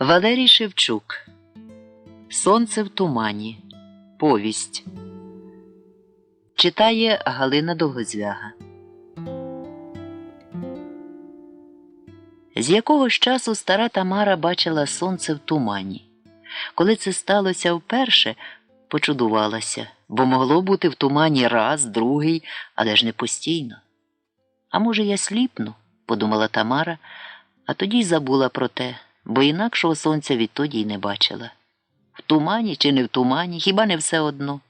Валерій Шевчук. Сонце в тумані. Повість. Читає Галина Довгозвяга. З якогось часу стара Тамара бачила сонце в тумані. Коли це сталося вперше, почудувалася, бо могло бути в тумані раз, другий, але ж не постійно. «А може, я сліпну?» – подумала Тамара, а тоді й забула про те, бо інакшого сонця відтоді й не бачила. В тумані чи не в тумані, хіба не все одно?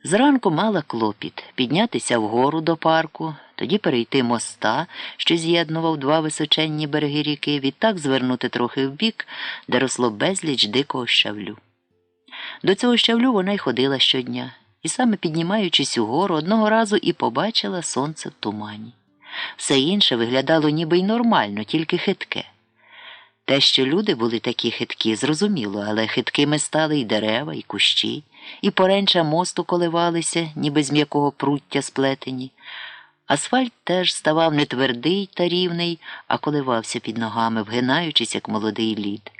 Зранку мала клопіт – піднятися вгору до парку, тоді перейти моста, що з'єднував два височенні береги ріки, відтак звернути трохи вбік, де росло безліч дикого щавлю. До цього щавлю вона й ходила щодня, і саме піднімаючись угору, одного разу і побачила сонце в тумані. Все інше виглядало ніби й нормально, тільки хитке. Те, що люди були такі хиткі, зрозуміло, але хиткими стали й дерева, і кущі, і поренча мосту коливалися, ніби з м'якого пруття сплетені. Асфальт теж ставав не твердий та рівний, а коливався під ногами, вгинаючись, як молодий лід.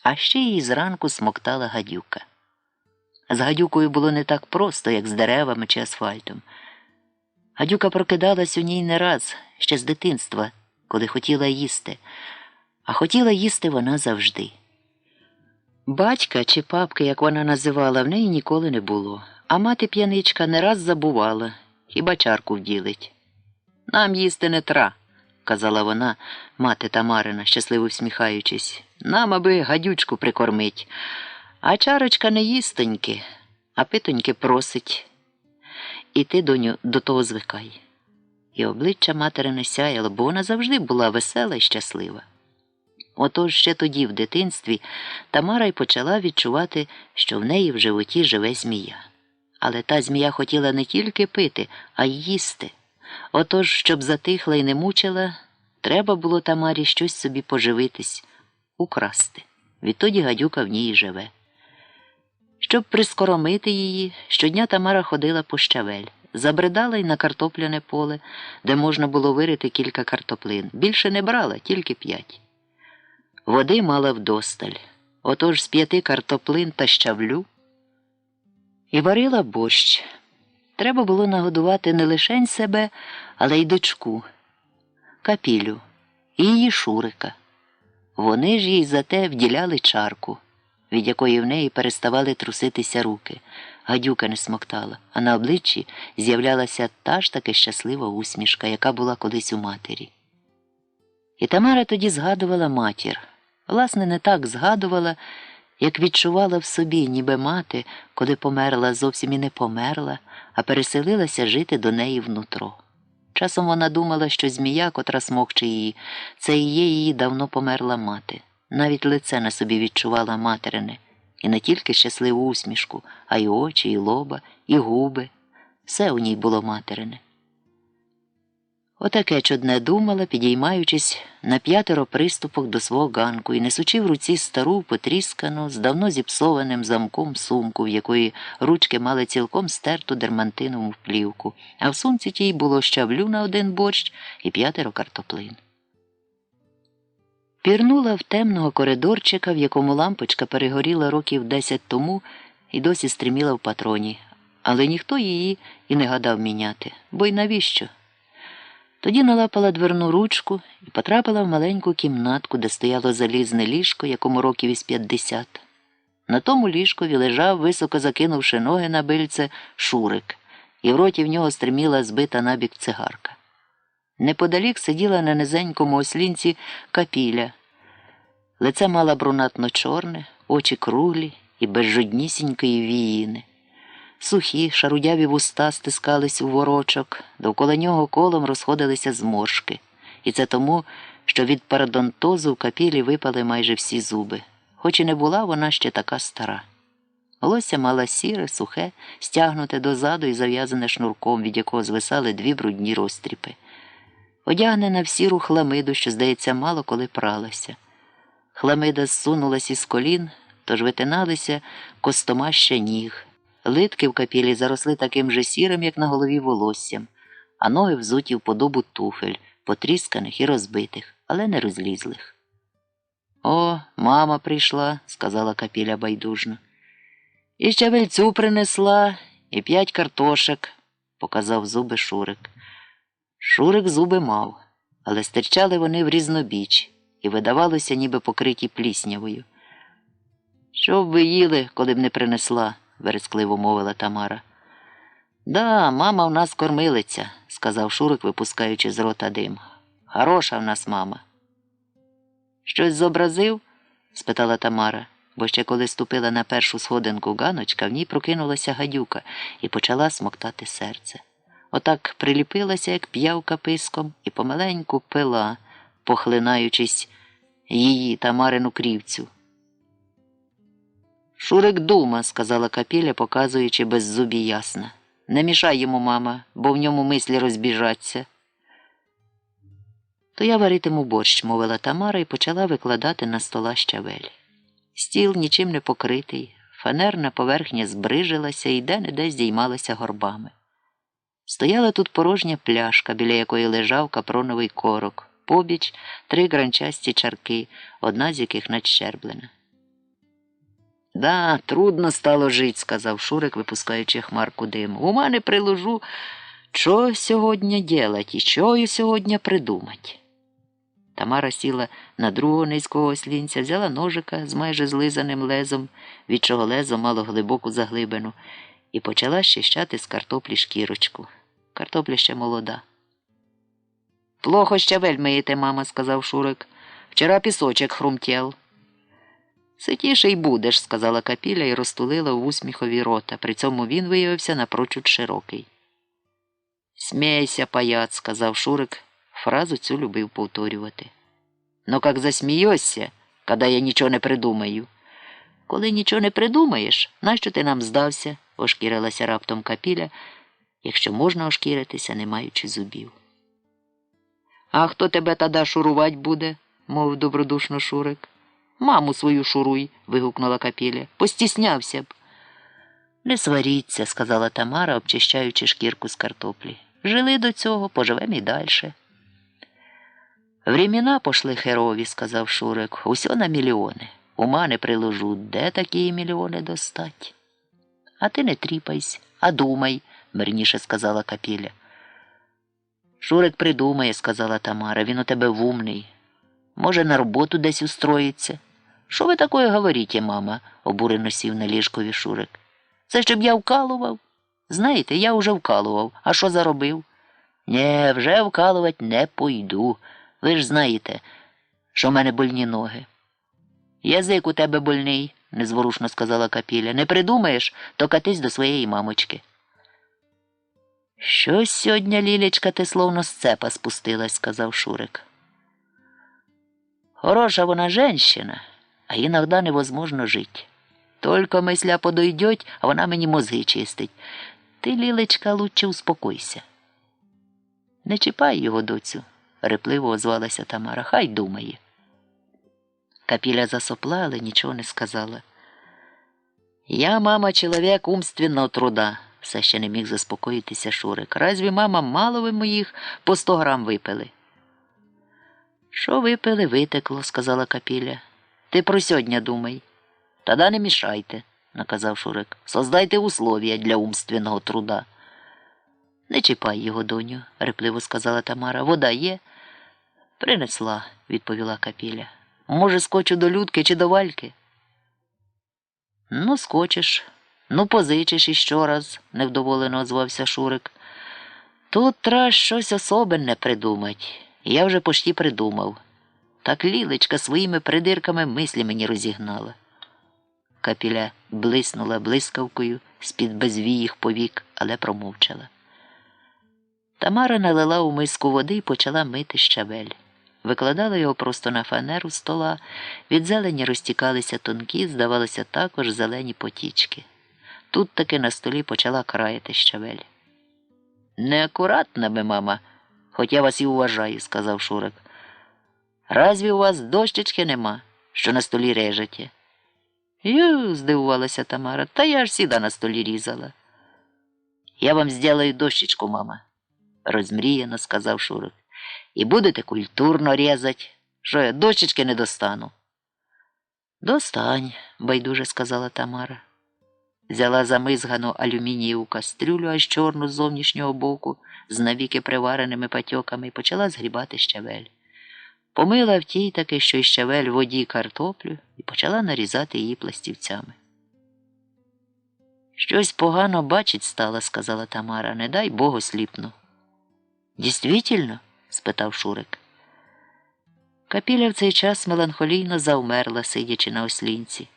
А ще її зранку смоктала гадюка. З гадюкою було не так просто, як з деревами чи асфальтом. Гадюка прокидалась у ній не раз, ще з дитинства, коли хотіла їсти. А хотіла їсти вона завжди. Батька чи папки, як вона називала, в неї ніколи не було. А мати-п'яничка не раз забувала, хіба чарку вділить. «Нам їсти не тра», – казала вона, мати Тамарина, щасливо всміхаючись. «Нам аби гадючку прикормить. А чарочка не їстоньки, а питоньки просить. І ти, доню, до того звикай». І обличчя материне сяяло, бо вона завжди була весела і щаслива. Отож ще тоді, в дитинстві, Тамара й почала відчувати, що в неї в животі живе змія. Але та змія хотіла не тільки пити, а й їсти. Отож, щоб затихла і не мучила, треба було Тамарі щось собі поживитись, украсти. Відтоді гадюка в ній живе. Щоб прискоромити її, щодня Тамара ходила по щавель, забридала й на картопляне поле, де можна було вирити кілька картоплин. Більше не брала, тільки 5. Води мала вдосталь, отож з 5 картоплин та щавлю і варила борщ. Треба було нагодувати не лишень себе, але й дочку, Капілю, і її Шурика. Вони ж їй зате вділяли чарку, від якої в неї переставали труситися руки. Гадюка не смоктала, а на обличчі з'являлася та ж таки щаслива усмішка, яка була колись у матері. І Тамара тоді згадувала матір. Власне, не так згадувала, як відчувала в собі, ніби мати, коли померла, зовсім і не померла, а переселилася жити до неї внутро. Часом вона думала, що змія, котра смокче її, це і є її давно померла мати. Навіть лице на собі відчувала материне. І не тільки щасливу усмішку, а й очі, і лоба, і губи. Все у ній було материне. Отаке чудне думала, підіймаючись на 5 приступок до свого ганку і несучи в руці стару, потріскану, з давно зіпсованим замком сумку, в якої ручки мали цілком стерту дермантинову плівку, а в сумці тій було щавлю на 1 борщ і 5 картоплин. Пірнула в темного коридорчика, в якому лампочка перегоріла років 10 тому і досі стриміла в патроні, але ніхто її і не гадав міняти, бо й навіщо? Тоді налапала дверну ручку і потрапила в маленьку кімнатку, де стояло залізне ліжко, якому років із 50. На тому ліжкові лежав, високо закинувши ноги на бильце, Шурик, і в роті в нього стриміла збита набік цигарка. Неподалік сиділа на низенькому ослінці Капіля. Лице мала брунатно-чорне, очі круглі і без жоднісінької віїни. Сухі, шарудяві вуста стискались у ворочок, довкола нього колом розходилися зморшки. І це тому, що від пародонтозу в Капілі випали майже всі зуби, хоч і не була вона ще така стара. Волосся мала сіре, сухе, стягнуте дозаду і зав'язане шнурком, від якого звисали 2 брудні розтріпи. Одягнена в сіру хламиду, що, здається, мало коли пралася. Хламида зсунулась із колін, тож витиналися костомаща ніг. Литки в Капілі заросли таким же сірим, як на голові, волоссям, а ноги взуті в подобу туфель, потрісканих і розбитих, але не розлізлих. О, мама прийшла, сказала Капіля байдужно. І щавельцю принесла, і 5 картошек, показав зуби Шурик. Шурик зуби мав, але стирчали вони в різнобіч і видавалося, ніби покриті пліснявою. Що б ви їли, коли б не принесла, верескливо мовила Тамара. Да, мама в нас кормилиця, сказав Шурик, випускаючи з рота дим. Хороша в нас мама. Щось зобразив? Спитала Тамара, бо ще коли ступила на першу сходинку ганочка, в ній прокинулася гадюка і почала смоктати серце. Отак приліпилася, як п'явка писком, і помаленьку пила, похлинаючись її Тамарину крівцю. Шурик дума, сказала Капіля, показуючи беззубі ясна. Не мішай йому, мама, бо в ньому мислі розбіжаться. То я варитиму борщ, мовила Тамара і почала викладати на стола щавель. Стіл нічим не покритий, фанерна поверхня збрижилася і де-не-де здіймалася горбами. Стояла тут порожня пляшка, біля якої лежав капроновий корок, побіч 3 гранчасті чарки, одна з яких надщерблена. Да, трудно стало жить, сказав Шурик, випускаючи хмарку диму. Ума не приложу, що сьогодні делать і що сьогодні придумать. Тамара сіла на другого низького ослінця, взяла ножика з майже злизаним лезом, від чого лезо мало глибоку заглибину, і почала щищати з картоплі шкірочку. Картопля ще молода. Плохо щавель миєте, мама, сказав Шурик. Вчора пісочок хрумтєл. Ситіший будеш, сказала Капіля і розтулила в усміхові рота. При цьому він виявився напрочуд широкий. Смійся, паяц, сказав Шурик. Фразу цю любив повторювати. Но как засмієшся, коли я нічого не придумаю? Коли нічого не придумаєш, нащо ти нам здався? Ошкірилася раптом Капіля, якщо можна ошкіритися, не маючи зубів. А хто тебе тоді шурувать буде? Мовив добродушно Шурик. Маму свою шуруй, вигукнула Капіля. Постіснявся б. Не сваріться, сказала Тамара, обчищаючи шкірку з картоплі. Жили до цього, поживем і дальше. Времена пошли херові, сказав Шурик. Усьо на мільйони. Ума не приложу, де такі мільйони достать? А ти не тріпайся, а думай, мирніше сказала Капіля. Шурик придумає, сказала Тамара, він у тебе вумний. Може, на роботу десь устроїться. Що ви такое говорите, мама? Обурено сів на ліжкові Шурик. Це щоб я вкалував? Знаєте, я вже вкалував. А що заробив? Нє, вже вкалувати не пойду. Ви ж знаєте, що в мене больні ноги. Язик у тебе больний, незворушно сказала Капіля. Не придумаєш, то катись до своєї мамочки. Щось сьогодні, Лілечка, ти словно з цепа спустилась, сказав Шурик. Хороша вона женщина, а іноді невозможно жить. Только мисля подойдет, а вона мені мозги чистить. Ти, Лілечка, лучше успокойся. Не чіпай його, доцю, репливо озвалася Тамара. Хай думає. Капіля засопла, але нічого не сказала. Я, мама, чоловік умственного труда, все ще не міг заспокоїтися Шурик. Разві, мама, мало ви моїх по 100 грам випили? Що випили, витекло, сказала Капіля. Ти про сьогодні думай. Тоді не мішайте, наказав Шурик. Создайте условия для умственного труда. Не чіпай його, доню, репливо сказала Тамара. Вода є? Принесла, відповіла Капіля. Може, скочу до Людки чи до Вальки? Ну, скочиш. Ну, позичиш іще раз, невдоволено озвався Шурик. Тут треба щось особенне придумать. Я вже почти придумав. Так Лілечка своїми придирками мислі мені розігнала. Капіля блиснула блискавкою з-під безвіїх повік, але промовчала. Тамара налила у миску води і почала мити щавель. Викладала його просто на фанеру стола, від зелені розтікалися тонкі, здавалося, також зелені потічки. Тут таки на столі почала краяти щавель. Неакуратна би, мама, хоч я вас і уважаю, сказав Шурик. Разві у вас дощечки нема, що на столі режете? Ю, здивувалася Тамара, та я ж сіда на столі різала. Я вам зроблю дощечку, мама, розмріяно сказав Шурик. І будете культурно різати, що я дощечки не достану. Достань, байдуже сказала Тамара. Взяла замизгану алюмінієву кастрюлю аж чорну з зовнішнього боку, з навіки привареними патьоками, і почала згрібати щавель. Помила в тій таки, що й щавель в воді картоплю, і почала нарізати її пластівцями. Щось погано бачить стала, сказала Тамара, не дай Богу сліпну. Дійствительно? Спитав Шурик. Капіля в цей час меланхолійно завмерла, сидячи на ослінці.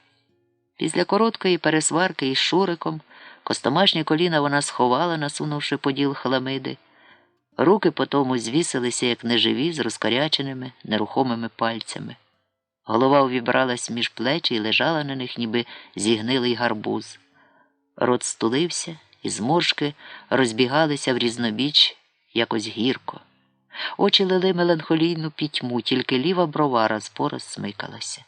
Після короткої пересварки із Шуриком костомашні коліна вона сховала, насунувши поділ хламиди. Руки потому звісилися, як неживі, з розкаряченими, нерухомими пальцями. Голова увібралась між плечі і лежала на них, ніби зігнилий гарбуз. Рот стулився, і зморшки розбігалися в різнобіч якось гірко. Очі лили меланхолійну пітьму, тільки ліва брова раз-пораз смикалася.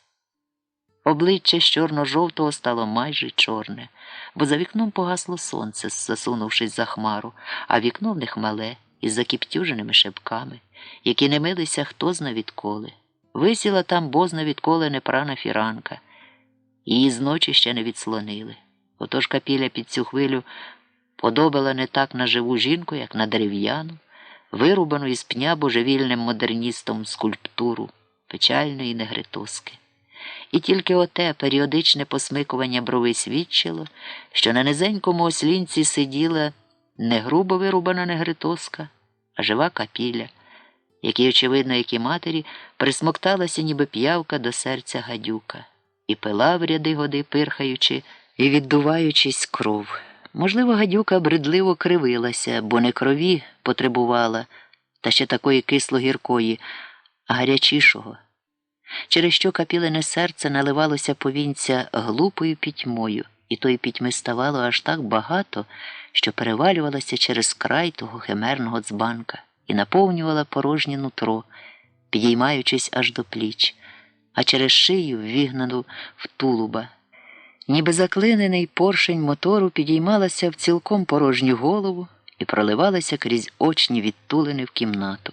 Обличчя з чорно-жовтого стало майже чорне, бо за вікном погасло сонце, засунувшись за хмару, а вікно в них мале, із закіптюженими шибками, які не милися хто зна відколи. Висіла там бозна відколи непрана фіранка. Її зночі ще не відслонили. Отож Капіля під цю хвилю подобала не так на живу жінку, як на дерев'яну, вирубану із пня божевільним модерністом скульптуру печальної негритоски. І тільки оте періодичне посмикування брови свідчило, що на низенькому ослінці сиділа не грубо вирубана негритоска, а жива Капіля, якій, очевидно, як і матері, присмокталася ніби п'явка до серця гадюка, і пила в ряди годи, пирхаючи і віддуваючись кров. Можливо, гадюка бредливо кривилася, бо не крові потребувала, та ще такої кисло-гіркої, а гарячішого, через що Капілине серце наливалося повінця глупою пітьмою, і тої пітьми ставало аж так багато, що перевалювалася через край того химерного дзбанка і наповнювала порожнє нутро, підіймаючись аж до пліч, а через шию ввігнану в тулуба. Ніби заклинений поршень мотору підіймалася в цілком порожню голову і проливалася крізь очні відтулини в кімнату.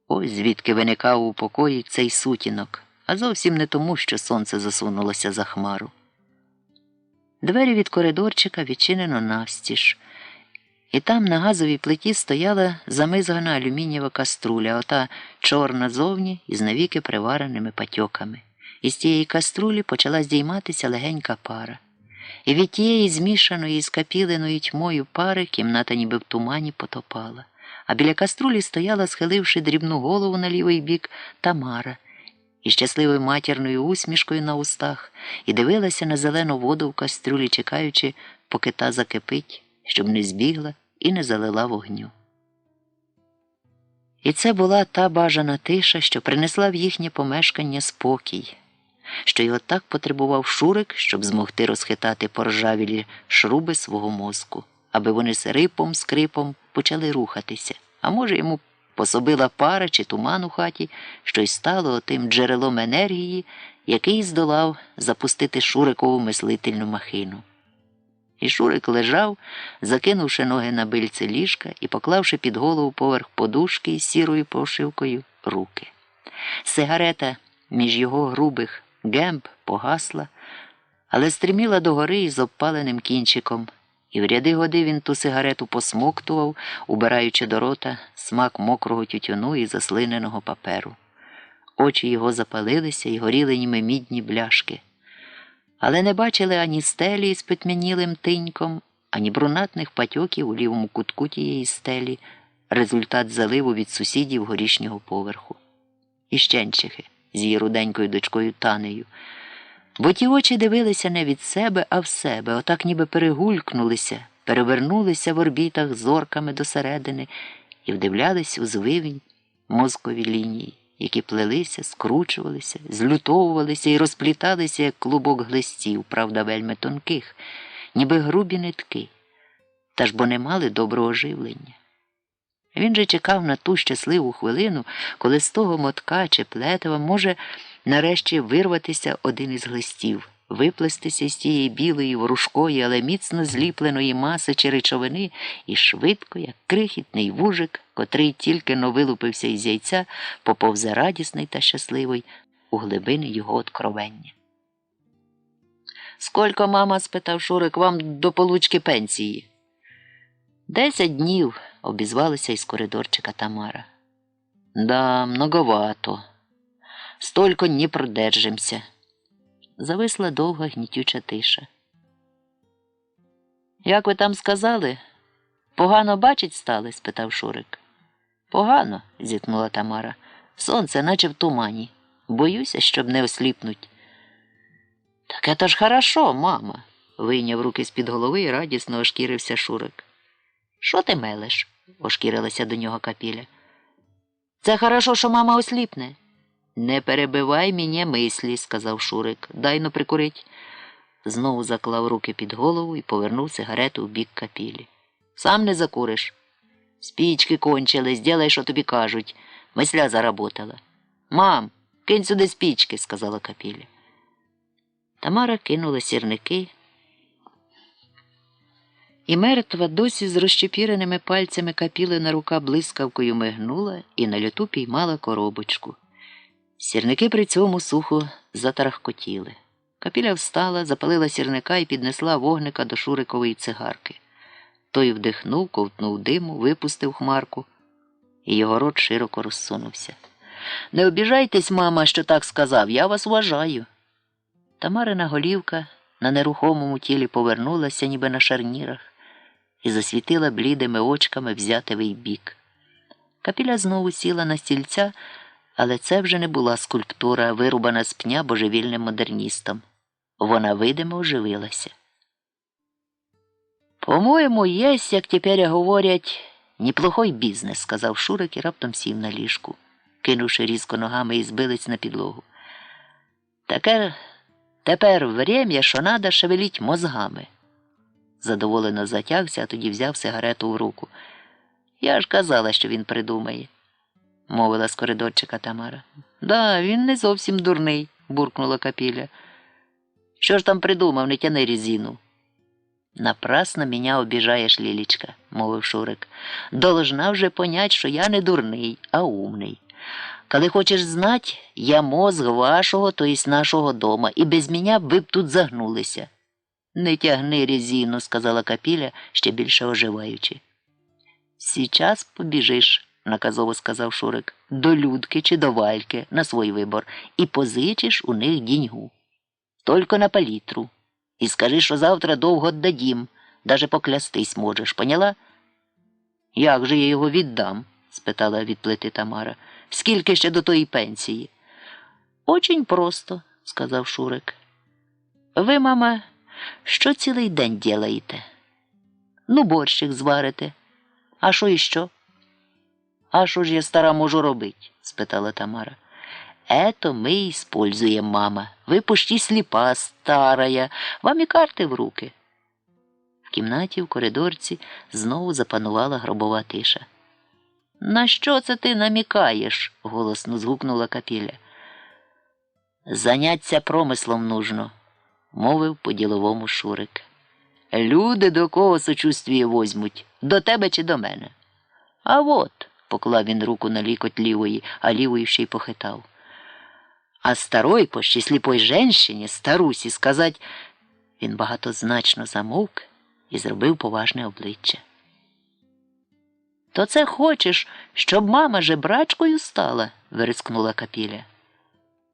Ось звідки виникав у покої цей сутінок, а зовсім не тому, що сонце засунулося за хмару. Двері від коридорчика відчинено навстіж, і там на газовій плиті стояла замизгана алюмінієва каструля, ота чорна зовні із навіки привареними патьоками. Із тієї каструлі почала здійматися легенька пара. І від тієї змішаної з Капілиною тьмою пари кімната ніби в тумані потопала. А біля каструлі стояла, схиливши дрібну голову на лівий бік, Тамара, із щасливою матірною усмішкою на устах, і дивилася на зелену воду в каструлі, чекаючи, поки та закипить, щоб не збігла і не залила вогню. І це була та бажана тиша, що принесла в їхнє помешкання спокій, що його так потребував Шурик, щоб змогти розхитати поржавілі шруби свого мозку, аби вони з рипом-скрипом почали рухатися. А може, йому пособила пара чи туман у хаті, що й стало отим джерелом енергії, який здолав запустити Шурикову мислительну махину. І Шурик лежав, закинувши ноги на бильце ліжка і поклавши під голову поверх подушки із сірою прошивкою руки. Сигарета між його грубих гемб погасла, але стриміла догори із обпаленим кінчиком, і в ряди годи він ту сигарету посмоктував, убираючи до рота смак мокрого тютюну і заслиненого паперу. Очі його запалилися і горіли німи мідні бляшки, але не бачили ані стелі з питмянілим тиньком, ані брунатних патьоків у лівому кутку тієї стелі, результат заливу від сусідів горішнього поверху. І щенчихи з її руденькою дочкою Танею. Бо ті очі дивилися не від себе, а в себе, отак ніби перегулькнулися, перевернулися в орбітах зорками досередини і вдивлялись у звивінь мозкові лінії, які плелися, скручувалися, злютовувалися і розпліталися, як клубок глистів, правда, вельми тонких, ніби грубі нитки, та ж бо не мали доброго живлення. Він же чекав на ту щасливу хвилину, коли з того мотка чи плетива може нарешті вирватися один із глистів, виплестися з тієї білої, ворушкої, але міцно зліпленої маси чи речовини і швидко, як крихітний вужик, котрий тільки-но вилупився із яйця, поповзе радісний та щасливий у глибини його откровення. Сколько, мама, спитав Шурик, вам до получки пенсії? 10 днів, обізвалася із коридорчика Тамара. Да, многовато. Столько не продержимся. Зависла довга гнітюча тиша. Як ви там сказали? Погано бачить стали? Спитав Шурик. Погано, зітхнула Тамара. Сонце наче в тумані. Боюся, щоб не осліпнуть. Так это ж хорошо, мама, вийняв руки з-під голови і радісно ошкірився Шурик. Що ти мелеш? Ошкірилася до нього Капіля. Це хорошо, що мама осліпне. Не перебивай мені мислі, сказав Шурик. Дай-но прикурить. Знову заклав руки під голову і повернув сигарету в бік Капілі. Сам не закуриш. Спічки кончились, ділай, що тобі кажуть. Мисля заработала. Мам, кинь сюди спічки, сказала Капіля. Тамара кинула сірники, і мертва досі з розчепіреними пальцями Капілина рука блискавкою мигнула і на люту піймала коробочку. Сірники при цьому сухо затарахкотіли. Капіля встала, запалила сірника і піднесла вогника до Шурикової цигарки. Той вдихнув, ковтнув диму, випустив хмарку, і його рот широко розсунувся. Не обіжайтесь, мама, що так сказав, я вас вважаю. Тамарина голівка на нерухомому тілі повернулася, ніби на шарнірах, і засвітила блідими очками в зятевий бік. Капіля знову сіла на стільця, але це вже не була скульптура, вирубана з пня божевільним модерністом. Вона видимо оживилася. «По-моєму, єсть, як тепер говорять, неплохой бізнес», – сказав Шурик і раптом сів на ліжку, кинувши різко ногами і збилиць на підлогу. Тепер время, що надо шевеліть мозгами. Задоволено затягся, а тоді взяв сигарету в руку. Я ж казала, що він придумає, мовила з коридорчика Тамара. Да, він не зовсім дурний, буркнула Капіля. Що ж там придумав, не тяни резину. Напрасно меня обіжаєш, Лілічка, мовив Шурик. Должна вже понять, що я не дурний, а умний. Коли хочеш знать, я мозг вашого, то есть нашого дома, і без мене ви б тут загнулися. Не тягни резину, сказала Капіля, ще більше оживаючи. Сейчас побіжиш, наказово сказав Шурик, до Людки чи до Вальки, на свій вибор, і позичиш у них деньгу. Тільки на палітру. І скажи, що завтра довго дадім, даже поклястись можеш, поняла? Як же я його віддам? Спитала від плити Тамара. Скільки ще до тої пенсії? Очень просто, сказав Шурик. Ви, мама, що цілий день ділаєте? Ну, борщик зварите. А що іще? А що ж я, стара, можу робити? Спитала Тамара. Это мы используем, мама. Вы почти слепа, старая. Вам і карти в руки. В кімнаті, в коридорці, знову запанувала гробова тиша. На що це ти намікаєш? Голосно згукнула Капіля. Заняться промислом нужно, мовив по-діловому Шурик. Люди до кого сочувствіє возьмуть? До тебе чи до мене? А от, поклав він руку на лікоть лівої, а лівою ще й похитав. А старой, почти сліпой женщині, старусі, сказать, він багатозначно замовк і зробив поважне обличчя. То це хочеш, щоб мама жебрачкою стала? Вирискнула Капіля.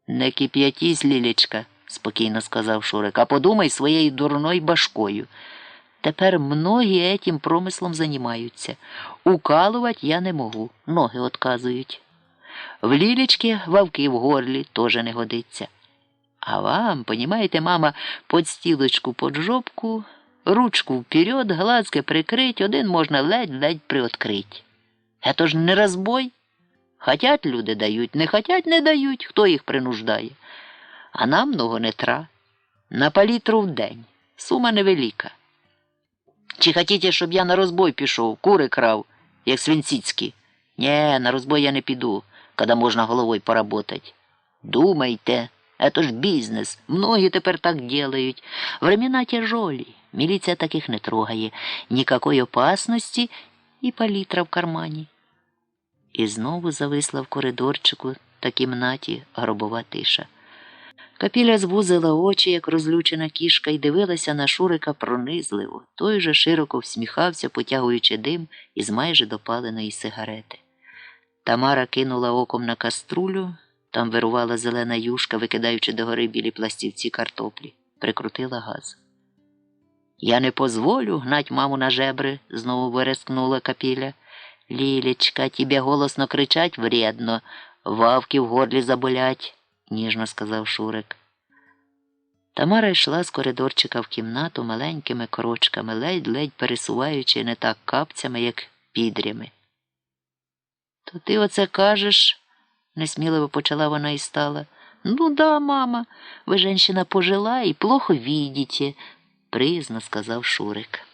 Не кип'ятись, Лілечка, спокійно сказав Шурик, а подумай своєю дурною башкою. Тепер многі этим промислом займаються. Укалувати я не можу, ноги отказують. В Лілечки вовки в горлі теж не годиться. А вам, понімаєте, мама, подстілочку под жопку, ручку вперед, глазки прикрить, один можна ледь-ледь приоткрить. Это ж не розбой. Хотять люди дають, не хотять не дають, хто їх принуждає. А нам много не тра. На палітру в день. Сума невелика. Чи хотіте, щоб я на розбой пішов, кури крав, як Свинціцький? Не, на розбой я не піду, коли можна головою поработать. Думайте, это ж бізнес, многі тепер так делають. Времена тяжолі, міліція таких не трогає, ніякої опасності і палітра в кармані. І знову зависла в коридорчику та кімнаті гробова тиша. Капіля звузила очі, як розлючена кішка, і дивилася на Шурика пронизливо. Той же широко всміхався, потягуючи дим із майже допаленої сигарети. Тамара кинула оком на каструлю, там вирувала зелена юшка, викидаючи догори білі пластівці картоплі. Прикрутила газ. «Я не позволю гнать маму на жебри», – знову верескнула Капіля. «Лілечка, тебе голосно кричать вредно, вавки в горлі заболять», – ніжно сказав Шурик. Тамара йшла з коридорчика в кімнату маленькими крочками, ледь-ледь пересуваючи не так капцями, як підрями. «То ти оце кажеш?» – несміливо почала вона і стала. «Ну да, мама, ви женщина пожила і плохо видите», – приязно сказав Шурик.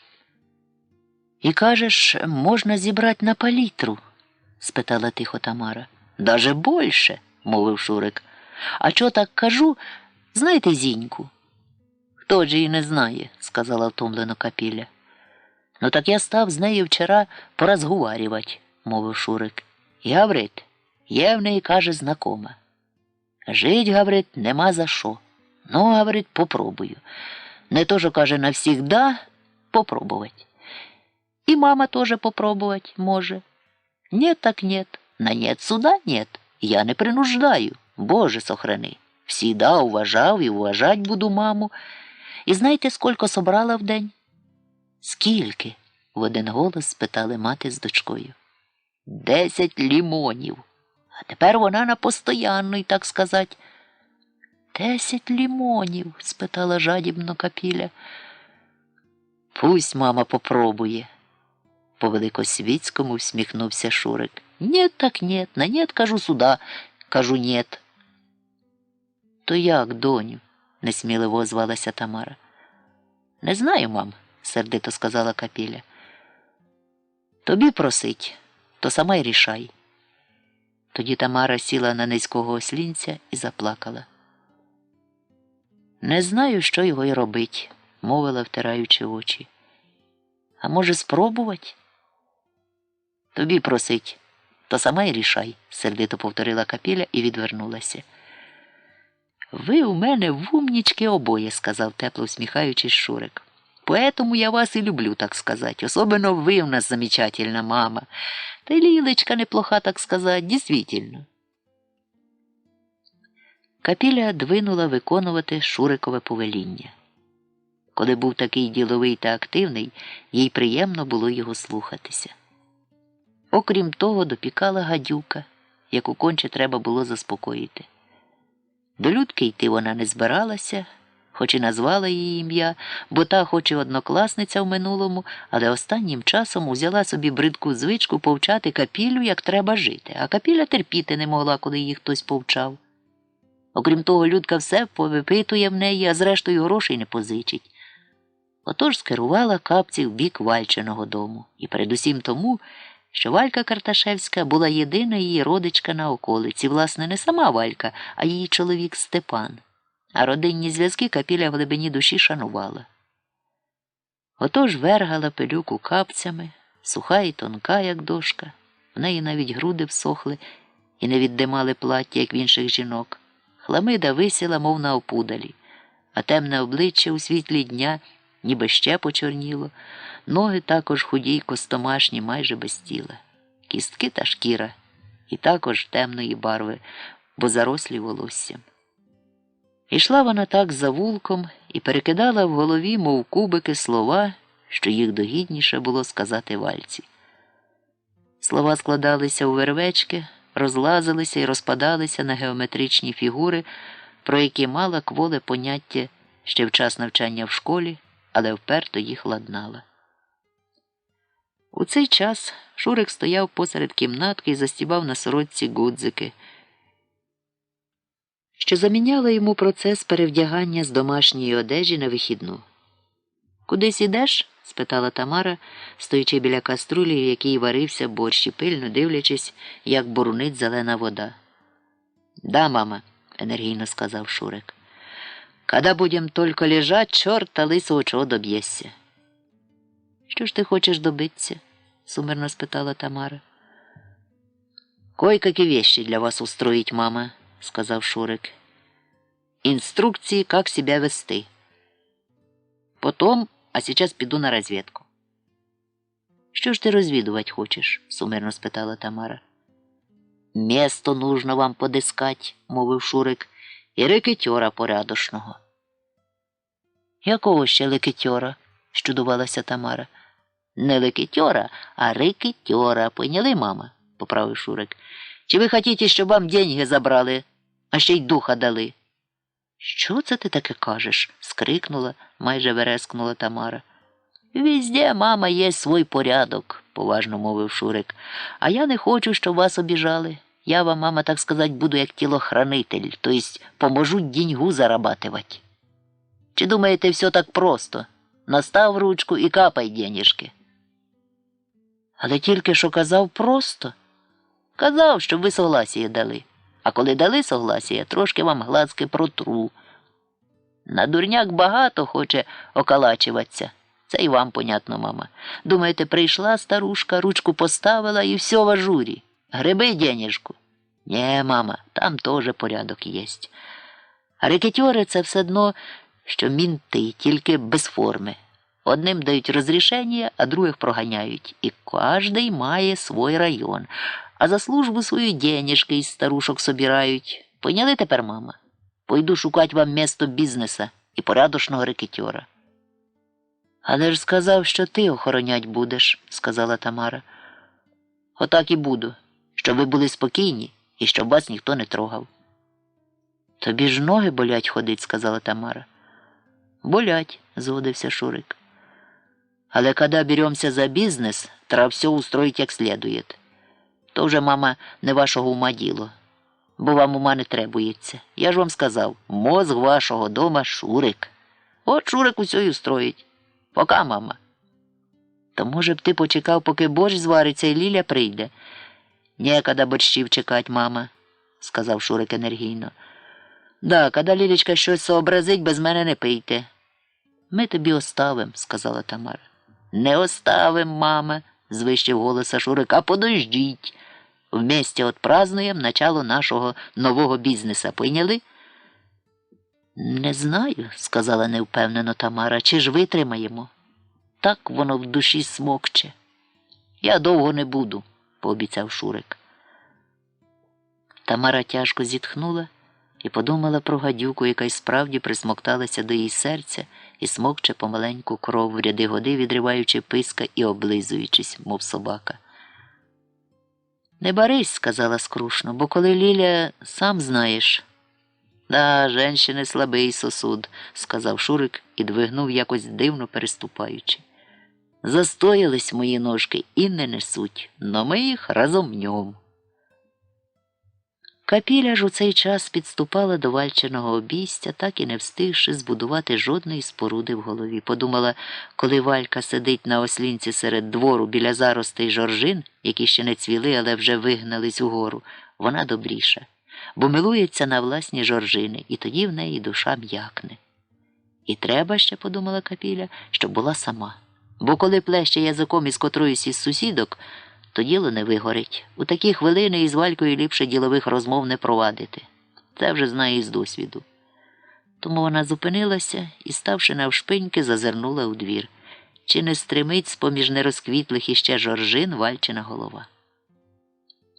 «І кажеш, можна зібрати на палітру?» – спитала тихо Тамара. «Даже больше», – мовив Шурик. «А чого так кажу, знаєте Зіньку?» «Хто ж її не знає», – сказала втомлено Капіля. «Ну так я став з нею вчора поразговарювати», – мовив Шурик. «І говорить, є в неї, каже, знакома. Жить, говорить, нема за що. Ну, говорить, попробую. Не то, що, каже, навсігда попробувати. И мама тоже попробовать може. Нет так нет. На нет суда нет. Я не принуждаю. Боже сохрани. Всегда уважав і уважать буду маму. І знаєте, скільки собрала в день? Скільки? В один голос спитали мати з дочкою. 10 лімонів. А тепер вона на постоянний, так сказать. 10 лімонів? Спитала жадібно Капіля. Пусть мама попробує. По великосвітському всміхнувся Шурик. Нет так нет, на нет кажу сюда, кажу нет. То як, доню? Несміливо озвалася Тамара. Не знаю, мам, сердито сказала Капіля. Тобі просить, то сама й рішай. Тоді Тамара сіла на низького ослінця і заплакала. Не знаю, що його й робить, мовила, втираючи очі. А може, спробувати? Тобі просить, то сама й рішай, сердито повторила Капіля і відвернулася. Ви у мене вумнічки обоє, сказав тепло усміхаючись Шурик. Поэтому я вас і люблю, так сказать. Особенно ви у нас замечательна мама. Та й Лілечка неплоха, так сказать, дійсно. Капіля двинула виконувати Шурикове повеління. Коли був такий діловий та активний, їй приємно було його слухатися. Окрім того, допікала гадюка, яку конче треба було заспокоїти. До Людки йти вона не збиралася, хоч і назвала її ім'я, бо та хоч і однокласниця в минулому, але останнім часом узяла собі бридку звичку повчати Капілю, як треба жити, а Капіля терпіти не могла, коли її хтось повчав. Окрім того, Людка все повипитує в неї, а зрештою грошей не позичить. Отож скерувала капці в бік Вальчиного дому. І передусім тому, що Валька Карташевська була єдина її родичка на околиці. Власне, не сама Валька, а її чоловік Степан. А родинні зв'язки Капіля в глибині душі шанувала. Отож вергала пилюку капцями, суха і тонка, як дошка. В неї навіть груди всохли і не віддимали плаття, як в інших жінок. Хламида висіла, мов на опудалі, а темне обличчя у світлі дня ніби ще почорніло, ноги також худі й костомашні, майже без тіла. Кістки та шкіра, і також темної барви, бо зарослі волоссям. Ішла вона так за вулком і перекидала в голові, мов кубики, слова, що їх догідніше було сказати Вальці. Слова складалися у вервечки, розлазилися і розпадалися на геометричні фігури, про які мала кволе поняття ще в час навчання в школі, але вперто їх ладнала. У цей час Шурик стояв посеред кімнатки і застібав на сорочці гудзики, що заміняла йому процес перевдягання з домашньої одежі на вихідну. «Кудись ідеш?» – спитала Тамара, стоячи біля каструлі, в якій варився борщ, і пильно дивлячись, як бурунить зелена вода. «Да, мама», – енергійно сказав Шурик. «Когда будем только лежать, чорта лисого чого доб'єшся». «Що ж ти хочеш добитися?» – сумирно спитала Тамара. «Кое-какие вещи для вас устроить, мама», – сказав Шурик. инструкции, как себя вести. Потом, а сейчас піду на розвідку. Що ж ти розвідувати хочеш? Сумирно спитала Тамара. Место нужно вам подискать, мовив Шурик, і рекетьора порядочного. Якого ще лекетьора? Щудувалася Тамара. Не лекетьора, а рекетьора, поняли, мама? Поправив Шурик. Чи ви хотіте, щоб вам деньги забрали, а ще й духа дали? Що це ти таке кажеш? Скрикнула, майже верескнула Тамара. Везде, мама, є свій порядок, поважно мовив Шурик. А я не хочу, щоб вас обіжали. Я вам, мама, так сказать, буду як тілохранитель, то есть поможу деньгу зарабатывать. Чи думаєте, все так просто? Настав ручку і капай денежки. Але тільки що казав просто. Казав, щоб ви согласія дали. А коли дали согласія, трошки вам глазки протру. На дурняк багато хоче окалачуватися. Це і вам понятно, мама. Думаєте, прийшла старушка, ручку поставила і все в ажурі. Гриби денежку. Нє, мама, там теж порядок єсть. А рекетьори – це все одно, що мінти, тільки без форми. Одним дають розрішення, а других проганяють. І кожний має свій район. А за службу свою денежки із старушок собирають. Поняли тепер, мама? Пойду шукати вам місто бізнеса і порядочного рекетьора. Але ж сказав, що ти охоронять будеш, сказала Тамара. Отак і буду, щоб ви були спокійні і щоб вас ніхто не трогав. Тобі ж ноги болять ходить, сказала Тамара. Болять, згодився Шурик. Але коли беремося за бізнес, треба все устроїть як следует. То вже, мама, не вашого ума діло, бо вам ума не требується. Я ж вам сказав, мозг вашого дома Шурик. От Шурик усе й устроїть. Пока, мама. То, може б, ти почекав, поки борщ звариться і Ліля прийде? Некада борщів чекать, мама, сказав Шурик енергійно. Да, коли Лілечка щось сообразить, без мене не пийте. Ми тобі оставим, сказала Тамара. Не оставим, мама, звищив голоса Шурик, а подождіть. Вместе отпразднуємо начало нашого нового бізнеса, поняли? Не знаю, сказала невпевнено Тамара, чи ж витримаємо. Так воно в душі смокче. Я довго не буду, пообіцяв Шурик. Тамара тяжко зітхнула і подумала про гадюку, яка й справді присмокталася до її серця і смокче помаленьку кров в ряди годи, відриваючи писка і облизуючись, мов собака. Не барись, сказала скрушно, бо коли Ліля, сам знаєш. Да, женщини слабий сосуд, сказав Шурик і двигнув якось дивно переступаючи. Застоялись мої ножки і не несуть, но ми їх разомнем. Капіля ж у цей час підступала до Вальчиного обійстя, так і не встигши збудувати жодної споруди в голові. Подумала, коли Валька сидить на ослінці серед двору біля заростей жоржин, які ще не цвіли, але вже вигнались угору, вона добріша, бо милується на власні жоржини, і тоді в неї душа м'якне. І треба ще, подумала Капіля, щоб була сама. Бо коли плеще язиком із котроюсь із сусідок, то діло не вигорить. У такі хвилини із Валькою ліпше ділових розмов не провадити. Це вже знає із досвіду. Тому вона зупинилася і, ставши навшпиньки, зазирнула у двір. Чи не стримить з-поміж нерозквітлих іще жоржин Вальчина голова?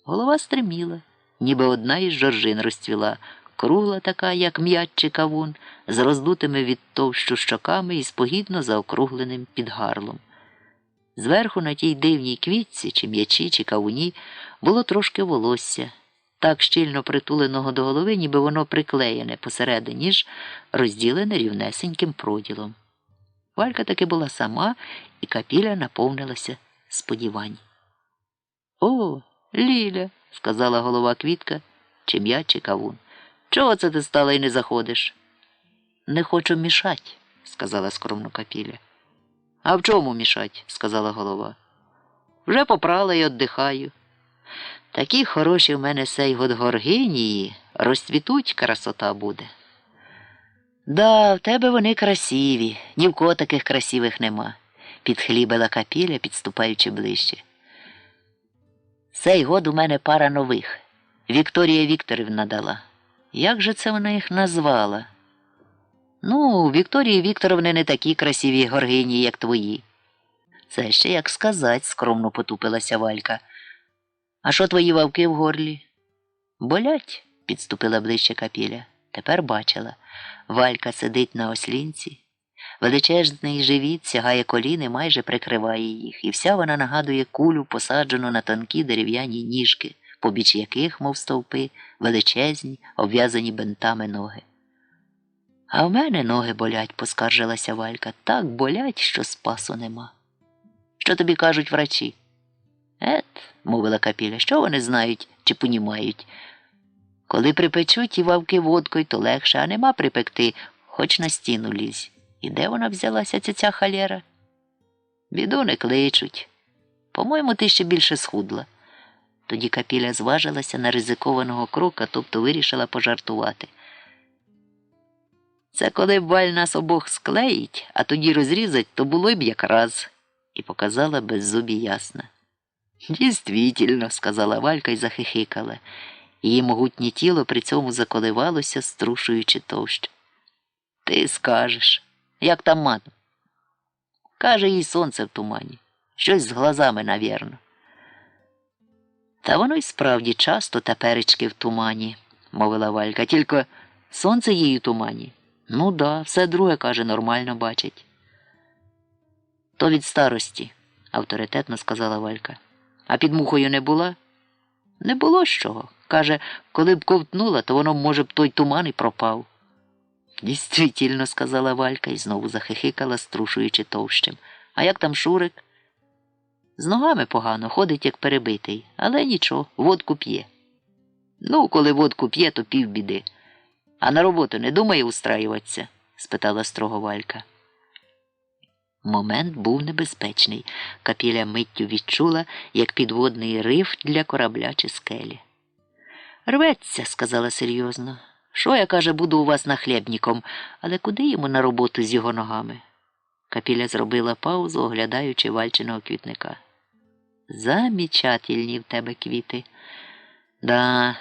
Голова стриміла, ніби одна із жоржин розцвіла, кругла така, як м'яч чи кавун, з роздутими від товщу щоками і з погідно заокругленим підгарлом. Зверху на тій дивній квітці, чи м'ячі, чи кавуні, було трошки волосся, так щільно притуленого до голови, ніби воно приклеєне посередині ж, розділене рівнесеньким проділом. Валька таки була сама, і Капіля наповнилася сподівань. «О, Ліля!» – сказала голова квітка, чи м'яч, чи кавун. «Чого це ти стала і не заходиш?» «Не хочу мішать», – сказала скромно Капіля. «А в чому мішать?» – сказала голова. «Вже попрала і віддихаю. Такі хороші в мене сей год горгинії, розцвітуть, красота буде». «Да, в тебе вони красиві, ні в кого таких красивих нема», – підхлібила Капіля, підступаючи ближче. «Сей год у мене пара нових. Вікторія Вікторівна дала. Як же це вона їх назвала?» Ну, Вікторії Вікторовни не такі красиві горгині, як твої. Це ще як сказать, скромно потупилася Валька. А що твої вавки в горлі? Болять, підступила ближче Капіля. Тепер бачила. Валька сидить на ослінці. Величезний живіт сягає коліни, майже прикриває їх, і вся вона нагадує кулю, посаджену на тонкі дерев'яні ніжки, побіч яких, мов стовпи, величезні, обв'язані бинтами ноги. А в мене ноги болять, поскаржилася Валька. Так болять, що спасу нема. Що тобі кажуть врачі? Мовила Капіля, що вони знають чи понімають? Коли припечуть і вавки водкою, то легше, а нема припекти, хоч на стіну лізь. І де вона взялася, ця халєра? Біду не кличуть. По-моєму, ти ще більше схудла. Тоді Капіля зважилася на ризикованого крока, тобто вирішила пожартувати. Це коли б Валь нас обох склеїть, а тоді розрізать, то було б якраз. І показала беззубі ясна. Дійствительно, сказала Валька і захихикала. Її могутнє тіло при цьому заколивалося, струшуючи товщ. Ти скажеш. Як там мати? Каже, їй сонце в тумані. Щось з глазами, навірно. Та воно й справді часто теперечки в тумані, мовила Валька. Тільки сонце їй у тумані. Ну да, все друге, каже, нормально бачить. То від старості, авторитетно сказала Валька. А під мухою не була? Не було з чого. Каже, коли б ковтнула, то воно, може б, той туман і пропав. Дійствительно, сказала Валька і знову захихикала, струшуючи товщем. А як там Шурик? З ногами погано, ходить як перебитий, але нічого, водку п'є. Ну, коли водку п'є, то півбіди. А на роботу не думає устраюватися? Спитала строго Валька. Момент був небезпечний. Капіля миттю відчула, як підводний риф для корабля чи скелі. Рветься, сказала серйозно. Що я, каже, буду у вас нахлєбніком, але куди йому на роботу з його ногами? Капіля зробила паузу, оглядаючи Вальчиного квітника. Замічательні в тебе квіти. Да,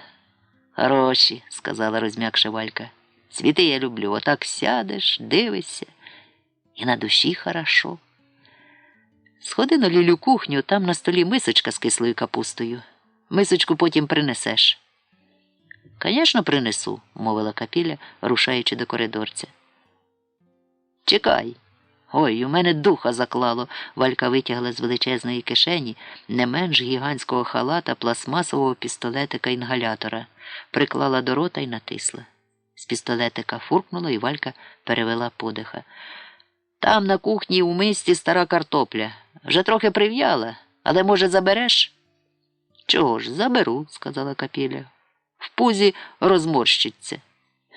хороші, сказала розм'якше Валька. Цвіти я люблю, отак сядеш, дивишся, і на душі хорошо. Сходи на Лілю кухню, там на столі мисочка з кислою капустою. Мисочку потім принесеш. Конечно, принесу, мовила Капіля, рушаючи до коридорця. Чекай. Ой, у мене духа заклало. Валька витягла з величезної кишені не менш гігантського халата пластмасового пістолетика-інгалятора, приклала до рота й натисла. З пістолетика фуркнуло, і Валька перевела подиха. Там на кухні у мисці стара картопля. Вже трохи прив'яла, але, може, забереш? Чого ж, заберу, сказала Капіля. В пузі розморщиться.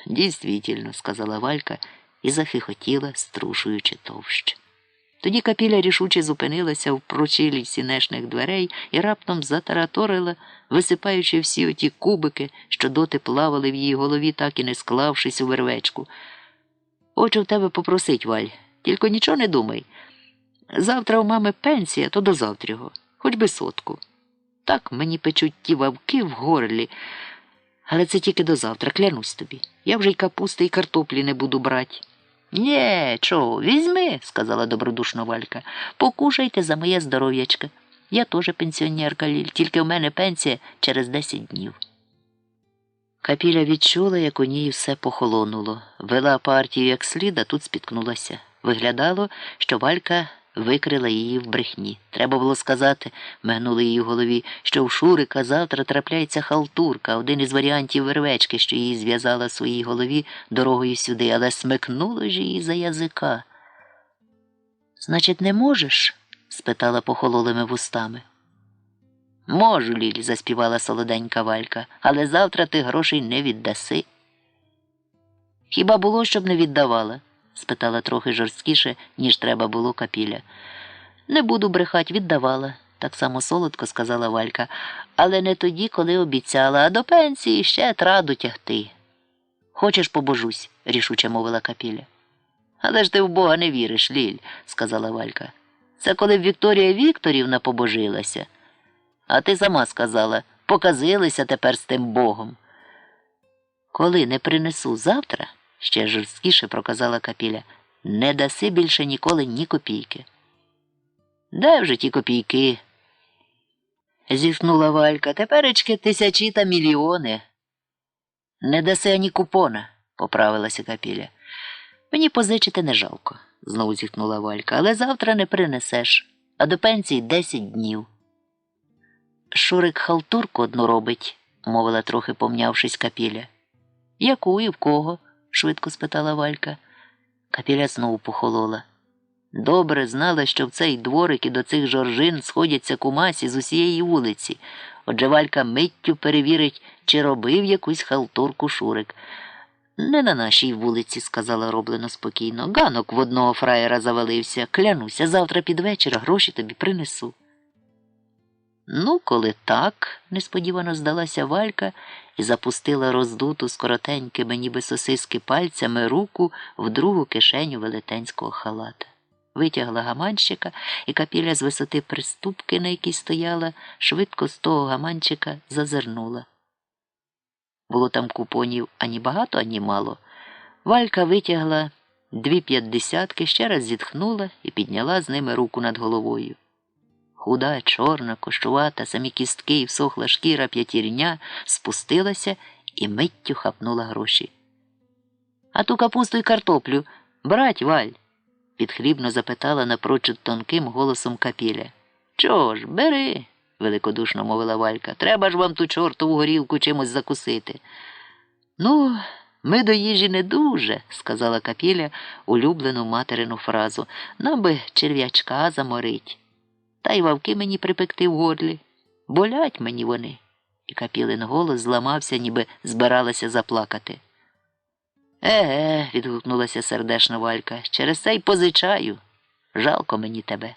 Дійствительно, сказала Валька і захихотіла, струшуючи товщ. Тоді Капіля рішуче зупинилася в прочилі сінешних дверей і раптом затараторила, висипаючи всі оті кубики, що доти плавали в її голові, так і не склавшись у вервечку. Хочу в тебе попросить, Валь, тільки нічого не думай. Завтра у мами пенсія, то до завтрього, хоч би 100. Так мені печуть ті вавки в горлі. Але це тільки до завтра, клянусь тобі. Я вже й капусти, і картоплі не буду брати. Нє, чого, візьми, сказала добродушно Валька. Покушайте за моє здоров'ячко. Я теж пенсіонерка, Ліль, тільки в мене пенсія через 10 днів. Капіля відчула, як у ній все похолонуло. Вела партію як слід, а тут спіткнулася. Виглядало, що Валька викрила її в брехні. Треба було сказати, мигнуло її в голові, що в Шурика завтра трапляється халтурка, один із варіантів вервечки, що її зв'язала в своїй голові дорогою сюди, але смикнуло ж її за язика. «Значить, не можеш?» – спитала похололими вустами. «Можу, Ліль», – заспівала солоденька Валька, «але завтра ти грошей не віддаси». «Хіба було, щоб не віддавала?» – спитала трохи жорсткіше, ніж треба було Капіля. «Не буду брехать, віддавала», – так само солодко сказала Валька, «але не тоді, коли обіцяла, а до пенсії ще траду тягти». «Хочеш, побожусь», – рішуче мовила Капіля. «Але ж ти в Бога не віриш, Ліль», – сказала Валька. «Це коли б Вікторія Вікторівна побожилася. А ти сама сказала, показилися тепер з тим Богом». «Коли не принесу завтра, ще жорсткіше проказала Капіля. Не даси більше ніколи ні копійки. Де вже ті копійки? Зітхнула Валька. Теперечки тисячі та мільйони. Не даси ані купона, поправилася Капіля. Мені позичити не жалко, знову зітхнула Валька, але завтра не принесеш, а до пенсії 10 днів. Шурик халтурку одну робить, мовила трохи помнявшись Капіля. Яку і в кого? Швидко спитала Валька. Капіля знову похолола. Добре знала, що в цей дворик і до цих жоржин сходяться кумасі з усієї вулиці. Отже Валька миттю перевірить, чи робив якусь халтурку Шурик. Не на нашій вулиці, сказала роблено спокійно. Ганок в одного фраєра завалився. Клянуся, завтра під вечір гроші тобі принесу. Ну, коли так, несподівано здалася Валька і запустила роздуту з коротенькими, ніби сосиски пальцями руку в другу кишеню велетенського халата. Витягла гаманщика, і Капіля з висоти приступки, на якій стояла, швидко з того гаманчика зазирнула. Було там купонів ані багато, ані мало. Валька витягла 2 п'ятдесятки, ще раз зітхнула і підняла з ними руку над головою. Худа, чорна, кощувата, самі кістки і всохла шкіра п'ятірня спустилася і миттю хапнула гроші. «А ту капусту й картоплю брать, Валь?» – підхлібно запитала напрочуд тонким голосом Капіля. «Чого ж, бери!» – великодушно мовила Валька. «Треба ж вам ту чортову горілку чимось закусити». «Ну, ми до їжі не дуже», – сказала Капіля улюблену материну фразу. «Нам би черв'ячка заморить. Та й вавки мені припекти в горлі. Болять мені вони». І Капілин голос зламався, ніби збиралася заплакати. «Еге», – відгукнулася сердешна Валька, – «через це й позичаю. Жалко мені тебе».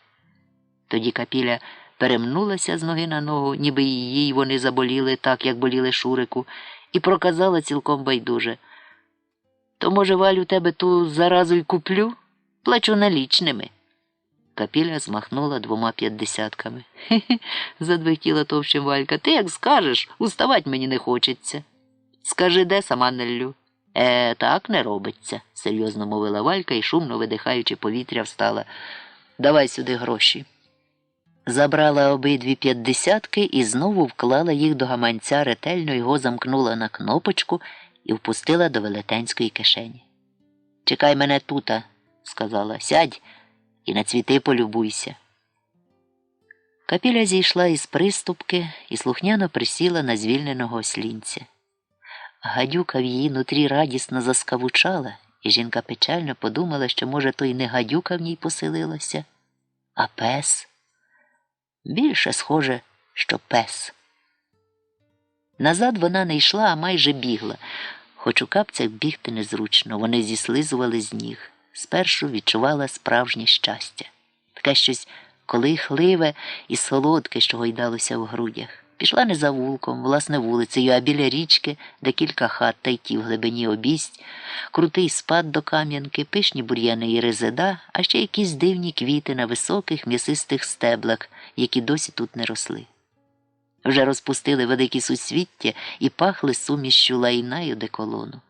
Тоді Капіля перемнулася з ноги на ногу, ніби їй вони заболіли так, як боліли Шурику, і проказала цілком байдуже. «То, може, Валю, тебе ту заразу й куплю? Плачу налічними». Капіля змахнула 2 п'ятдесятками. «Хе-хе», – задвихтіла товщем Валька, – «ти як скажеш, уставать мені не хочеться». «Скажи, де, сама наллю». Так не робиться», – серйозно мовила Валька і, шумно видихаючи повітря, встала. «Давай сюди гроші». Забрала обидві п'ятдесятки і знову вклала їх до гаманця, ретельно його замкнула на кнопочку і впустила до велетенської кишені. «Чекай мене тута», – сказала, – «сядь і на цвіти полюбуйся». Капіля зійшла із приступки і слухняно присіла на звільненого ослінця. Гадюка в її нутрі радісно заскавучала, і жінка печально подумала, що, може, то й не гадюка в ній поселилася, а пес. Більше схоже, що пес. Назад вона не йшла, а майже бігла, хоч у капцях бігти незручно, вони зіслизували з ніг. Спершу відчувала справжнє щастя. Таке щось колихливе і солодке, що гойдалося в грудях. Пішла не завулком, власне вулицею, а біля річки, де кілька хат та й ті в глибині обість, крутий спад до Кам'янки, пишні бур'яни і резида, а ще якісь дивні квіти на високих м'ясистих стеблах, які досі тут не росли. Вже розпустили великі суцвіття і пахли сумішшю лайна й одеколону.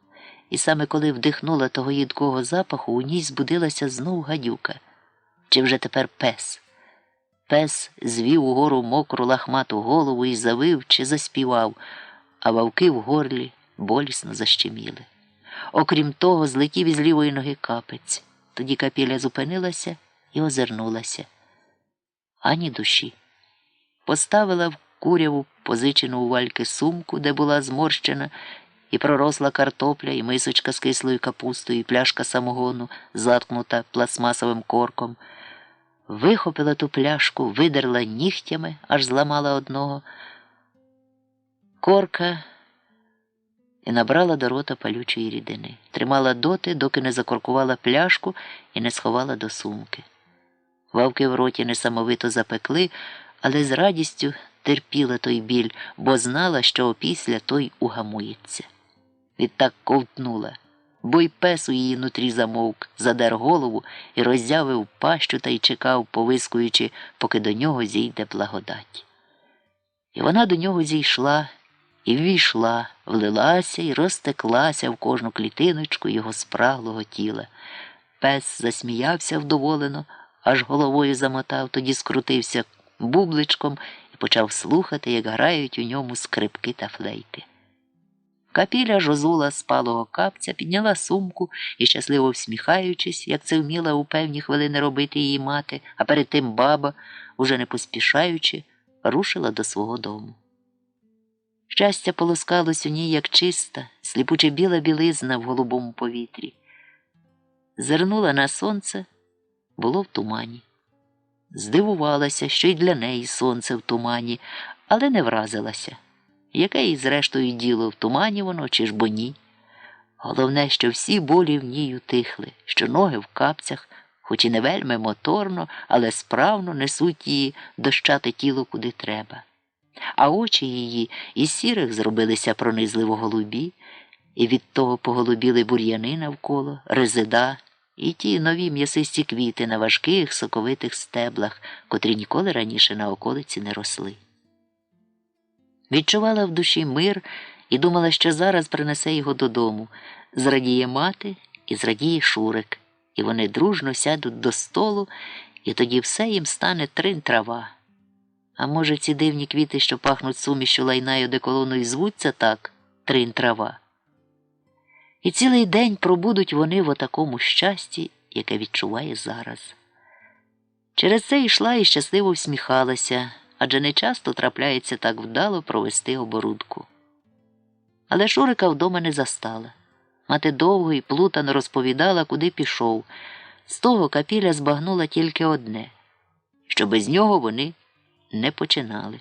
І саме коли вдихнула того їдкого запаху, у ній збудилася знов гадюка. Чи вже тепер пес? Пес звів угору мокру лахмату голову і завив чи заспівав, а вовки в горлі болісно защеміли. Окрім того, злетів із лівої ноги капець. Тоді Капіля зупинилася і озирнулася. Ані душі. Поставила в куряву позичену у Вальки сумку, де була зморщена, і проросла картопля, і мисочка з кислою капустою, і пляшка самогону, заткнута пластмасовим корком. Вихопила ту пляшку, видерла нігтями, аж зламала одного корка і набрала до рота палючої рідини. Тримала доти, доки не закоркувала пляшку і не сховала до сумки. Вавки в роті несамовито запекли, але з радістю терпіла той біль, бо знала, що опісля той угамується. Відтак ковтнула, бо й пес у її нутрі замовк, задер голову і роззявив пащу та й чекав, повискуючи, поки до нього зійде благодать. І вона до нього зійшла, і ввійшла, влилася і розтеклася в кожну клітиночку його спраглого тіла. Пес засміявся вдоволено, аж головою замотав, тоді скрутився бубличком і почав слухати, як грають у ньому скрипки та флейти. Капіля жозула спалого капця, підняла сумку і, щасливо всміхаючись, як це вміла у певні хвилини робити її мати, а перед тим баба, уже не поспішаючи, рушила до свого дому. Щастя полоскалось у ній, як чиста, сліпуче біла білизна в голубому повітрі. Зирнула на сонце, було в тумані. Здивувалася, що й для неї сонце в тумані, але не вразилася. Яке їй зрештою діло, в тумані воно чи ж бо ні? Головне, що всі болі в ній утихли, що ноги в капцях, хоч і не вельми моторно, але справно несуть її дощате тіло куди треба. А очі її із сірих зробилися пронизливо голубі, і від того поголубіли бур'яни навколо, резида і ті нові м'ясисті квіти на важких соковитих стеблах, котрі ніколи раніше на околиці не росли. Відчувала в душі мир і думала, що зараз принесе його додому. Зрадіє мати і зрадіє Шурик, і вони дружно сядуть до столу, і тоді все їм стане трин-трава. А може, ці дивні квіти, що пахнуть сумішю лайна й одеколону, і звуться так трин-трава. І цілий день пробудуть вони в отакому щасті, яке відчуває зараз. Через це йшла і щасливо всміхалася, адже не часто трапляється так вдало провести оборудку. Але Шурика вдома не застала. Мати довго і плутано розповідала, куди пішов. З того Капіля збагнула тільки одне, що без нього вони не починали.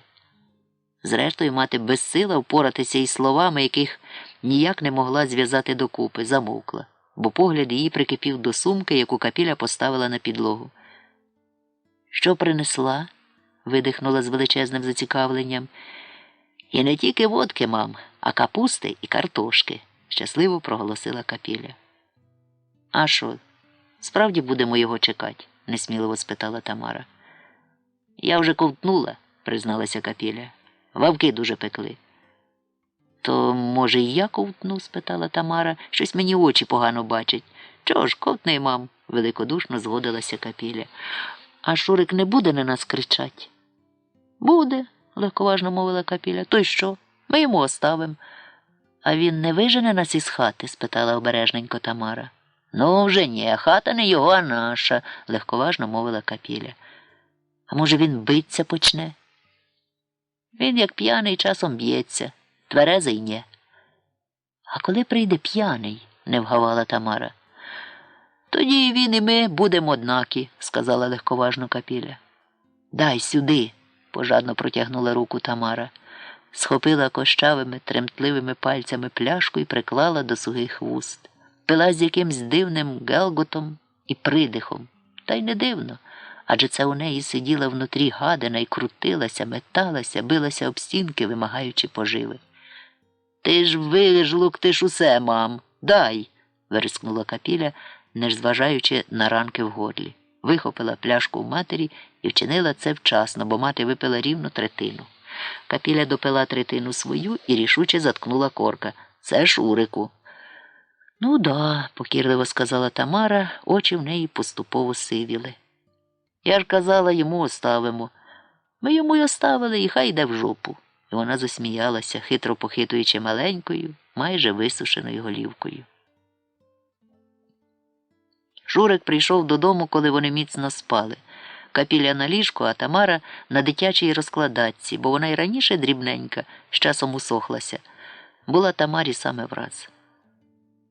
Зрештою, мати безсила впоратися із словами, яких ніяк не могла зв'язати докупи, замовкла, бо погляд її прикипів до сумки, яку Капіля поставила на підлогу. «Що принесла?» – видихнула з величезним зацікавленням. «І не тільки водки, мам, а капусти і картошки», – щасливо проголосила Капіля. «А що, справді будемо його чекати?» – несміливо спитала Тамара. «Я вже ковтнула», – призналася Капіля. «Вовки дуже пекли». «То, може, і я ковтну?» – спитала Тамара. «Щось мені очі погано бачать». «Чого ж, ковтни, мам», – великодушно згодилася Капіля. «А Шурик не буде на нас кричать?» «Буде», – легковажно мовила Капіля. «То й що? Ми йому оставимо». «А він не вижене нас із хати?» – спитала обережненько Тамара. «Ну, вже ні, хата не його, а наша», – легковажно мовила Капіля. «А може, він биться почне?» «Він, як п'яний, часом б'ється, тверезий ні». «А коли прийде п'яний?» – не вгавала Тамара. «Тоді і він, і ми будемо однакі», – сказала легковажно Капіля. «Дай сюди», – пожадно протягнула руку Тамара. Схопила кощавими, тремтливими пальцями пляшку і приклала до сухих вуст. Пила з якимсь дивним гелготом і придихом. Та й не дивно, адже це у неї сиділа внутрі гадина і крутилася, металася, билася об стінки, вимагаючи поживи. «Ти ж вижлуктиш усе, мам, дай!» – вирискнула Капіля, не зважаючи на ранки в горлі. Вихопила пляшку в матері і вчинила це вчасно, бо мати випила рівно третину. Капіля допила третину свою і рішуче заткнула корка. «Це Шурику». «Ну да», – покірливо сказала Тамара, очі в неї поступово сивіли. «Я ж казала, йому оставимо». «Ми йому й оставили, і хай йде в жопу». І вона засміялася, хитро похитуючи маленькою, майже висушеною голівкою. Шурик прийшов додому, коли вони міцно спали. Капіля на ліжку, а Тамара на дитячій розкладатці, бо вона й раніше дрібненька, з часом усохлася. Була Тамарі саме враз.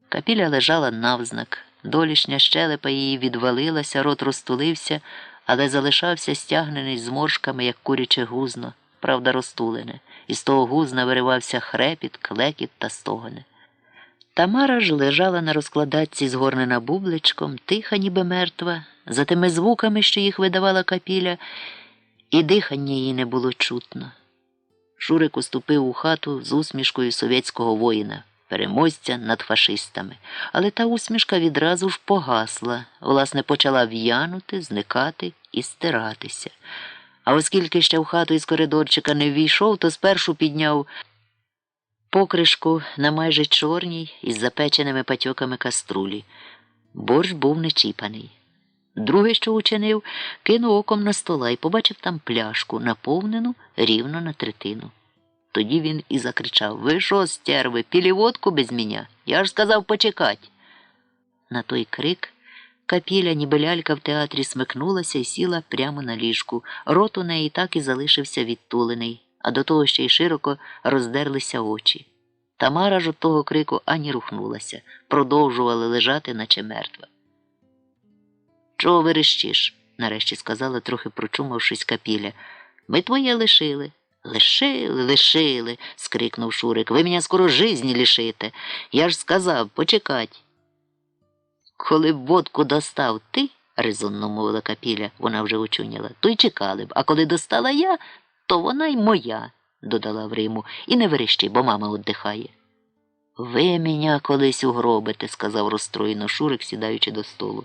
Капіля лежала навзнак, долішня щелепа її відвалилася, рот розтулився, але залишався стягнений зморшками, як куряче гузно, правда розтулене. Із того гузна виривався хрепіт, клекіт та стогони. Тамара ж лежала на розкладатці, згорнена бубличком, тиха, ніби мертва, за тими звуками, що їх видавала Капіля, і дихання їй не було чутно. Шурик уступив у хату з усмішкою совєтського воїна, переможця над фашистами. Але та усмішка відразу ж погасла, власне, почала в'янути, зникати і стиратися. А оскільки ще в хату із коридорчика не ввійшов, то спершу підняв покришку на майже чорній із запеченими патьоками каструлі. Борщ був не чіпаний. Другий, що учинив, кинув оком на стола і побачив там пляшку, наповнену рівно на третину. Тоді він і закричав: «Ви що, стерви, пілі водку без мене? Я ж сказав почекать!» На той крик Капіля, ніби лялька в театрі, смикнулася і сіла прямо на ліжку. Рот у неї так і залишився відтулений, а до того ще й широко роздерлися очі. Тамара ж від того крику ані рухнулася, продовжувала лежати, наче мертва. «Чого верещиш?» – нарешті сказала, трохи прочумавшись, Капіля. «Ми твоє лишили». «Лишили, лишили!» – скрикнув Шурик. «Ви мене скоро жизні лишите. Я ж сказав, почекать». «Коли б водку достав ти, – резонно мовила Капіля, вона вже очуняла, – то й чекали б, а коли достала я, то вона й моя», – додала в Риму. «І не верещи, бо мама віддихає». «Ви мене колись угробите», – сказав розстроєно Шурик, сідаючи до столу.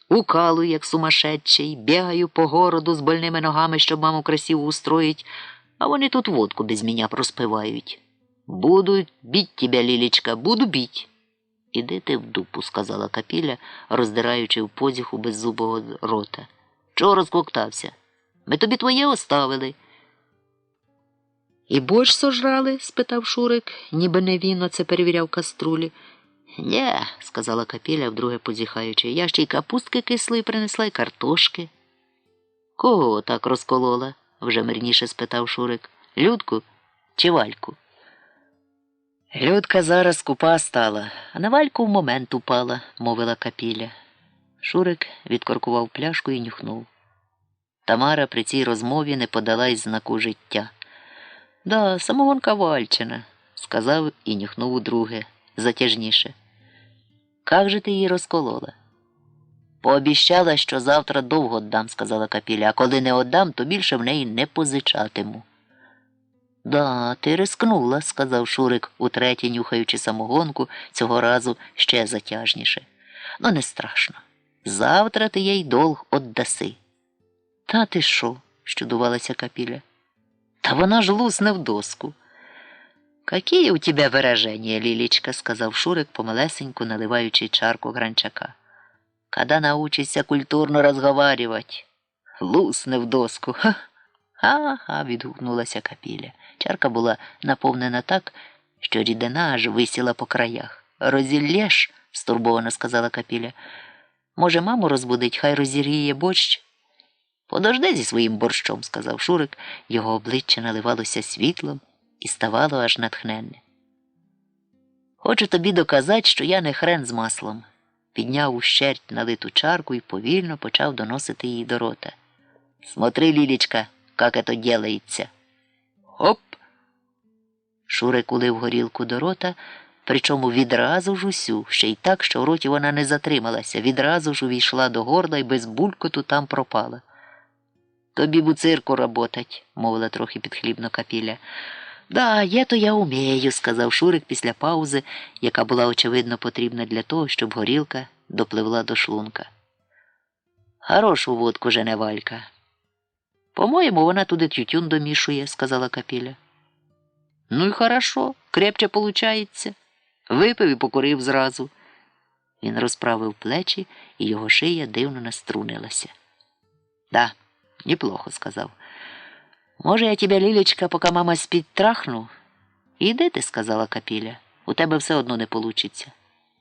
«Укалую, як сумасшедший, бігаю по городу з больними ногами, щоб маму красиво устроїть, а вони тут водку без мене проспивають. Буду бить тебе, Лілічка, буду бить». «Іди ти в дупу», – сказала Капіля, роздираючи в позіху беззубого рота. «Чого розкоктався? Ми тобі твоє оставили». «І борщ сожрали?» – спитав Шурик, ніби не він оце перевіряв каструлі. «Нє», – сказала Капіля, вдруге позіхаючи, – «я ще й капустки кислої принесла, й картошки». «Кого так розколола?» – вже мирніше спитав Шурик. «Людку чи Вальку?» «Людка зараз скупа стала, а на Вальку в момент упала», – мовила Капіля. Шурик відкоркував пляшку і нюхнув. Тамара при цій розмові не подала й знаку життя. «Да, самогонка Вальчина», – сказав і нюхнув удруге, затяжніше. «Как же ти її розколола?» «Пообіщала, що завтра довго віддам», – сказала Капіля, «а коли не віддам, то більше в неї не позичатиму». «Да, ти рискнула», – сказав Шурик, утретє нюхаючи самогонку, цього разу ще затяжніше. «Ну, не страшно. Завтра ти їй долг віддаси». «Та ти що?» – щудувалася Капіля. «Та вона ж лусне в доску». «Какие у тебя выражения, Лилечка», – сказав Шурик, помалесеньку наливаючи чарку гранчака. «Когда научишься культурно разговаривать?» «Лусне в доску». «Ха!» «Ага», – відгукнулася Капіля. Чарка була наповнена так, що рідина аж висіла по краях. «Розіллєш?» – стурбовано сказала Капіля. «Може, маму розбудить, хай розір'є борщ?» «Подожди зі своїм борщом», – сказав Шурик. Його обличчя наливалося світлом і ставало аж натхненне. «Хочу тобі доказати, що я не хрен з маслом». Підняв ущерть налиту чарку і повільно почав доносити її до рота. «Смотри, Лілічка, як це ділається». «Хоп!» Шурик улив горілку до рота, причому відразу ж усю, ще й так, що в роті вона не затрималася, відразу ж увійшла до горла і без булькоту там пропала. «Тобі б у цирку работать», – мовила трохи підхлібно Капіля. «Да, є то я умею», – сказав Шурик після паузи, яка була, очевидно, потрібна для того, щоб горілка допливла до шлунка. «Хорошу водку жене Валька». «По-моєму, вона туди тютюн домішує», – сказала Капіля. «Ну і хорошо, крепче получається». Випив і покурив зразу. Він розправив плечі, і його шия дивно наструнилася. «Да, неплохо», – сказав. «Може, я тебе, Лілечка, поки мама спить, трахну?» «Іди ти», – сказала Капіля, – «у тебе все одно не получиться».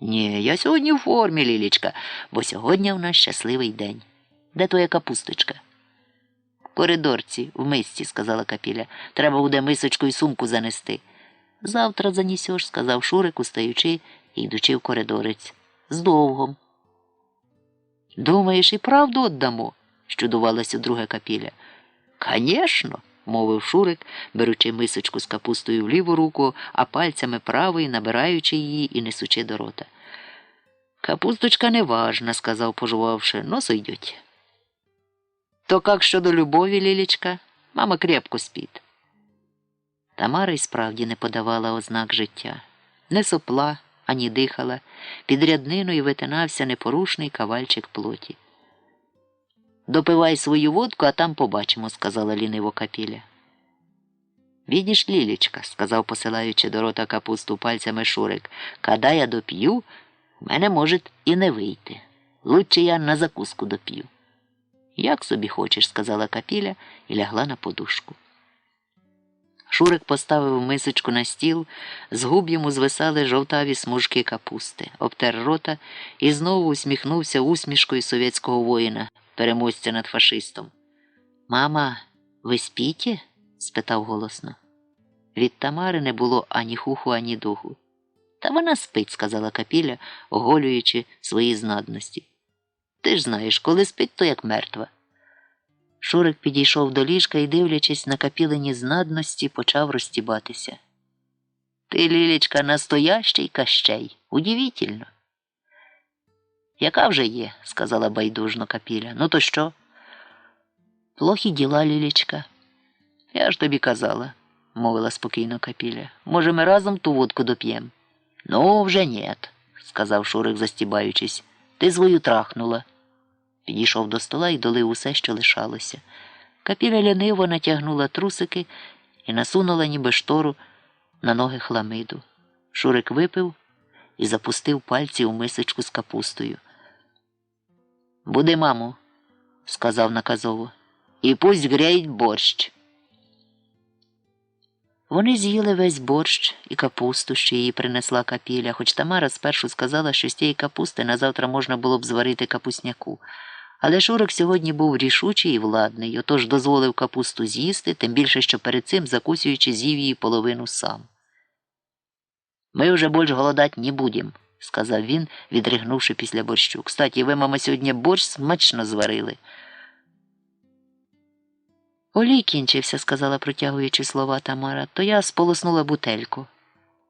«Ні, я сьогодні в формі, Лілечка, бо сьогодні в нас щасливий день. Де твоя капусточка?» «В коридорці, в мисці», – сказала Капіля. «Треба буде мисочку і сумку занести». «Завтра занесеш», – сказав Шурик, устаючи і йдучи в коридорець. «З довгом». «Думаєш, і правду віддамо?» – щудувалася друга Капіля. «Конечно», – мовив Шурик, беручи мисочку з капустою в ліву руку, а пальцями правої набираючи її і несучи до рота. «Капусточка не важна», – сказав, пожувавши, – «но сойдет». «То как щодо любові, Лілечка? Мама крепко спить». Тамара й справді не подавала ознак життя. Не сопла, ані дихала, під рядниною витинався непорушний кавальчик плоті. «Допивай свою водку, а там побачимо», – сказала ліниво Капіля. «Видиш, Лілічка», – сказав, посилаючи до рота капусту пальцями Шурик, «када я доп'ю, в мене може і не вийти. Лучше я на закуску доп'ю». «Як собі хочеш», – сказала Капіля і лягла на подушку. Шурик поставив мисочку на стіл, з губ йому звисали жовтаві смужки капусти, обтер рота і знову усміхнувся усмішкою совєтського воїна, переможця над фашистом. «Мама, ви спіте?» – спитав голосно. Від Тамари не було ані хуху, ані духу. «Та вона спить», – сказала Капіля, оголюючи свої знадності. «Ти ж знаєш, коли спить, то як мертва». Шурик підійшов до ліжка і, дивлячись на Капілині знадності, почав розтібатися. «Ти, Лілечка, настоящий Кащей. Удивительно». «Яка вже є», – сказала байдужно Капіля. «Ну то що?» «Плохі діла, Лілечка». «Я ж тобі казала», – мовила спокійно Капіля. «Може, ми разом ту водку доп'ємо?» «Ну, вже нет», – сказав Шурик, застібаючись. «Ти свою трахнула». Підійшов до стола і долив усе, що лишалося. Капіля лениво натягнула трусики і насунула ніби штору на ноги хламиду. Шурик випив і запустив пальці у мисочку з капустою. «Буди, маму», – сказав наказово, – «і пусть греють борщ». Вони з'їли весь борщ і капусту, що її принесла Капіля, хоч Тамара спершу сказала, що з тієї капусти на завтра можна було б зварити капусняку. Але Шурик сьогодні був рішучий і владний, отож дозволив капусту з'їсти, тим більше, що перед цим, закусуючи, з'їв її половину сам. «Ми вже більш голодать не будем», – сказав він, відригнувши після борщу. «Кстати, ви, мама, сьогодні борщ смачно зварили». «Олій кінчився», – сказала, протягуючи слова Тамара, – «то я сполоснула бутельку».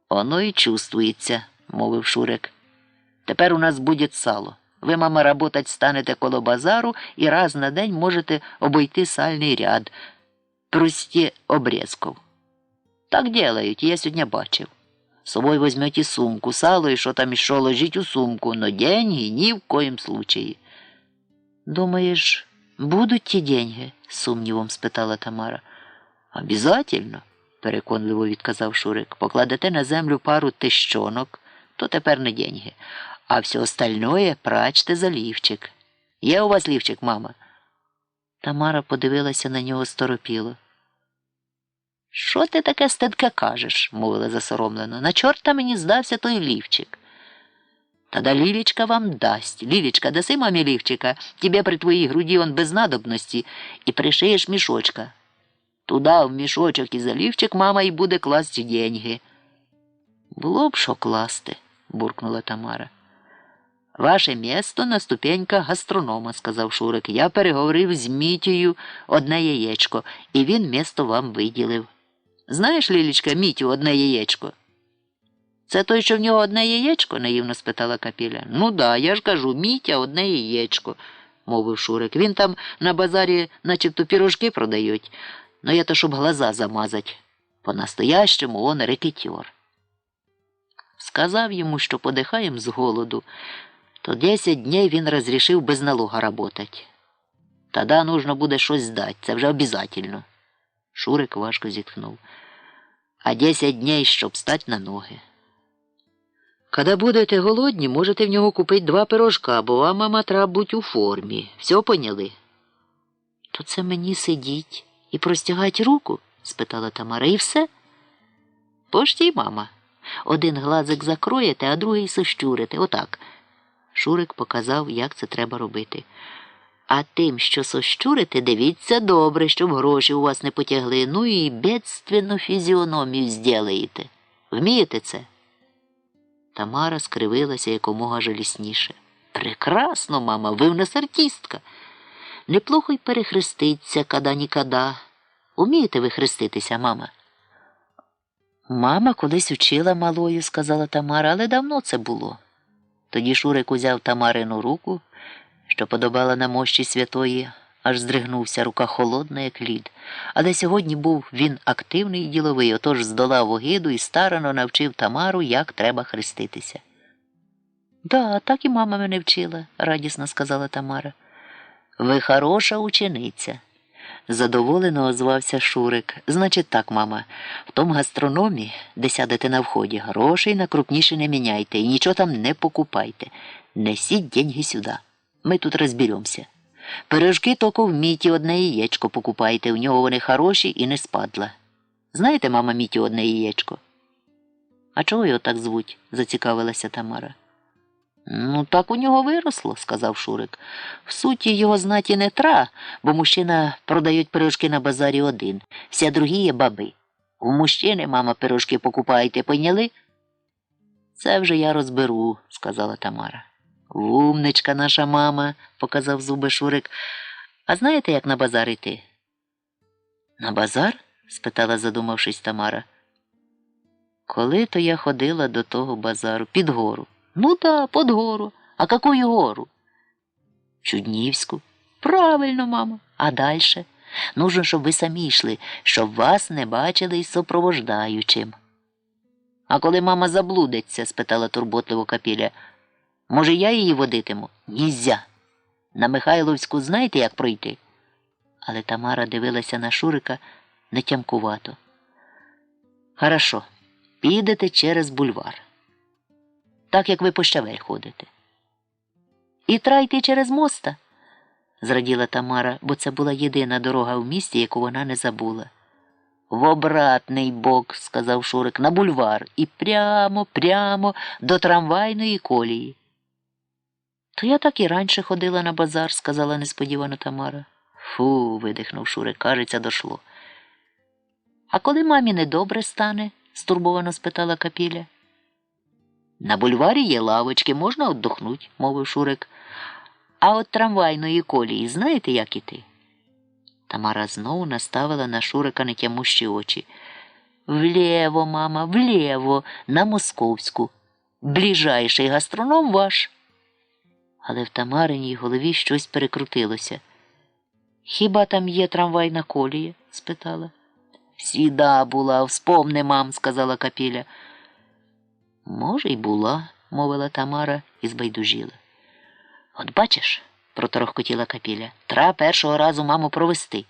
«Оно і чувствується», – мовив Шурик. «Тепер у нас буде сало. Ви, мама, работать станете коло базару і раз на день можете обойти сальний ряд, прості обрезков. Так делають, я сьогодні бачив. З собою візьмете сумку, сало і що там іще ложіть у сумку, но деньги ні в коїм случаї». «Думаєш, будуть ті деньги?» – з сумнівом спитала Тамара. «Обязательно», – переконливо відказав Шурик. «Покладете на землю пару тищонок, то тепер не деньги. А все остальное прачте за лівчик. Є у вас лівчик, мама?» Тамара подивилася на нього сторопіло. «Що ти таке стидке кажеш?» – мовила засоромлено. «На чорта мені здався той лівчик». «Тогда Лілечка вам дасть. Лілечка, даси мамі лівчика, тебе при твоїй груді он без надобності, і пришиєш мішочка. Туда в мішочок і за лівчик мама і буде класти деньги». «Було б що класти», – буркнула Тамара. «Ваше місто на ступеньках гастронома», – сказав Шурик. «Я переговорив з Мітєю одне яєчко, і він місто вам виділив». «Знаєш, Лілечка, Мітю одне яєчко?» «Це той, що в нього одне яєчко?» – наївно спитала Капіля. «Ну да, я ж кажу, Мітя одне яєчко», – мовив Шурик. «Він там на базарі начебто пірожки продають, но я то щоб глаза замазать. По-настоящему он рекетер». Сказав йому, що подихаєм з голоду, то 10 днів він розрішив без налога работать. «Тоді нужно буде щось здати, це вже обязательно». Шурик важко зітхнув. «А 10 днів, щоб стати на ноги». «Коли будете голодні, можете в нього купити 2 пирожка, бо вам, мама, треба бути у формі. Все поняли?» «То це мені сидіть і простягати руку?» – спитала Тамара. «І все?» «Поштій, мама. Один глазик закроєте, а другий сощурите. Отак». Шурик показав, як це треба робити. «А тим, що сощурите, дивіться добре, щоб гроші у вас не потягли. Ну і бедственну фізіономію зділаєте. Вмієте це?» Тамара скривилася якомога жалісніше. «Прекрасно, мама, ви в нас артистка. Неплохо й перехреститься, када-нікада. Умієте ви хреститися, мама?» «Мама колись учила малою», – сказала Тамара, – «але давно це було». Тоді Шурик узяв Тамарину руку, що подобала на мощі святої, аж здригнувся, рука холодна, як лід. Але сьогодні був він активний і діловий, отож здолав огиду і старано навчив Тамару, як треба хреститися. «Да, так і мама мене вчила», – радісно сказала Тамара. «Ви хороша учениця. Задоволено озвався Шурик. Значить так, мама, в тому гастрономі, де сядете на вході, грошей на крупніше не міняйте і нічого там не покупайте. Несіть деньги сюди. Ми тут розберемося. Пирожки тільки в Міті одне яєчко покупайте, у нього вони хороші і не спадла. Знаєте, мама, Міті одне яєчко? А чого його так звуть? Зацікавилася Тамара. Ну, так у нього виросло, сказав Шурик. В суті, його знаті не тра, бо мужчина продають пирожки на базарі один, всі другі є баби. У мужчини, мама, пирожки покупаєте, поняли? Це вже я розберу, сказала Тамара. Умничка наша мама, показав зуби Шурик. А знаєте, як на базар іти? На базар? Спитала, задумавшись, Тамара. Коли то я ходила до того базару? Під гору. Ну да, под гору. А какую гору? Чуднівську. Правильно, мама. А дальше? Нужно, щоб ви самі йшли, щоб вас не бачили із супровождаючим. А коли мама заблудиться? Спитала турботливо Капіля. Може, я її водитиму? Нізя. На Михайловську знаєте, як пройти? Але Тамара дивилася на Шурика нетямкувато. Хорошо, підете через бульвар. Так, як ви по Щавель ходите. І трайте через моста, зраділа Тамара, бо це була єдина дорога в місті, яку вона не забула. В обратний бок, сказав Шурик, на бульвар і прямо до трамвайної колії. То я так і раніше ходила на базар, сказала несподівано Тамара. Фу, видихнув Шурик, кажеться, дошло. А коли мамі недобре стане? Стурбовано спитала Капіля. На бульварі є лавочки, можна отдохнуть, мовив Шурик. А от трамвайної колії знаєте, як іти? Тамара знову наставила на Шурика нетямущі очі. Вліво, мама, вліво, на Московську. Ближайший гастроном ваш. Але в Тамариній голові щось перекрутилося. Хіба там є трамвайна колія? Спитала. Сіда була, вспомни, мам, сказала Капіля. Може, й була, мовила Тамара і збайдужіла. От бачиш, проторохкотіла Капіля, треба першого разу маму провести.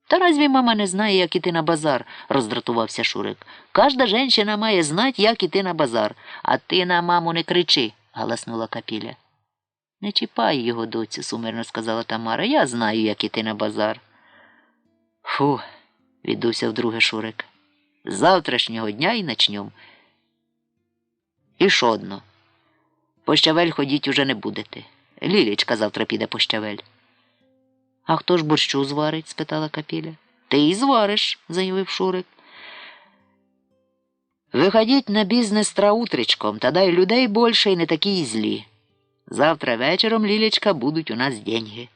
Та разві мама не знає, як іти на базар, роздратувався Шурик. Кожна жінка має знати, як іти на базар, а ти на маму не кричи, галаснула Капіля. Не чіпай його, доцю, сумирно сказала Тамара, я знаю, як іти на базар. Фу, віддувся вдруге Шурик. З завтрашнього дня й начнем. І що одно? По Щавель ходіть уже не будете. Лілічка завтра піде по Щавель. А хто ж борщу зварить? Спитала Капіля. Ти і звариш, заявив Шурик. Виходіть на бізнес утречком, та дай людей більше і не такі і злі. Завтра вечором, Лілічка, будуть у нас деньги.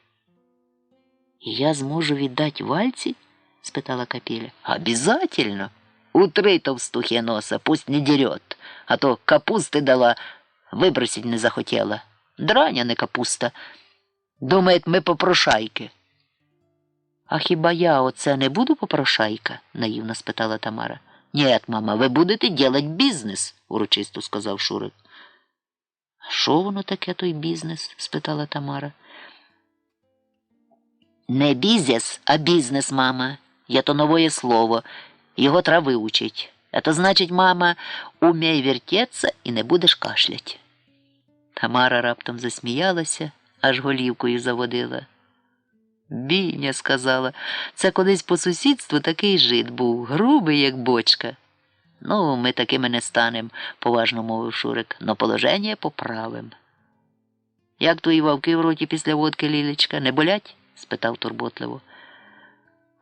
І я зможу віддати Вальці? Спитала Капіля. Обязательно. Утри товстухи носа, пусть не дерет, а то капусти дала, вибросить не захотіла. Драня не капуста. Думає, ми попрошайки. А хіба я оце не буду попрошайка? Наївно спитала Тамара. Ні, мама, ви будете делать бізнес, урочисто сказав Шурик. А що воно таке, той бізнес? Спитала Тамара. Не бізнес, а бізнес, мама. Є то нове слово. Його треба вивчить. Это значить, мама, умей вертеться і не будеш кашлять. Тамара раптом засміялася, аж голівкою заводила. Біня, сказала, це колись по сусідству такий жид був, грубий, як бочка. Ну, ми такими не станем, поважно мовив Шурик, но положення поправим. Як твої вовки в роті після водки, Лілечка, не болять? Спитав турботливо.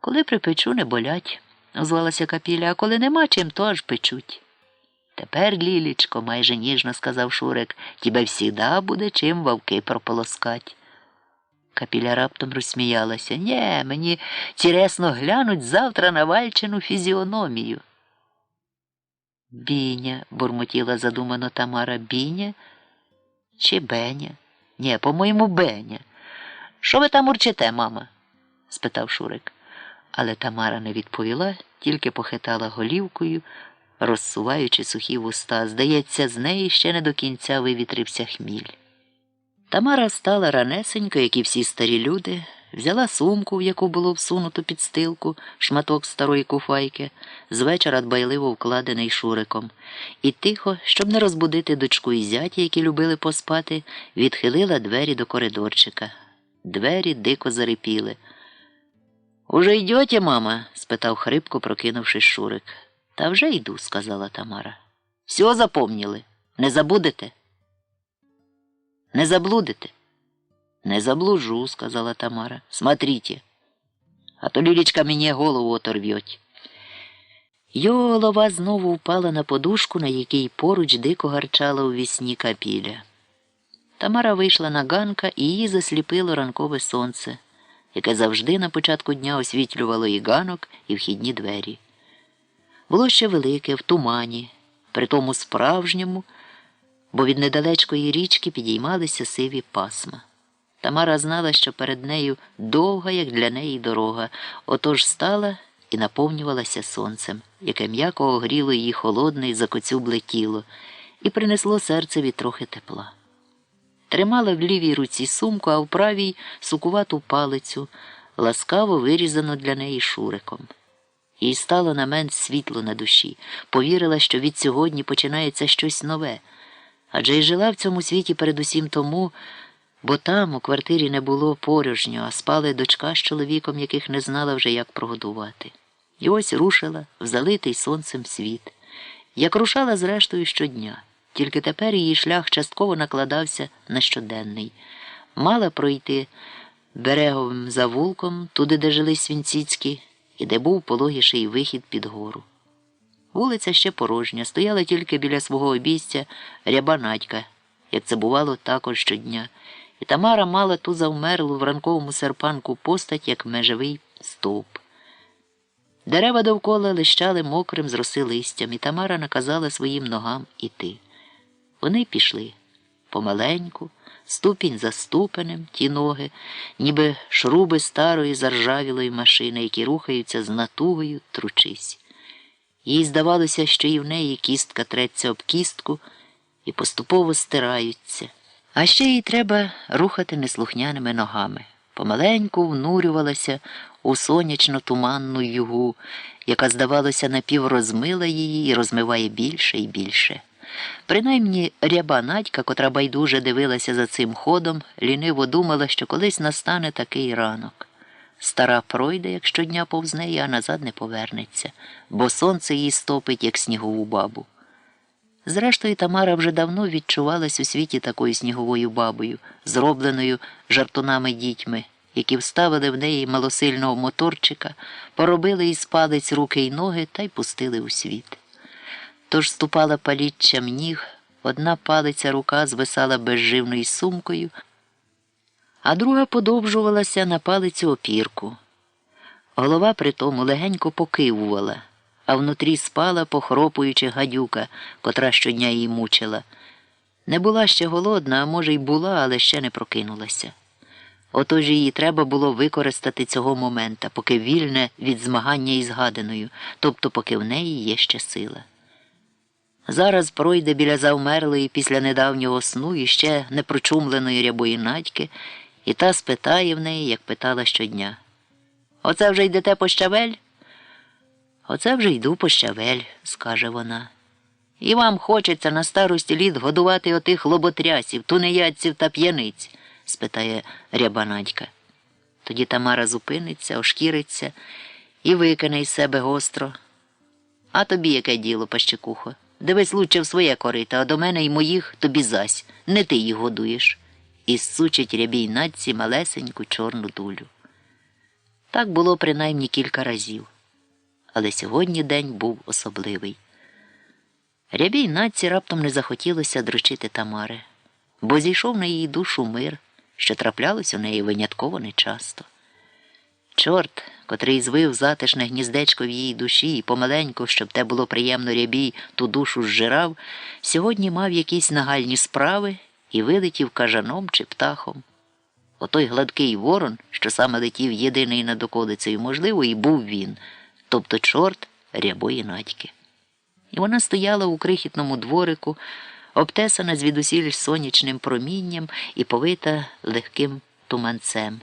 Коли припечу, не болять, озвалася Капіля, а коли нема чим, то аж печуть. Тепер, Лілечко, майже ніжно сказав Шурик, тебе всігда буде чим вовки прополоскать. Капіля раптом розсміялася. Нє, мені цінесно глянуть завтра на Вальчину фізіономію. Біня, бурмотіла задумано Тамара, Біня чи Беня? Ні, по-моєму, Беня. Що ви там урчите, мама? Спитав Шурик. Але Тамара не відповіла, тільки похитала голівкою, розсуваючи сухі вуста. Здається, з неї ще не до кінця вивітрився хміль. Тамара встала ранесенько, як і всі старі люди, взяла сумку, в яку було всунуто під стилку, шматок старої куфайки, з вечора дбайливо вкладений Шуриком, і тихо, щоб не розбудити дочку і зятя, які любили поспати, відхилила двері до коридорчика. Двері дико зарипіли. «Уже йдете, мама?» – спитав хрипко, прокинувшись Шурик. «Та вже йду», – сказала Тамара. «Все запомніли? Не забудете?» «Не заблудите?» «Не заблужу», — сказала Тамара. «Смотрите, а то Лілечка мені голову оторвет». Його голова знову впала на подушку, на якій поруч дико гарчала у вісні капіля. Тамара вийшла на ганка, і її засліпило ранкове сонце, яке завжди на початку дня освітлювало і ганок, і вхідні двері. Було ще велике, в тумані, при тому справжньому, бо від недалечкої річки підіймалися сиві пасма. Тамара знала, що перед нею довга, як для неї, дорога, отож стала і наповнювалася сонцем, яке м'яко огріло її холодне і закоцюбле тіло, і принесло серцеві трохи тепла. Тримала в лівій руці сумку, а в правій сукувату палицю, ласкаво вирізану для неї Шуриком. Їй стало на мент світло на душі, повірила, що від сьогодні починається щось нове, адже й жила в цьому світі передусім тому, бо там у квартирі не було порожньо, а спали дочка з чоловіком, яких не знала вже, як прогодувати. І ось рушила в залитий сонцем світ, як рушала зрештою щодня, тільки тепер її шлях частково накладався на щоденний. Мала пройти береговим завулком, туди, де жили Свінціцькі, і де був пологіший вихід під гору. Вулиця ще порожня, стояла тільки біля свого обійстя ряба Надька, як це бувало також щодня, і Тамара мала ту завмерлу в ранковому серпанку постать, як межевий стовп. Дерева довкола лищали мокрим з роси листям, і Тамара наказала своїм ногам іти. Вони пішли помаленьку, ступінь за ступенем, ті ноги, ніби шруби старої заржавілої машини, які рухаються з натугою, тручись. Їй здавалося, що і в неї кістка треться об кістку і поступово стираються. А ще їй треба рухати неслухняними ногами. Помаленьку внурювалася у сонячно-туманну югу, яка, здавалося, напіврозмила її і розмиває більше і більше. Принаймні ряба Надька, котра байдуже дивилася за цим ходом, ліниво думала, що колись настане такий ранок. Стара пройде, як щодня повз неї, а назад не повернеться, бо сонце її стопить, як снігову бабу. Зрештою, Тамара вже давно відчувалась у світі такою сніговою бабою, зробленою жартунами-дітьми, які вставили в неї малосильного моторчика, поробили із палець руки й ноги та й пустили у світ. Тож ступала паліччям ніг, одна палиця рука звисала безживною сумкою, а друга подовжувалася на палицю опірку. Голова при тому легенько покивувала, а внутрі спала, похропуючи гадюка, котра щодня її мучила. Не була ще голодна, а може й була, але ще не прокинулася. Отож її треба було використати цього момента, поки вільне від змагання із гаданою, тобто поки в неї є ще сила. Зараз пройде біля завмерлої після недавнього сну і ще непрочумленої рябої Надьки, і та спитає в неї, як питала щодня. «Оце вже йдете по щавель?» «Оце вже йду по щавель», – скаже вона. «І вам хочеться на старості літ годувати отих лоботрясів, тунеядців та п'яниць?» – спитає ряба Надька. Тоді Тамара зупиниться, ошкіриться і викине із себе гостро. «А тобі яке діло, Пащекухо? Дивись лучше в своє корито, а до мене й моїх тобі зась, не ти їх годуєш». І зсучить рябій Надьці малесеньку чорну дулю. Так було принаймні кілька разів. Але сьогодні день був особливий. Рябій Надьці раптом не захотілося дрочити Тамари, бо зійшов на її душу мир, що траплялось у неї винятково нечасто. Чорт, котрий звив затишне гніздечко в її душі і помаленьку, щоб те було приємно рябій, ту душу зжирав, сьогодні мав якісь нагальні справи і вилетів кажаном чи птахом. Отой гладкий ворон, що саме летів єдиний над околицею, можливо, і був він, тобто чорт рябої Надьки. І вона стояла у крихітному дворику, обтесана звідусіль сонячним промінням і повита легким туманцем.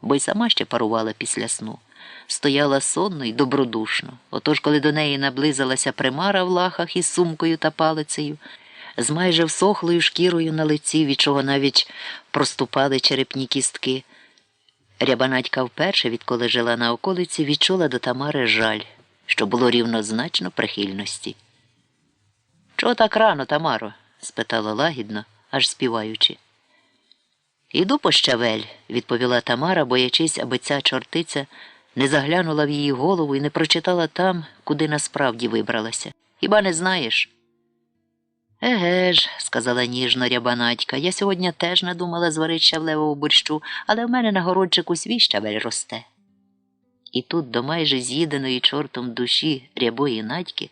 бо й сама ще парувала після сну. Стояла сонно й добродушно. Отож, коли до неї наблизилася примара в лахах із сумкою та палицею, з майже всохлою шкірою на лиці, від чого навіть проступали черепні кістки, Рябанатька вперше, відколи жила на околиці, відчула до Тамари жаль, що було рівнозначно прихильності. «Чого так рано, Тамаро?» – спитала лагідно, аж співаючи. «Іду по щавель», – відповіла Тамара, боячись, аби ця чортиця не заглянула в її голову і не прочитала там, куди насправді вибралася. «Хіба не знаєш?» «Еге ж», – сказала ніжно Рябанатька, – «я сьогодні теж надумала зварити щавлевого борщу, але в мене на городчику свій щавель росте». І тут до майже з'їденої чортом душі Рябої Надьки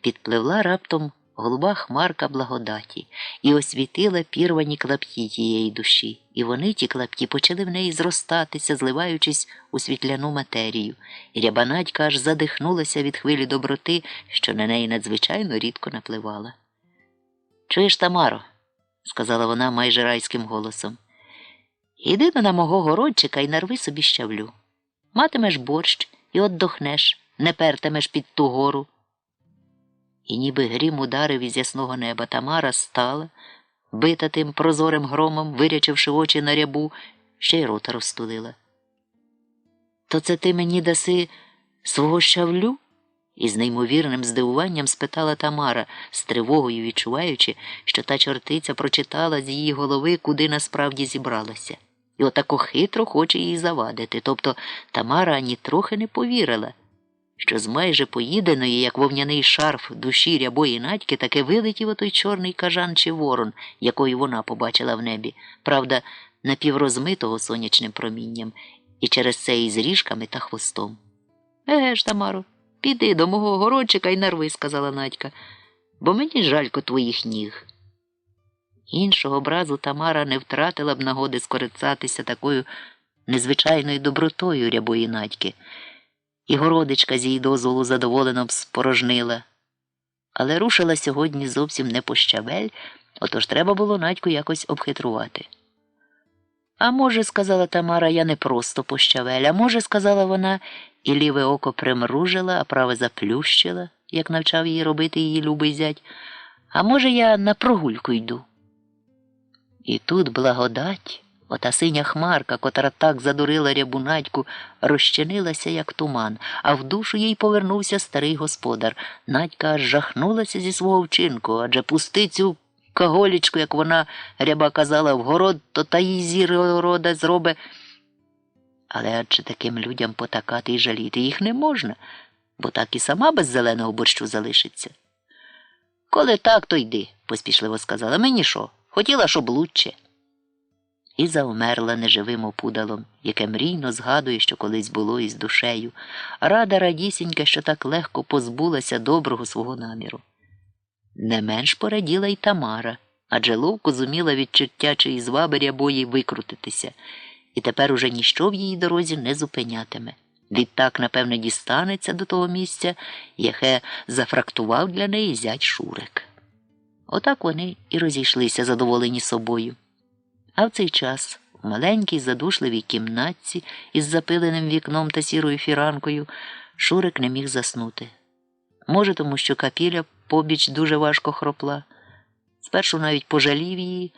підпливла раптом голуба хмарка благодаті і освітила пірвані клапті тієї душі, і вони, ті клапті, почали в неї зростатися, зливаючись у світляну матерію, і Рябанатька аж задихнулася від хвилі доброти, що на неї надзвичайно рідко напливала. «Чуєш, Тамаро?» – сказала вона майже райським голосом. «Іди на мого городчика і нарви собі щавлю. Матимеш борщ і отдохнеш, не пертимеш під ту гору». І ніби грім ударив із ясного неба. Тамара стала, бита тим прозорим громом, вирячивши очі на Рябу, ще й рота розтулила. «То це ти мені даси свого щавлю?» Із неймовірним здивуванням спитала Тамара, з тривогою відчуваючи, що та чортиця прочитала з її голови, куди насправді зібралася. І отако хитро хоче їй завадити. Тобто Тамара ані трохи не повірила, що з майже поїденої, як вовняний шарф, душі Рябої Надьки таки вилетів отой чорний кажан чи ворон, якою вона побачила в небі, правда, напіврозмитого сонячним промінням, і через це із ріжками та хвостом. «Еге ж, Тамаро, піди до мого городчика і нарви», – сказала Надька, – «бо мені жалько твоїх ніг». Іншого образу Тамара не втратила б нагоди скорицатися такою незвичайною добротою Рябої Надьки, і городичка з її дозволу задоволено б спорожнила. Але рушила сьогодні зовсім не по щавель, отож треба було Надьку якось обхитрувати. «А може, – сказала Тамара, – я не просто по щавель, а може, – сказала вона, і ліве око примружила, а праве заплющила, як навчав її робити її любий зять, а може, я на прогульку йду». І тут благодать, ота синя хмарка, котра так задурила Рябу Надьку, розчинилася, як туман, а в душу їй повернувся старий господар. Надька аж жахнулася зі свого вчинку, адже пусти цю каголічку, як вона, Ряба казала, в город, то та їй зірода зробе. Але адже таким людям потакати і жаліти їх не можна, бо так і сама без зеленого борщу залишиться. «Коли так, то йди», – поспішливо сказала. «Мені що? Хотіла, щоб лучче». І завмерла неживим опудалом, яке мрійно згадує, що колись було із душею, рада радісінька, що так легко позбулася доброго свого наміру. Не менш пораділа й Тамара, адже ловко зуміла відчуття чиї зваби Рябої викрутитися, і тепер уже ніщо в її дорозі не зупинятиме. Відтак, напевне, дістанеться до того місця, яке зафрактував для неї зять Шурик. Отак вони і розійшлися, задоволені собою. А в цей час у маленькій задушливій кімнатці із запиленим вікном та сірою фіранкою Шурик не міг заснути. Може, тому що Капіля побіч дуже важко хропла. Спершу навіть пожалів її,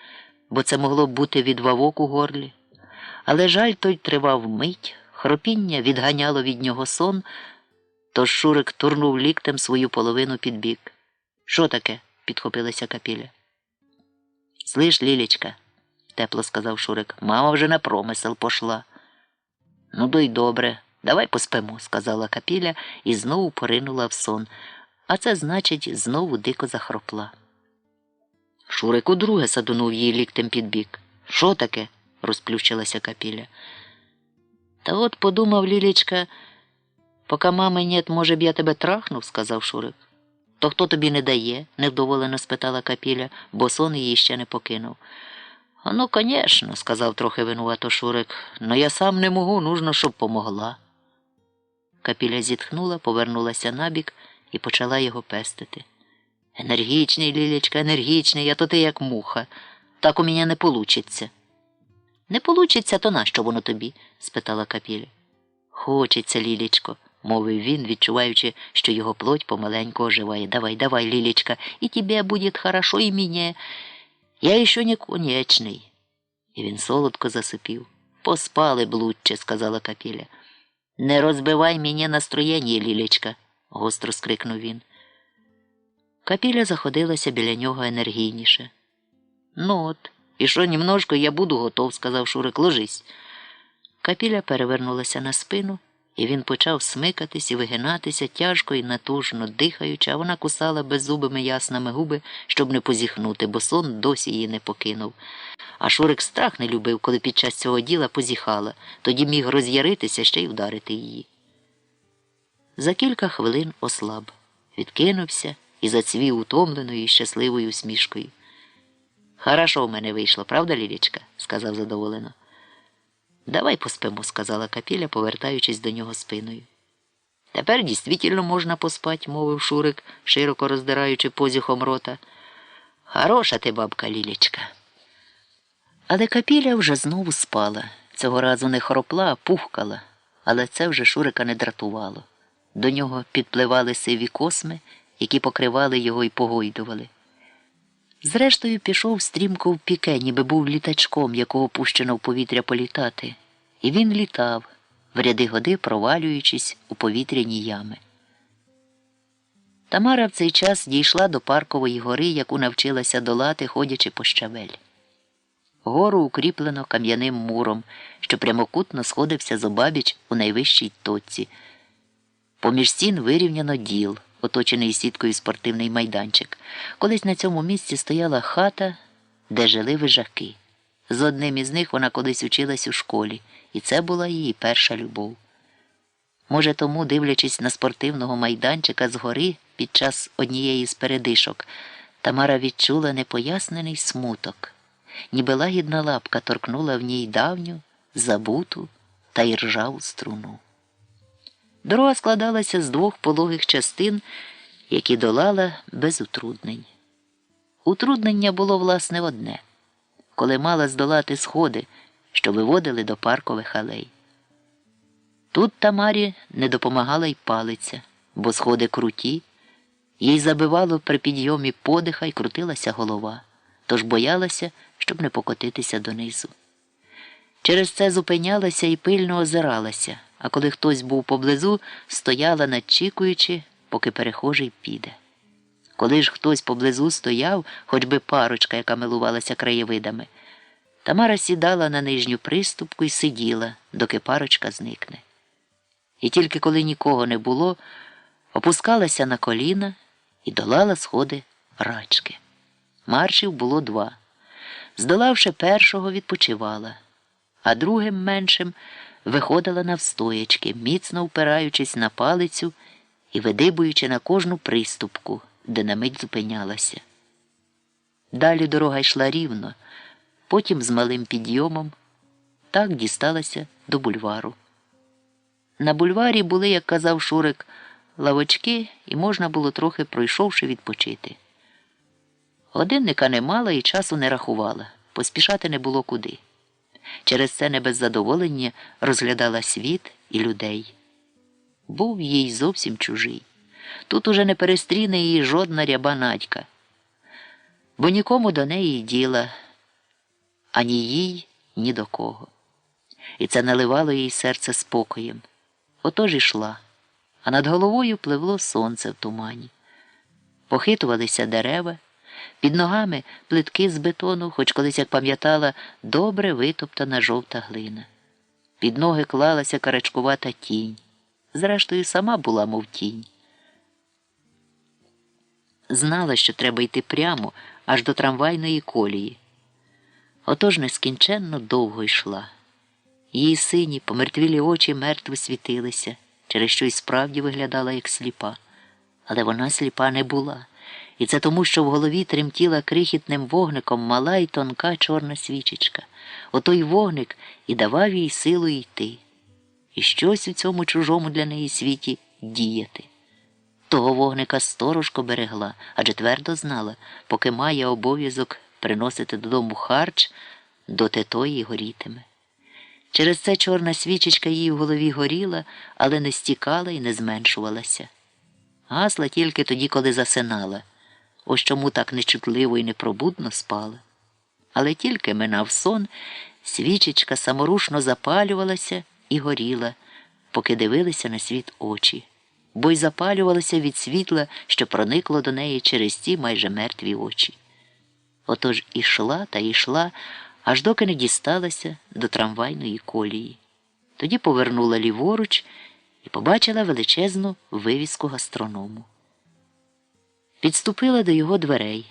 бо це могло б бути відвавок у горлі. Але жаль той тривав мить, хропіння відганяло від нього сон, тож Шурик турнув ліктем свою половину під бік. «Що таке?» – підхопилася Капіля. «Слиш, Лілечка», – тепло сказав Шурик, – «мама вже на промисел пошла». «Ну, то й добре, давай поспимо», – сказала Капіля і знову поринула в сон, а це значить, знову дико захропла. Шурик удруге садунув її ліктем під бік. «Що таке?» – розплющилася Капіля. «Та от подумав, Лілечка, поки мами нет, може б я тебе трахнув», – сказав Шурик. «То хто тобі не дає?» – невдоволено спитала Капіля, бо сон її ще не покинув. «Ну, конечно», – сказав трохи винувато Шурик, – «но я сам не можу, нужно, щоб помогла». Капіля зітхнула, повернулася набік і почала його пестити. «Енергічний, Лілечка, енергічний, а то ти як муха. Так у мене не получиться». Не получиться, то нащо воно тобі? Спитала Капіля. Хочеться, Лілічко, мовив він, відчуваючи, що його плоть помаленьку оживає. Давай, давай, Лілічка, і тебе буде хорошо, і мені. Я ще не конечний. І він солодко засипів. Поспали б лучше, сказала Капіля. Не розбивай мені настроєння, Лілічка, гостро скрикнув він. Капіля заходилася біля нього енергійніше. Ну от, і що немножко я буду готов, сказав Шурик, ложись. Капіля перевернулася на спину, і він почав смикатись і вигинатися, тяжко і натужно дихаючи, а вона кусала беззубими ясними губи, щоб не позіхнути, бо сон досі її не покинув. А Шурик страх не любив, коли під час цього діла позіхала, тоді міг роз'яритися ще й вдарити її. За кілька хвилин ослаб, відкинувся і зацвів утомленою і щасливою усмішкою. Хорошо в мене вийшло, правда, Лілічка? Сказав задоволено. Давай поспимо, сказала Капіля, повертаючись до нього спиною. Тепер дійсно можна поспать, мовив Шурик, широко роздираючи позіхом рота. Хороша ти, бабка Лілічка. Але Капіля вже знову спала. Цього разу не хропла, а пухкала. Але це вже Шурика не дратувало. До нього підпливали сиві косми, які покривали його і погойдували. Зрештою пішов стрімко в піке, ніби був літачком, якого пущено в повітря політати. І він літав, в ряди годи провалюючись у повітряні ями. Тамара в цей час дійшла до Паркової гори, яку навчилася долати, ходячи по щавель. Гору укріплено кам'яним муром, що прямокутно сходився зобабіч у найвищій точці. Поміж стін вирівняно діл, оточений сіткою спортивний майданчик. Колись на цьому місці стояла хата, де жили вижаки. З одним із них вона колись училась у школі, і це була її перша любов. Може тому, дивлячись на спортивного майданчика згори під час однієї з передишок, Тамара відчула непояснений смуток, ніби лагідна лапка торкнула в ній давню, забуту та іржаву струну. Дорога складалася з двох пологих частин, які долала без утруднень. Утруднення було, власне, одне, коли мала здолати сходи, що виводили до паркових алей. Тут Тамарі не допомагала й палиця, бо сходи круті, їй забивало при підйомі подиха й крутилася голова, тож боялася, щоб не покотитися донизу. Через це зупинялася і пильно озиралася, а коли хтось був поблизу, стояла, надчікуючи, поки перехожий піде. Коли ж хтось поблизу стояв, хоч би парочка, яка милувалася краєвидами, Тамара сідала на нижню приступку і сиділа, доки парочка зникне. І тільки коли нікого не було, опускалася на коліна і долала сходи рачки. Маршів було 2. Здолавши першого, відпочивала, а другим меншим виходила навстоячки, міцно впираючись на палицю і видибуючи на кожну приступку, де на мить зупинялася. Далі дорога йшла рівно, потім з малим підйомом, так дісталася до бульвару. На бульварі були, як казав Шурик, лавочки, і можна було трохи, пройшовши, відпочити. Годинника не мала і часу не рахувала, поспішати не було куди. Через це не без задоволення розглядала світ і людей. Був їй зовсім чужий. Тут уже не перестріне її жодна ряба Надька, бо нікому до неї діла, ані їй, ні до кого. І це наливало їй серце спокоєм. Отож ішла, а над головою пливло сонце в тумані. Похитувалися дерева, під ногами плитки з бетону, хоч колись, як пам'ятала, добре витоптана жовта глина. Під ноги клалася карачкувата тінь. Зрештою, сама була, мов тінь. Знала, що треба йти прямо, аж до трамвайної колії. Отож нескінченно довго йшла. Її сині, помертвілі очі мертво світилися, через що й справді виглядала як сліпа. Але вона сліпа не була. І це тому, що в голові тремтіла крихітним вогником мала й тонка чорна свічечка. Отой вогник і давав їй силу йти. І щось у цьому чужому для неї світі діяти. Того вогника сторожко берегла, адже твердо знала, поки має обов'язок приносити додому харч, доти тої горітиме. Через це чорна свічечка їй в голові горіла, але не стікала і не зменшувалася. Гасла тільки тоді, коли засинала. Ось чому так нечутливо і непробудно спала. Але тільки минав сон, свічечка саморушно запалювалася і горіла, поки дивилися на світ очі, бо й запалювалася від світла, що проникло до неї через ті майже мертві очі. Отож ішла та йшла, аж доки не дісталася до трамвайної колії. Тоді повернула ліворуч і побачила величезну вивіску гастроному. Підступила до його дверей.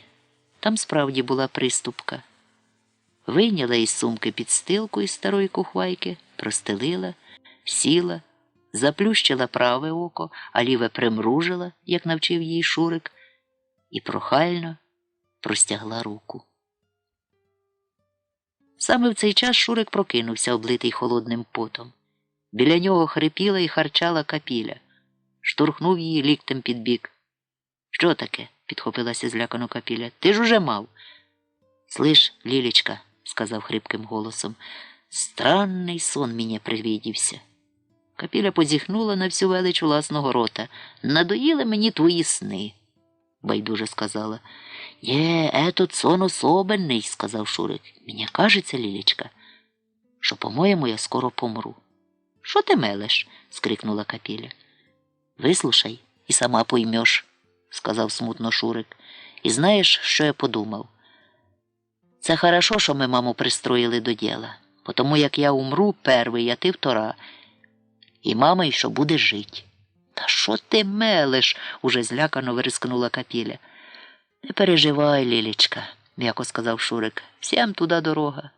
Там справді була приступка. Вийняла із сумки підстилку із старої кухвайки, простелила, сіла, заплющила праве око, а ліве примружила, як навчив її Шурик, і прохально простягла руку. Саме в цей час Шурик прокинувся, облитий холодним потом. Біля нього хрипіла і харчала Капіля. Штурхнув її ліктем під бік. «Що таке?» – підхопилася злякано Капіля. «Ти ж уже мав». «Слиш, Лілечка», – сказав хрипким голосом, – «странний сон мені привидівся». Капіля позіхнула на всю велич власного рота. «Надоїли мені твої сни», – байдуже сказала. «Етот сон особенний», – сказав Шурик. «Мені кажеться, Лілечка, що, по-моєму, я скоро помру». «Що ти мелеш?» – скрикнула Капіля. «Вислушай і сама поймеш», – сказав смутно Шурик. «І знаєш, що я подумав? Це хорошо, що ми маму пристроїли до діла, тому як я умру перший, а ти втора, і мама й що буде жить». «Та що ти мелеш?» – уже злякано вирискнула Капіля. «Не переживай, Лілечка», – м'яко сказав Шурик, – «всім туди дорога».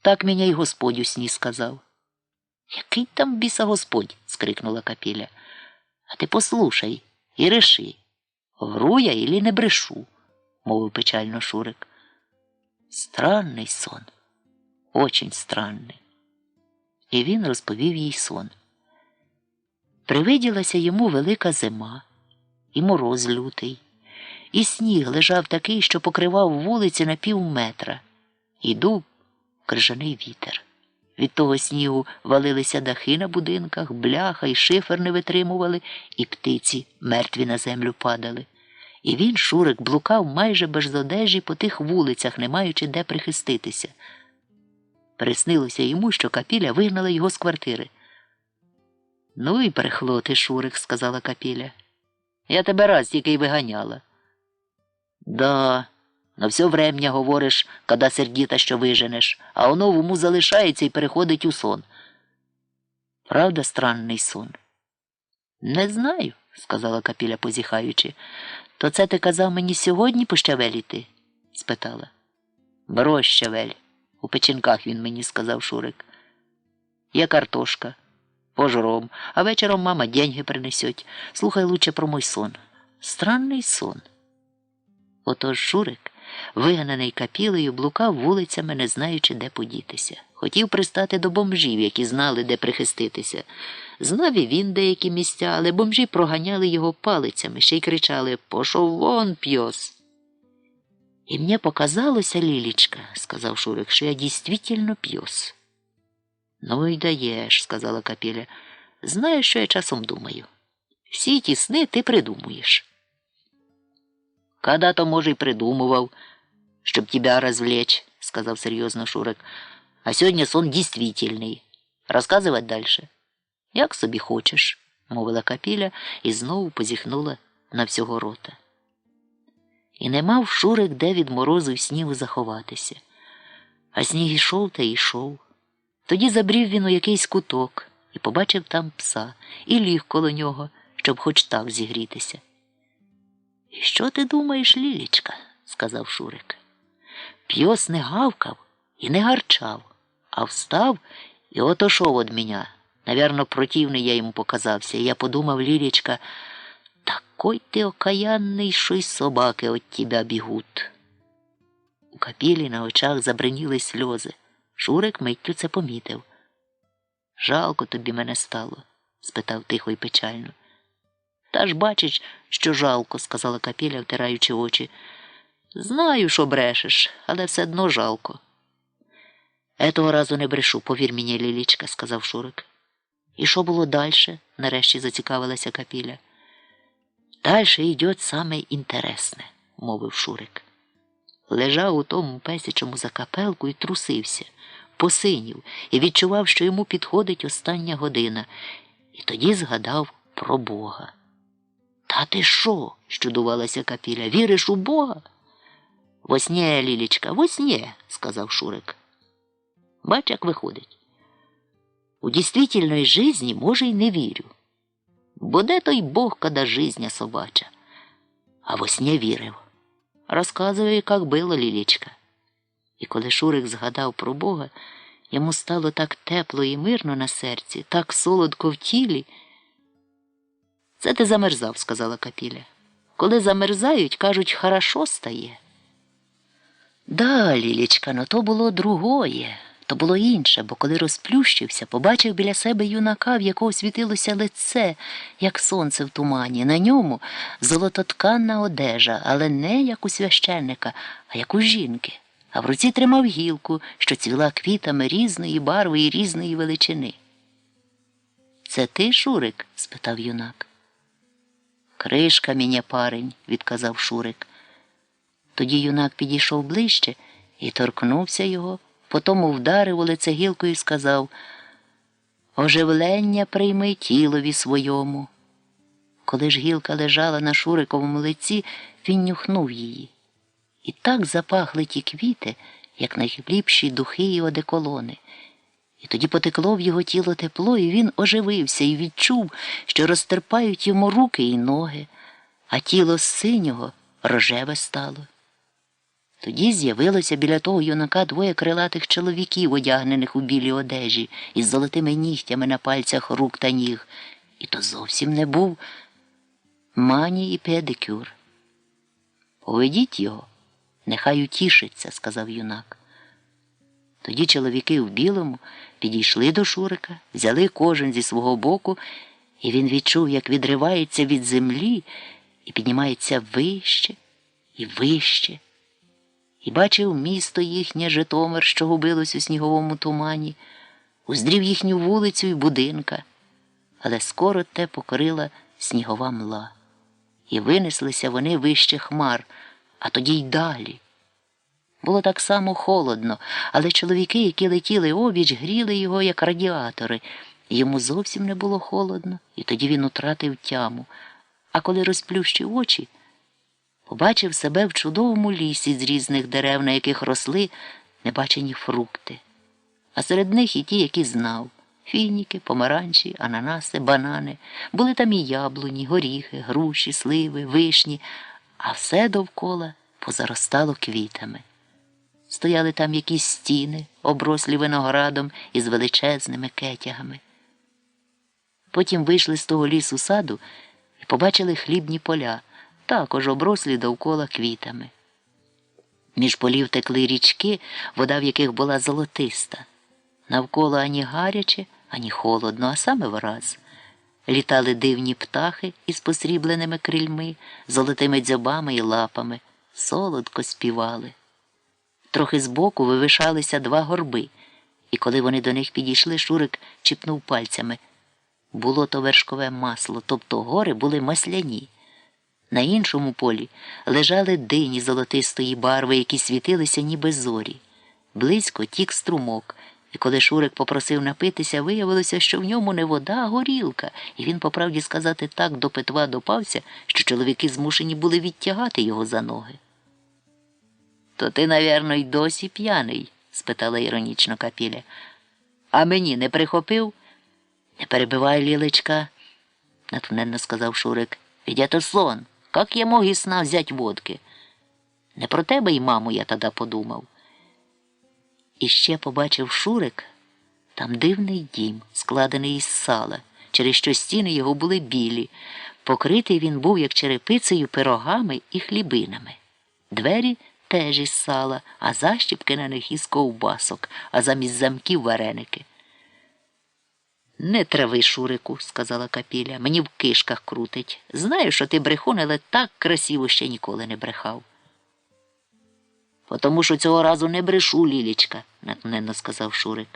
«Так мені й Господь у сні сказав». «Який там біса Господь?» – скрикнула Капіля. «А ти послушай і реши, вру я ілі не брешу», – мовив печально Шурик. «Странний сон, очень странний». І він розповів їй сон. Привиділася йому велика зима, і мороз лютий, і сніг лежав такий, що покривав вулиці на півметра, і дув крижаний вітер. Від того снігу валилися дахи на будинках, бляха і шифер не витримували, і птиці мертві на землю падали. І він, Шурик, блукав майже без одежі по тих вулицях, не маючи де прихиститися. Приснилося йому, що Капіля вигнала його з квартири. «Ну і брехло ти, Шурик», – сказала Капіля. «Я тебе раз тільки й виганяла». «Да, но все врем'я говориш, коли сердіта, що виженеш, а воно в уму залишається і переходить у сон». «Правда, странний сон?» «Не знаю», – сказала Капіля, позіхаючи. «То це ти казав мені сьогодні пощавеліти?» – спитала. «Брось щавель. У печінках він мені сказав, Шурик. Є картошка. Пожром, а вечором мама деньги принесеть. Слухай лучше про мой сон. Странний сон». Отож Шурик, вигнаний Капілею, блукав вулицями, не знаючи, де подітися. Хотів пристати до бомжів, які знали, де прихиститися. Знав і він деякі місця, але бомжі проганяли його палицями, ще й кричали «Пошов вон, пьос!». «І мені показалося, Лілічка, – сказав Шурик, – що я дійсно пьос». «Ну й даєш», – сказала Капіля. «Знаєш, що я часом думаю? Всі ті сни ти придумуєш». «Когда-то, може, й придумував, щоб тебя розвлечь», – сказав серйозно Шурик. «А сьогодні сон дійсвітельний. Розказувати дальше?» «Як собі хочеш», – мовила Капіля і знову позіхнула на всього рота. І не мав Шурик де від морозу й снігу заховатися. А сніг ішов та йшов. Тоді забрів він у якийсь куток і побачив там пса, і ліг коло нього, щоб хоч так зігрітися. «І що ти думаєш, Лілічка?» – сказав Шурик. «Пьос не гавкав і не гарчав, а встав і отошов од мене. Навірно, противний я йому показався, і я подумав, Лілічка, такой ти окаянний, що й собаки от тебе бігуть». У Капілі на очах забриніли сльози. Шурик миттю це помітив. «Жалко тобі мене стало?» – спитав тихо й печально. «Та ж бачиш, що жалко», – сказала Капіля, втираючи очі. «Знаю, що брешеш, але все одно жалко». Етого разу не брешу, повір мені, Лілічка, сказав Шурик. І що було дальше? Нарешті зацікавилася Капіля. Дальше йде саме інтересне, мовив Шурик. Лежав у тому песячому закапелку і трусився, посинів і відчував, що йому підходить остання година. І тоді згадав про Бога. Та ти що? Щудувалася Капіля. Віриш у Бога? Во сні, Лілічка, во сні, сказав Шурик. Бач, як виходить. У дійствительної жизни, може, й не вірю. Бо де той Бог, коли жизня собача? А во сні вірив. Розказує, як було, Лілічка. І коли Шурик згадав про Бога, йому стало так тепло і мирно на серці, так солодко в тілі. Це ти замерзав, сказала Капіля. Коли замерзають, кажуть, хорошо стає. Да, Лілічка, но то було другое. То було інше, бо коли розплющився, побачив біля себе юнака, в якого світилося лице, як сонце в тумані. На ньому золототканна одежа, але не як у священника, а як у жінки. А в руці тримав гілку, що цвіла квітами різної барви і різної величини. «Це ти, Шурик?» – спитав юнак. «Кришка мене, парень», – відказав Шурик. Тоді юнак підійшов ближче і торкнувся його, потому вдарив у лице гілкою і сказав: «Оживлення прийми тілові своєму». Коли ж гілка лежала на Шуриковому лиці, він нюхнув її. І так запахли ті квіти, як найліпші духи і одеколони. І тоді потекло в його тіло тепло, і він оживився і відчув, що розтерпають йому руки і ноги, а тіло з синього рожеве стало. Тоді з'явилося біля того юнака двоє крилатих чоловіків, одягнених у білій одежі, із золотими нігтями на пальцях рук та ніг. І то зовсім не був Мані і Педикюр. «Поведіть його, нехай утішиться», – сказав юнак. Тоді чоловіки в білому підійшли до Шурика, взяли кожен зі свого боку, і він відчув, як відривається від землі і піднімається вище і вище. І бачив місто їхнє Житомир, що губилось у сніговому тумані, уздрів їхню вулицю і будинка, але скоро те покрила снігова мла. І винеслися вони вище хмар, а тоді й далі. Було так само холодно, але чоловіки, які летіли обіч, гріли його, як радіатори. Йому зовсім не було холодно, і тоді він утратив тяму. А коли розплющив очі, побачив себе в чудовому лісі з різних дерев, на яких росли небачені фрукти. А серед них і ті, які знав. Фініки, помаранчі, ананаси, банани. Були там і яблуні, горіхи, груші, сливи, вишні, а все довкола позаростало квітами. Стояли там якісь стіни, оброслі виноградом із величезними кетягами. Потім вийшли з того лісу саду і побачили хлібні поля, також оброслі довкола квітами. Між полів текли річки, вода в яких була золотиста. Навколо ані гаряче, ані холодно, а саме враз. Літали дивні птахи із посрібленими крильми, золотими дзьобами і лапами, солодко співали. Трохи збоку вивишалися два горби, і коли вони до них підійшли, Шурик чіпнув пальцями. Було то вершкове масло, тобто гори були масляні. На іншому полі лежали дині золотистої барви, які світилися ніби зорі. Близько тік струмок, і коли Шурик попросив напитися, виявилося, що в ньому не вода, а горілка, і він, по правді сказати, так до питва допався, що чоловіки змушені були відтягати його за ноги. «То ти, навірно, й досі п'яний?» – спитала іронічно Капіля. «А мені не прихопив?» «Не перебивай, Лілечка», – натхненно сказав Шурик. «Ведь это сон. Как я мог из сна взять водки? Не про тебе й маму я тоді подумав». І ще побачив Шурик там дивний дім, складений із сала, через що стіни його були білі. Покритий він був, як черепицею, пирогами і хлібинами. Двері теж із сала, а защіпки на них із ковбасок, а замість замків вареники. «Не трави, Шурику», – сказала Капіля, – «мені в кишках крутить. Знаю, що ти брехун, але так красиво ще ніколи не брехав». «Потому що цього разу не брешу, Лілічка», – натхненно сказав Шурик.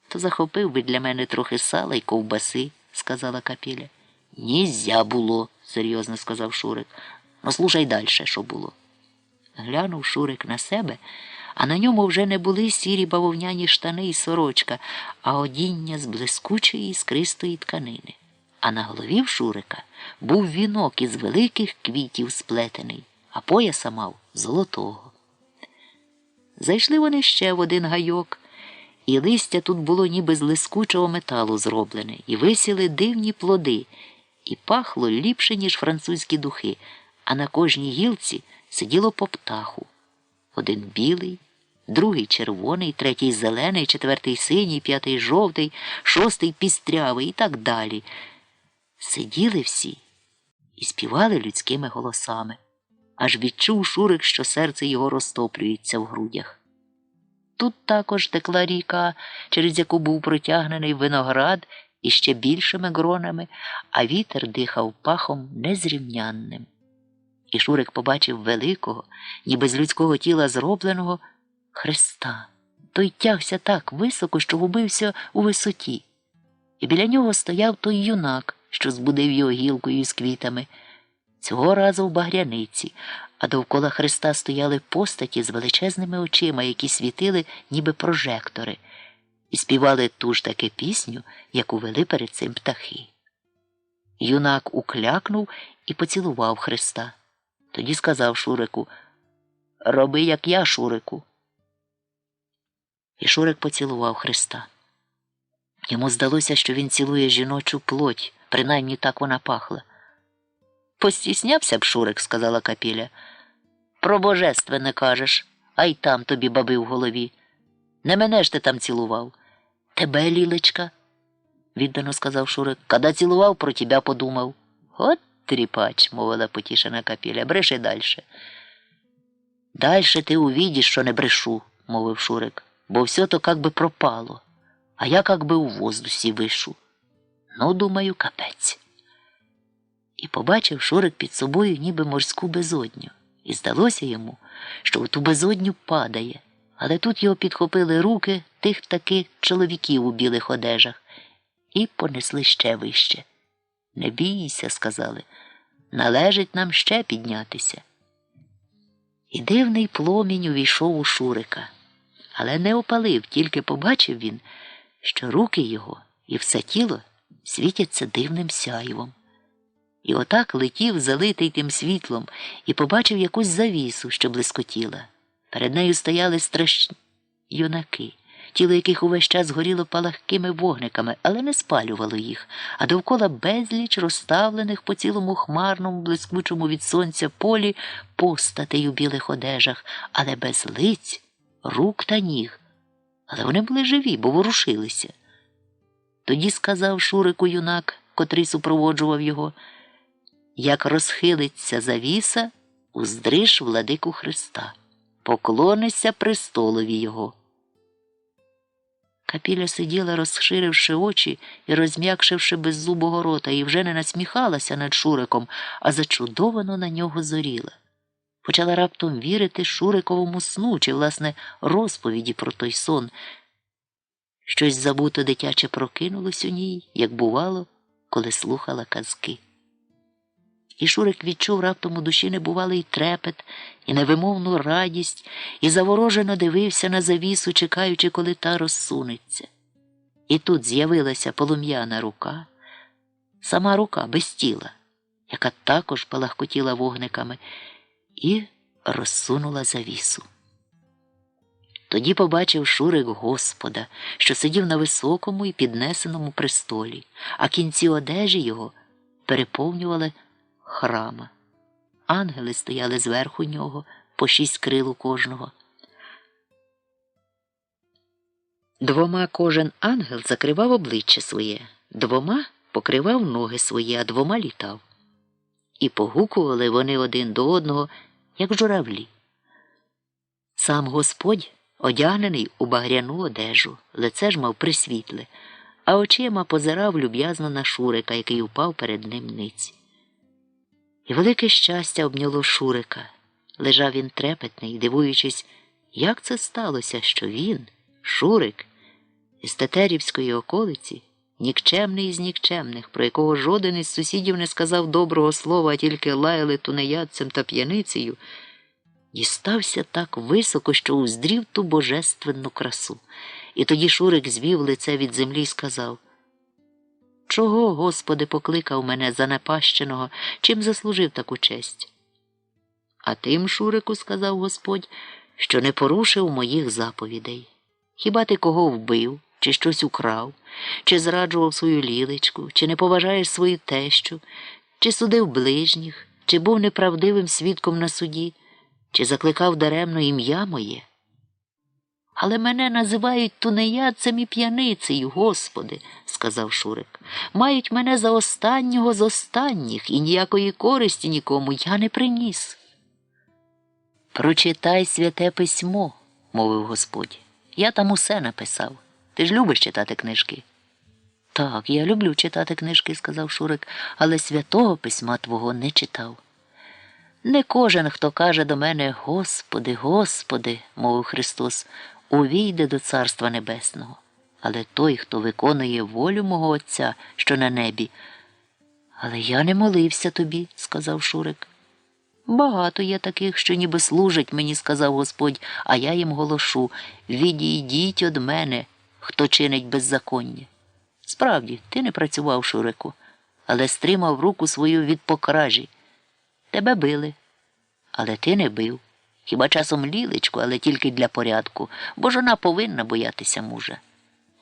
«То захопив би для мене трохи сала й ковбаси», – сказала Капіля. «Нізя було», – серйозно сказав Шурик. «Ну, слушай дальше, що було». Глянув Шурик на себе, а на ньому вже не були сірі бавовняні штани і сорочка, а одіння з блискучої іскристої тканини. А на голові в Шурика був вінок із великих квітів сплетений, а пояса мав золотого. Зайшли вони ще в один гайок, і листя тут було ніби з лискучого металу зроблене, і висіли дивні плоди, і пахло ліпше, ніж французькі духи, а на кожній гілці сиділо по птаху. Один білий, другий червоний, третій зелений, четвертий синій, п'ятий жовтий, шостий пістрявий і так далі. Сиділи всі і співали людськими голосами. Аж відчув Шурик, що серце його розтоплюється в грудях. Тут також текла ріка, через яку був протягнений виноград іще більшими гронами, а вітер дихав пахом незрівнянним. І Шурик побачив великого, ніби з людського тіла зробленого, Христа. Той тягся так високо, що губився у висоті. І біля нього стояв той юнак, що збудив його гілкою з квітами. Цього разу в багряниці, а довкола Христа стояли постаті з величезними очима, які світили, ніби прожектори, і співали ту ж таки пісню, яку вели перед цим птахи. Юнак уклякнув і поцілував Христа. Тоді сказав Шурику: «Роби, як я, Шурику». І Шурик поцілував Христа. Йому здалося, що він цілує жіночу плоть, принаймні так вона пахла. «Постіснявся б, Шурик», – сказала Капіля. «Про божественне кажеш, а й там тобі баби в голові. Не мене ж ти там цілував». «Тебе, Лілечка», – віддано сказав Шурик. «Когда цілував, про тебе подумав». «От тріпач», – мовила потішена Капіля, – «бреши дальше». «Дальше ти увидиш, що не брешу», – мовив Шурик, – «бо все то как би пропало, а я как би у воздусі вишу. Ну, думаю, капець». І побачив Шурик під собою ніби морську безодню. І здалося йому, що в ту безодню падає. Але тут його підхопили руки тих таких чоловіків у білих одежах і понесли ще вище. «Не бійся», – сказали, – «належить нам ще піднятися». І дивний пломінь увійшов у Шурика. Але не опалив, тільки побачив він, що руки його і все тіло світяться дивним сяйвом. І отак летів, залитий тим світлом, і побачив якусь завісу, що блискотіла. Перед нею стояли страшні юнаки, тіло яких увесь час горіло палахкими вогниками, але не спалювало їх, а довкола безліч розставлених по цілому хмарному, блискучому від сонця полі постатей у білих одежах, але без лиць, рук та ніг. Але вони були живі, бо ворушилися. Тоді сказав Шурику юнак, котрий супроводжував його: «Як розхилиться завіса, уздриш владику Христа, поклонися престолові його». Капіля сиділа, розширивши очі і розм'якшивши беззубого рота, і вже не насміхалася над Шуриком, а зачудовано на нього зоріла. Почала раптом вірити Шуриковому сну, чи, власне, розповіді про той сон. Щось забуто дитяче прокинулось у ній, як бувало, коли слухала казки. І Шурик відчув раптом у душі небувалий трепет і невимовну радість, і заворожено дивився на завісу, чекаючи, коли та розсунеться. І тут з'явилася полум'яна рука, сама рука без тіла, яка також палахкотіла вогниками, і розсунула завісу. Тоді побачив Шурик Господа, що сидів на високому і піднесеному престолі, а кінці одежі його переповнювали храма. Ангели стояли зверху нього, по 6 крил у кожного. Двома кожен ангел закривав обличчя своє, двома покривав ноги свої, а двома літав. І погукували вони один до одного, як журавлі. Сам Господь одягнений у багряну одежу, лице ж мав присвітле, а очима позирав люб'язно на Шурика, який упав перед ним ниць. І велике щастя обняло Шурика, Лежав він трепетний, дивуючись, як це сталося, що він, Шурик, із Тетерівської околиці, нікчемний із нікчемних, про якого жоден із сусідів не сказав доброго слова, а тільки лаяли тунеядцем та п'яницею, дістався так високо, що уздрів ту божественну красу. І тоді Шурик звів лице від землі й сказав: «Чого, Господи, покликав мене занепащеного, чим заслужив таку честь?» «А тим, Шурику, – сказав Господь, – що не порушив моїх заповідей. Хіба ти кого вбив, чи щось украв, чи зраджував свою лілечку, чи не поважаєш свою тещу, чи судив ближніх, чи був неправдивим свідком на суді, чи закликав даремно ім'я моє? Але мене називають тунеядцем і п'яницею, Господи, – сказав Шурик. Мають мене за останнього з останніх, і ніякої користі нікому я не приніс. Прочитай святе письмо, – мовив Господь. Я там усе написав. Ти ж любиш читати книжки? Так, я люблю читати книжки, – сказав Шурик, але святого письма твого не читав. Не кожен, хто каже до мене «Господи, Господи», – мовив Христос, – увійде до Царства Небесного. Але той, хто виконує волю мого Отця, що на небі. Але я не молився тобі, – сказав Шурик. Багато є таких, що ніби служать мені, – сказав Господь, а я їм голошу: відійдіть од мене, хто чинить беззаконня. Справді, ти не працював, Шурику, але стримав руку свою від покражі. Тебе били, але ти не бив. Хіба часом лілечку, але тільки для порядку, бо ж вона повинна боятися мужа.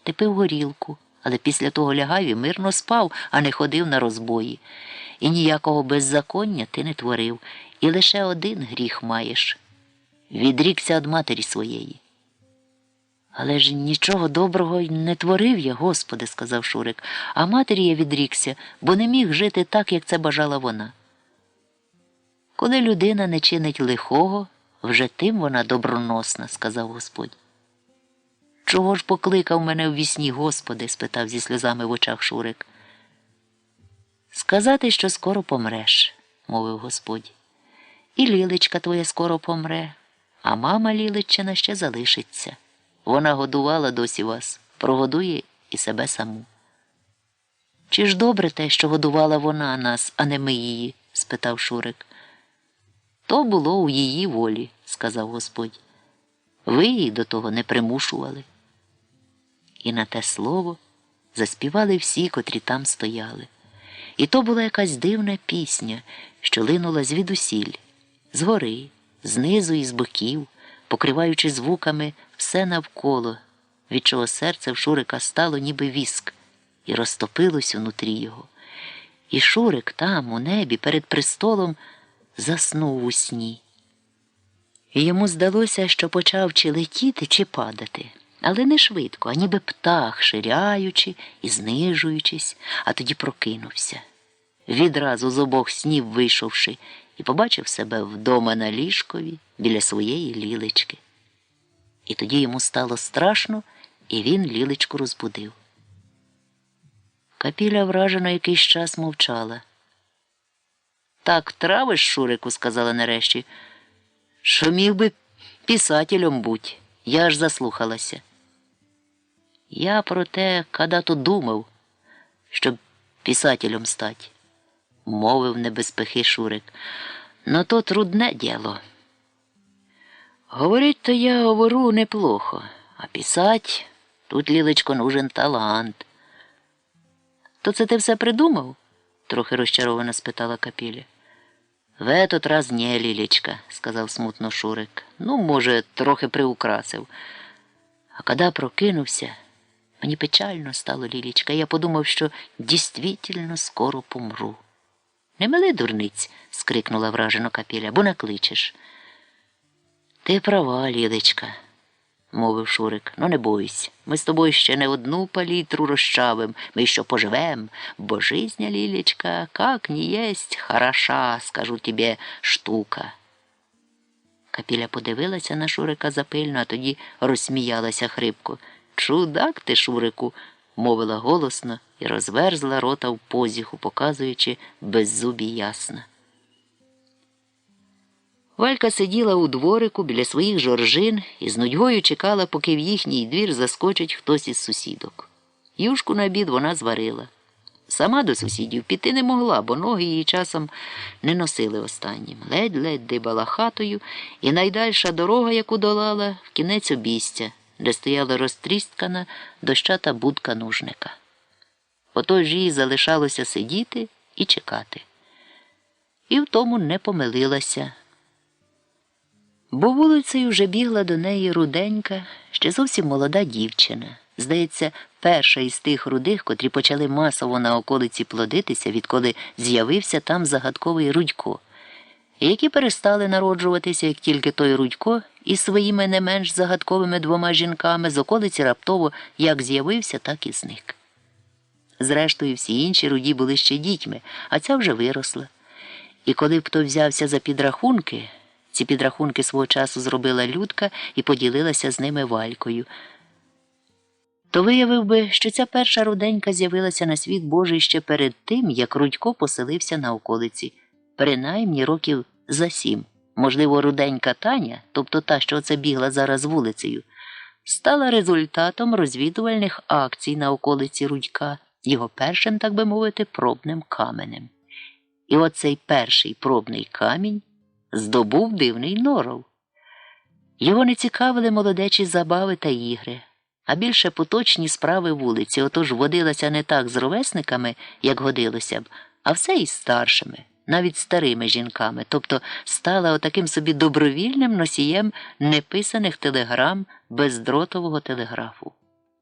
Ти пив горілку, але після того лягав і мирно спав, а не ходив на розбої. І ніякого беззаконня ти не творив, і лише один гріх маєш – відрікся від матері своєї. Але ж нічого доброго й не творив я, Господи, – сказав Шурик, а матері я відрікся, бо не міг жити так, як це бажала вона. Коли людина не чинить лихого, вже тим вона доброносна, – сказав Господь. Чого ж покликав мене в вісні, Господи? – спитав зі сльозами в очах Шурик. Сказати, що скоро помреш, – мовив Господь. І лілечка твоя скоро помре, а мама Лілеччина ще залишиться. Вона годувала досі вас, прогодує і себе саму. Чи ж добре те, що годувала вона нас, а не ми її? – спитав Шурик. То було у її волі, – сказав Господь. Ви її до того не примушували. І на те слово заспівали всі, котрі там стояли. І то була якась дивна пісня, що линула звідусіль, згори, знизу і з боків, покриваючи звуками все навколо, від чого серце в Шурика стало ніби віск, і розтопилось унутрі його. І Шурик там, у небі, перед престолом, заснув у сні. І йому здалося, що почав чи летіти, чи падати. Але не швидко, а ніби птах, ширяючи і знижуючись, а тоді прокинувся. Відразу з обох снів вийшовши, і побачив себе вдома на ліжкові біля своєї лілечки. І тоді йому стало страшно, і він лілечку розбудив. Капіля вражено якийсь час мовчала. «Так травиш, Шурику, – сказала нарешті, – що міг би писателем буть. Я аж заслухалася». «Я про те, когда-то думав, щоб писателем стать», – мовив не без пихи Шурик. «Но то трудне діло. Говорить-то я говорю неплохо, а писать тут, Лілечко, нужен талант». «То це ти все придумав?» – трохи розчаровано спитала Капіля. «В этот раз не, Лілечка», – сказав смутно Шурик. «Ну, може, трохи приукрасив. А коли прокинувся, мені печально стало, Лілечка. Я подумав, що дійсно скоро помру». «Не мили дурниць», – скрикнула вражено Капіля, – «бо накличеш». «Ти права, Лілечка», – мовив Шурик. «Ну, не бойся. Ми з тобою ще не одну палітру розчавим. Ми ще поживем. Бо жизнь, Лілечка, как не есть хороша, скажу тебе, штука». Капіля подивилася на Шурика запильно, а тоді розсміялася хрипко. «Чудак ти, Шурику», – мовила голосно і розверзла рота в позіху, показуючи беззубі ясна. Валька сиділа у дворику біля своїх жоржин і з нудьгою чекала, поки в їхній двір заскочить хтось із сусідок. Юшку на обід вона зварила. Сама до сусідів піти не могла, бо ноги її часом не носили останнім. Ледь-ледь дибала хатою, і найдальша дорога, яку долала, в кінець обійстя, де стояла розтріскана дощата будка нужника. Отож їй залишалося сидіти і чекати. І в тому не помилилася. Бо вулицею вже бігла до неї руденька, ще зовсім молода дівчина. Здається, перша із тих рудих, котрі почали масово на околиці плодитися, відколи з'явився там загадковий Рудько, і які перестали народжуватися, як тільки той Рудько із своїми не менш загадковими двома жінками з околиці раптово як з'явився, так і зник. Зрештою, всі інші руді були ще дітьми, а ця вже виросла. І коли б хто взявся за підрахунки, ці підрахунки свого часу зробила Людка і поділилася з ними Валькою, то виявив би, що ця перша руденька з'явилася на світ Божий ще перед тим, як Рудько поселився на околиці, принаймні років за 7. Можливо, руденька Таня, тобто та, що оце бігла зараз вулицею, стала результатом розвідувальних акцій на околиці Рудька, його першим, так би мовити, пробним каменем. І оцей перший пробний камінь здобув дивний норов. Його не цікавили молодечі забави та ігри, а більше поточні справи вулиці, отож водилася не так з ровесниками, як годилося б, а все із старшими, навіть старими жінками, тобто стала отаким собі добровільним носієм неписаних телеграм бездротового телеграфу.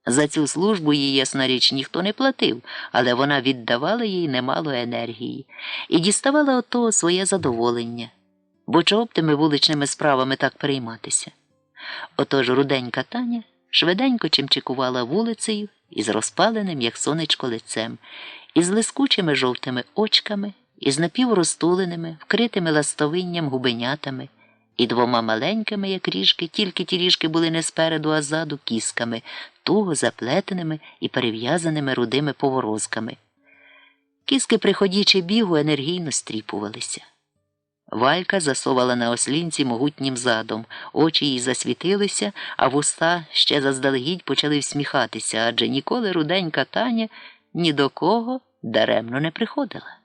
За цю службу їй, ясна річ, ніхто не платив, але вона віддавала їй немало енергії і діставала от того своє задоволення. Бо чого б тими вуличними справами так перейматися? Отож руденька Таня швиденько чимчикувала вулицею із розпаленим, як сонечко, лицем, із лискучими жовтими очками, із напіврозтуленими, вкритими ластовинням губенятами, і двома маленькими, як ріжки, тільки ті ріжки були не спереду, а ззаду, кісками, туго заплетеними і перев'язаними рудими поворозками. Кіски при ходічі бігу енергійно стріпувалися. Валька засовала на ослінці могутнім задом, очі їй засвітилися, а вуста ще заздалегідь почали всміхатися, адже ніколи руденька Таня ні до кого даремно не приходила.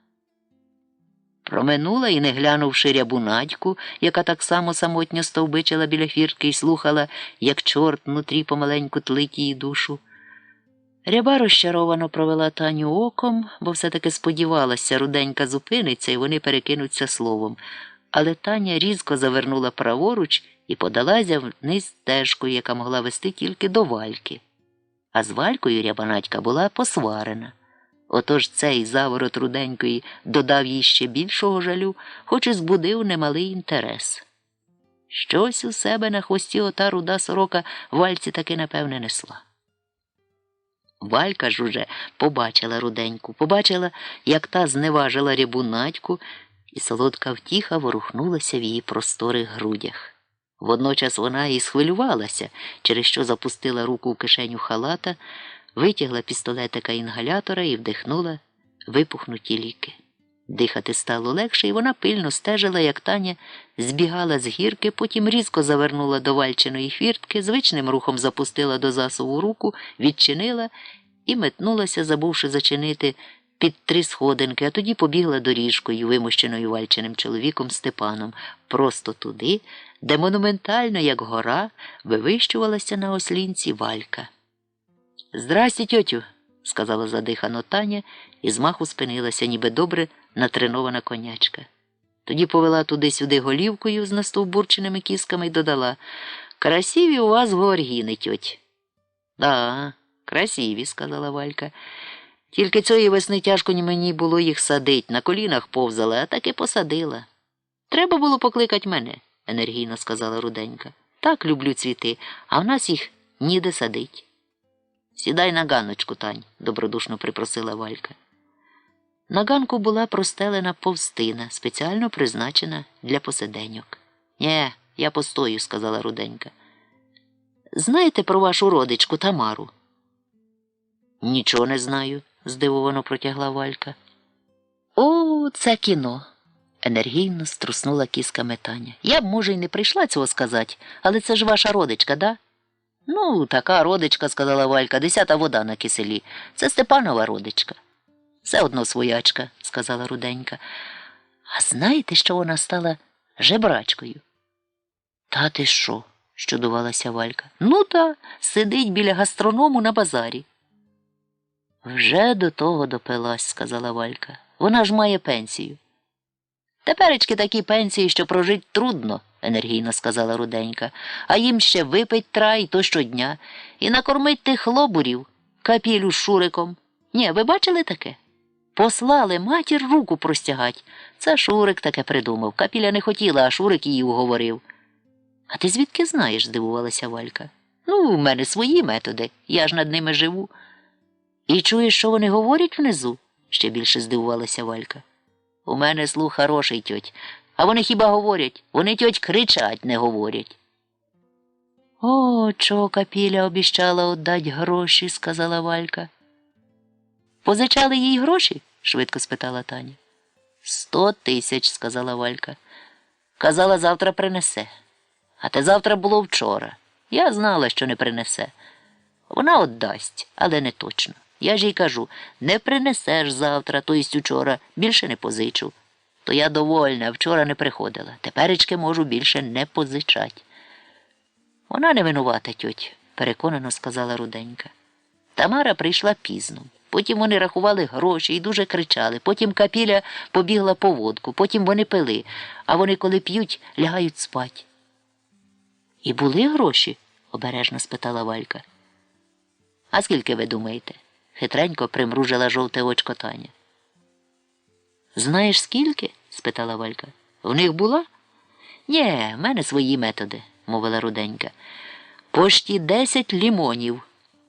Проминула і, не глянувши рябу Надьку, яка так само самотньо стовбичила біля фіртки і слухала, як чорт внутрі помаленьку тлить її душу. Ряба розчаровано провела Таню оком, бо все-таки сподівалася, руденька зупиниться і вони перекинуться словом. Але Таня різко завернула праворуч і подалася вниз стежкою, яка могла вести тільки до Вальки. А з Валькою ряба Надька була посварена. Отож цей заворот руденької додав їй ще більшого жалю, хоч і збудив немалий інтерес. Щось у себе на хвості ота руда сорока Вальці таки, напевне, несла. Валька ж уже побачила руденьку, побачила, як та зневажила рябу Надьку, і солодка втіха ворухнулася в її просторих грудях. Водночас вона і схвилювалася, через що запустила руку в кишеню халата, витягла пістолетика-інгалятора і вдихнула випухнуті ліки. Дихати стало легше, і вона пильно стежила, як Таня збігала з гірки, потім різко завернула до Вальчиної фіртки, звичним рухом запустила до засуву руку, відчинила і метнулася, забувши зачинити, під 3 сходинки, а тоді побігла доріжкою, вимощеною Вальчиним чоловіком Степаном, просто туди, де монументально, як гора, вивищувалася на ослінці Валька. «Здрасті, тьотю», – сказала задихано Таня і змаху спинилася, ніби добре натренована конячка. Тоді повела туди-сюди голівкою з настовбурченими кісками і додала: «Красиві у вас георгіни, тьоть». «Да, красиві», – сказала Валька. «Тільки цієї весни тяжко мені було їх садить, на колінах повзала, а так і посадила». «Треба було покликати мене», – енергійно сказала руденька. «Так люблю цвіти, а в нас їх ніде садить». «Сідай на ганочку, Тань», – добродушно припросила Валька. На ганку була простелена повстина, спеціально призначена для посиденьок. «Нє, я постою», – сказала руденька. «Знаєте про вашу родичку Тамару?» «Нічого не знаю», – здивовано протягла Валька. «О, це кіно. Енергійно струснула кісками Таня. Я б, може, й не прийшла цього сказати, але це ж ваша родичка, да? Ну, така родичка, сказала Валька, 10-та вода на киселі. Це Степанова родичка. Все одно своячка, сказала Руденька. А знаєте, що вона стала жебрачкою? Та ти що? Щудувалася Валька. Ну та, сидить біля гастроному на базарі. Вже до того допилась, сказала Валька. Вона ж має пенсію. Теперечки такі пенсії, що прожить трудно, енергійно сказала Руденька, а їм ще випить трай то щодня і накормить тих лобурів, Капілю з Шуриком. Ні, ви бачили таке? Послали матір руку простягать. Це Шурик таке придумав. Капіля не хотіла, а Шурик її уговорив. А ти звідки знаєш, здивувалася Валька. Ну, у мене свої методи, я ж над ними живу. І чуєш, що вони говорять внизу? Ще більше здивувалася Валька. У мене слух хороший, тьоть. А вони хіба говорять? Вони, тьоть, кричать, не говорять. О, чого Капіля обіщала отдать гроші, сказала Валька. Позичали їй гроші? Швидко спитала Таня. 100 тисяч, сказала Валька. Казала, завтра принесе. А те завтра було вчора. Я знала, що не принесе. Вона отдасть, але не точно. Я ж їй кажу, не принесеш завтра, то єсть учора, більше не позичу. То я довольна, вчора не приходила. Теперечки можу більше не позичать. Вона не винувата, тьоть, переконано сказала Руденька. Тамара прийшла пізно. Потім вони рахували гроші і дуже кричали. Потім Капіля побігла по водку. Потім вони пили. А вони, коли п'ють, лягають спать. І були гроші? Обережно спитала Валька. А скільки ви думаєте? Хитренько примружила жовте очко Таня. Знаєш, скільки? Спитала Валька. В них була? Нє, в мене свої методи, мовила Руденька. Пошті 10 лімонів,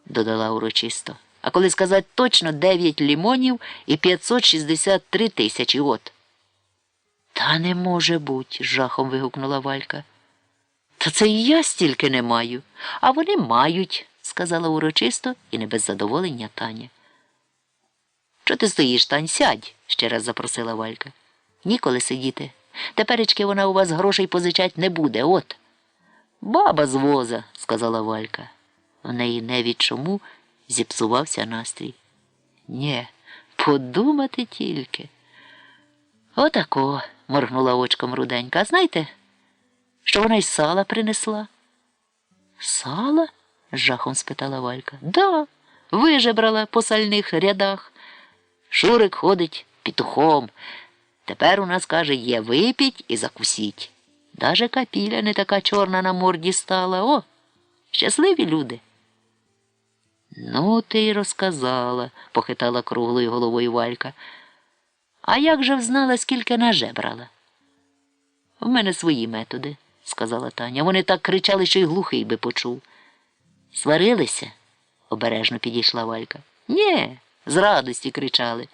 додала урочисто. А коли сказати точно, 9 лімонів і 563 тисячі, от. Та не може бути, жахом вигукнула Валька. Та це і я стільки не маю. А вони мають, сказала урочисто і не без задоволення Таня. Чого ти стоїш, Тань, сядь, ще раз запросила Валька. Ніколи сидіти. Теперечки вона у вас грошей позичать не буде, от. Баба з воза, сказала Валька. В неї не від чому зіпсувався настрій. Нє, подумати тільки. Отако, моргнула очком Руденька. А знаєте, що вона й сала принесла? Сала? З жахом спитала Валька. Да, вижебрала по сальних рядах. Шурик ходить петухом. Тепер у нас, каже, є випіть і закусіть. Даже Капіля не така чорна на морді стала. О, щасливі люди. Ну, ти й розказала, похитала круглою головою Валька. А як же взнала, скільки нажебрала? В мене свої методи, сказала Таня. Вони так кричали, що й глухий би почув. Сварилися? Обережно підійшла Валька. Нє, з радості кричали.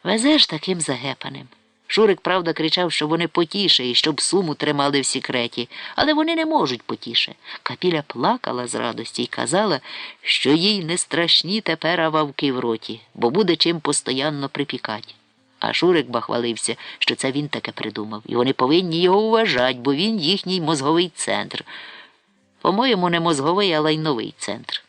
Везеш таким загепаним. Шурик, правда, кричав, що вони потіше і щоб суму тримали в секреті, але вони не можуть потіше. Капіля плакала з радості і казала, що їй не страшні тепер вавки в роті, бо буде чим постоянно припікати. А Шурик бахвалився, що це він таке придумав, і вони повинні його уважати, бо він їхній мозговий центр. По-моєму, не мозговий, а лайновий центр.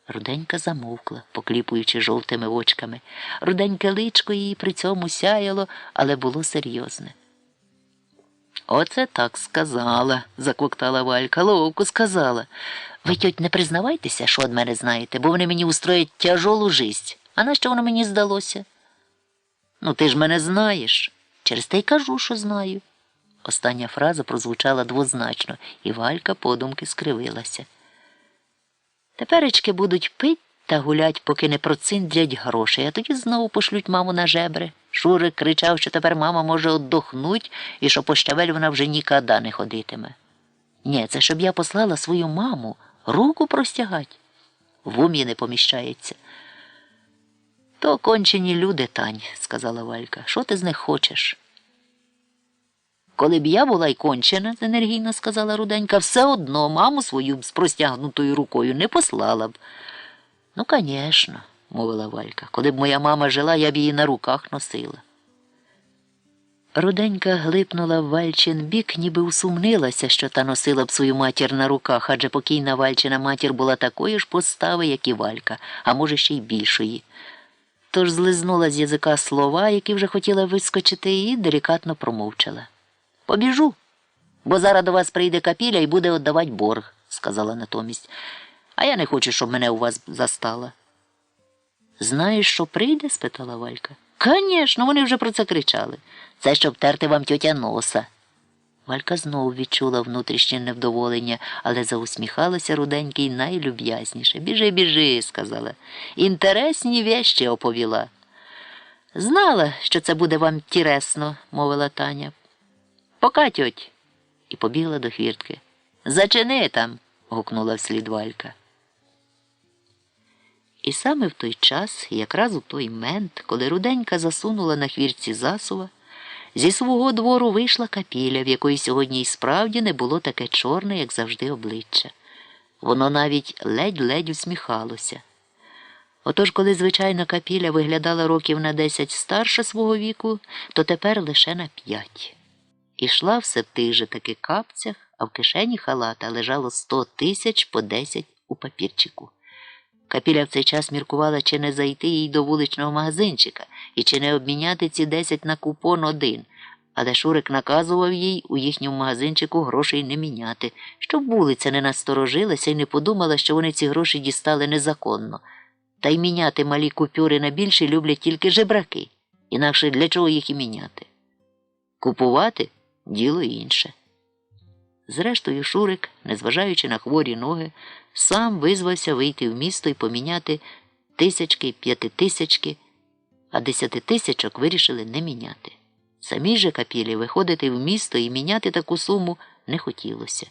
Руденька замовкла, покліпуючи жовтими очками. Руденьке личко її при цьому сяяло, але було серйозне. Оце так сказала, заквоктала Валька, ловко сказала. Ви, тьоть, не признавайтеся, що від мене знаєте, бо вони мені устроять тяжолу жисть. А на що воно мені здалося? Ну, ти ж мене знаєш. Через те й кажу, що знаю. Остання фраза прозвучала двозначно, і Валька подумки скривилася. Теперечки будуть пить та гулять, поки не проциндрять грошей, а тоді знову пошлють маму на жебри. Шурик кричав, що тепер мама може отдохнуть і що по щавель вона вже ніколи не ходитиме. Ні, це щоб я послала свою маму руку простягать. В умі не поміщається. То кончені люди, Тань, сказала Валька. Що ти з них хочеш? Коли б я була й кончена, енергійно сказала Руденька, все одно маму свою з простягнутою рукою не послала б. Ну, конечно, мовила Валька. Коли б моя мама жила, я б її на руках носила. Руденька глипнула в Вальчин бік, ніби усумнилася, що та носила б свою матір на руках, адже покійна Вальчина матір була такої ж постави, як і Валька, а може ще й більшої. Тож злизнула з язика слова, які вже хотіла вискочити, і делікатно промовчала. «Побіжу, бо зараз до вас прийде Капіля і буде віддавати борг», – сказала натомість. «А я не хочу, щоб мене у вас застала». «Знаєш, що прийде?» – спитала Валька. «Конечно, вони вже про це кричали. Це щоб терти вам тьотя носа». Валька знову відчула внутрішнє невдоволення, але заусміхалася Руденький найлюб'язніше. «Біжи, біжи», – сказала. «Інтересні вещі оповіла». «Знала, що це буде вам тіресно», – мовила Таня. «Пока, тьоть», – і побігла до хвіртки. «Зачини там», – гукнула вслід Валька. І саме в той час, якраз у той мент, коли Руденька засунула на хвіртці засува, зі свого двору вийшла Капіля, в якої сьогодні й справді не було таке чорне, як завжди, обличчя. Воно навіть ледь-ледь усміхалося. Отож, коли, звичайно, Капіля виглядала років на 10 старше свого віку, то тепер лише на 5. Ішла все в тих же таки капцях, а в кишені халата лежало 100 тисяч по 10 у папірчику. Капіля в цей час міркувала, чи не зайти їй до вуличного магазинчика і чи не обміняти ці 10 на купон 1. Але Шурик наказував їй у їхньому магазинчику грошей не міняти, щоб вулиця не насторожилася і не подумала, що вони ці гроші дістали незаконно. Та й міняти малі купюри на більші люблять тільки жебраки, інакше для чого їх і міняти. Купувати – діло інше. Зрештою, Шурик, незважаючи на хворі ноги, сам визвався вийти в місто і поміняти тисячки, п'ятитисячки, а 10 тисячок вирішили не міняти. Самій же Капілі виходити в місто і міняти таку суму не хотілося.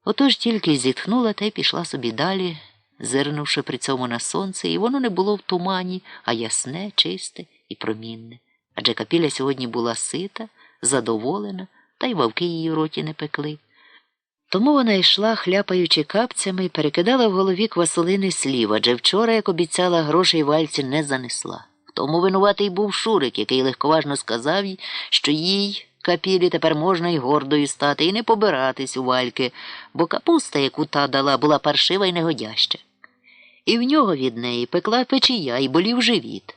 Отож тільки зітхнула та й пішла собі далі, зирнувши при цьому на сонце, і воно не було в тумані, а ясне, чисте і промінне. Адже Капіля сьогодні була сита, задоволена, та й вовки її в роті не пекли. Тому вона йшла, хляпаючи капцями, і перекидала в голові Квасолини слів, адже вчора, як обіцяла, грошей Вальці не занесла. В тому винуватий був Шурик, який легковажно сказав їй, що їй, Капілі, тепер можна й гордою стати, і не побиратись у Вальки, бо капуста, яку та дала, була паршива й негодяща. І в нього від неї пекла печія і болів живіт.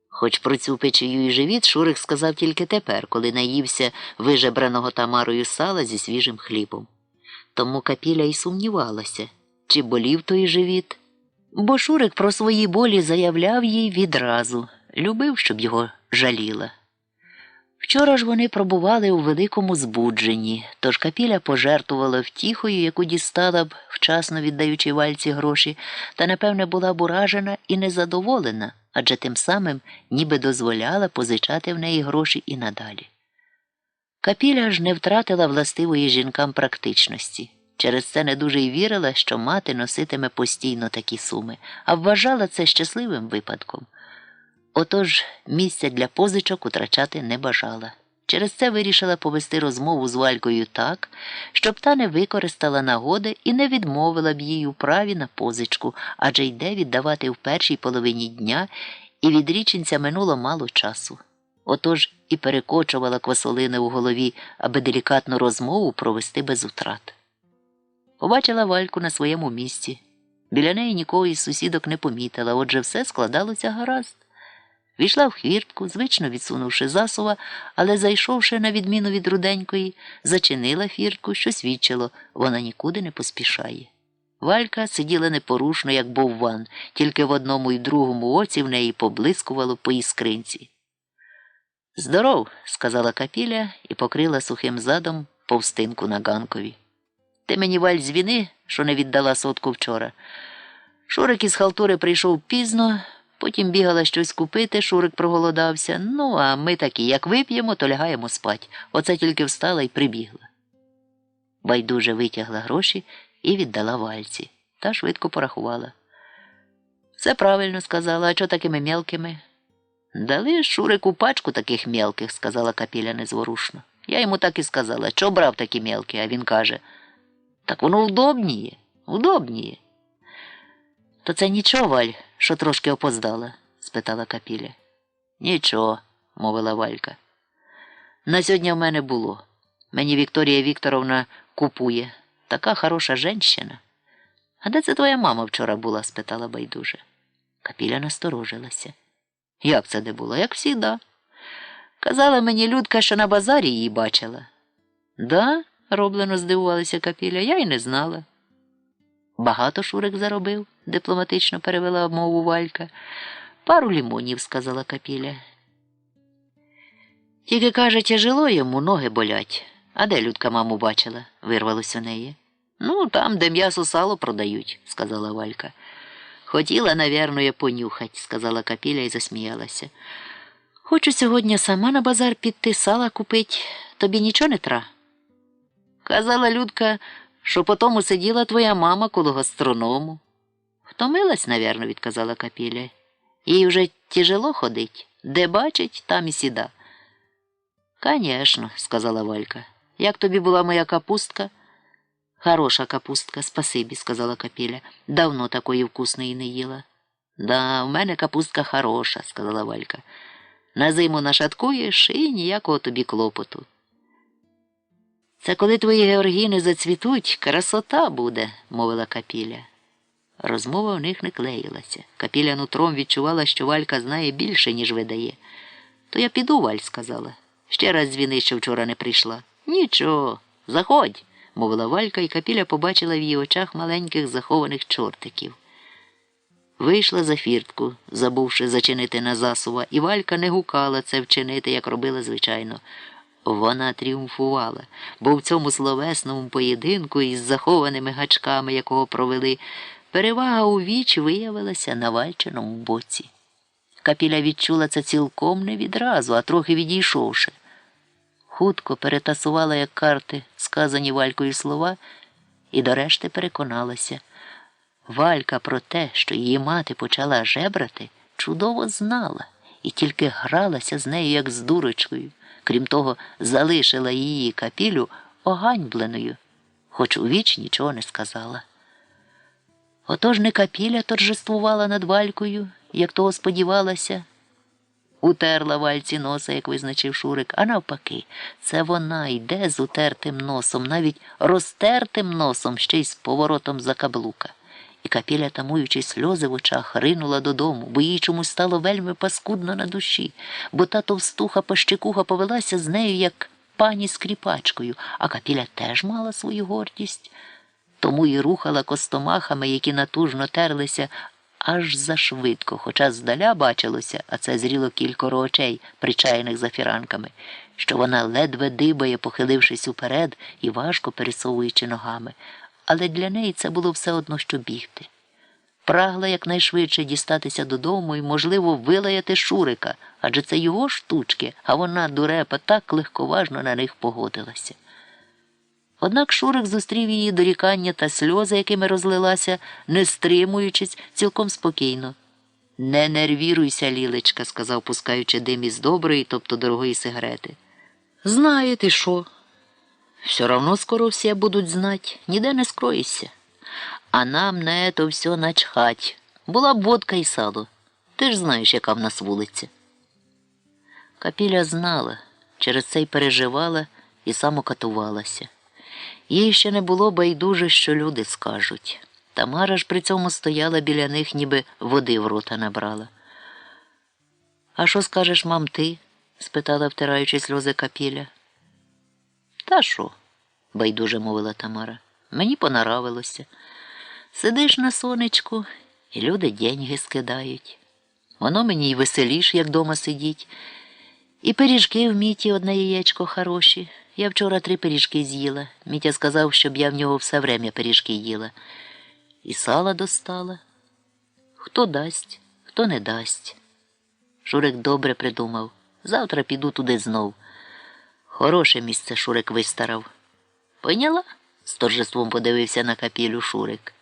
Хоч про цю печію і живіт Шурик сказав тільки тепер, коли наївся вижебраного Тамарою сала зі свіжим хлібом. Тому Капіля й сумнівалася, чи болів той живіт. Бо Шурик про свої болі заявляв їй відразу, любив, щоб його жаліла. Вчора ж вони пробували у великому збудженні, тож Капіля пожертвувала втіхою, яку дістала б, вчасно віддаючи Вальці гроші, та, напевне, була б уражена і незадоволена, адже тим самим ніби дозволяла позичати в неї гроші і надалі. Капіля ж не втратила властивої жінкам практичності. Через це не дуже й вірила, що мати носитиме постійно такі суми, а вважала це щасливим випадком. Отож, місця для позичок утрачати не бажала. Через це вирішила повести розмову з Валькою так, щоб та не використала нагоди і не відмовила б їй у праві на позичку, адже йде віддавати в першій половині дня, і від річенця минуло мало часу. Отож і перекочувала Квасолина у голові, аби делікатну розмову провести без утрат. Побачила Вальку на своєму місці. Біля неї нікого із сусідок не помітила, отже все складалося гаразд. Війшла в хвіртку, звично відсунувши засува, але, зайшовши на відміну від Руденької, зачинила хвіртку, що свідчило, вона нікуди не поспішає. Валька сиділа непорушно, як бовван, тільки в одному і другому оці в неї поблискувало по іскринці. «Здоров», – сказала Капіля і покрила сухим задом повстинку на ганкові. «Ти мені, Валь, звіни, що не віддала сотку вчора. Шурик із халтури прийшов пізно, потім бігала щось купити, Шурик проголодався. Ну, а ми такі, як вип'ємо, то лягаємо спать. Оце тільки встала і прибігла». Байдуже витягла гроші і віддала Вальці. Та швидко порахувала. «Все правильно», – сказала, – «а чо такими мелкими?» «Дали Шурику пачку таких мелких», – сказала Капіля незворушно. Я йому так і сказала, чо брав такі мелкі, а він каже, так воно удобніє, удобніє. То це нічого, Валь, що трошки опоздала? Спитала Капіля. Нічого, мовила Валька. На сьогодні в мене було. Мені Вікторія Вікторовна купує. Така хороша жінщина. А де це твоя мама вчора була? Спитала байдуже. Капіля насторожилася. Як це де було? Як всігда. Казала мені Людка, що на базарі її бачила. Да? Роблено здивувалася Капіля. Я й не знала. Багато Шурик заробив, дипломатично перевела мову Валька. Пару лімонів, сказала Капіля. Тільки, каже, тяжело йому, ноги болять. А де Людка маму бачила? Вирвалось у неї. Ну, там, де м'ясо сало продають, сказала Валька. Хотіла, навірно, понюхать, сказала Капіля і засміялася. Хочу сьогодні сама на базар піти, сала купить. Тобі нічого не тра? Казала Людка, що потому сиділа твоя мама коло гастроному. Втомилась, навірно, відказала Капіля. Їй вже тяжело ходить. Де бачить, там і сіда. Конечно, сказала Валька. Як тобі була моя капустка? Хороша капустка, спасибі, сказала Капіля. Давно такої вкусної не їла. Да, в мене капустка хороша, сказала Валька. На зиму нашаткуєш і ніякого тобі клопоту. Це коли твої георгіни зацвітуть, красота буде, мовила Капіля. Розмова в них не клеїлася. Капіля нутром відчувала, що Валька знає більше, ніж видає. То я піду, Валь, сказала. Ще раз дзвіни, що вчора не прийшла. Нічого, заходь, мовила Валька, і Капіля побачила в її очах маленьких захованих чортиків. Вийшла за фіртку, забувши зачинити на засува, і Валька не гукала це вчинити, як робила звичайно. Вона тріумфувала, бо в цьому словесному поєдинку із захованими гачками, якого провели, перевага у віч виявилася на Вальчиному боці. Капіля відчула це цілком не відразу, а трохи відійшовши. Хутко перетасувала, як карти, сказані Валькою слова, і до решти переконалася. Валька про те, що її мати почала жебрати, чудово знала і тільки гралася з нею, як з дурочкою. Крім того, залишила її Капілю оганьбленою, хоч у віч нічого не сказала. Отож не Капіля торжествувала над Валькою, як того сподівалася, утерла Вальці носа, як визначив Шурик, а навпаки, це вона йде з утертим носом, навіть розтертим носом, ще й з поворотом за каблука. І Капіля, тамуючи сльози в очах, ринула додому, бо їй чомусь стало вельми паскудно на душі, бо та товстуха-пащикуха повелася з нею, як пані скріпачкою, а Капіля теж мала свою гордість. Тому і рухала костомахами, які натужно терлися, аж зашвидко, хоча здаля бачилося, а це зріло кількоро очей, причаяних за фіранками, що вона ледве дибає, похилившись уперед і важко пересовуючи ногами. Але для неї це було все одно, що бігти. Прагла якнайшвидше дістатися додому і, можливо, вилаяти Шурика, адже це його штучки, а вона, дурепа, так легковажно на них погодилася. Однак Шурик зустрів її дорікання та сльози, якими розлилася, не стримуючись, цілком спокійно. «Не нервіруйся, Лілечка», – сказав, пускаючи дим із доброї, тобто дорогої сигарети. «Знає ти що? Все равно скоро всі будуть знать, ніде не скроїшся. А нам на это все начхать. Була б водка і сало. Ти ж знаєш, яка в нас вулиця». Капіля знала, через це й переживала і самокатувалася. Їй ще не було байдуже, що люди скажуть. Тамара ж при цьому стояла біля них, ніби води в рота набрала. «А що скажеш, мам, ти?» – спитала, втираючи сльози Капіля. «Та що?» – байдуже мовила Тамара. «Мені понаравилося. Сидиш на сонечку, і люди деньги скидають. Воно мені й веселіш, як дома сидіть. І пиріжки в Міті одне яєчко хороші. Я вчора 3 пиріжки з'їла. Мітя сказав, щоб я в нього все время пиріжки їла. І сала достала. Хто дасть, хто не дасть». Шурик добре придумав. «Завтра піду туди знов». Хороше місце Шурик вистарав. «Поняла?» – з торжеством подивився на Капілю Шурик.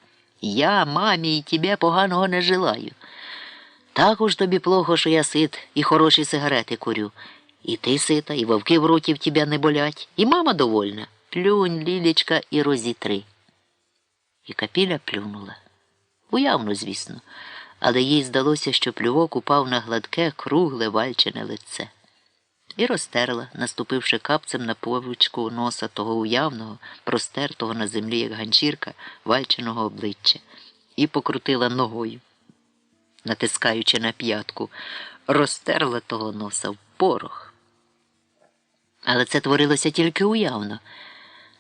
«Я, мамі, і тебе поганого не желаю. Так уж тобі плохо, що я сит і хороші сигарети курю. І ти сита, і вовки в роті в тебе не болять, і мама довольна. Плюнь, Лілечка, і розітри». І Капіля плюнула. Уявно, звісно, але їй здалося, що плювок упав на гладке, кругле Вальчине лице. і розтерла, наступивши капцем на повічку носа того уявного, простертого на землі, як ганчірка, вальченого обличчя, і покрутила ногою, натискаючи на п'ятку, розтерла того носа в порох. Але це творилося тільки уявно.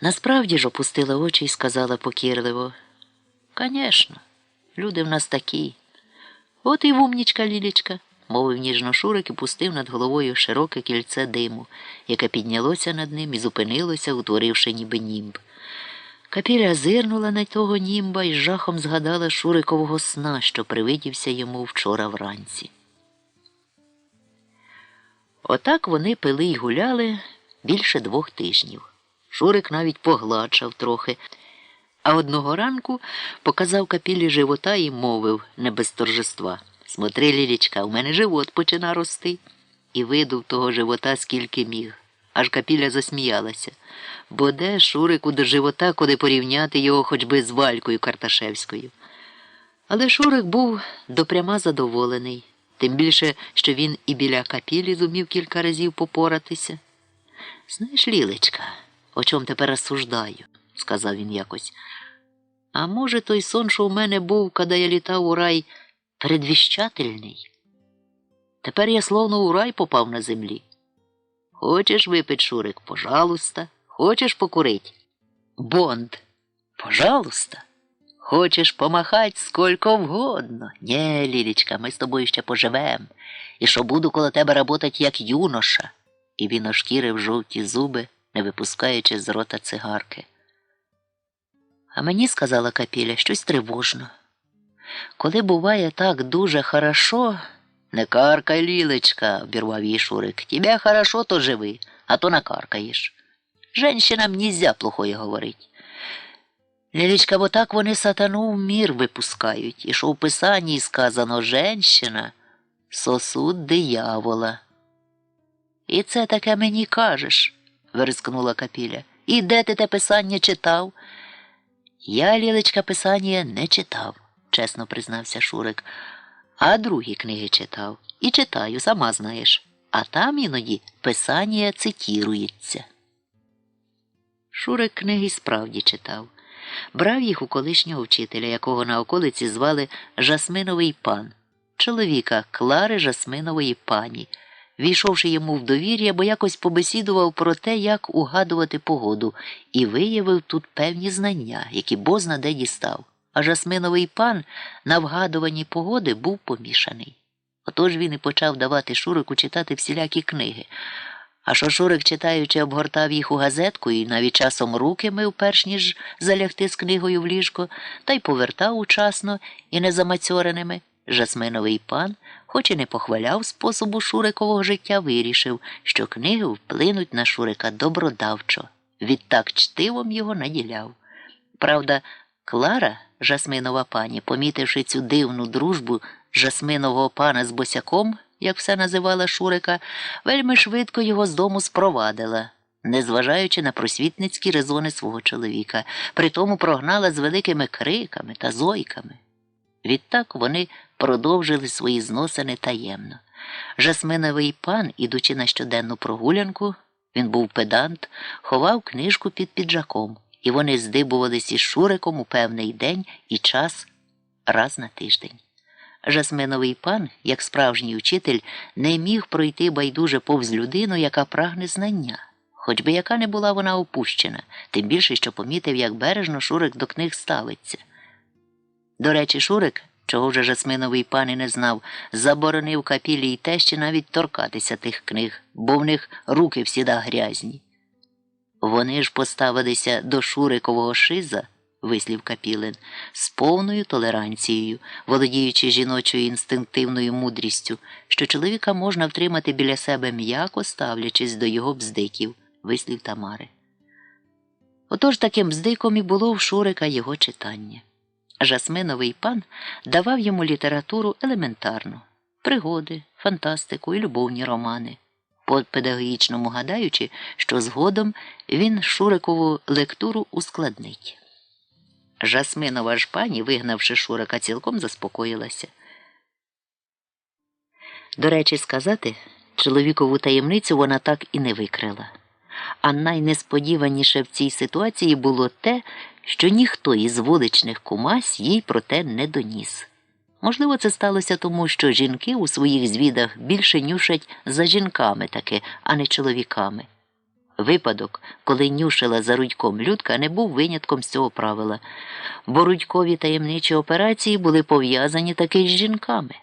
Насправді ж опустила очі і сказала покірливо: «Конечно, люди в нас такі. От і вумнічка, Лілічка», – мовив ніжно Шурик і пустив над головою широке кільце диму, яке піднялося над ним і зупинилося, утворивши ніби німб. Капіля зирнула на того німба і з жахом згадала Шурикового сна, що привидівся йому вчора вранці. Отак вони пили й гуляли більше 2 тижнів. Шурик навіть погладшав трохи, а одного ранку показав Капілі живота і мовив не без торжества: «Смотри, Лілічка, у мене живот почина рости». І видув того живота скільки міг. Аж Капіля засміялася. Бо де Шурику до живота, коли порівняти його хоч би з Валькою Карташевською. Але Шурик був допряма задоволений. Тим більше, що він і біля Капілі зумів кілька разів попоратися. «Знаєш, Лілечка, о чому тепер розсуждаю», – сказав він якось. «А може, той сон, що у мене був, коли я літав у рай, передвіщательний? Тепер я словно у рай попав на землі. Хочеш випить, Шурик? Пожалуйста. Хочеш покурить? Бонд? Пожалуйста. Хочеш помахать сколько вгодно? Ні, Лілічка, ми з тобою ще поживем. І що буду коло тебе работать як юноша». І він ошкірив жовті зуби, не випускаючи з рота цигарки. А мені, сказала Капіля, щось тривожно. Коли буває так дуже хорошо... «Не каркай, Лілечка», – обірвав її Шурик. «Тебе хорошо, то живи, а то накаркаєш. Женщинам нельзя плохое говорить». «Лілечка, бо так вони сатану в мір випускають, і що в Писанні сказано: женщина – сосуд диявола». «І це таке мені кажеш», – вирискнула Капіля. «І де ти те Писання читав?» «Я, Лілечка, Писання не читав», – чесно признався Шурик. «А другі книги читав. І читаю, сама знаєш. А там іноді Писання цитірується». Шурик книги справді читав. Брав їх у колишнього вчителя, якого на околиці звали Жасминовий пан, чоловіка Клари Жасминової пані, війшовши йому в довір'я, бо якось побесідував про те, як угадувати погоду, і виявив тут певні знання, які бозна де дістав. А Жасминовий пан на вгадуванні погоди був помішаний. Отож він і почав давати Шурику читати всілякі книги. А що Шурик, читаючи, обгортав їх у газетку і навіть часом руки мив, перш ніж залягти з книгою в ліжко, та й повертав учасно і незамацьореними, Жасминовий пан, хоч і не похваляв способу Шурикового життя, вирішив, що книги вплинуть на Шурика добродавчо. Відтак чтивом його наділяв. Правда, Клара, Жасминова пані, помітивши цю дивну дружбу Жасминового пана з босяком, як все називала Шурика, вельми швидко його з дому спровадила, незважаючи на просвітницькі резони свого чоловіка, притому прогнала з великими криками та зойками. Відтак вони продовжили свої зносини таємно. Жасминовий пан, ідучи на щоденну прогулянку, він був педант, ховав книжку під піджаком, і вони здибувались із Шуриком у певний день і час раз на тиждень. Жасминовий пан, як справжній учитель, не міг пройти байдуже повз людину, яка прагне знання, хоч би яка не була вона опущена, тим більше, що помітив, як бережно Шурик до книг ставиться. До речі, Шурик, чого вже Жасминовий пан і не знав, заборонив Капілі й тещі навіть торкатися тих книг, бо в них руки всіда грязні. Вони ж поставилися до Шурикового шиза, вислів Капілин, з повною толеранцією, володіючи жіночою інстинктивною мудрістю, що чоловіка можна втримати біля себе м'яко, ставлячись до його бздиків, вислів Тамари. Отож таким бздиком і було в Шурика його читання. Жасминовий пан давав йому літературу елементарну – пригоди, фантастику і любовні романи, по-педагогічному гадаючи, що згодом він Шурикову лектуру ускладнить. Жасминова ж пані, вигнавши Шурика, цілком заспокоїлася. До речі сказати, Чоловікову таємницю вона так і не викрила. А найнесподіваніше в цій ситуації було те, що ніхто із вуличних кумась їй про те не доніс. Можливо, це сталося тому, що жінки у своїх звідах більше нюшать за жінками таки, а не чоловіками. Випадок, коли нюшила за Рудьком Людка, не був винятком з цього правила, бо Рудькові таємничі операції були пов'язані таки з жінками.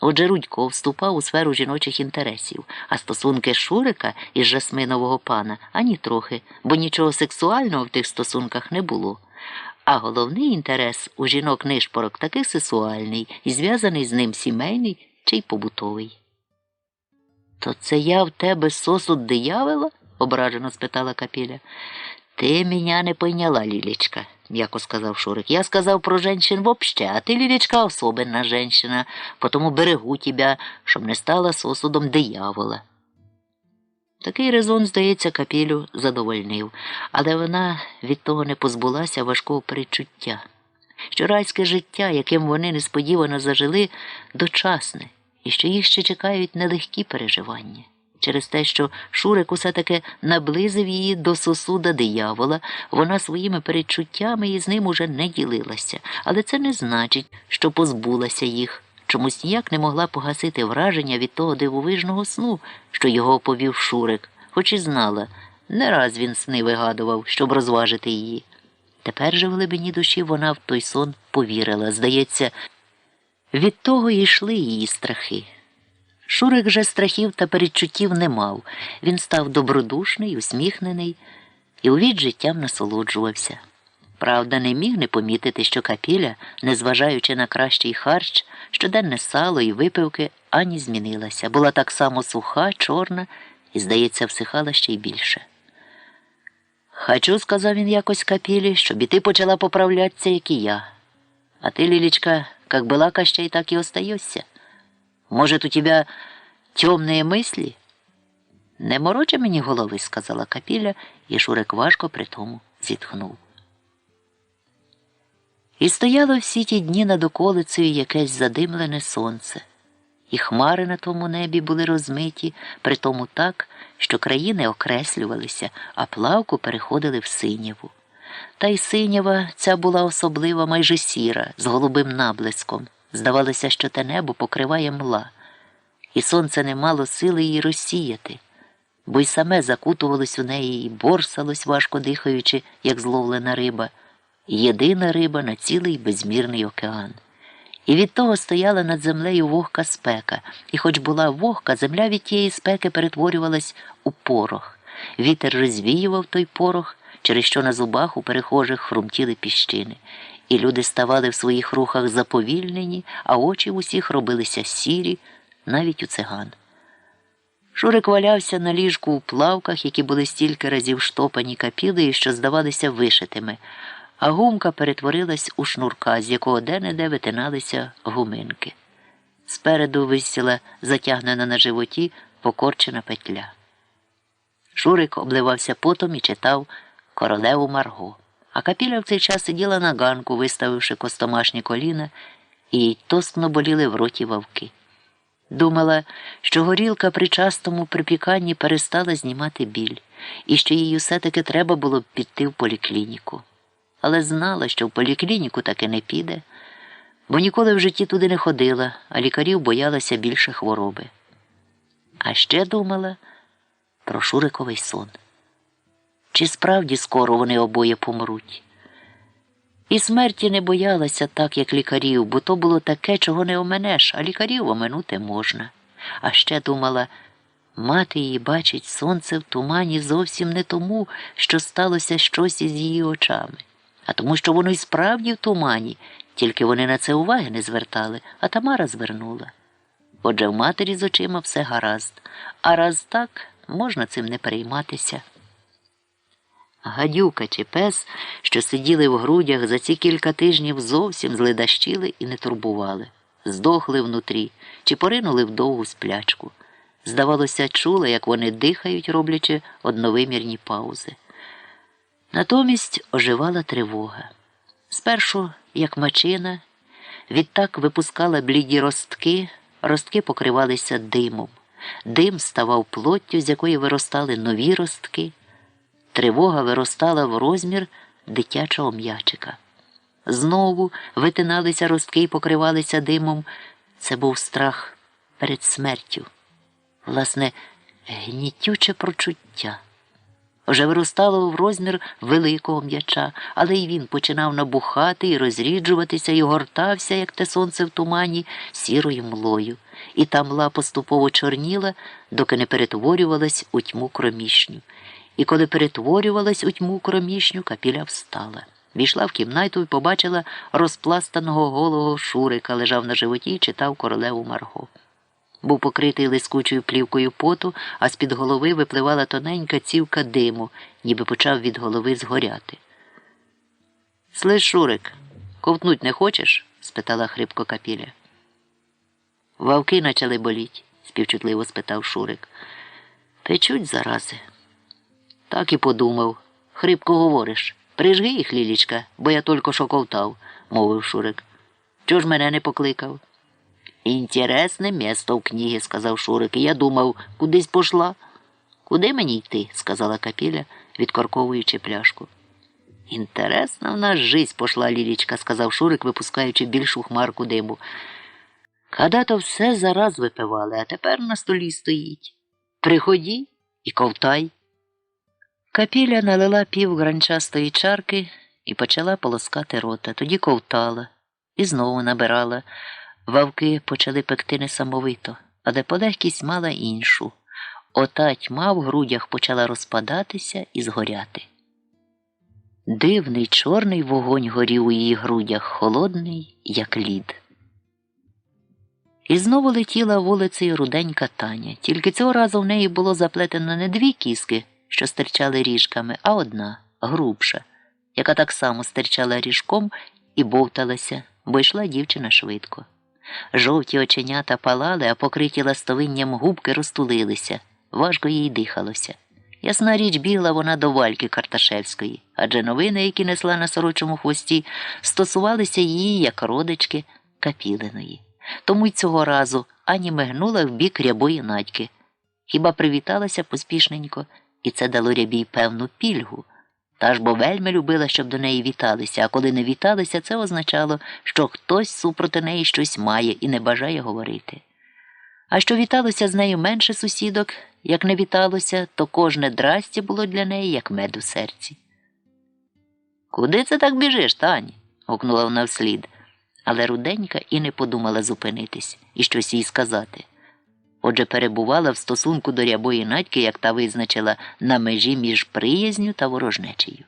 Отже, Рудько вступав у сферу жіночих інтересів, а стосунки Шурика із Жасминового пана ані трохи, бо нічого сексуального в тих стосунках не було. А головний інтерес у жінок-нишпорок таки сексуальний і зв'язаний з ним сімейний чи й побутовий. «То це я в тебе сосуд диявола?» – ображено спитала Капіля. «Ти мене не пойняла, Лілечка», – м'яко сказав Шурик. «Я сказав про женщин вообще, а ти, Лілечка, особенна женщина, потому берегу тебя, щоб не стала сосудом диявола». Такий резон, здається, Капілю задовольнив, але вона від того не позбулася важкого перечуття, що райське життя, яким вони несподівано зажили, дочасне, і що їх ще чекають нелегкі переживання. Через те, що Шурик усе-таки наблизив її до сосуда диявола, вона своїми передчуттями із ним уже не ділилася, але це не значить, що позбулася їх. Чомусь ніяк не могла погасити враження від того дивовижного сну, що його оповів Шурик, хоч і знала, не раз він сни вигадував, щоб розважити її. Тепер же в глибині душі вона в той сон повірила. Здається, від того й йшли її страхи. Шурик же страхів та передчуттів не мав. Він став добродушний, усміхнений і увід життям насолоджувався. Правда, не міг не помітити, що Капіля, незважаючи на кращий харч, щоденне сало і випивки, ані змінилася. Була так само суха, чорна і, здається, всихала ще й більше. «Хочу», – сказав він якось Капілі, – «щоб і ти почала поправлятися, як і я. А ти, Лілечка, як была Кощей, так і остаешься. Может, у тебя темные мысли?» «Не морочи мені голови», – сказала Капіля, і Шурик важко при тому зітхнув. І стояло всі ті дні над околицею якесь задимлене сонце, і хмари на тому небі були розмиті, при тому так, що країни окреслювалися, а плавку переходили в синяву. Та й синява ця була особлива, майже сіра, з голубим наблиском. Здавалося, що те небо покриває мла, і сонце не мало сили її розсіяти, бо й саме закутувалось у неї і борсалось, важко дихаючи, як зловлена риба, єдина риба на цілий безмірний океан. І від того стояла над землею вогка спека, і хоч була вогка, земля від тієї спеки перетворювалась у порох. Вітер розвіював той порох, через що на зубах у перехожих хрумтіли піщини. І люди ставали в своїх рухах заповільнені, а очі в усіх робилися сірі, навіть у циган. Шурик валявся на ліжку у плавках, які були стільки разів штопані Капілею, що здавалися вишитими, а гумка перетворилась у шнурка, з якого де-не-де витиналися гуминки. Спереду висіла затягнена на животі покорчена петля. Шурик обливався потом і читав «Королеву Марго». А Капіля в цей час сиділа на ганку, виставивши костомашні коліна, і їй тоскно боліли в роті вавки. Думала, що горілка при частому припіканні перестала знімати біль, і що їй все-таки треба було б піти в поліклініку. Але знала, що в поліклініку таки не піде, бо ніколи в житті туди не ходила, а лікарів боялася більше хвороби. А ще думала про Шуриковий сон. Чи справді скоро вони обоє помруть? І смерті не боялася так, як лікарів, бо то було таке, чого не оминеш, а лікарів оминути можна. А ще думала, мати її бачить сонце в тумані зовсім не тому, що сталося щось із її очами, а тому, що воно й справді в тумані, тільки вони на це уваги не звертали, а Тамара звернула. Отже, в матері з очима все гаразд, а раз так, можна цим не перейматися. Гадюка чи пес, що сиділи в грудях, за ці кілька тижнів зовсім зледащили і не турбували. Здохли внутрі чи поринули в довгу сплячку. Здавалося, чула, як вони дихають, роблячи одновимірні паузи. Натомість оживала тривога. Спершу, як мачина, відтак випускала бліді ростки, ростки покривалися димом. Дим ставав плоттю, з якої виростали нові ростки. Тривога виростала в розмір дитячого м'ячика. Знову витиналися ростки і покривалися димом. Це був страх перед смертю. Власне, гнітюче почуття. Вже виростало в розмір великого м'яча, але й він починав набухати і розріджуватися, і гортався, як те сонце в тумані, сірою млою. І та мла поступово чорніла, доки не перетворювалась у тьму кромішню. І коли перетворювалась у тьму кромішню, Капіля встала. Війшла в кімнату і побачила розпластаного голого Шурика, лежав на животі і читав королеву Марго. Був покритий лискучою плівкою поту, а з-під голови випливала тоненька цівка диму, ніби почав від голови згоряти. «Слиш, Шурик, ковтнуть не хочеш?» – спитала хрипко Капіля. «Вавки почали боліть», – співчутливо спитав Шурик. «Печуть зарази». «Так і подумав. Хрипко говориш. Прижги їх, Лілічка, бо я тільки що ковтав», – мовив Шурик. «Чого ж мене не покликав?» «Інтересне місто в книгі», – сказав Шурик, і я думав, кудись пішла. «Куди мені йти?» – сказала Капіля, відкорковуючи пляшку. «Інтересна в нас жизнь пішла, Лілічка», – сказав Шурик, випускаючи більшу хмарку диму. «Когда-то все зараз випивали, а тепер на столі стоїть. Приході і ковтай». Капіля налила пів гранчастої чарки і почала полоскати рота, тоді ковтала і знову набирала. Вавки почали пекти несамовито, але полегкість мала іншу. Ота тьма в грудях почала розпадатися і згоряти. Дивний чорний вогонь горів у її грудях, холодний, як лід. І знову летіла вулицею руденька Таня, тільки цього разу в неї було заплетено не дві кіски, що стирчали ріжками, а одна, грубша, яка так само стирчала ріжком і бовталася, бо йшла дівчина швидко. Жовті оченята палали, а покриті ластовинням губки розтулилися. Важко їй дихалося. Ясна річ, бігла вона до Вальки Карташевської, адже новини, які несла на сорочому хвості, стосувалися її, як родички, Капілиної. Тому й цього разу ані мигнула в бік Рябої Надьки. Хіба привіталася поспішненько, і це дало Рябій певну пільгу. Та ж бо вельми любила, щоб до неї віталися, а коли не віталися, це означало, що хтось супроти неї щось має і не бажає говорити. А що віталося з нею менше сусідок, як не віталося, то кожне драстя було для неї, як мед у серці. «Куди це так біжиш, Тані?» – гукнула вона вслід. Але руденька і не подумала зупинитись і щось їй сказати. Отже, перебувала в стосунку до Рябої Надьки, як та визначила, на межі між приязню та ворожнечею.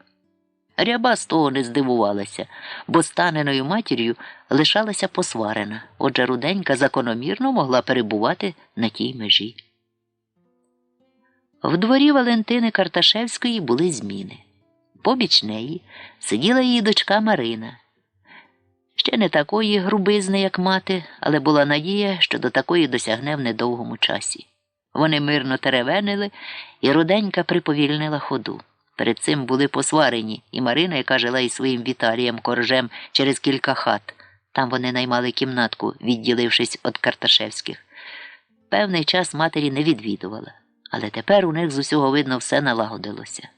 Ряба з того не здивувалася, бо з Таниною матір'ю лишалася посварена, отже, руденька закономірно могла перебувати на тій межі. В дворі Валентини Карташевської були зміни. Побіч неї сиділа її дочка Марина. Ще не такої грубизни, як мати, але була надія, що до такої досягне в недовгому часі. Вони мирно теревенили, і руденька приповільнила ходу. Перед цим були посварені, і Марина, яка жила із своїм Віталієм Коржем через кілька хат. Там вони наймали кімнатку, відділившись від Карташевських. Певний час матері не відвідувала, але тепер у них з усього видно все налагодилося.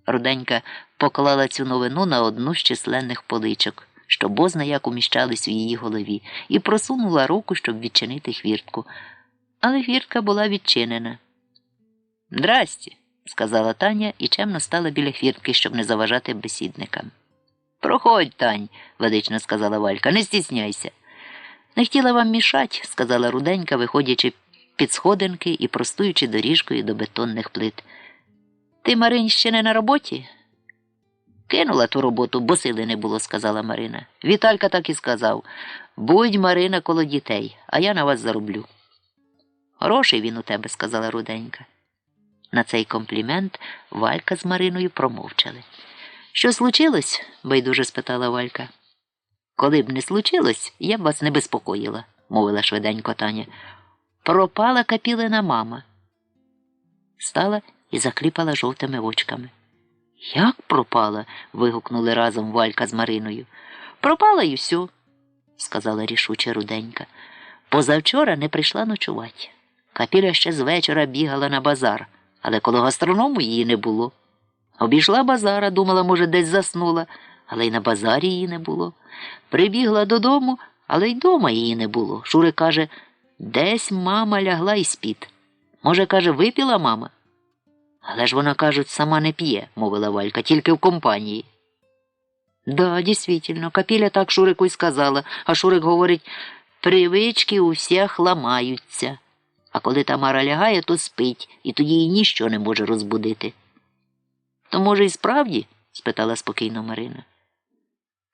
Руденька поклала цю новину на одну з численних поличок, що бозна як уміщались у її голові, і просунула руку, щоб відчинити хвіртку. Але хвіртка була відчинена. «Здрасте», – сказала Таня і чемно стала біля хвіртки, щоб не заважати бесідникам. «Проходь, Тань», – ведично сказала Валька, – «не стісняйся». «Не хотіла вам мішать», – сказала руденька, виходячи під сходинки і простуючи доріжкою до бетонних плит. «Ти, Маринь, ще не на роботі?» «Кинула ту роботу, бо сили не було», – сказала Марина. Віталька так і сказав. «Будь, Марина, коло дітей, а я на вас зароблю». «Грошей він у тебе», – сказала руденька. На цей комплімент Валька з Мариною промовчали. «Що случилось?» – байдуже спитала Валька. «Коли б не случилось, я б вас не безпокоїла», – мовила швиденько Таня. «Пропала Капілина мама». Стала і закліпала жовтими очками. «Як пропала?» – вигукнули разом Валька з Мариною. «Пропала й усьо», – сказала рішуче руденька. «Позавчора не прийшла ночувати. Капіля ще з вечора бігала на базар, але коло гастроному її не було. Обійшла базара, думала, може, десь заснула, але й на базарі її не було. Прибігла додому, але й дома її не було. Шурик каже, десь мама лягла і спить. Може, каже, випила мама? Але ж вона, кажуть, сама не п'є, мовила Валька, тільки в компанії. Да, дійсно, Капіля так Шурику й сказала, а Шурик говорить, привички у всіх ламаються. А коли Тамара лягає, то спить, і тоді її ніщо не може розбудити. То, може, і справді? Спитала спокійно Марина.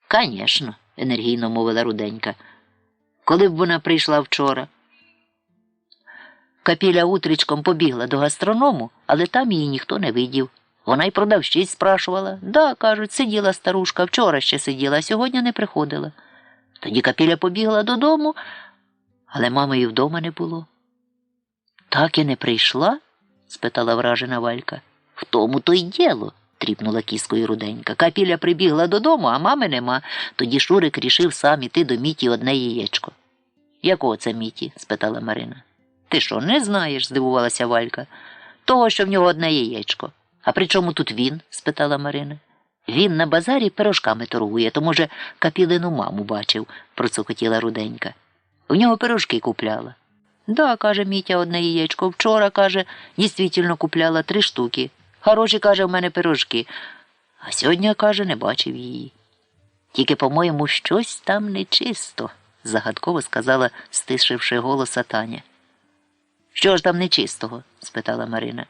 Конечно, енергійно мовила Руденька. Коли б вона прийшла вчора? Капіля утрічком побігла до гастроному, але там її ніхто не видів. Вона й продавщиць спрашувала. Да, кажуть, сиділа старушка, вчора ще сиділа, а сьогодні не приходила. Тоді Капіля побігла додому, але мами і вдома не було. Так і не прийшла? Спитала вражена Валька. В тому то й діло, тріпнула кіскою Руденька. Капіля прибігла додому, а мами нема. Тоді Шурик рішив сам іти до Міті одне яєчко. Якого це Міті? Спитала Марина. Ти що, не знаєш? Здивувалася Валька. Того, що в нього одне яєчко. А при чому тут він? Спитала Марина. Він на базарі пирожками торгує, то, може, Капілину маму бачив, процокотіла Руденька. У нього пирожки купляла. Да, каже Мітя, одне яєчко. Вчора, каже, дійсно купляла 3 штуки. Хороші, каже, в мене пирожки. А сьогодні, каже, не бачив її. Тільки, по-моєму, щось там нечисто, загадково сказала, стишивши голоса Таня. Що ж там нечистого? Спитала Марина.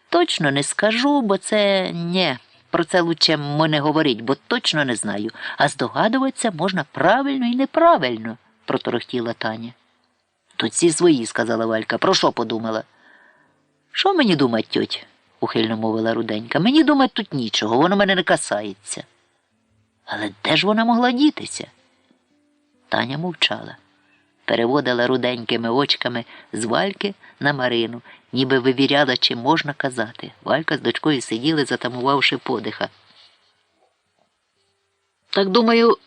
Точно не скажу, бо це не. Про це лучше не говорить, бо точно не знаю. А здогадуватися можна правильно і неправильно, проторохтіла Таня. Тут всі свої, сказала Валька. Про що подумала? Що мені думать, тьоть? Ухильно мовила Руденька. Мені думать тут нічого, воно мене не касається. Але де ж вона могла дітися? Таня мовчала. Переводила руденькими очками з Вальки на Марину, ніби вивіряла, чи можна казати. Валька з дочкою сиділи, затамувавши подиха. Так думаю,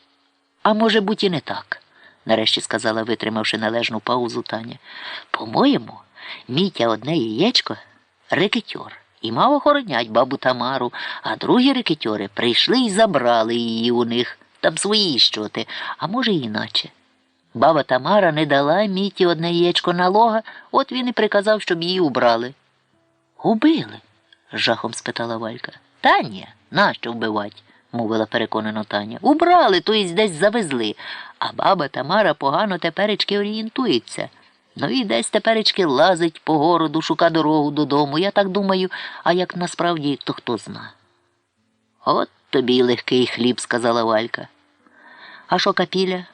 а може бути і не так, нарешті сказала, витримавши належну паузу Таня. По-моєму, Мітя одне яєчко – рекетьор. І мав охоронять бабу Тамару, а другі рекетьори прийшли і забрали її у них. Там свої щоти, а може і іначе. Баба Тамара не дала Міті одне яєчко налога, от він і приказав, щоб її убрали. Убили? З жахом спитала Валька. Та ні, нащо вбивать? Мовила переконано Таня. Убрали, то й десь завезли. А баба Тамара погано теперечки орієнтується. Ну і десь теперечки лазить по городу, шука дорогу додому. Я так думаю, а як насправді, то хто зна. От тобі й легкий хліб, сказала Валька. А що Капіля?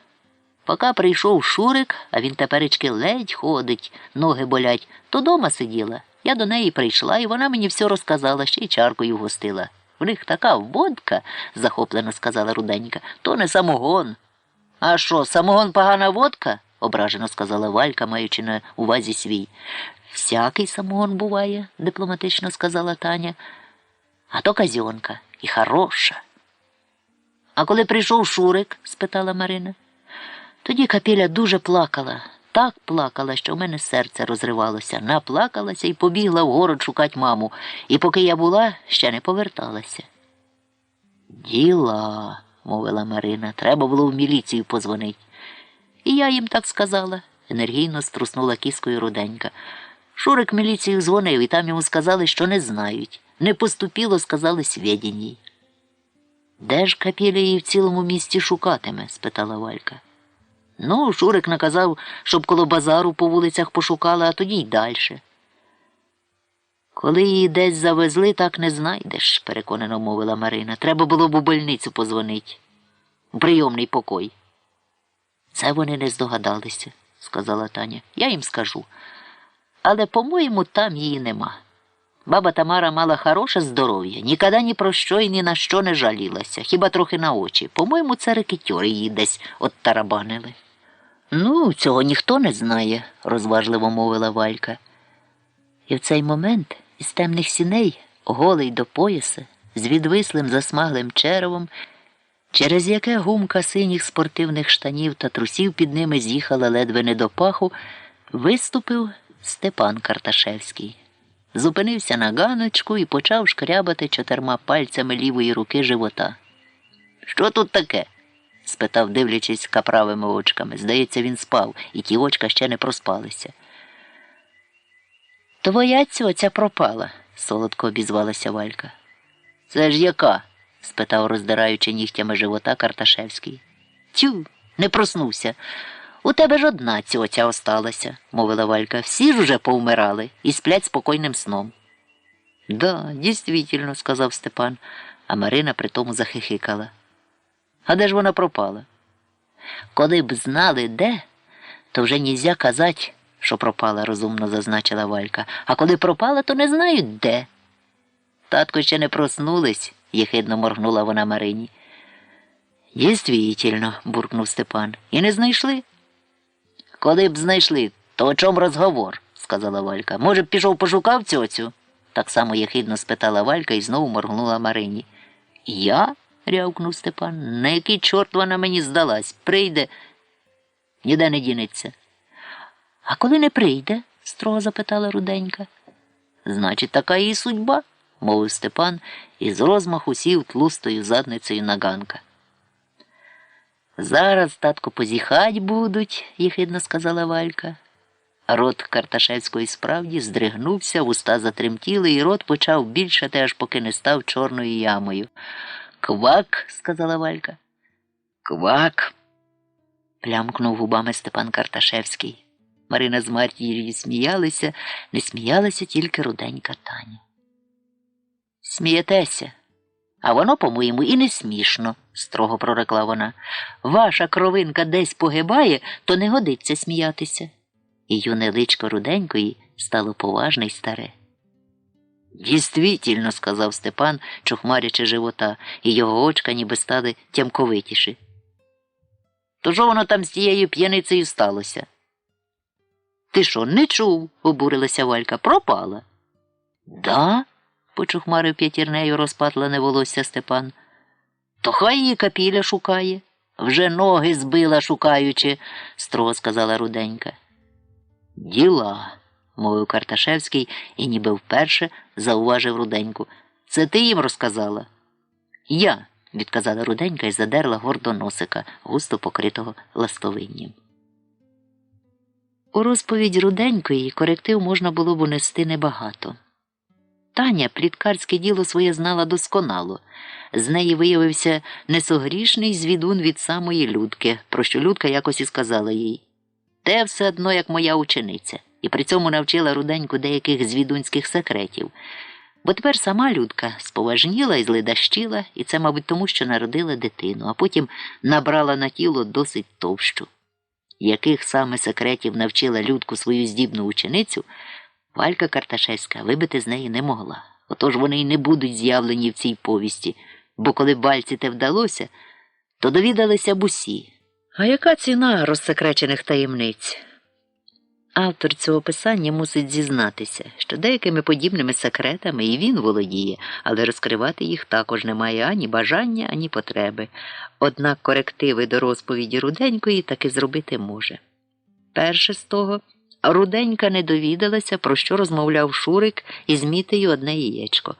Поки прийшов Шурик, а він теперечки ледь ходить, ноги болять, то дома сиділа. Я до неї прийшла, і вона мені все розказала, ще й чаркою гостила. В них така водка, захоплено сказала Руденька, то не самогон. А що, самогон погана водка? Ображено сказала Валька, маючи на увазі свій. Всякий самогон буває, дипломатично сказала Таня. А то казьонка, і хороша. А коли прийшов Шурик, спитала Марина. Тоді Капіля дуже плакала, так плакала, що в мене серце розривалося. Наплакалася і побігла в город шукать маму. І поки я була, ще не поверталася. Діла, мовила Марина, треба було в міліцію позвонити. І я їм так сказала, енергійно струснула кіскою Руденька. Шурик міліцію дзвонив, і там йому сказали, що не знають. Не поступіло, сказали, свідєній. Де ж Капіля її в цілому місті шукатиме? Спитала Валька. Ну, Шурик наказав, щоб коло базару по вулицях пошукала, а тоді й дальше. Коли її десь завезли, так не знайдеш, переконано мовила Марина. Треба було б у больницю позвонити. У прийомний покой. Це вони не здогадалися, сказала Таня. Я їм скажу. Але, по-моєму, там її нема. Баба Тамара мала хороше здоров'я, ніколи ні про що і ні на що не жалілася, хіба трохи на очі. По-моєму, це рекетьори її десь оттарабанили. Ну, цього ніхто не знає, розважливо мовила Валька. І в цей момент із темних сіней, голий до пояса, з відвислим засмаглим черевом, через яке гумка синіх спортивних штанів та трусів під ними з'їхала ледве не до паху, виступив Степан Карташевський. Зупинився на ганочку і почав шкрябати 4 пальцями лівої руки живота. «Що тут таке?» – спитав, дивлячись каправими очками. Здається, він спав, і ті очка ще не проспалися. «Твоя цьоця пропала», – солодко обізвалася Валька. «Це ж яка?» – спитав, роздираючи нігтями живота, Карташевський. «Тю, не проснувся. У тебе ж одна цьоця осталася», – мовила Валька. «Всі ж уже повмирали і сплять спокійним сном». «Да, дійсно», – сказав Степан, а Марина при тому захихикала. «А де ж вона пропала?» «Коли б знали, де, то вже нельзя казати, що пропала», – розумно зазначила Валька. «А коли пропала, то не знають, де». «Татко ще не проснулись», – єхидно моргнула вона Марині. «Дійсно», – буркнув Степан. «І не знайшли?» «Коли б знайшли, то о чому розговор?» – сказала Валька. «Може б пішов пошукав цьоцю?» Так само єхидно спитала Валька і знову моргнула Марині. «Я?» – рявкнув Степан. «На який чорт вона мені здалась? Прийде, ніде не дінеться». «А коли не прийде?» – строго запитала Руденька. «Значить, така її судьба», – мовив Степан і з розмаху сів тлустою задницею на ганка. «Зараз, татко, позіхать будуть», – єхидно сказала Валька. Рот Карташевської справді здригнувся, вуста затремтіли, і рот почав більшати, аж поки не став чорною ямою. «Квак», – сказала Валька. «Квак», – плямкнув губами Степан Карташевський. Марина з Мартією сміялися, не сміялася тільки Руденька Таня. «Смієтеся? А воно, по-моєму, і не смішно», – строго прорекла вона. «Ваша кровинка десь погибає, то не годиться сміятися». І юне личко Руденької стало поважне й старе. «Дійсно», – сказав Степан, чухмарячи живота, і його очка ніби стали тямковитіші. «То що воно там з тією п'яницею сталося?» «Ти що, не чув?» – обурилася Валька. «Пропала». «Да?» – почухмарив п'ятірнею розпатлене волосся Степан. «То хай її капіля шукає. Вже ноги збила шукаючи», – строго сказала Руденька. «Діла», – мовив Карташевський і ніби вперше зауважив Руденьку. «Це ти їм розказала?» «Я», – відказала Руденька і задерла гордо носика, густо покритого ластовинням. У розповідь Руденької коректив можна було б унести небагато. Таня пліткарське діло своє знала досконало. З неї виявився несогрішний звідун від самої Людки, про що Людка якось і сказала їй: «Те все одно, як моя учениця», і при цьому навчила Руденьку деяких звідунських секретів. Бо тепер сама Людка споважніла і зледащила, і це, мабуть, тому, що народила дитину, а потім набрала на тіло досить товщу. Яких саме секретів навчила Людку свою здібну ученицю, Валька Карташевська вибити з неї не могла. Отож вони й не будуть з'явлені в цій повісті, бо коли б Вальці те вдалося, то довідалися б усі. А яка ціна розсекречених таємниць? Автор цього писання мусить зізнатися, що деякими подібними секретами і він володіє, але розкривати їх також немає ані бажання, ані потреби. Однак корективи до розповіді Руденької таки зробити може. Перше з того, Руденька не довідалася, про що розмовляв Шурик із Мітею одне яєчко,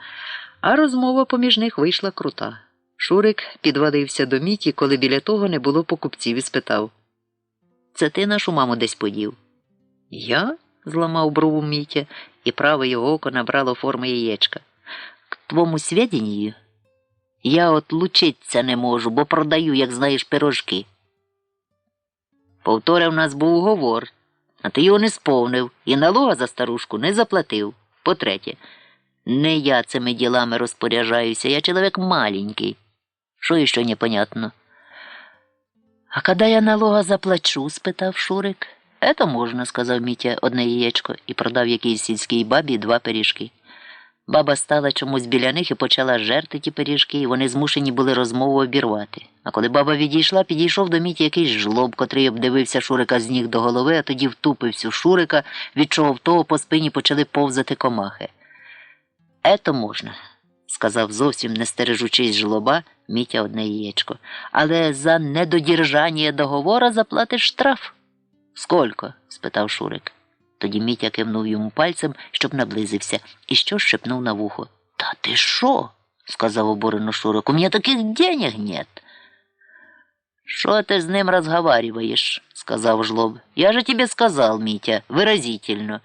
а розмова поміж них вийшла крута. Шурик підвалився до Міті, коли біля того не було покупців, і спитав: «Це ти нашу маму десь подів?» «Я?» – зламав брову Мітя, і праве його око набрало форми яєчка. «К твому сведению, я от лучиться не можу, бо продаю, як знаєш, пирожки». «Повторя, в нас був уговор, а ти його не сповнив і налога за старушку не заплатив. По-третє, не я цими ділами розпоряджаюся, я чоловік маленький. Що іще непонятно?» «А коли я налога заплачу?» – спитав Шурик. «Ето можна», – сказав Мітя одне яєчко і продав якійсь сільській бабі 2 пиріжки. Баба стала чомусь біля них і почала жерти ті пиріжки, і вони змушені були розмову обірвати. А коли баба відійшла, підійшов до Міті якийсь жлоб, котрий обдивився Шурика з ніг до голови, а тоді втупився у Шурика, від чого в того по спині почали повзати комахи. «Ето можна», – сказав зовсім не стережучись жлоба Мітя одне яєчко. «Але за недодержання договора заплатиш штраф». «Сколько?» – спитав Шурик. Тоді Мітя кивнув йому пальцем, щоб наблизився, і щось шепнув на вухо. «Та ти що?» – сказав обурено Шурик. «У мене таких денег нет». «Что ты с ним разговариваешь?» – сказав Жлоб. «Я же тебе сказал, Митя, выразительно.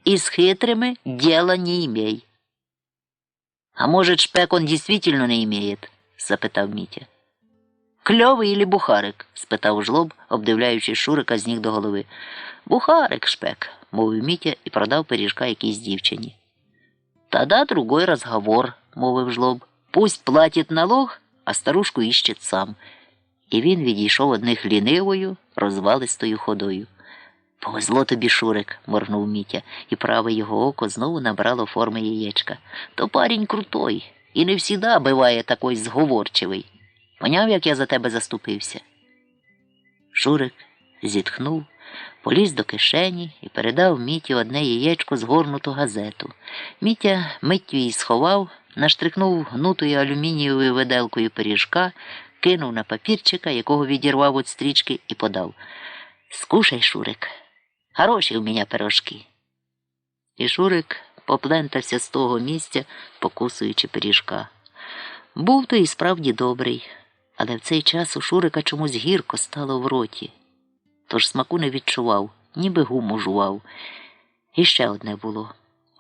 И с хитрыми дела не имей». «А может, шпек он действительно не имеет?» – запитав Митя. «Кльовий или бухарик?» – спитав Жлоб, обдивляючи Шурика з ніг до голови. «Бухарик, шпек», – мовив Мітя і продав пиріжка якійсь дівчині. «Тогда другой разговор», – мовив Жлоб. «Пусть платит налог, а старушку іщет сам». І він відійшов одних лінивою, розвалистою ходою. «Повезло тобі, Шурик», – моргнув Мітя, і праве його око знову набрало форми яєчка. «То парень крутой, і не всіда буває такой зговорчивий. Поняв, як я за тебе заступився?» Шурик зітхнув, поліз до кишені і передав Міті одне яєчко згорнуту газету. Мітя миттю її сховав, наштрикнув гнутою алюмінієвою виделкою пиріжка, кинув на папірчика, якого відірвав від стрічки, і подав. «Скушай, Шурик, хороші у мене пирожки». І Шурик поплентався з того місця, покусуючи пиріжка. Був то і справді добрий, але в цей час у Шурика чомусь гірко стало в роті. Тож смаку не відчував, ніби гуму жував. І ще одне було.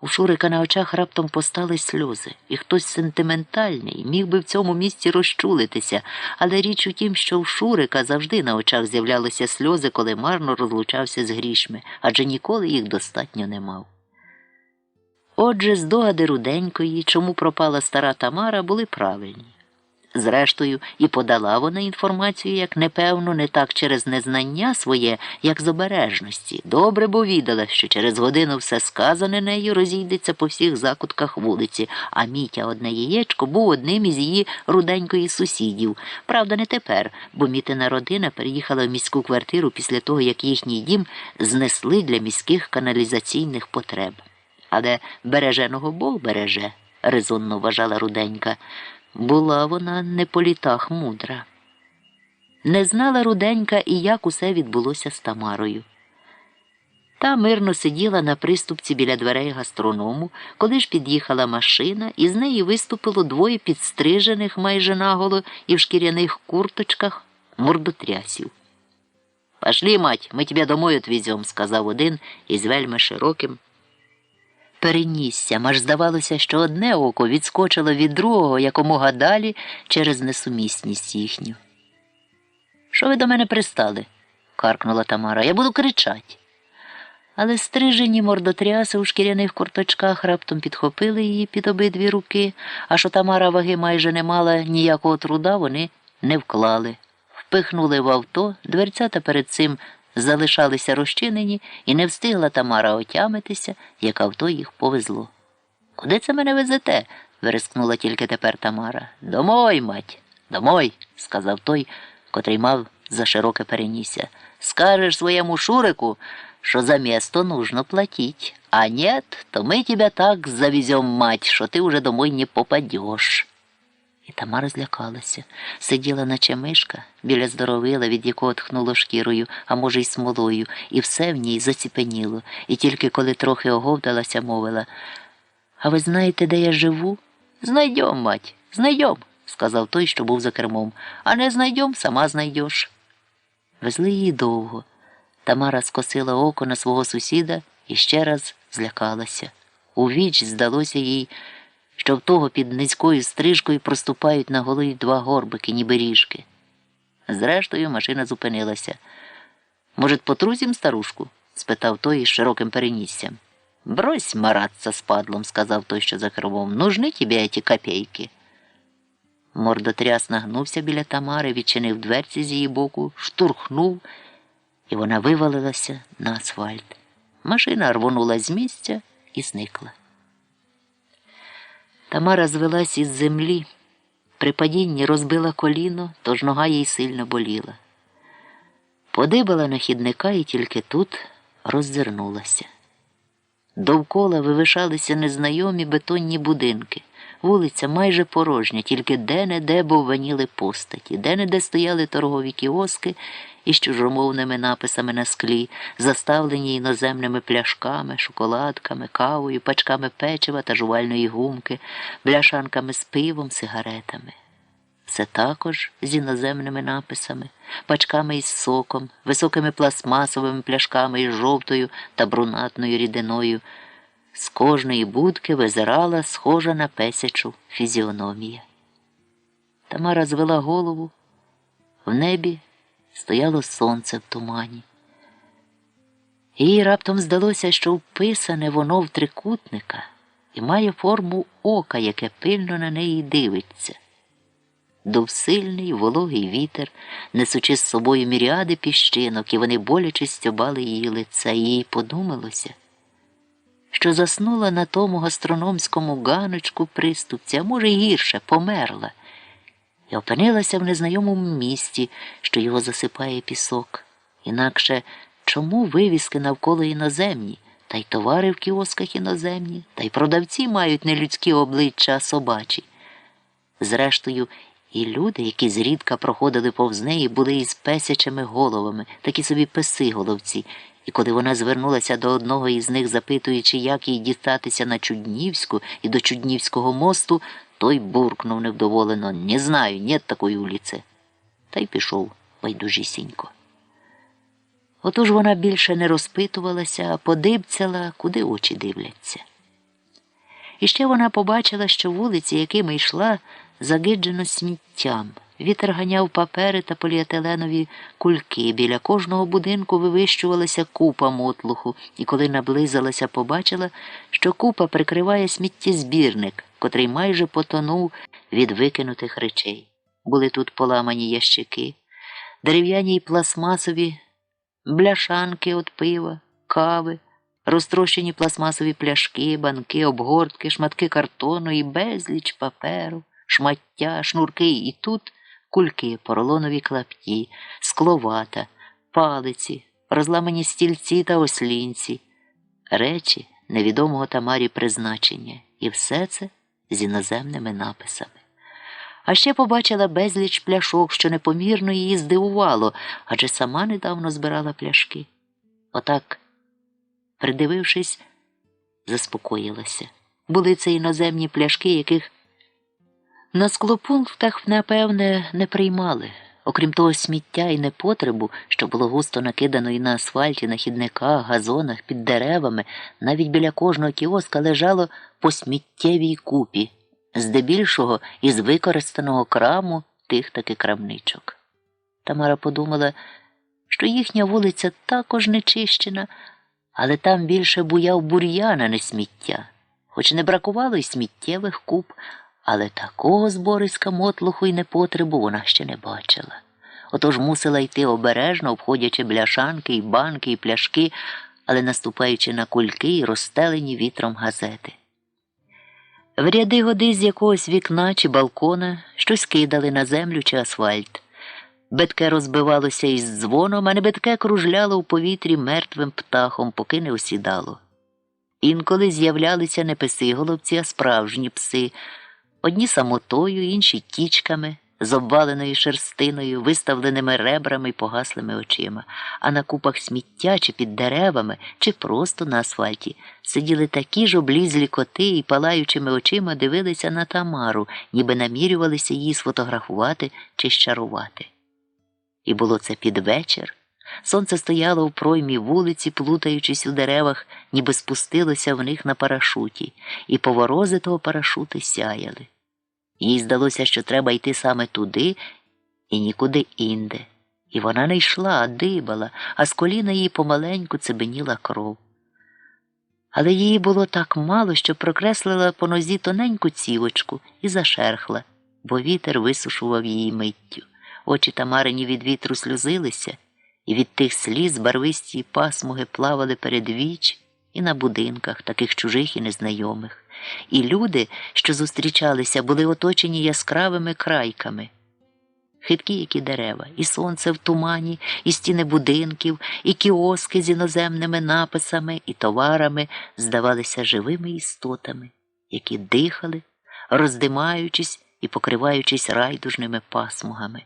У Шурика на очах раптом постали сльози, і хтось сентиментальний міг би в цьому місці розчулитися, але річ у тім, що у Шурика завжди на очах з'являлися сльози, коли марно розлучався з грішми, адже ніколи їх достатньо не мав. Отже, здогади Руденької, чому пропала стара Тамара, були правильні. Зрештою, і подала вона інформацію, як непевно, не так через незнання своє, як з обережності. Добре бо відала, що через годину все сказане нею розійдеться по всіх закутках вулиці, а Мітя одне яєчко був одним із її Руденької сусідів. Правда, не тепер, бо Мітина родина переїхала в міську квартиру після того, як їхній дім знесли для міських каналізаційних потреб. Але береженого Бог береже, резонно вважала Руденька. Була вона не по літах мудра. Не знала Руденька і як усе відбулося з Тамарою. Та мирно сиділа на приступці біля дверей гастроному, коли ж під'їхала машина, і з неї виступило двоє підстрижених майже наголо і в шкіряних курточках мордотрясів. «Пошли, мать, ми тебе домой отвезем», – сказав один із вельми широким переніссям, аж здавалося, що одне око відскочило від другого якомога далі через несумісність їхню. «Що ви до мене пристали?» – каркнула Тамара. «Я буду кричать». Але стрижені мордотряси у шкіряних курточках раптом підхопили її під обидві руки, а що Тамара ваги майже не мала ніякого труда, вони не вклали. Впихнули в авто, дверцята перед цим залишалися розчинені, і не встигла Тамара отямитися, як авто їх повезло. «Куди це мене везете?» – вирискнула тільки тепер Тамара. «Домой, мать, домой», – сказав той, котрий мав за широке перенісся. «Скажеш своєму Шурику, що за місто нужно платить, а нет, то ми тебе так завезем, мать, що ти уже домой не попадеш». І Тамара злякалася. Сиділа наче мишка, біля здоровила, від якого тхнуло шкірою, а може й смолою, і все в ній заціпеніло. І тільки коли трохи оговдалася, мовила: «А ви знаєте, де я живу?» «Знайдем, мать, знайдем», – сказав той, що був за кермом. «А не знайдем, сама знайдеш». Везли її довго. Тамара скосила око на свого сусіда і ще раз злякалася. Увіч здалося їй, що в того під низькою стрижкою проступають на голові два горбики, ніби ріжки. Зрештою, машина зупинилася. «Може, потрусім старушку?» – спитав той із широким переніссям. «Брось мараться з падлом», – сказав той, що за кермом. «Нужны тебе ті копейки?» Мордотряс нагнувся біля Тамари, відчинив дверці з її боку, штурхнув, і вона вивалилася на асфальт. Машина рвонула з місця і зникла. Тамара звелась із землі. При падінні розбила коліно, тож нога їй сильно боліла. Подибала на хідника і тільки тут роззирнулася. Довкола вивишалися незнайомі бетонні будинки. Вулиця майже порожня, тільки де-не-де бовваніли постаті, де-не-де стояли торгові кіоски із чужомовними написами на склі, заставлені іноземними пляшками, шоколадками, кавою, пачками печива та жувальної гумки, бляшанками з пивом, сигаретами. Все також з іноземними написами, пачками із соком, високими пластмасовими пляшками із жовтою та брунатною рідиною. З кожної будки визирала схожа на песячу фізіономія. Тамара звела голову. В небі стояло сонце в тумані. Їй раптом здалося, що вписане воно в трикутника і має форму ока, яке пильно на неї дивиться. Дув сильний, вологий вітер, несучи з собою міріади піщинок, і вони боляче стьобали її лице, і їй подумалося, що заснула на тому гастрономському ганочку приступці, а може й гірше, померла, і опинилася в незнайомому місті, що його засипає пісок. Інакше чому вивіски навколо іноземні, та й товари в кіосках іноземні, та й продавці мають не людські обличчя, а собачі? Зрештою, і люди, які зрідка проходили повз неї, були із песячими головами, такі собі песи-головці. І коли вона звернулася до одного із них, запитуючи, як їй дістатися на Чуднівську і до Чуднівського мосту, той буркнув невдоволено: «Не знаю, нет такої улиці». Та й пішов байдужісінько. Отож вона більше не розпитувалася, а подибцяла, куди очі дивляться. І ще вона побачила, що вулиці, якими йшла, загиджено сміттям. Вітер ганяв папери та поліетиленові кульки. Біля кожного будинку вивищувалася купа мотлуху, і коли наблизилася, побачила, що купа прикриває сміттєзбірник, котрий майже потонув від викинутих речей. Були тут поламані ящики, дерев'яні й пластмасові бляшанки від пива, кави, розтрощені пластмасові пляшки, банки, обгортки, шматки картону і безліч паперу, шмаття, шнурки, і тут кульки, поролонові клапті, скловата, палиці, розламані стільці та ослінці, речі невідомого Тамарі призначення, і все це з іноземними написами. А ще побачила безліч пляшок, що непомірно її здивувало, адже сама недавно збирала пляшки. Отак, придивившись, заспокоїлася. Були це іноземні пляшки, яких на склопунктах, напевне, не приймали. Окрім того сміття і непотребу, що було густо накидано і на асфальті, на хідниках, газонах, під деревами, навіть біля кожного кіоска лежало по сміттєвій купі, здебільшого із використаного краму тих таки крамничок. Тамара подумала, що їхня вулиця також не чищена, але там більше буяв бур'ян, а не сміття. Хоч не бракувало й сміттєвих куп, але такого збориська мотлуху й непотребу вона ще не бачила. Отож мусила йти обережно, обходячи бляшанки, і банки, і пляшки, але наступаючи на кульки і розстелені вітром газети. В ряди годи з якогось вікна чи балкона щось кидали на землю чи асфальт. Бедке розбивалося із дзвоном, а небедке кружляло у повітрі мертвим птахом, поки не осідало. Інколи з'являлися не пси-головці, а справжні пси, одні самотою, інші тічками, з обваленою шерстиною, виставленими ребрами й погаслими очима. А на купах сміття, чи під деревами, чи просто на асфальті сиділи такі ж облізлі коти і палаючими очима дивилися на Тамару, ніби намірювалися її сфотографувати чи щарувати. І було це під вечір. Сонце стояло в проймі вулиці, плутаючись у деревах, ніби спустилося в них на парашуті, і поворози того парашути сяяли. Їй здалося, що треба йти саме туди і нікуди інде. І вона не йшла, а дибала, а з коліна її помаленьку цебеніла кров. Але її було так мало, що прокреслила по нозі тоненьку цівочку і зашерхла, бо вітер висушував її миттю. Очі Тамарині від вітру сльозилися, і від тих сліз барвисті пасмуги плавали перед віч і на будинках, таких чужих і незнайомих. І люди, що зустрічалися, були оточені яскравими крайками. Хиткі, як і дерева, і сонце в тумані, і стіни будинків, і кіоски з іноземними написами і товарами здавалися живими істотами, які дихали, роздимаючись і покриваючись райдужними пасмугами.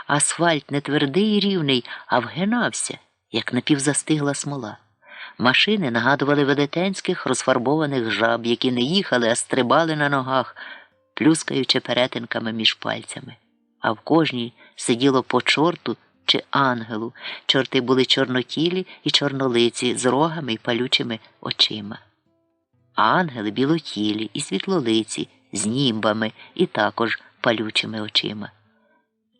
Асфальт не твердий і рівний, а вгинався, як напівзастигла смола. Машини нагадували велетенських розфарбованих жаб, які не їхали, а стрибали на ногах, плюскаючи перетинками між пальцями. А в кожній сиділо по чорту чи ангелу. Чорти були чорнотілі і чорнолиці, з рогами й палючими очима. А ангели білотілі і світлолиці, з німбами і також палючими очима.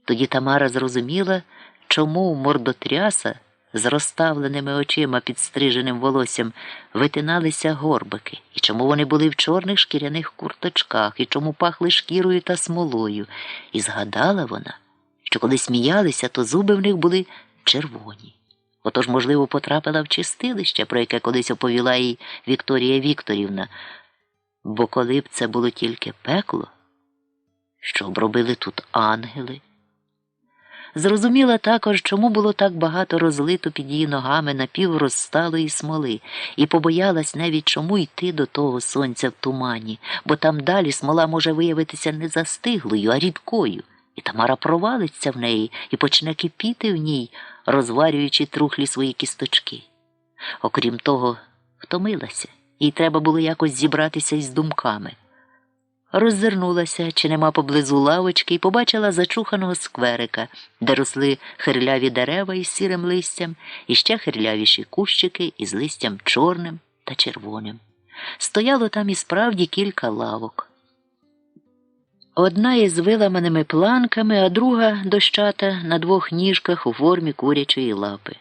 Тоді Тамара зрозуміла, чому у мордотряса з розставленими очима під стриженим волоссям витиналися горбики, і чому вони були в чорних шкіряних курточках, і чому пахли шкірою та смолою. І згадала вона, що коли сміялися, то зуби в них були червоні. Отож, можливо, потрапила в чистилище, про яке колись оповіла їй Вікторія Вікторівна. Бо коли б це було тільки пекло, що б робили тут ангели? Зрозуміла також, чому було так багато розлито під її ногами напіврозсталої смоли, і побоялась навіть, чому йти до того сонця в тумані, бо там далі смола може виявитися не застиглою, а рідкою, і Тамара провалиться в неї і почне кипіти в ній, розварюючи трухлі свої кісточки. Окрім того, втомилася, їй треба було якось зібратися із думками. Роззирнулася, чи нема поблизу лавочки, і побачила зачуханого скверика, де росли хирляві дерева із сірим листям, і ще хирлявіші кущики із листям чорним та червоним. Стояло там і справді кілька лавок. Одна із виламаними планками, а друга дощата на двох ніжках у формі курячої лапи.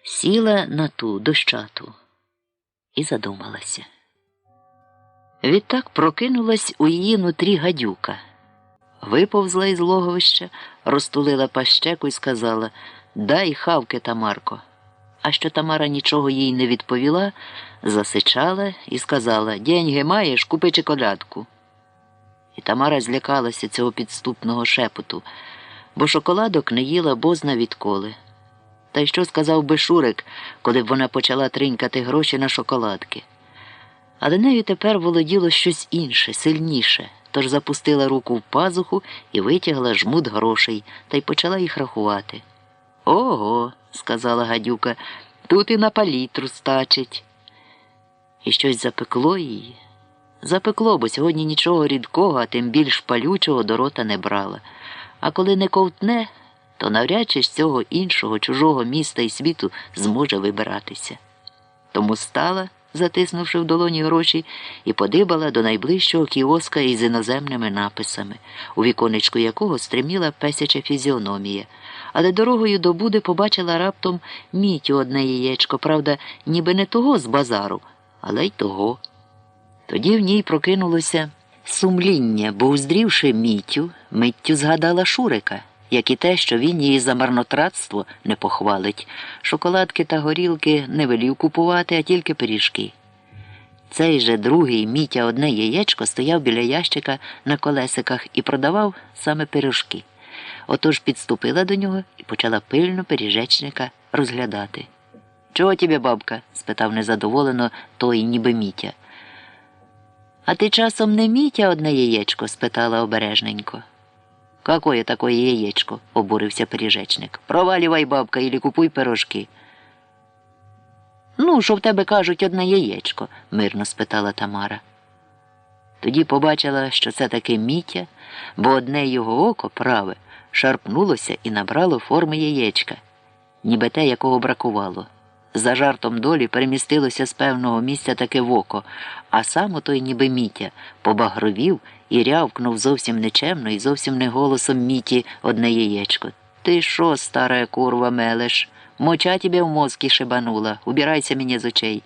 Сіла на ту дощату і задумалася. Відтак прокинулась у її нутрі гадюка. Виповзла із логовища, розтулила пащеку і сказала: «Дай хавки, Тамарко». А що Тамара нічого їй не відповіла, засичала і сказала: «Деньги маєш, купи чоколядку». І Тамара злякалася цього підступного шепоту, бо шоколадок не їла бозна відколи. Та й що сказав би Шурик, коли б вона почала тринькати гроші на шоколадки? Але нею тепер володіло щось інше, сильніше, тож запустила руку в пазуху і витягла жмут грошей, та й почала їх рахувати. «Ого», – сказала гадюка, – «тут і на палітру стачить». І щось запекло її. Запекло, бо сьогодні нічого рідкого, а тим більш палючого до рота не брала. А коли не ковтне, то навряд чи з цього іншого, чужого міста і світу зможе вибиратися. Тому стала, затиснувши в долоні гроші, і подибала до найближчого кіоска із іноземними написами, у віконечку якого стриміла песяча фізіономія. Але дорогою до буди побачила раптом Мітю одне яєчко, правда, ніби не того з базару, але й того. Тоді в ній прокинулося сумління, бо, уздрівши Мітю, миттю згадала Шурика, як і те, що він її за марнотратство не похвалить. Шоколадки та горілки не велів купувати, а тільки пиріжки. Цей же другий Мітя одне яєчко стояв біля ящика на колесиках і продавав саме пиріжки. Отож підступила до нього і почала пильно пиріжечника розглядати. «Чого тебе, бабка?» – спитав незадоволено той ніби Мітя. «А ти часом не Мітя одне яєчко?» – спитала обережненько. «Какое такое яєчко?» – обурився пиріжечник. «Провалювай, бабка, ілі купуй пирожки». «Ну, що в тебе кажуть одне яєчко?» – мирно спитала Тамара. Тоді побачила, що це таки Мітя, бо одне його око, праве, шарпнулося і набрало форми яєчка, ніби те, якого бракувало. За жартом долі перемістилося з певного місця таке в око, а сам отой ніби Мітя побагровів і рявкнув зовсім нечемно і зовсім не голосом Міті одне яєчко. «Ти шо, стара курва, мелеш? Моча тебе в мозки шибанула, убирайся мені з очей».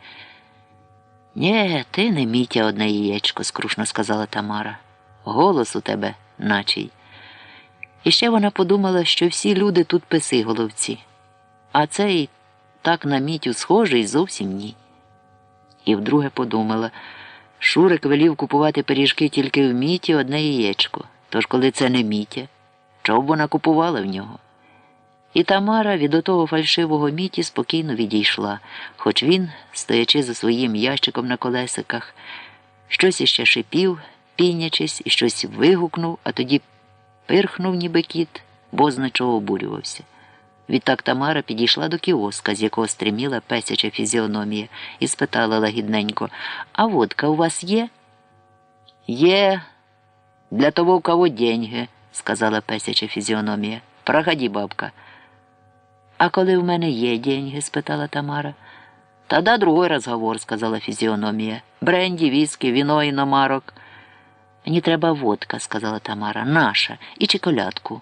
«Нє, ти не Мітя одне яєчко», – скрушно сказала Тамара. «Голос у тебе, начий». І ще вона подумала, що всі люди тут писиголовці, а цей так на Мітю схожий зовсім ні. І вдруге подумала, Шурик велів купувати пиріжки тільки в Міті одне яєчко, тож коли це не Мітя, чого б вона купувала в нього? І Тамара від отого фальшивого Міті спокійно відійшла, хоч він, стоячи за своїм ящиком на колесиках, щось іще шипів пінячись, і щось вигукнув, а тоді пирхнув, ніби кіт, бозна чого обурювався. Відтак Тамара підійшла до кіоска, з якого стриміла песяча фізіономія, і спитала лагідненько: «А водка у вас є?» «Є. Для того, у кого деньги», – сказала песяча фізіономія. «Проходи, бабка». «А коли в мене є деньги?» – спитала Тамара. «Тогда другой разговор», – сказала фізіономія. «Бренді, віскі, віно і номарок». «Мені треба водка», – сказала Тамара. «Наша. І чоколядку».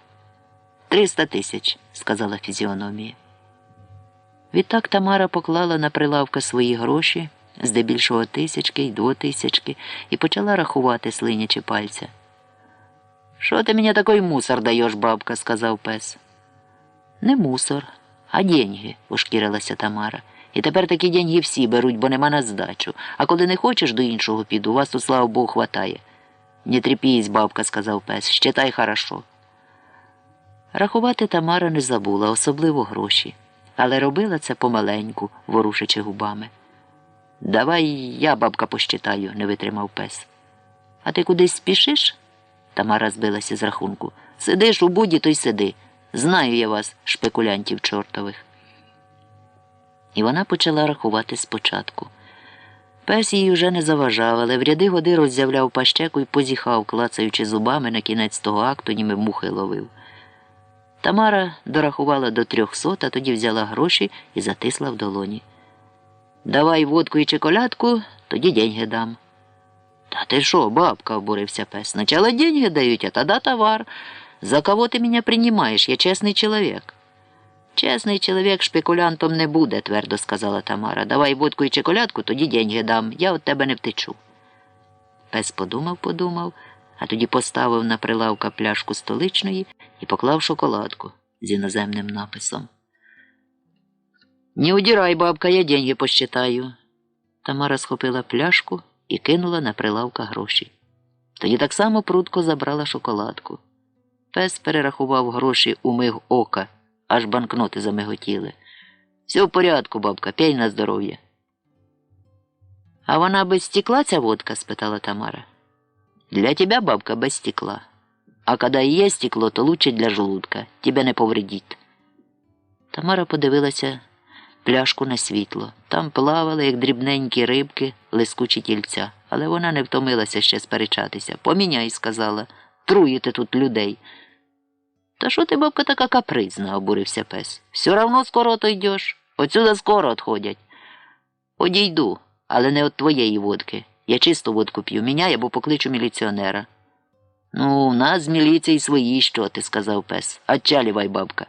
300 тисяч, сказала фізіономія. Відтак Тамара поклала на прилавка свої гроші, здебільшого тисячки й двотисячки, і почала рахувати, слинячи пальця. «Що ти мені такий мусор даєш, бабка?» – сказав пес. «Не мусор, а деньги», – ушкірилася Тамара. «І тепер такі деньги всі беруть, бо нема на здачу. А коли не хочеш, до іншого піду, у вас тут, слава Богу, хватає». «Не тріпісь, бабка», – сказав пес, – «щитай хорошо». Рахувати Тамара не забула, особливо гроші, але робила це помаленьку, ворушачи губами. «Давай я, бабка, посчитаю», – не витримав пес. «А ти кудись спішиш?» Тамара збилася з рахунку. «Сидиш у буді, то й сиди. Знаю я вас, шпекулянтів чортових». І вона почала рахувати спочатку. Пес їй уже не заважав, але в ряди годи роззявляв пащеку і позіхав, клацаючи зубами на кінець того акту, ніби мухи ловив. Тамара дорахувала до 300, а тоді взяла гроші і затисла в долоні. «Давай водку і чоколядку, тоді деньги дам». «Та ти що, бабка?» – обурився пес. «Сначала деньги дають, а тоді товар. За кого ти мене приймаєш? Я чесний чоловік». «Чесний чоловік шпекулянтом не буде», – твердо сказала Тамара. «Давай водку і чоколядку, тоді деньги дам. Я від тебе не втечу». Пес подумав, а тоді поставив на прилавка пляшку столичної і поклав шоколадку з іноземним написом. «Не удирай, бабка, я деньги посчитаю». Тамара схопила пляшку і кинула на прилавка гроші. Тоді так само прудко забрала шоколадку. Пес перерахував гроші у миг ока, аж банкноти замиготіли. «Все в порядку, бабка, п'яй на здоров'я». «А вона без стекла, ця водка?» – спитала Тамара. «Для тебя, бабка, без стекла. А когда и есть стекло, то лучше для желудка. Тебе не повредить». Тамара подивилася пляшку на світло. Там плавали, як дрібненькі рибки, лискучі тільця. Але вона не втомилася ще сперечатися. «Поміняй», – сказала. «Труїте тут людей». «Та що ти, бабка, така капризна?» – обурився пес. «Все равно скоро отойдеш. Отсюда скоро отходять». «Одійду, але не від твоєї водки. Я чисту водку п'ю, міняй або покличу міліціонера». «Ну, у нас з міліції свої, що ти», – сказав пес. «Отчалівай, бабка».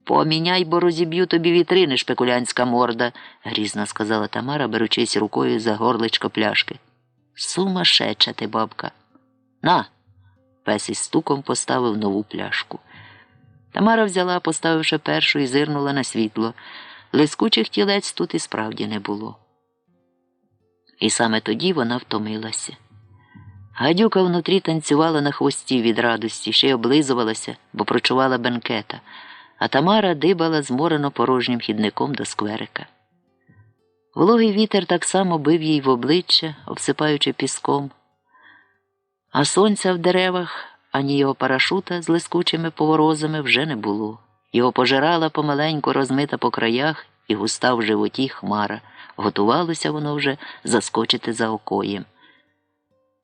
«Поміняй, бо розіб'ю тобі вітрини, шпекулянська морда», – грізно сказала Тамара, беручись рукою за горличко пляшки. «Сумасшедша ти, бабка». «На!» – пес із стуком поставив нову пляшку. Тамара взяла, поставивши першу, і зирнула на світло. Лискучих тілець тут і справді не було. І саме тоді вона втомилася. Гадюка внутрі танцювала на хвості від радості, ще й облизувалася, бо прочувала бенкета, а Тамара дибала зморено порожнім хідником до скверика. Вологий вітер так само бив їй в обличчя, обсипаючи піском, а сонця в деревах, ані його парашута з лискучими поворозами вже не було. Його пожирала помаленьку розмита по краях і густа в животі хмара. Готувалося воно вже заскочити за окоєм.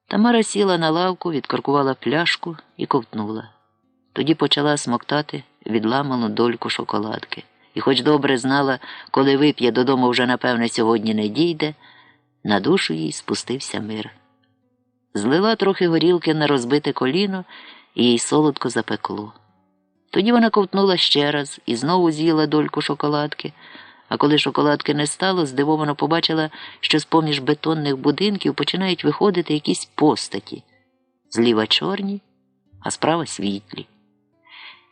Тамара сіла на лавку, відкоркувала пляшку і ковтнула. Тоді почала смоктати відламану дольку шоколадки. І хоч добре знала, коли вип'є, додому вже, напевне, сьогодні не дійде, на душу їй спустився мир. Злила трохи горілки на розбите коліно, і їй солодко запекло. Тоді вона ковтнула ще раз і знову з'їла дольку шоколадки, а коли шоколадки не стало, здивовано побачила, що з-поміж бетонних будинків починають виходити якісь постаті. Зліва чорні, а справа світлі.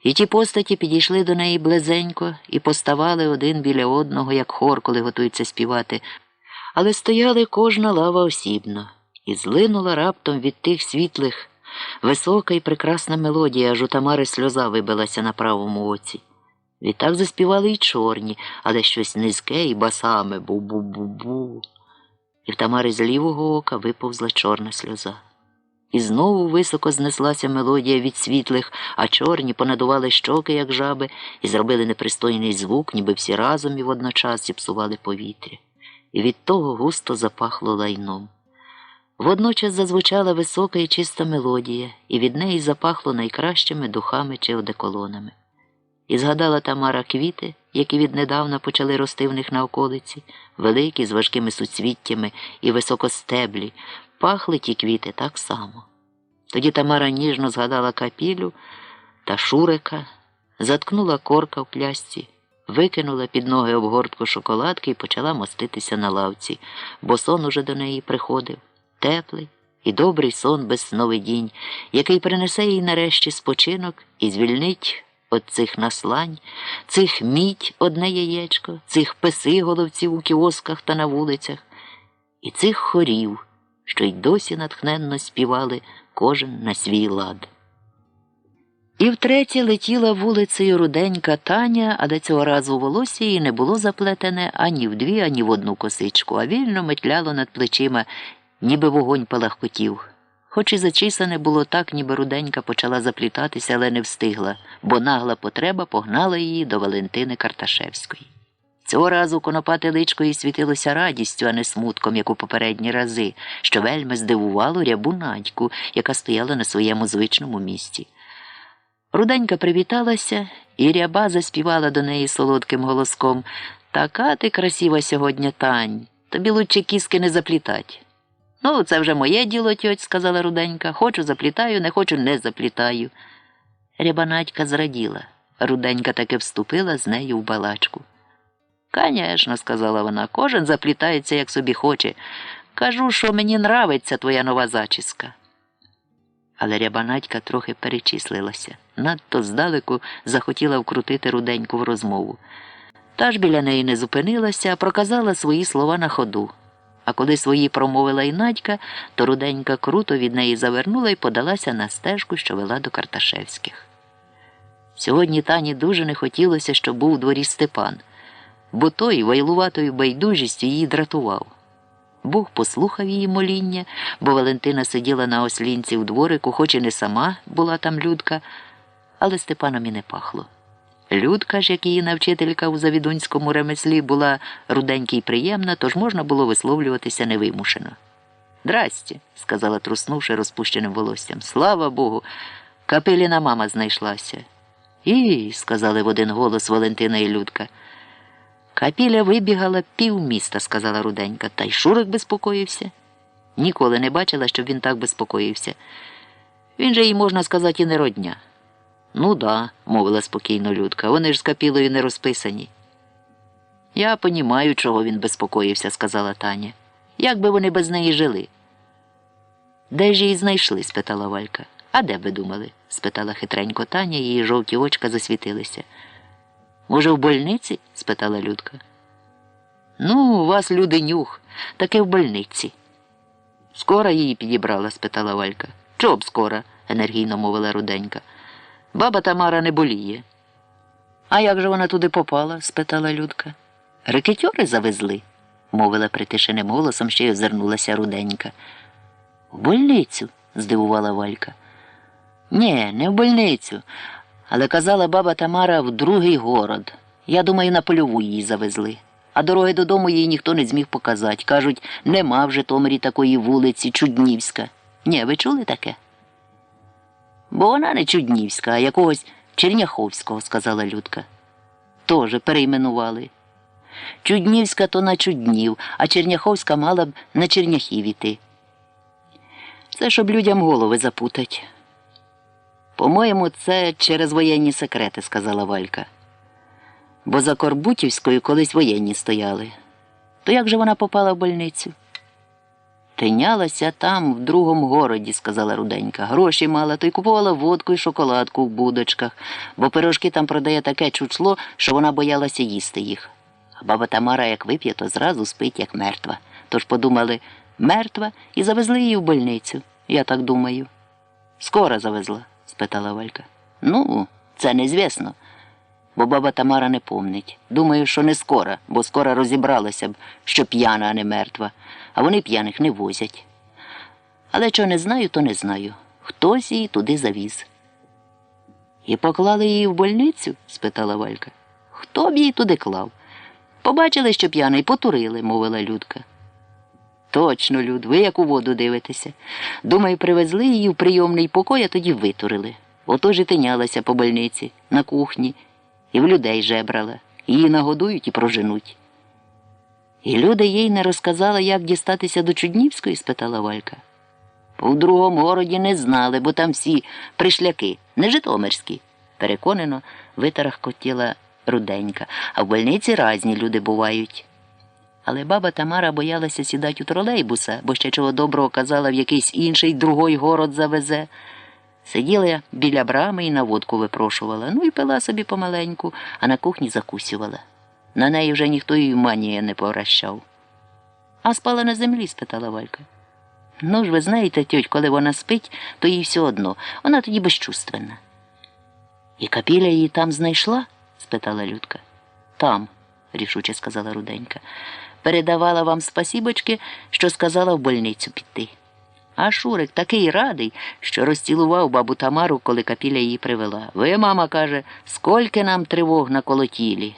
І ті постаті підійшли до неї близенько і поставали один біля одного, як хор, коли готуються співати, але стояли кожна лава осібно. І злинула раптом від тих світлих висока і прекрасна мелодія, аж у Тамари сльоза вибилася на правому оці. Відтак заспівали й чорні, але щось низьке і басами бу-бу-бу-бу. І в Тамари з лівого ока виповзла чорна сльоза. І знову високо знеслася мелодія від світлих, а чорні понадували щоки, як жаби, і зробили непристойний звук, ніби всі разом і водночас зіпсували повітря. І від того густо запахло лайном. Водночас зазвучала висока і чиста мелодія, і від неї запахло найкращими духами чи одеколонами. І згадала Тамара квіти, які віднедавна почали рости в них на околиці, великі, з важкими суцвіттями і високостеблі. Пахли ті квіти так само. Тоді Тамара ніжно згадала Капілю та Шурика, заткнула корка в плясці, викинула під ноги обгортку шоколадки і почала моститися на лавці, бо сон уже до неї приходив. Теплий і добрий сон без сновидінь, який принесе їй нарешті спочинок і звільнить від цих наслань, цих мідь одне яєчко, цих писиголовців у кіосках та на вулицях, і цих хорів, що й досі натхненно співали кожен на свій лад. І втретє летіла вулицею руденька Таня, але цього разу волосся її не було заплетене ані в дві, ані в одну косичку, а вільно метляло над плечима, ніби вогонь палахкотів. Хоч і зачисане було так, ніби руденька почала заплітатися, але не встигла, бо нагла потреба погнала її до Валентини Карташевської. Цього разу конопате личко їй світилося радістю, а не смутком, як у попередні рази, що вельми здивувало рябу Надьку, яка стояла на своєму звичному місці. Руденька привіталася, і ряба заспівала до неї солодким голоском: «Така ти красива сьогодні, Тань, тобі лучше кіски не заплітать». «Ну, це вже моє діло, тьоть», – сказала Руденька. «Хочу – заплітаю, не хочу – не заплітаю». Ряба Надька зраділа. Руденька таки вступила з нею в балачку. «Конечно», – сказала вона, – «кожен заплітається, як собі хоче. Кажу, що мені нравиться твоя нова зачіска». Але ряба Надька трохи перечислилася. Надто здалеку захотіла вкрутити Руденьку в розмову. Та ж біля неї не зупинилася, а проказала свої слова на ходу. А коли свої промовила й Надька, то Руденька круто від неї завернула і подалася на стежку, що вела до Карташевських. Сьогодні Тані дуже не хотілося, щоб був у дворі Степан, бо той вайлуватою байдужістю її дратував. Бог послухав її моління, бо Валентина сиділа на ослінці у дворику, хоч і не сама була там Людка, але Степаном і не пахло. Людка ж, як її навчителька у завідунському ремеслі, була руденька й приємна, тож можна було висловлюватися невимушено. «Здрасте», – сказала, труснувши розпущеним волоссям. «Слава Богу, Капеліна мама знайшлася». «І», – сказали в один голос Валентина і Людка. «Капіля вибігала півміста», – сказала Руденька, – «та й Шурик безпокоївся». Ніколи не бачила, щоб він так безпокоївся. Він же їй, можна сказати, і не родня. «Ну да», – мовила спокійно Людка, – «вони ж з Капілою не розписані». «Я понімаю, чого він безпокоївся», – сказала Таня. «Як би вони без неї жили?» «Де ж її знайшли?» – спитала Валька. «А де би думали?» – спитала хитренько Таня, її жовті очка засвітилися. «Може, в больниці?» – спитала Людка. «Ну, у вас, люди, нюх, таке в больниці». «Скоро її підібрала?» – спитала Валька. «Чого б скоро?» – енергійно мовила Руденька. «Баба Тамара не боліє». «А як же вона туди попала?» – спитала Людка. «Рекетьори завезли», – мовила притишеним голосом, ще й озирнулася Руденька. «В больницю?» – здивувала Валька. «Ні, не в больницю, але казала баба Тамара в другий город. Я думаю, на Польову її завезли. А дороги додому їй ніхто не зміг показати. Кажуть, нема в Житомирі такої вулиці, Чуднівська. Ні, ви чули таке?» «Бо вона не Чуднівська, а якогось Черняховського», – сказала Людка. «Тоже перейменували. Чуднівська то на Чуднів, а Черняховська мала б на Черняхів іти. Це щоб людям голови запутать». «По-моєму, це через воєнні секрети», – сказала Валька. «Бо за Корбутівською колись воєнні стояли. То як же вона попала в больницю?» «Тинялася там, в другому городі», – сказала Руденька. «Гроші мала, то й купувала водку і шоколадку в будочках, бо пирожки там продає таке чучло, що вона боялася їсти їх. А баба Тамара, як вип'є, то зразу спить, як мертва. Тож подумали, мертва, і завезли її в больницю, я так думаю». «Скоро завезла?» – спитала Валька. «Ну, це незвісно, бо баба Тамара не помнить. Думаю, що не скоро, бо скоро розібралася б, що п'яна, а не мертва. А вони п'яних не возять. Але чого не знаю, то не знаю. Хтось її туди завіз. І поклали її в больницю? Спитала Валька. Хто б її туди клав? Побачили, що п'яний, потурили, мовила Людка. Точно, Люд, ви як у воду дивитеся. Думаю, привезли її в прийомний покой, а тоді витурили. Отож і тинялася по больниці, на кухні, і в людей жебрала. Її нагодують і проженуть. І Люда їй не розказала, як дістатися до Чуднівської, спитала Валька. У другому городі не знали, бо там всі пришляки, не житомирські. Переконано, витарахкотіла Руденька. А в больниці різні люди бувають. Але баба Тамара боялася сідати у тролейбуса, бо ще чого доброго казала, в якийсь інший другий город завезе. Сиділа біля брами і на водку випрошувала, ну і пила собі помаленьку, а на кухні закусювала. На неї вже ніхто і манія не повращав. А спала на землі? Спитала Валька. Ну ж, ви знаєте, тьоть, коли вона спить, то їй все одно. Вона тоді безчувственна. І Капіля її там знайшла? Спитала Людка. Там, рішуче сказала Руденька. Передавала вам спасібочки, що сказала в больницю піти. А Шурик такий радий, що розцілував бабу Тамару, коли Капіля її привела. Ви, мама, каже, скільки нам тривог наколотілі.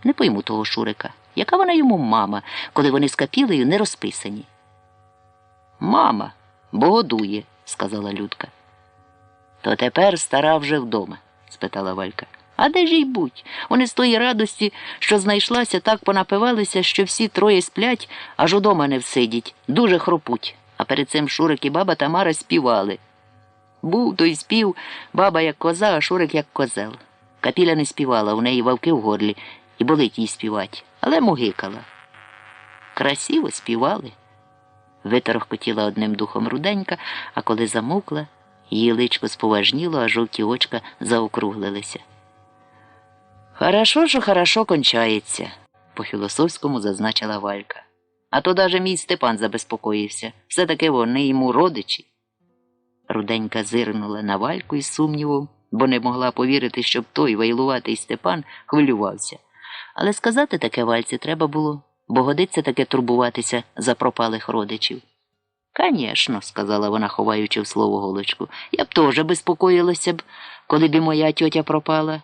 Не пойму того Шурика. Яка вона йому мама, коли вони з Капілею не розписані? Мама, бо годує, сказала Людка. То тепер стара вже вдома, спитала Валька. А де ж їй будь? Вони з тої радості, що знайшлася, так понапивалися, що всі троє сплять, аж удома не всидять, дуже хропуть. А перед цим Шурик і баба Тамара співали. Був той спів, баба як коза, а Шурик як козел. Капіля не співала, у неї вовки в горлі, і болить їй співать, але мугикала. Красиво співали. Виторохкотіла одним духом Руденька, а коли замовкла, її личко споважніло, а жовті очка заокруглилися. Хорошо, що хорошо кончається, по-філософському зазначила Валька. А то даже мій Степан забезпокоївся. Все-таки вони йому родичі. Руденька зирнула на Вальку із сумнівом, бо не могла повірити, щоб той вайлуватий Степан хвилювався. Але сказати таке Вальці треба було, бо годиться таке турбуватися за пропалих родичів. «Конечно», – сказала вона, ховаючи в слово голочку, – «я б теж безпокоїлася б, коли б і моя тьотя пропала».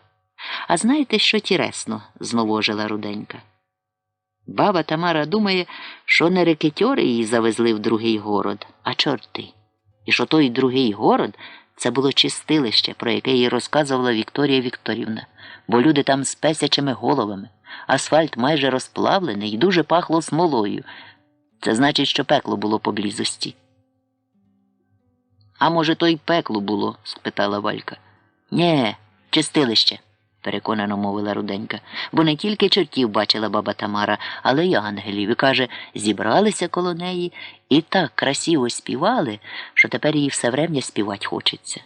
«А знаєте, що тіресно?» – знову ожила Руденька. Баба Тамара думає, що не рекетьори її завезли в другий город, а чорти. І що той другий город – це було чистилище, про яке їй розказувала Вікторія Вікторівна, бо люди там з песячими головами, асфальт майже розплавлений і дуже пахло смолою. Це значить, що пекло було поблизості. «А може, то й пекло було?» – спитала Валька. «Нє, чистилище», – переконано мовила Руденька, бо не тільки чортів бачила баба Тамара, але й ангелів. І, каже, зібралися коло неї і так красиво співали, що тепер їй все врем'я співати хочеться.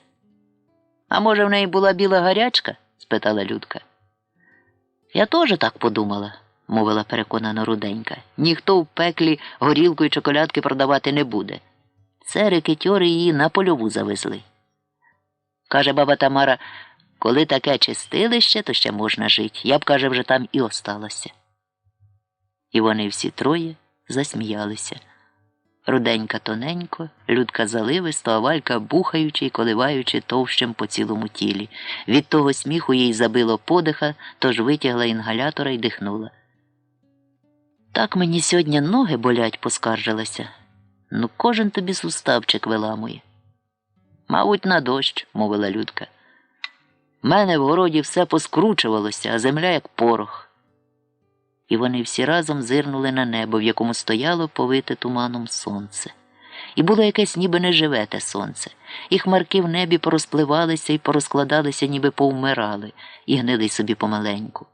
«А може, в неї була біла гарячка?» – спитала Людка. «Я теж так подумала», – мовила переконано Руденька. «Ніхто в пеклі горілку і чоколядки продавати не буде. Це рекетьори її на польову завезли». Каже баба Тамара, коли таке чистилище, то ще можна жити. Я б, каже, вже там і осталася. І вони всі троє засміялися. Руденька тоненько, Людка заливисто, а Валька бухаючи й коливаючи товщем по цілому тілі. Від того сміху їй забило подиха, тож витягла інгалятора й дихнула. «Так мені сьогодні ноги болять», – поскаржилася. «Ну, кожен тобі суставчик виламує». «Мабуть, на дощ», – мовила Людка. «Мене в городі все поскручувалося, а земля як порох». І вони всі разом зирнули на небо, в якому стояло повите туманом сонце. І було якесь ніби неживе те сонце. І хмарки в небі порозпливалися і порозкладалися, ніби повмирали, і гнили собі помаленьку.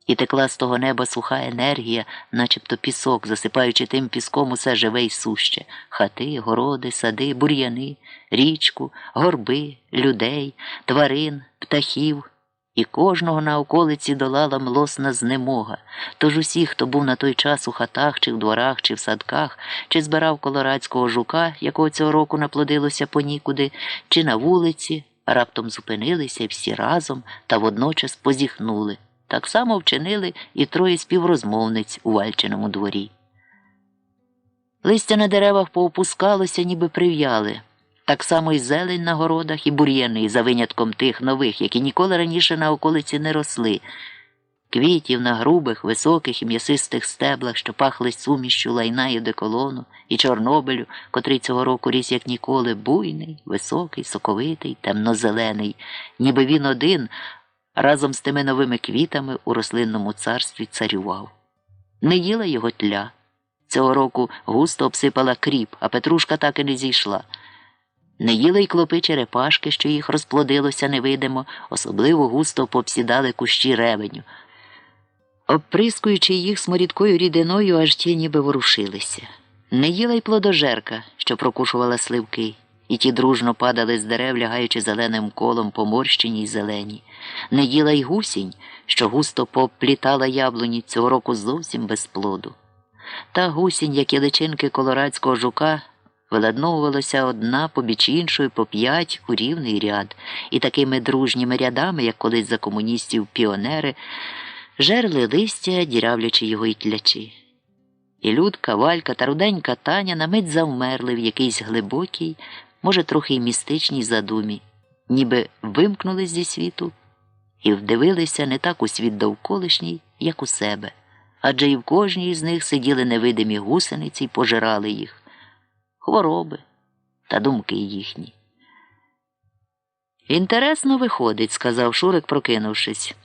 І текла з того неба суха енергія, начебто пісок, засипаючи тим піском усе живе й суще. Хати, городи, сади, бур'яни, річку, горби, людей, тварин, птахів. І кожного на околиці долала млосна знемога. Тож усі, хто був на той час у хатах, чи в дворах, чи в садках, чи збирав колорадського жука, якого цього року наплодилося понікуди, чи на вулиці, раптом зупинилися всі разом та водночас позіхнули. Так само вчинили і троє співрозмовниць у Вальчиному дворі. Листя на деревах поопускалося, ніби прив'яли. Так само й зелень на городах, і бур'яни, за винятком тих нових, які ніколи раніше на околиці не росли. Квітів на грубих, високих і м'ясистих стеблах, що пахли сумішчю лайна і одеколону, і Чорнобилю, котрий цього року ріс як ніколи, буйний, високий, соковитий, темно-зелений, ніби він один, разом з тими новими квітами у рослинному царстві царював. Не їла його тля. Цього року густо обсипала кріп, а петрушка так і не зійшла. Не їли й клопи черепашки, що їх розплодилося невидимо, особливо густо пообсідали кущі ревеню, обприскуючи їх сморідкою рідиною, аж ті ніби ворушилися. Не їла й плодожерка, що прокушувала сливки, і ті дружно падали з дерев, лягаючи зеленим колом по морщині й зелені. Не їла й гусінь, що густо поплітала яблуні, цього року зовсім без плоду. Та гусінь, як і личинки колорадського жука, виладновувалася одна побіч іншої по 5 у рівний ряд, і такими дружніми рядами, як колись за комуністів піонери, жерли листя, дірявлячи його й тлячі. І Людка, Валька та руденька Таня на мить завмерли в якійсь глибокій, може, трохи й містичній задумі, ніби вимкнулись зі світу і вдивилися не так у світ довколишній, як у себе. Адже і в кожній з них сиділи невидимі гусениці й пожирали їх. Хвороби та думки їхні. «Інтересно виходить», – сказав Шурик, прокинувшись.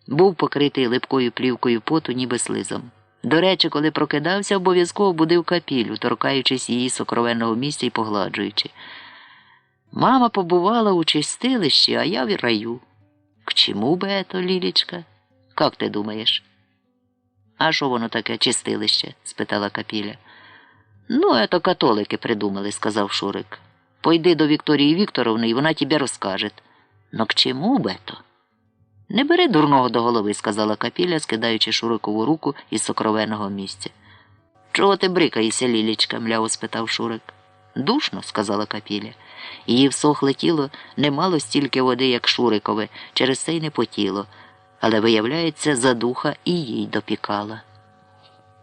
Був покритий липкою плівкою поту, ніби слизом. До речі, коли прокидався, обов'язково будив Капілю, торкаючись її сокровенного місця і погладжуючи. «Мама побувала у чистилищі, а я в раю». «К чому би ето, Лілічка? Как ти думаєш?» «А що воно таке, чистилище?» – спитала Капіля. «Ну, ето католики придумали», – сказав Шурик. «Пойди до Вікторії Вікторовни, і вона тебе розкаже». «Но к чому б ето?» «Не бери дурного до голови», – сказала Капіля, скидаючи Шурикову руку із сокровенного місця. «Чого ти брикаєшся, Лілічка?» – мляво спитав Шурик. «Душно», – сказала Капіля. Її всохле тіло не мало стільки води, як Шурикове, через це й не потіло, але, виявляється, задуха і їй допікала.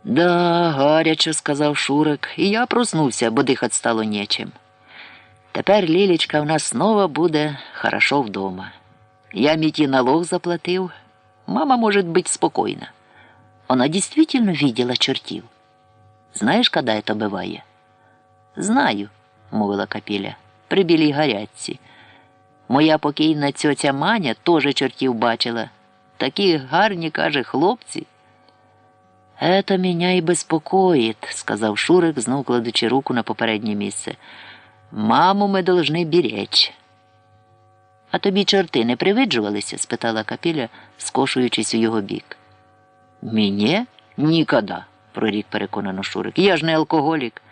«Да, гарячо», – сказав Шурик, – «і я проснувся, бо дихать стало нечим. Тепер, Лілічка, в нас знову буде хорошо вдома. Я Міті налог заплатив, мама может быть спокойна. Она действительно видела чертів. Знаешь, когда это бывает?» «Знаю», – мовила Капіля, – «при білій гарячці. Моя покійна цьоця Маня теж чортів бачила. Такі гарні, каже, хлопці». «Это меня и беспокоит», – сказав Шурик, знов кладучи руку на попереднє місце. «Маму ми должны беречь». «А тобі чорти не привиджувалися?» – спитала Капіля, скошуючись у його бік. «Мені? Ніколи», – прорік переконано Шурик. «Я ж не алкоголік».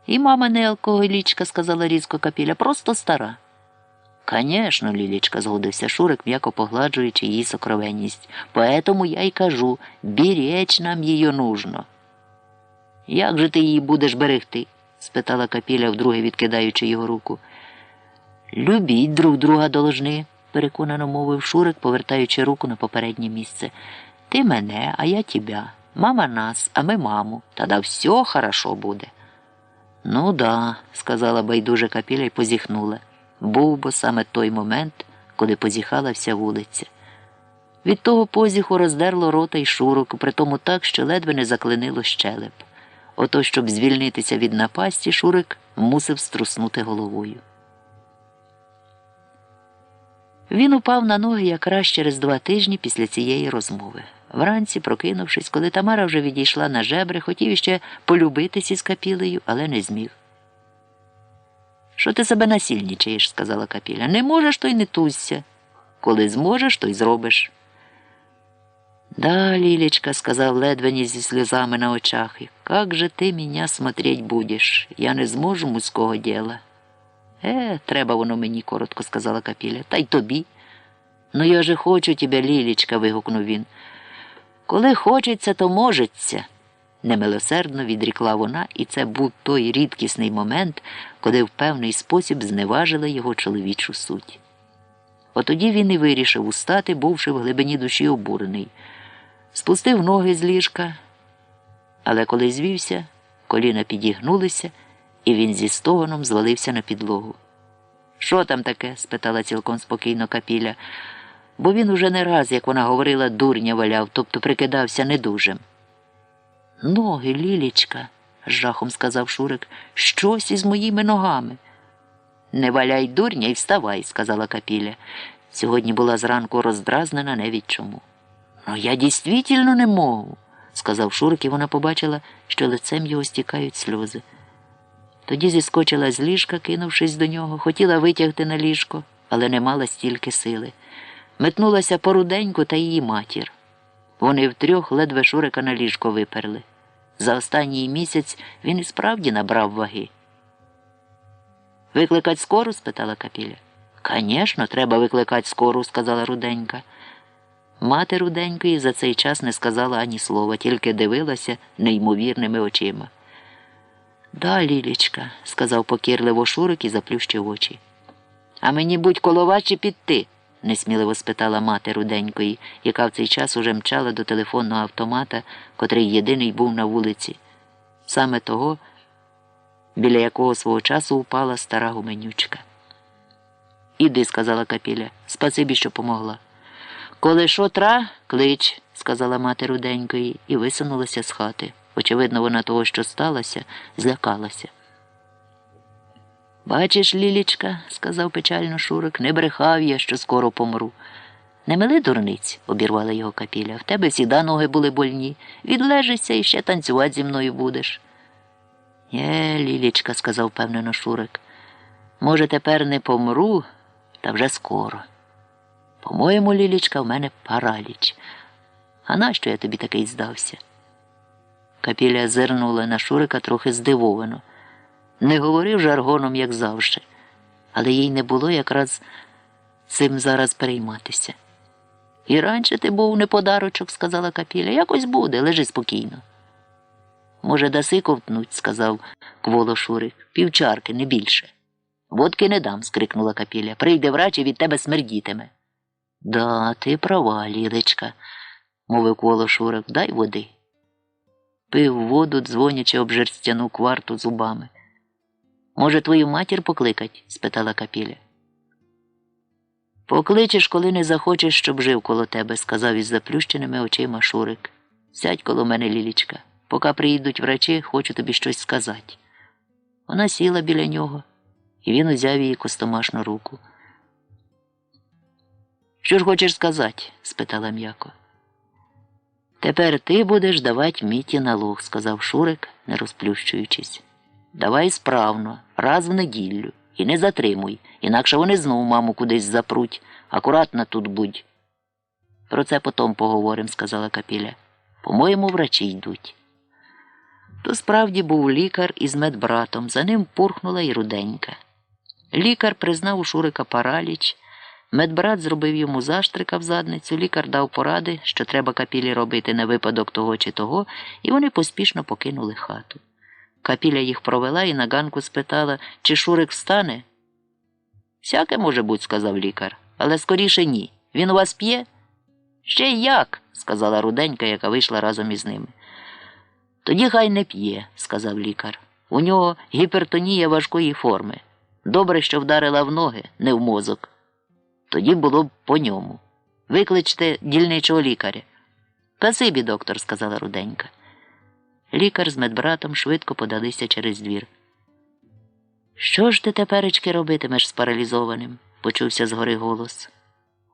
«І мама не алкоголічка», – сказала різко Капіля, – «просто стара». «Конечно, Лілічка», – згодився Шурик, м'яко погладжуючи її сокровенність. «Поэтому я й кажу, беречь нам її нужно». «Як же ти її будеш берегти?» – спитала Капіля, вдруге відкидаючи його руку. «Любіть друг друга должны», – переконано мовив Шурик, повертаючи руку на попереднє місце. «Ти мене, а я тебя. Мама нас, а ми маму. Тоді все хорошо буде». «Ну да», – сказала байдуже Капіля й позіхнула. Був бо саме той момент, коли позіхала вся вулиця. Від того позіху роздерло рота й Шурику, притому так, що ледве не заклинило щелеп. Ото, щоб звільнитися від напасті, Шурик мусив струснути головою. Він упав на ноги якраз через 2 тижні після цієї розмови. Вранці, прокинувшись, коли Тамара вже відійшла на жебри, хотів іще полюбитись із Капілею, але не зміг. «Що ти себе насильничаєш?» – сказала Капіля. «Не можеш, то й не тузься. Коли зможеш, то й зробиш». «Да, Лілечка», – сказав ледве не зі сльозами на очах, – «как же ти мене смотреть будеш? Я не зможу мужського діла». Треба воно мені», – коротко сказала Капіля. «Та й тобі». «Ну я же хочу тебе, Лілечка», – вигукнув він. «Коли хочеться, то можеться», – немилосердно відрікла вона, і це був той рідкісний момент, коли в певний спосіб зневажила його чоловічу суть. Отоді він і вирішив устати, бувши в глибині душі обурений. Спустив ноги з ліжка, але коли звівся, Коліна підігнулися, і він зі стогоном звалився на підлогу. «Що там таке?» – спитала цілком спокійно Капіля, бо він уже не раз, як вона говорила, дурня валяв, тобто прикидався недужим. «Ноги, Лілічка!» – з жахом сказав Шурик. «Щось із моїми ногами!» «Не валяй дурня і вставай», – сказала Капіля. Сьогодні була зранку роздразнена не від чому. «Ну, я дійсно не можу», – сказав Шурик, і вона побачила, що лицем його стікають сльози. Тоді зіскочила з ліжка, кинувшись до нього, хотіла витягти на ліжко, але не мала стільки сили. Метнулася по Руденьку та її матір. Вони втрьох ледве Шурика на ліжко виперли. За останній місяць він і справді набрав ваги. «Викликать скору?» – спитала Капіля. «Конечно, треба викликати скору», – сказала Руденька. Мати Руденької за цей час не сказала ані слова, тільки дивилася неймовірними очима. «Да, Лілічка», – сказав покірливо Шурик і заплющив очі. «А мені будь коло вас чи підти?» – несміливо спитала мати Руденької, яка в цей час уже мчала до телефонного автомата, котрий єдиний був на вулиці. Саме того, біля якого свого часу упала стара гуменючка. «Іди», – сказала Капіля, – «спасибі, що помогла». «Коли шо тра, клич», – сказала мати Руденької і висунулася з хати. Очевидно, вона того, що сталося, злякалася. «Бачиш, Лілічка», – сказав печально Шурик, – «не брехав я, що скоро помру». «Не мили дурниць», – обірвала його Капіля, – «в тебе всіда ноги були больні. Відлежишся і ще танцювати зі мною будеш». Лілічка», – сказав впевнено Шурик, – «може, тепер не помру, та вже скоро. По-моєму, Лілічка, в мене параліч. А нащо я тобі такий здався?» Капіля зирнула на Шурика трохи здивовано. Не говорив жаргоном, як завжди, але їй не було якраз цим зараз перейматися. «І раніше ти був не подарочок», – сказала Капіля. «Якось буде, лежи спокійно». «Може, даси ковтнуть», – сказав кволо Шурик. «Півчарки, не більше». «Водки не дам», – скрикнула Капіля. «Прийде врач і від тебе смердітиме». «Да, ти права, Лілечка», – мовив кволо Шурик. «Дай води». Пив воду, дзвонячи об жерстяну кварту зубами. «Може, твою матір покликать?» – спитала Капіля. «Покличеш, коли не захочеш, щоб жив коло тебе», – сказав із заплющеними очима Шурик. «Сядь коло мене, Лілічка. Поки приїдуть врачі, хочу тобі щось сказати». Вона сіла біля нього, і він узяв її костомашну руку. «Що ж хочеш сказати?» – спитала м'яко. «Тепер ти будеш давати Міті налог», – сказав Шурик, не розплющуючись. «Давай справно, раз в неділю, і не затримуй, інакше вони знову маму кудись запруть. Акуратно тут будь». «Про це потім поговоримо», – сказала Капіля. «По-моєму, врачі йдуть». То справді був лікар із медбратом, за ним пурхнула і Руденька. Лікар признав у Шурика параліч, медбрат зробив йому заштрика в задницю, лікар дав поради, що треба Капілі робити на випадок того чи того, і вони поспішно покинули хату. Капіля їх провела і на ганку спитала, чи Шурик встане. «Всяке може бути», – сказав лікар, – «але скоріше ні. Він у вас п'є?» «Ще й як», – сказала Руденька, яка вийшла разом із ними. «Тоді хай не п'є», – сказав лікар. «У нього гіпертонія важкої форми. Добре, що вдарила в ноги, не в мозок. Тоді було б по ньому. Викличте дільничого лікаря». «Спасибі, доктор», – сказала Руденька. Лікар з медбратом швидко подалися через двір. «Що ж ти теперечки робитимеш з паралізованим?» – почувся згори голос.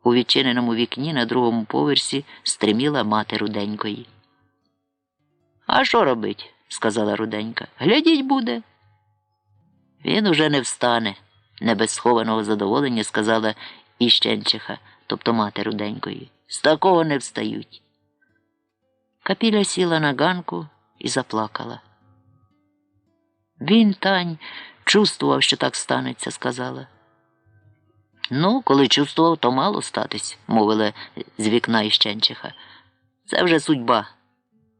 У відчиненому вікні на другому поверсі стриміла мати Руденької. «А що робить?» – сказала Руденька. «Глядіть буде». «Він уже не встане», – не без схованого задоволення сказала Іщенчиха, тобто мати Руденької. «З такого не встають». Капіля сіла на ганку і заплакала. «Він, Тань, чувствував, що так станеться», – сказала. «Ну, коли чувствував, то мало статись», – мовила з вікна Іщенчиха. «Це вже судьба.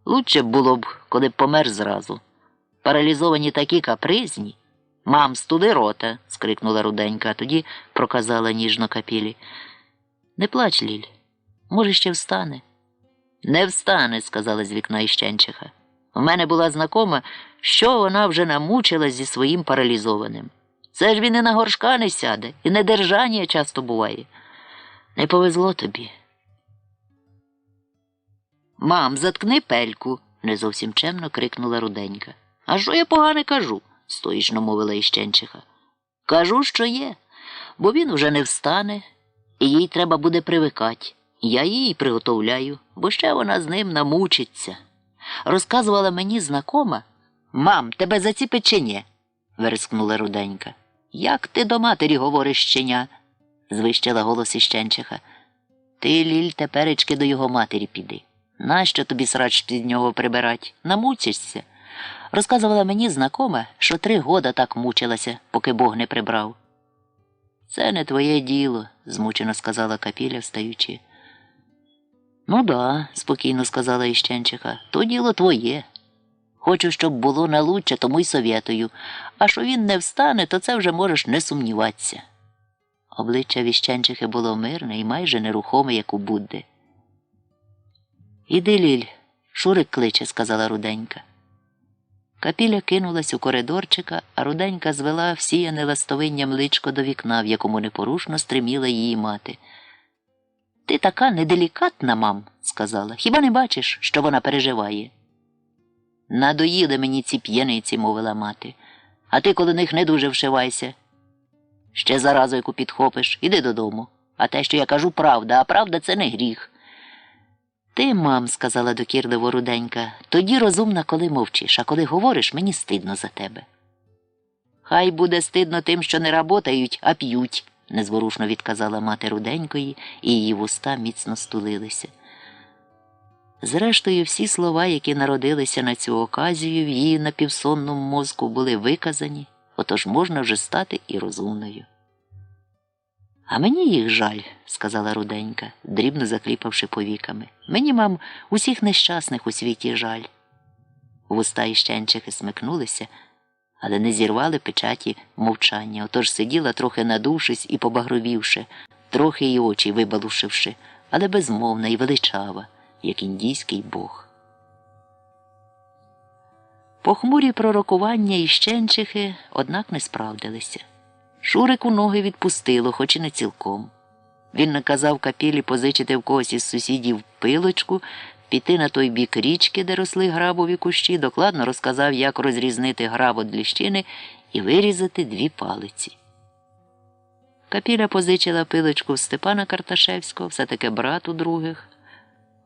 Лучше б було б, коли б помер зразу. Паралізовані такі капризні». «Мам, студи рота!» – скрикнула Руденька, а тоді проказала ніжно Капілі. «Не плач, Ліль. Може, ще встане?» «Не встане», – сказала з вікна Іщенчиха. «У мене була знакома, Що вона вже намучилась зі своїм паралізованим? Це ж він і на горшка не сяде, і недержання часто буває. Не повезло тобі. Мам, заткни пельку, не зовсім чемно крикнула Руденька. А що я погане кажу? Стоїчно мовила Іщенчиха. Кажу, що є, бо він уже не встане, і їй треба буде привикати. Я її приготовляю, бо ще вона з ним намучиться. Розказувала мені знакома. Мам, тебе заціпить чи ні? Верескнула Руденька. Як ти до матері говориш, щеня? Звищила голос Іщенчиха. Ти, Ліль, теперечки до його матері піди. Нащо тобі срач під нього прибирать? Намучишся. Розказувала мені знакома, що 3 года так мучилася, поки Бог не прибрав. Це не твоє діло, змучено сказала Капіля, встаючи. Ну да, спокійно сказала Іщенчиха, то діло твоє. Хочу, щоб було налучче, тому й совєтую. А що він не встане, то це вже можеш не сумніватися. Обличчя Іщенчихи було мирне і майже нерухоме, як у Будди. Іди, Ліль, Шурик кличе, сказала Руденька. Капіля кинулась у коридорчика, а Руденька звела всіяне ластовинням личко до вікна, в якому непорушно стриміла її мати. Ти така неделікатна, мам, сказала. Хіба не бачиш, що вона переживає? Надоїли мені ці п'яниці, мовила мати. А ти коло них не дуже вшивайся. Ще заразу яку підхопиш, іди додому. А те, що я кажу, правда, а правда – це не гріх. Ти, мам, сказала докірливо Руденька, тоді розумна, коли мовчиш, а коли говориш, мені стидно за тебе. Хай буде стидно тим, що не работають, а п'ють, незворушно відказала мати Руденької, і її вуста міцно стулилися. Зрештою, всі слова, які народилися на цю оказію, в її напівсонному мозку були виказані, отож можна вже стати і розумною. А мені їх жаль, сказала Руденька, дрібно закліпавши повіками. Мені, мам, усіх нещасних у світі жаль. Вуста Іщенчихи смикнулися, але не зірвали печаті мовчання, отож сиділа трохи надувшись і побагровівши, трохи й очі вибалушивши, але безмовна і величава, як індійський бог. Похмурі пророкування Іщенчихи, однак, не справдилися. Шурику ноги відпустило, хоч і не цілком. Він наказав Капілі позичити в когось із сусідів пилочку, піти на той бік річки, де росли грабові кущі, докладно розказав, як розрізнити граб від ліщини і вирізати 2 палиці. Капіля позичила пилочку в Степана Карташевського, все-таки брат у других,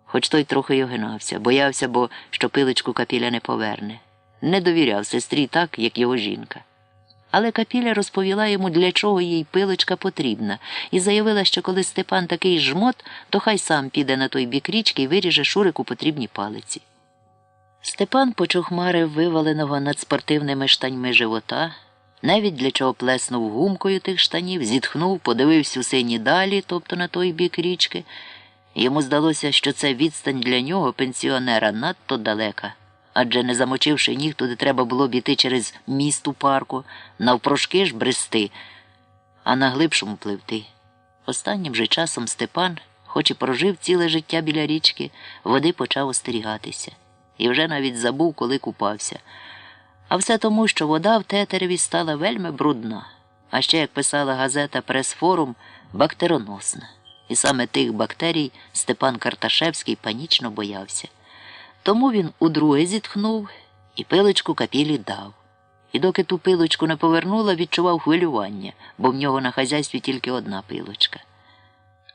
хоч той трохи й огинався, боявся, бо що пилочку Капіля не поверне. Не довіряв сестрі так, як його жінка. Але Капіля розповіла йому, для чого їй пилочка потрібна, і заявила, що коли Степан такий жмот, то хай сам піде на той бік річки і виріже Шурику потрібні палиці. Степан почухмарив виваленого над спортивними штаньми живота, навіть для чого плеснув гумкою тих штанів, зітхнув, подивився у сині далі, тобто на той бік річки. Йому здалося, що це відстань для нього, пенсіонера, надто далека. Адже не замочивши ніг, туди треба було б іти через міст у парку, навпрошки ж брести, а на глибшому пливти. Останнім же часом Степан, хоч і прожив ціле життя біля річки, води почав остерігатися. І вже навіть забув, коли купався. А все тому, що вода в Тетереві стала вельми брудна. А ще, як писала газета «Прес-форум», бактероносна. І саме тих бактерій Степан Карташевський панічно боявся. Тому він удруге зітхнув і пилочку Капілі дав. І доки ту пилочку не повернула, відчував хвилювання, бо в нього на хазяйстві тільки одна пилочка.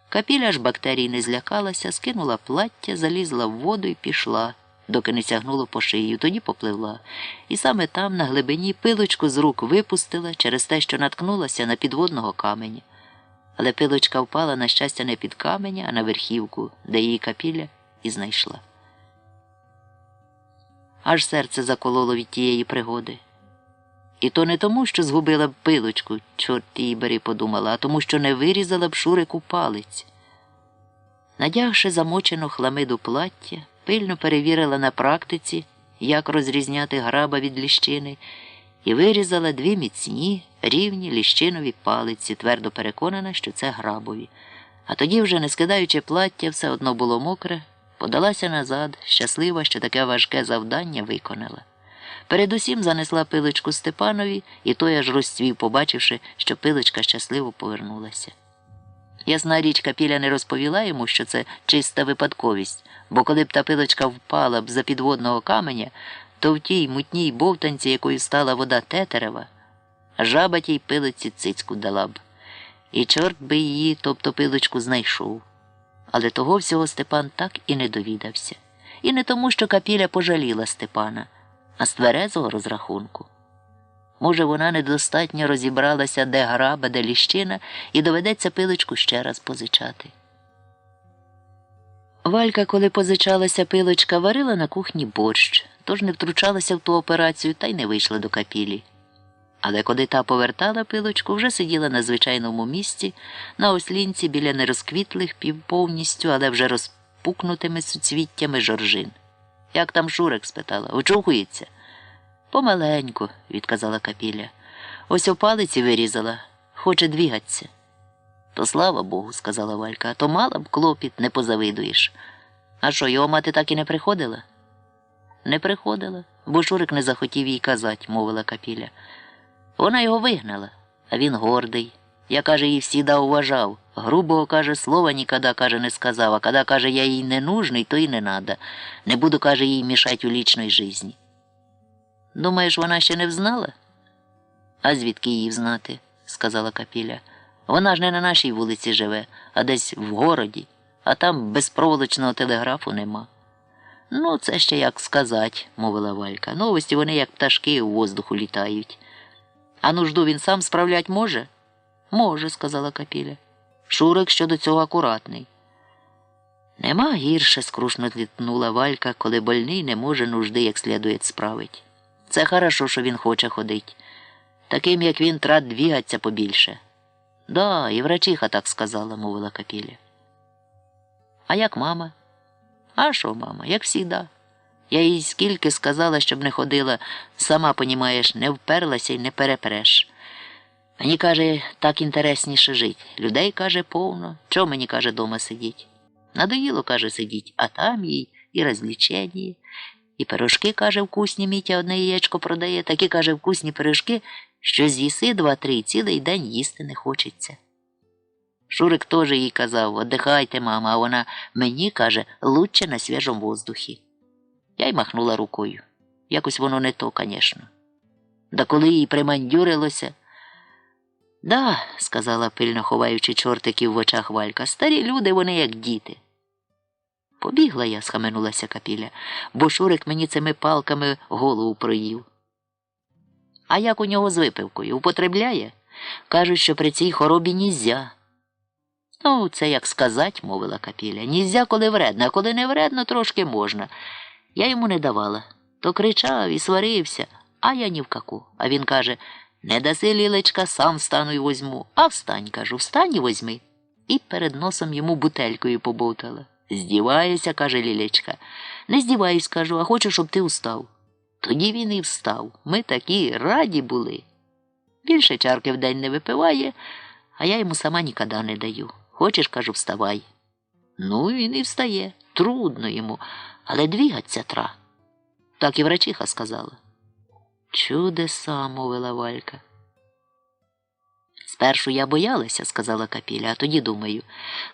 Капіля ж бактерій не злякалася, скинула плаття, залізла в воду і пішла, доки не сягнуло по шию, тоді попливла. І саме там, на глибині, пилочку з рук випустила через те, що наткнулася на підводного каменя. Але пилочка впала, на щастя, не під каменя, а на верхівку, де її Капіля і знайшла. Аж серце закололо від тієї пригоди. І то не тому, що згубила б пилочку, чорт її бери, подумала, а тому, що не вирізала б Шурику палець. Надягши замочену хламиду плаття, пильно перевірила на практиці, як розрізняти граба від ліщини, і вирізала 2 міцні, рівні ліщинові палиці, твердо переконана, що це грабові. А тоді, вже не скидаючи плаття, все одно було мокре, подалася назад, щаслива, що таке важке завдання виконала. Передусім занесла пилочку Степанові, і той аж розцвів, побачивши, що пилочка щасливо повернулася. Ясна річ, Капіля не розповіла йому, що це чиста випадковість, бо коли б та пилочка впала б за підводного каменя, то в тій мутній бовтанці, якою стала вода Тетерева, жаба тій пилиці цицьку дала б. І чорт би її, тобто пилочку, знайшов. Але того всього Степан так і не довідався. І не тому, що Капіля пожаліла Степана, а з тверезого розрахунку. Може, вона недостатньо розібралася, де граба, де ліщина, і доведеться пилочку ще раз позичати. Валька, коли позичалася пилочка, варила на кухні борщ, тож не втручалася в ту операцію та й не вийшла до Капілі. Але коли та повертала пилочку, вже сиділа на звичайному місці, на ослінці біля нерозквітлих півповністю, але вже розпукнутими суцвіттями жоржин. «Як там Шурик?» – спитала. «Очухується?» «Помаленьку», – відказала Капіля. «Ось у палиці вирізала. Хоче двігатися». «То слава Богу», – сказала Валька, – «а то мала б клопіт, не позавидуєш». «А що, його мати так і не приходила?» «Не приходила, бо Шурик не захотів їй казати», – мовила Капіля. «Вона його вигнала, а він гордий. Я, каже, її всіда уважав. Грубого, каже, слова ніколи, каже, не сказав, а коли, каже, я їй не нужний, то й не надо. Не буду, каже, їй мішать у лічної житті». «Думаєш, вона ще не взнала?» «А звідки її взнати?» – сказала Капіля. «Вона ж не на нашій вулиці живе, а десь в городі, а там безпроволочного телеграфу нема». «Ну, це ще як сказать», – мовила Валька. «Новості вони, як пташки, у воздуху літають». «А нужду він сам справлять може?» «Може», – сказала Капіля. «Шурик щодо цього акуратний». «Нема гірше», – скрушно зітхнула Валька, коли больний не може нужди як слідує справить. «Це хорошо, що він хоче ходить. Таким, як він, трат двігаться побільше». «Да, і врачиха так сказала», – мовила Капіля. «А як мама?» «А що мама, як всігда. Я їй скільки сказала, щоб не ходила, сама, понімаєш, не вперлася й не перепреш. Мені, каже, так інтересніше жить. Людей, каже, повно. Чого мені, каже, дома сидіть? Надоїло, каже, сидіть, а там їй і розвлічення, і пирожки, каже, вкусні, Мітя одне яєчко продає, такі, каже, вкусні пирожки, що з'їси 2-3 і цілий день їсти не хочеться». Шурик теж їй казав: «Отдихайте, мама», а вона мені, каже, лучше на свіжому воздухі. Я й махнула рукою. Якось воно не то, звісно. Да коли їй примандюрилося... «Да», – сказала, пильно ховаючи чортиків в очах Валька, – «старі люди, вони як діти». «Побігла я», – схаменулася Капіля, – «бо Шурик мені цими палками голову проїв». «А як у нього з випивкою? Употребляє? Кажуть, що при цій хоробі нізя». «Ну, це як сказать», – мовила Капіля. «Нізя, коли вредно, а коли не вредно, трошки можна. Я йому не давала. То кричав і сварився, а я ні в каку. А він каже: «Не даси, Лілечка, сам встану й возьму». «А встань», кажу, «встань і возьми». І перед носом йому бутелькою побовтала. «Здіваєшся», каже Лілечка. «Не здіваюсь», кажу, «а хочу, щоб ти встав». Тоді він і встав. Ми такі раді були. Більше чарки в день не випиває, а я йому сама ніколи не даю. «Хочеш», кажу, «вставай». Ну, він і встає. Трудно йому, але двігаться тра. Так і врачиха сказала. «Чудеса», – мовила Валька. «Спершу я боялася», – сказала Капіля, – «а тоді думаю,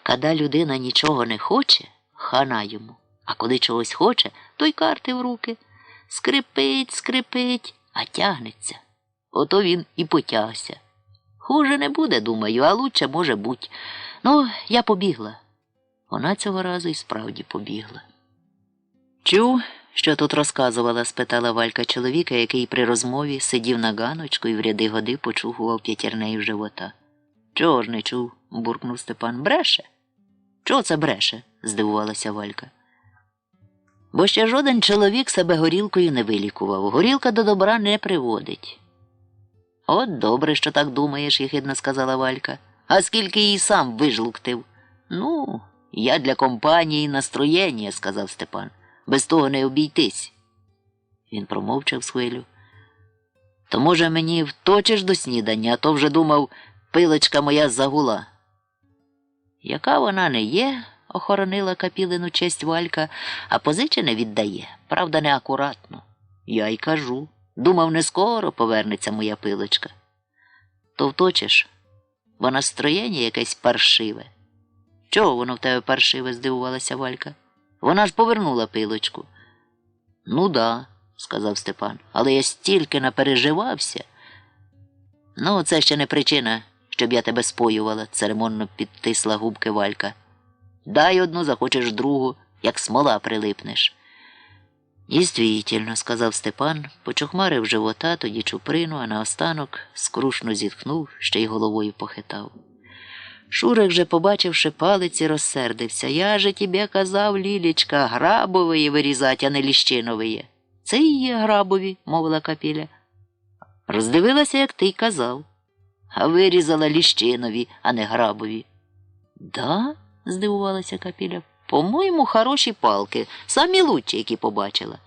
коли людина нічого не хоче, хана йому, а коли чогось хоче, то й карти в руки. Скрипить, скрипить, а тягнеться. Ото він і потягся. Хуже не буде, думаю, а лучше може бути. Ну, я побігла». Вона цього разу і справді побігла. «Чув, що тут розказувала?» – спитала Валька чоловіка, який при розмові сидів на ганочку і в ряди годи почухував п'ятірнею живота. «Чого ж не чув?» – буркнув Степан. «Бреше?» «Чого це бреше?» – здивувалася Валька. «Бо ще жоден чоловік себе горілкою не вилікував. Горілка до добра не приводить». «От добре, що так думаєш», – єхидно сказала Валька. «А скільки її сам вижлуктив?» «Ну, я для компанії настроєння», – сказав Степан. «Без того не обійтись». Він промовчав з хвилю. «То, може, мені вточиш до снідання, а то вже думав, пилочка моя загула». «Яка вона не є», – охоронила Капілину честь Валька, – «а позичене віддає, правда, неакуратно». «Я й кажу». Думав, не скоро повернеться моя пилочка. То вточиш, бо настроєння якесь паршиве. Чого воно в тебе паршиве, здивувалася Валька. Вона ж повернула пилочку. Ну да, сказав Степан, але я стільки напереживався. Ну, це ще не причина, щоб я тебе споювала, церемонно підтисла губки Валька. Дай одну, захочеш другу, як смола прилипнеш. Дійствительно, сказав Степан, почухмарив живота, тоді чуприну, а наостанок скрушно зітхнув, ще й головою похитав. Шурик же, побачивши палиці, розсердився. Я же тебе казав, Лілічка, грабової вирізать, а не ліщинової. Це і є грабові, мовила Капіля. Роздивилася, як ти й казав. А вирізала ліщинові, а не грабові. Да? Здивувалася Капіля. По-моєму, хороші палки, самі лучші, які побачила.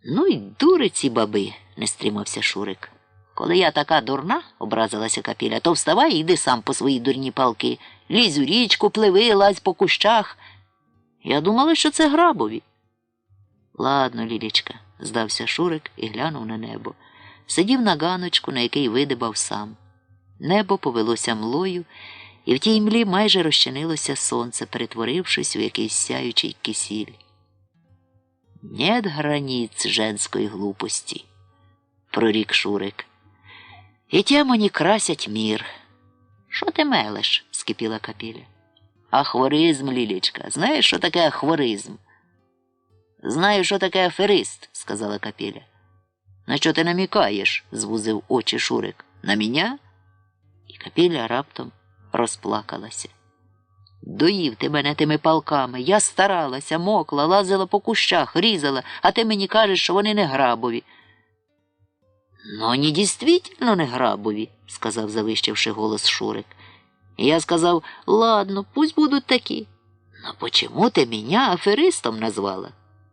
Ну й дури ці баби, не стримався Шурик. Коли я така дурна, образилася Капіля, то вставай і йди сам по свої дурні палки. Лізь у річку, пливи, лазь по кущах. Я думала, що це грабові. Ладно, Лілічка, здався Шурик і глянув на небо. Сидів на ганочку, на який видибав сам. Небо повелося млою, і в тій млі майже розчинилося сонце, перетворившись у якийсь сяючий кисіль. «Нет границ женської глупості», – прорік Шурик. «І тем они красять мир». «Що ти мелеш?» – скипіла Капіля. «Ахворизм, Лілічка. Знаєш, що таке ахворизм?» «Знаю, що таке аферист», – сказала Капіля. «На що ти намікаєш?» – звузив очі Шурик. «На мене?» І Капіля раптом розплакалася. «Доїв ти мене тими палками. Я старалася, мокла, лазила по кущах, різала, а ти мені кажеш, що вони не грабові». «Ну, вони дійсно не грабові», – сказав, завищивши голос Шурик. І я сказав, ладно, пусть будуть такі. «Но почему ти мене аферистом назвала?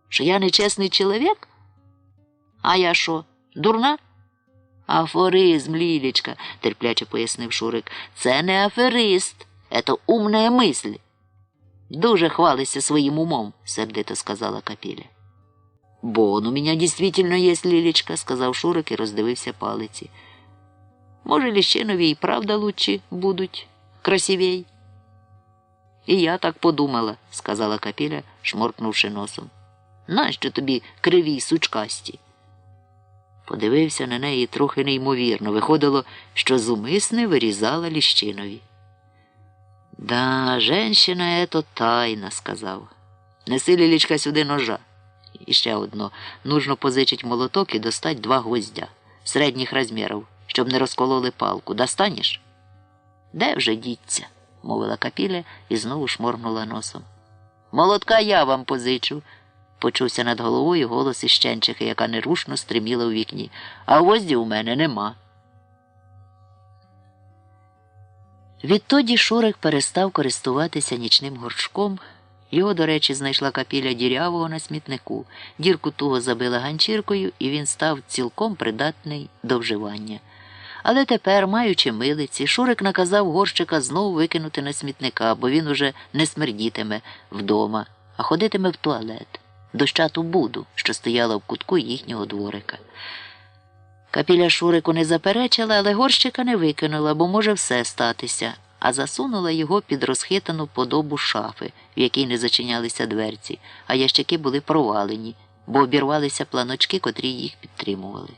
Що я нечесний чоловік? А я що, дурна?» «Афоризм, Лілечка», – терпляче пояснив Шурик. «Це не аферист, це умна мисль». «Дуже хвалися своїм умом», – сердито сказала Капіля. «Бо он у меня действительно есть, Лілечка», – сказав Шурик і роздивився палиці. «Може, ліщинові і правда лучші будуть, красивей?» «І я так подумала», – сказала Капіля, шморкнувши носом. «Нащо тобі криві й сучкасті?» Подивився на неї трохи неймовірно. Виходило, що зумисне вирізала ліщинові. «Да, женщина – ето тайна», – сказав. «Неси, Лілічка, сюди ножа. І ще одно. Нужно позичить молоток і достать 2 гвоздя. Середніх розмірів, щоб не розкололи палку. Достанеш?» «Де вже діться?» – мовила Капіля і знову шморгнула носом. «Молотка я вам позичу», – почувся над головою голос із Щенчихи, яка нерушно стриміла у вікні. «А гвоздів у мене нема». Відтоді Шурик перестав користуватися нічним горшком. Його, до речі, знайшла Капіля дірявого на смітнику. Дірку туго забила ганчіркою, і він став цілком придатний до вживання. Але тепер, маючи милиці, Шурик наказав горщика знову викинути на смітника, бо він уже не смердітиме вдома, а ходитиме в туалет, дощату буду, що стояла в кутку їхнього дворика. Капіля Шурику не заперечила, але горщика не викинула, бо може все статися, а засунула його під розхитану подобу шафи, в якій не зачинялися дверці, а ящики були провалені, бо обірвалися планочки, котрі їх підтримували.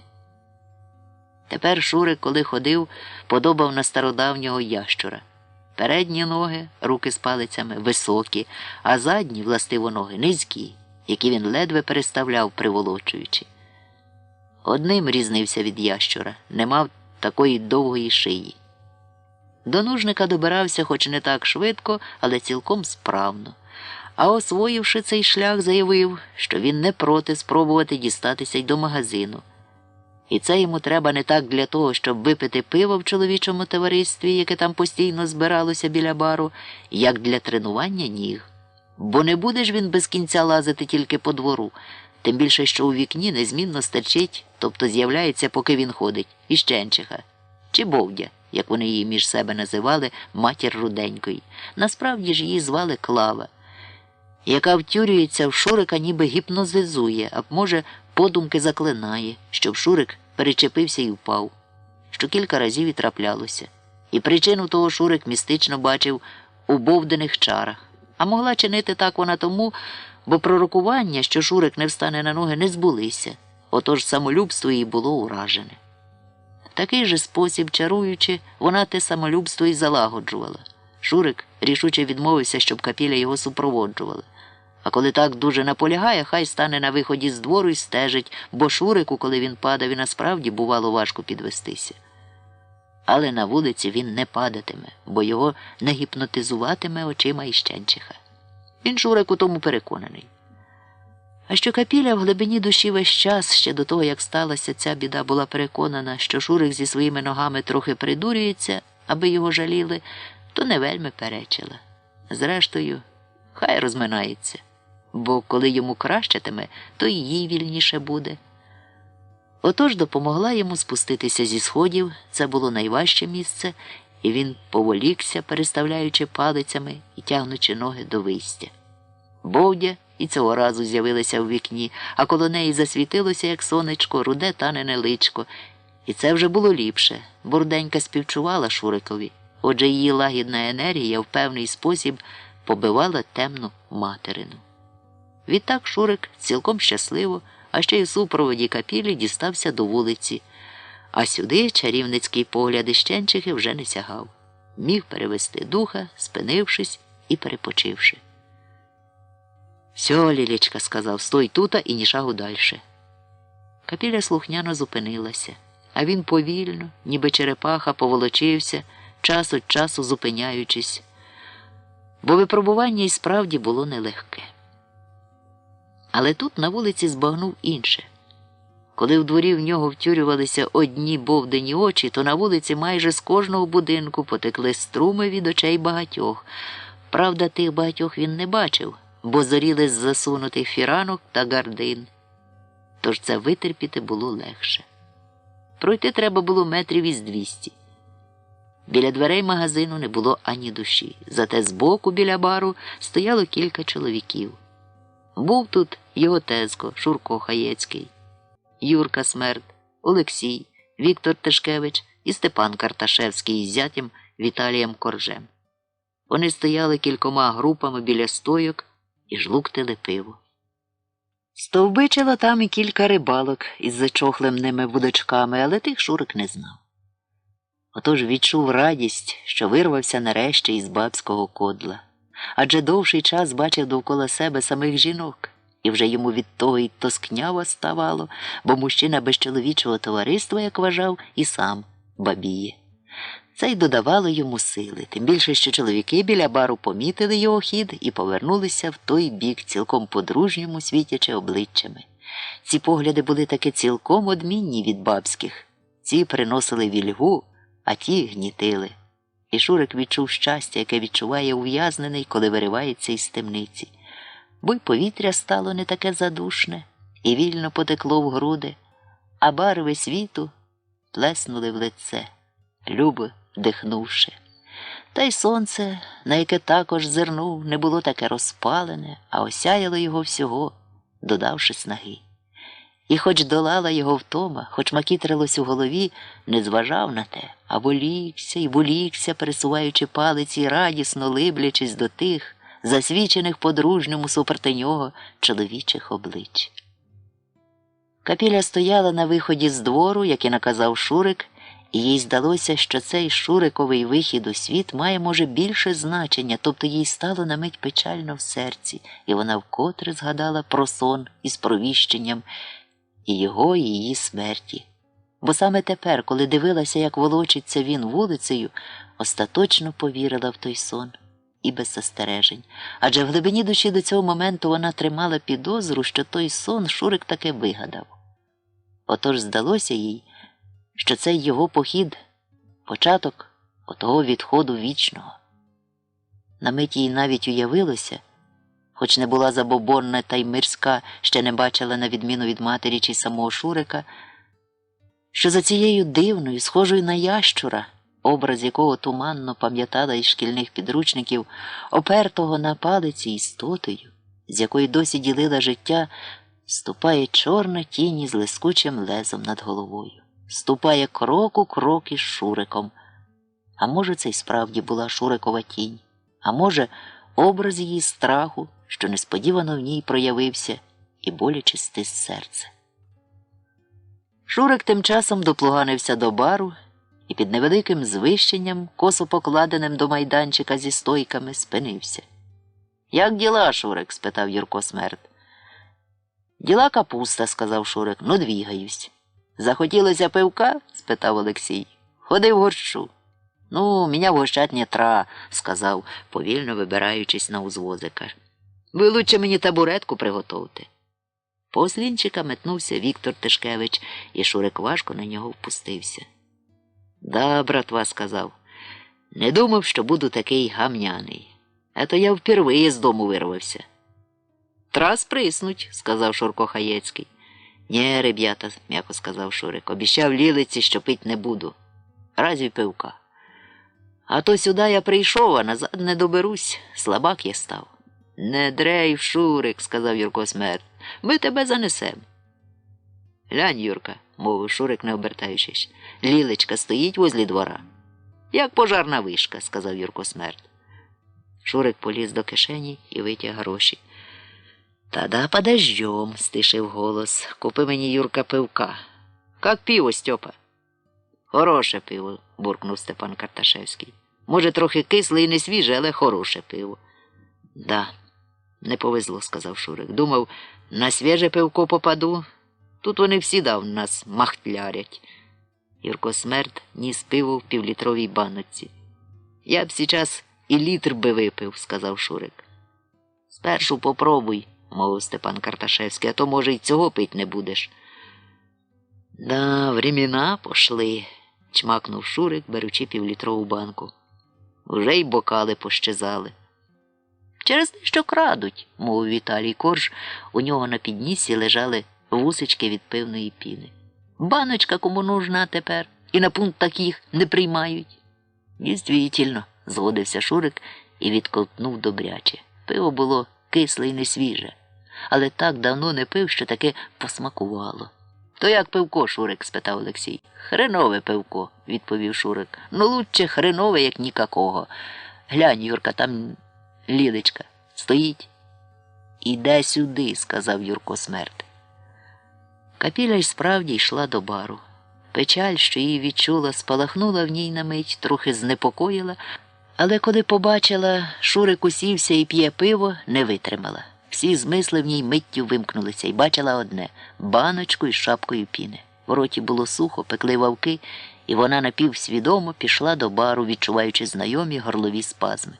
Тепер Шурик, коли ходив, подобав на стародавнього ящура. Передні ноги, руки з палицями, високі, а задні, властиво ноги, низькі, які він ледве переставляв, приволочуючи. Одним різнився від ящура, не мав такої довгої шиї. До нужника добирався хоч не так швидко, але цілком справно. А освоївши цей шлях, заявив, що він не проти спробувати дістатися й до магазину. І це йому треба не так для того, щоб випити пиво в чоловічому товаристві, яке там постійно збиралося біля бару, як для тренування ніг. Бо не буде ж він без кінця лазити тільки по двору, тим більше, що у вікні незмінно стерчить, тобто з'являється, поки він ходить, і Щенчиха, чи Бовдя, як вони її між себе називали, матір Руденької. Насправді ж її звали Клава, яка втюрюється в Шурика, ніби гіпнозизує, а може подумки заклинає, щоб Шурик перечепився і впав, що кілька разів і траплялося. І причину того Шурик містично бачив у Бовдиних чарах. А могла чинити так вона тому, бо пророкування, що Шурик не встане на ноги, не збулися. Отож самолюбство її було уражене. В такий же спосіб, чаруючи, вона те самолюбство і залагоджувала. Шурик рішуче відмовився, щоб капіля його супроводжувала. А коли так дуже наполягає, хай стане на виході з двору і стежить, бо Шурику, коли він падав, і насправді бувало важко підвестися. Але на вулиці він не падатиме, бо його не гіпнотизуватиме очима Іщенчиха. Він Шурик у тому переконаний. А що капіля в глибині душі весь час, ще до того, як сталася ця біда, була переконана, що Шурик зі своїми ногами трохи придурюється, аби його жаліли, то не вельми перечила. Зрештою, хай розминається, бо коли йому кращатиме, то і їй вільніше буде. Отож допомогла йому спуститися зі сходів, це було найважче місце, і він поволікся, переставляючи палицями і тягнучи ноги до вийстя. Бовдя і цього разу з'явилася в вікні, а коло неї засвітилося, як сонечко, руде танене личко. І це вже було ліпше, бо руденька співчувала Шурикові, отже її лагідна енергія в певний спосіб побивала темну материну. Відтак Шурик цілком щасливо, а ще й у супроводі капілі дістався до вулиці, а сюди чарівницький погляд Іщенчихи вже не сягав. Міг перевести духа, спинившись і перепочивши. «Сьо, Лілічка, – сказав, – стой тута і ні шагу дальше». Капіля слухняно зупинилася, а він повільно, ніби черепаха, поволочився, час від часу зупиняючись, бо випробування і справді було нелегке. Але тут на вулиці збагнув інше. Коли в дворі в нього втюрювалися одні Бовдині очі, то на вулиці майже з кожного будинку потекли струми від очей багатьох. Правда, тих багатьох він не бачив, бо зоріли з засунутих фіранок та гардин. Тож це витерпіти було легше. Пройти треба було метрів із 200. Біля дверей магазину не було ані душі, зате збоку біля бару стояло кілька чоловіків. Був тут його тезко Шурко Хаєцький, Юрка Смерд, Олексій, Віктор Тишкевич і Степан Карташевський із зятям Віталієм Коржем. Вони стояли кількома групами біля стойок і жлуктили пиво. Стовбичило там і кілька рибалок із зачохленими вудочками, але тих Шурик не знав. Отож відчув радість, що вирвався нарешті із бабського кодла. Адже довший час бачив довкола себе самих жінок, і вже йому від того й тоскняво ставало, бо мужчина без чоловічого товариства, як вважав, і сам бабіє. Це й додавало йому сили, тим більше, що чоловіки біля бару помітили його хід і повернулися в той бік, цілком по-дружньому світячи обличчями. Ці погляди були таки цілком одмінні від бабських. Ці приносили вільгу, а ті гнітили. І Шурик відчув щастя, яке відчуває ув'язнений, коли виривається із темниці. Бо й повітря стало не таке задушне, і вільно потекло в груди, а барви світу плеснули в лице, любо вдихнувши. Та й сонце, на яке також зирнув, не було таке розпалене, а осяяло його всього, додавши снаги. І хоч долала його втома, хоч макітрилось у голові, не зважав на те, а волікся й волікся, пересуваючи палиці й радісно либлячись до тих, засвічених по-дружньому супроти нього чоловічих облич. Капіля стояла на виході з двору, як і наказав Шурик, і їй здалося, що цей Шуриковий вихід у світ має, може, більше значення, тобто їй стало на мить печально в серці, і вона вкотре згадала про сон із провіщенням і його, і її смерті. Бо саме тепер, коли дивилася, як волочиться він вулицею, остаточно повірила в той сон і без застережень. Адже в глибині душі до цього моменту вона тримала підозру, що той сон Шурик таки вигадав. Отож здалося їй, що цей його похід – початок отого відходу вічного. На мить їй навіть уявилося, хоч не була забобонна та й мирська, ще не бачила на відміну від матері чи самого Шурика, що за цією дивною, схожою на ящура, образ якого туманно пам'ятала із шкільних підручників, опертого на палиці істотою, з якої досі ділила життя, Ступає чорна тінь із лискучим лезом над головою. Ступає крок у крок із Шуриком. А може, це й справді була Шурикова тінь, а може, образ її страху, що несподівано в ній проявився і боляче стис серце. Шурик тим часом доплуганився до бару і під невеликим звищенням, косо покладеним до майданчика зі стойками, спинився. «Як діла, Шурик?» – спитав Юрко Смерд. «Діла капуста», – сказав Шурик. «Ну, двігаюсь». «Захотілося пивка?» – спитав Олексій. «Ходи вгощу». «Ну, меня вгощать не тра», – сказав, повільно вибираючись на узвозика. «Ви лучше мені табуретку приготовте». По ослінчика метнувся Віктор Тишкевич, і Шурик важко на нього впустився. «Да, братва», – сказав, – «не думав, що буду такий гамняний. Ето я впервые з дому вирвався». «Трас приснуть», – сказав Шурко Хаєцький. «Нє, ребята», – м'яко сказав Шурик, – «обіщав лілиці, що пить не буду. Разві пивка. А то сюди я прийшов, а назад не доберусь. Слабак я став». «Не дрейф, Шурик», – сказав Юрко Смерд, – «ми тебе занесем». «Глянь, Юрка», – мовив Шурик, не обертаючись, – «лілечка стоїть возле двора». «Як пожарна вишка», – сказав Юрко Смерд. Шурик поліз до кишені і витяг гроші. «Тогда подождем», – стишив голос. «Купи мені, Юрка, пивка». «Как пиво, Стьопа?» «Хороше пиво», – буркнув Степан Карташевський. «Може, трохи кисле і не свіже, але хороше пиво». «Да, не повезло», – сказав Шурик. «Думав, на свіже пивко попаду. Тут вони всі давно нас махтлярять». Юрко Смерд ніс пиво в півлітровій баночці. «Я б сейчас і літр би випив», – сказав Шурик. «Спершу попробуй», – мовив Степан Карташевський, «а то, може, й цього пить не будеш». «Да, времена пошли», – чмакнув Шурик, беручи півлітрову банку. «Уже й бокали пощезали». «Через те, що крадуть», – мовив Віталій Корж. У нього на підніссі лежали вусички від пивної піни. «Баночка кому нужна тепер, і на пункт таких не приймають». «Дійствительно», – згодився Шурик і відковтнув добряче. Пиво було кисле і несвіже, але так давно не пив, що таке посмакувало. «То як пивко, Шурик?» – спитав Олексій. «Хренове пивко», – відповів Шурик. «Ну, лучше хренове, як нікакого. Глянь, Юрка, там лілечка стоїть». «Іде сюди», – сказав Юрко Смерд. Капіля й справді йшла до бару. Печаль, що її відчула, спалахнула в ній на мить, трохи знепокоїла, але коли побачила, Шурик усівся і п'є пиво, не витримала. Всі змисли в ній миттю вимкнулися і бачила одне – баночку із шапкою піни. В роті було сухо, пекли вавки, і вона напівсвідомо пішла до бару, відчуваючи знайомі горлові спазми.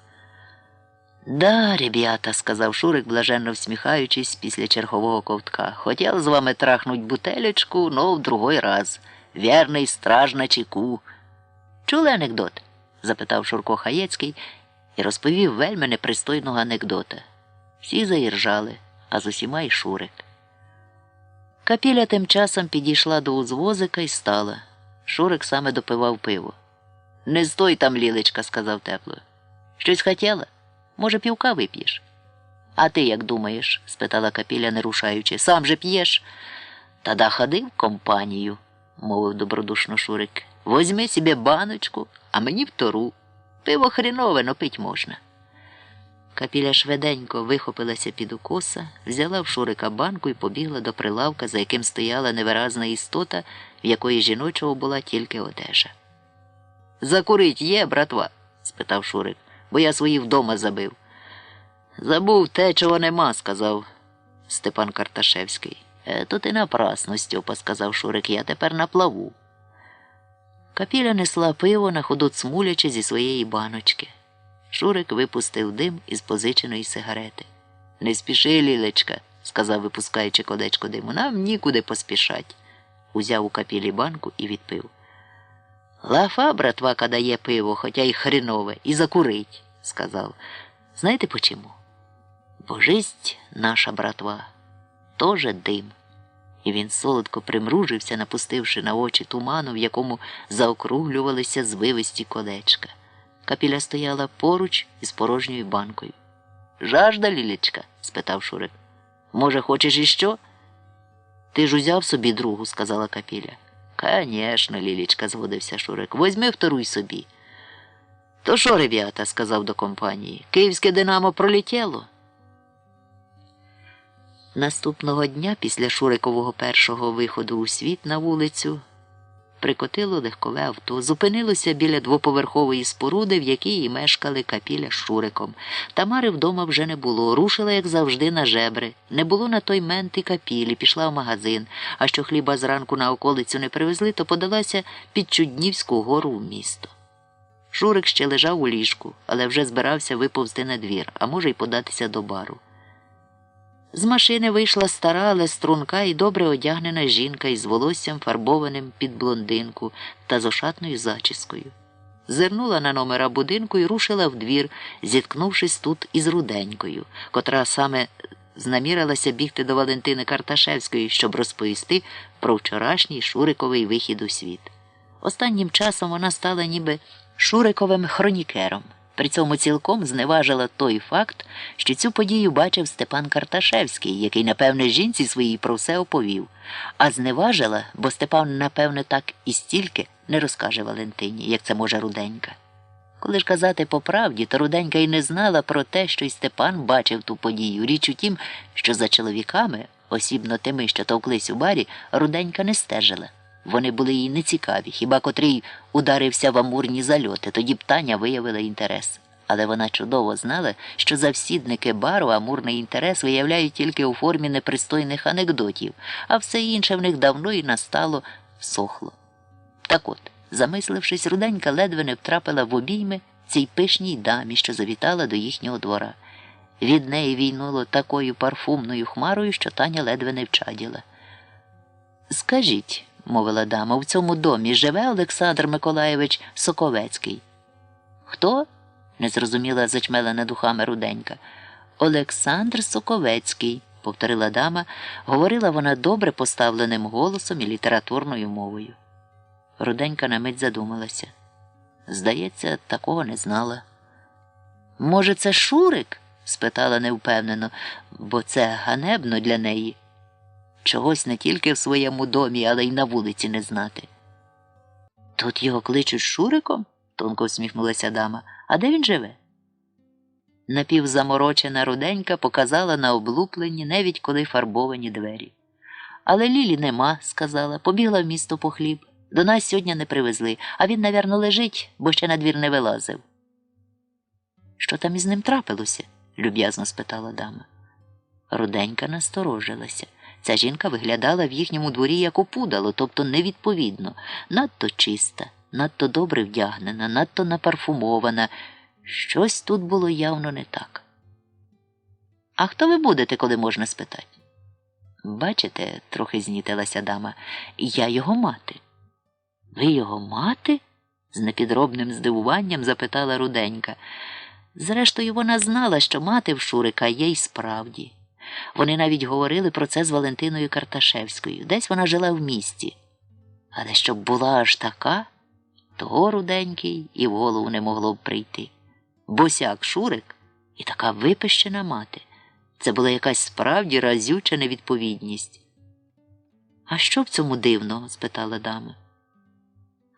«Да, ребята», – сказав Шурик, блаженно всміхаючись після чергового ковтка, – «хотів з вами трахнуть бутелечку, но в другой раз. Вірний страж на чеку». «Чули анекдот?» – запитав Шурко Хаєцький і розповів вельми непристойного анекдота. Всі заіржали, а з усіма й Шурик. Капіля тим часом підійшла до узвозика і стала. Шурик саме допивав пиво. «Не стой там, лілечка», – сказав тепло. «Щось хотіла? Може, півка вип'єш?» «А ти як думаєш?» – спитала Капіля, не рушаючи. «Сам же п'єш?» «Тоді ходи в компанію», – мовив добродушно Шурик. «Возьми собі баночку, а мені втору. Пиво хрінове, но пить можна». Капіля швиденько вихопилася під укоса, взяла в Шурика банку і побігла до прилавка, за яким стояла невиразна істота, в якої жіночого була тільки одежа. «Закурить є, братва?» – спитав Шурик, – «бо я свої вдома забив». «Забув те, чого нема», – сказав Степан Карташевський. «То ти напрасно, Стьопа», – сказав Шурик, – «я тепер на плаву». Капіля несла пиво, на ходу цмулячи зі своєї баночки. Шурик випустив дим із позиченої сигарети. «Не спіши, лілечка», – сказав, випускаючи колечко диму, – «нам нікуди поспішать». Узяв у Капілі банку і відпив. «Лафа, братва, када є пиво, хоча й хренове, і закурить», – сказав. «Знаєте почему? Бо жисть наша, братва, тоже дим». І він солодко примружився, напустивши на очі туману, в якому заокруглювалися звивисті колечка. Капіля стояла поруч із порожньою банкою. «Жажда, лілечка?» – спитав Шурик. «Може, хочеш іщо?» Ти ж узяв собі другу, сказала Капіля. Конечно, Лілічка, згодився Шурик. Возьми вторуй собі. То що, ребята, сказав до компанії, київське «Динамо» пролетіло? Наступного дня, після Шурикового першого виходу у світ на вулицю, прикотило легкове авто, зупинилося біля двоповерхової споруди, в якій і мешкали Капіля з Шуриком. Тамари вдома вже не було, рушила, як завжди, на жебри. Не було на той мент і Капілі, пішла в магазин, а що хліба зранку на околицю не привезли, то подалася під Чуднівську гору в місто. Шурик ще лежав у ліжку, але вже збирався виповзти на двір, а може й податися до бару. З машини вийшла стара, але струнка і добре одягнена жінка із волоссям, фарбованим під блондинку та з ошатною зачіскою. Зирнула на номера будинку і рушила в двір, зіткнувшись тут із Руденькою, котра саме знамірилася бігти до Валентини Карташевської, щоб розповісти про вчорашній Шуриковий вихід у світ. Останнім часом вона стала ніби Шуриковим хронікером. При цьому цілком зневажила той факт, що цю подію бачив Степан Карташевський, який, напевне, жінці своїй про все оповів. А зневажила, бо Степан, напевне, так і стільки не розкаже Валентині, як це може Руденька. Коли ж казати по правді, то Руденька й не знала про те, що й Степан бачив ту подію. Річ у тім, що за чоловіками, осібно тими, що товклись у барі, Руденька не стежила. Вони були їй нецікаві, хіба котрий ударився в амурні зальоти, тоді б Таня виявила інтерес. Але вона чудово знала, що завсідники бару амурний інтерес виявляють тільки у формі непристойних анекдотів, а все інше в них давно і настало всохло. Так от, замислившись, Руденька ледве не втрапила в обійми цій пишній дамі, що завітала до їхнього двора. Від неї війнуло такою парфумною хмарою, що Таня ледве не вчаділа. «Скажіть», – мовила дама, – «в цьому домі живе Олександр Миколайович Соковецький?» «Хто?» – незрозуміла зачмелена духами Руденька. «Олександр Соковецький», – повторила дама, говорила вона добре поставленим голосом і літературною мовою. Руденька на мить задумалася. Здається, такого не знала. «Може, це Шурик?» – спитала невпевнено, бо це ганебно для неї. Чогось не тільки в своєму домі, але й на вулиці не знати. «Тут його кличуть Шуриком?» – тонко всміхнулася дама. «А де він живе?» Напівзаморочена Руденька показала на облуплені, навіть коли фарбовані двері. «Але Лілі нема», – сказала, – «побігла в місто по хліб. До нас сьогодні не привезли, а він, навірно, лежить, бо ще на двір не вилазив». «Що там із ним трапилося?» – люб'язно спитала дама. Руденька насторожилася. Ця жінка виглядала в їхньому дворі як опудало, тобто невідповідно, надто чиста, надто добре вдягнена, надто напарфумована. Щось тут було явно не так. «А хто ви будете, коли можна спитати?» «Бачите», – трохи знітилася дама, – «я його мати». «Ви його мати?» – з непідробним здивуванням запитала Руденька. Зрештою, вона знала, що мати в Шурика є й справді. Вони навіть говорили про це з Валентиною Карташевською. Десь вона жила в місті. Але щоб була аж така, того Руденький і в голову не могло б прийти. Босяк Шурик і така випищена мати. Це була якась справді разюча невідповідність. «А що в цьому дивного?» – спитала дама.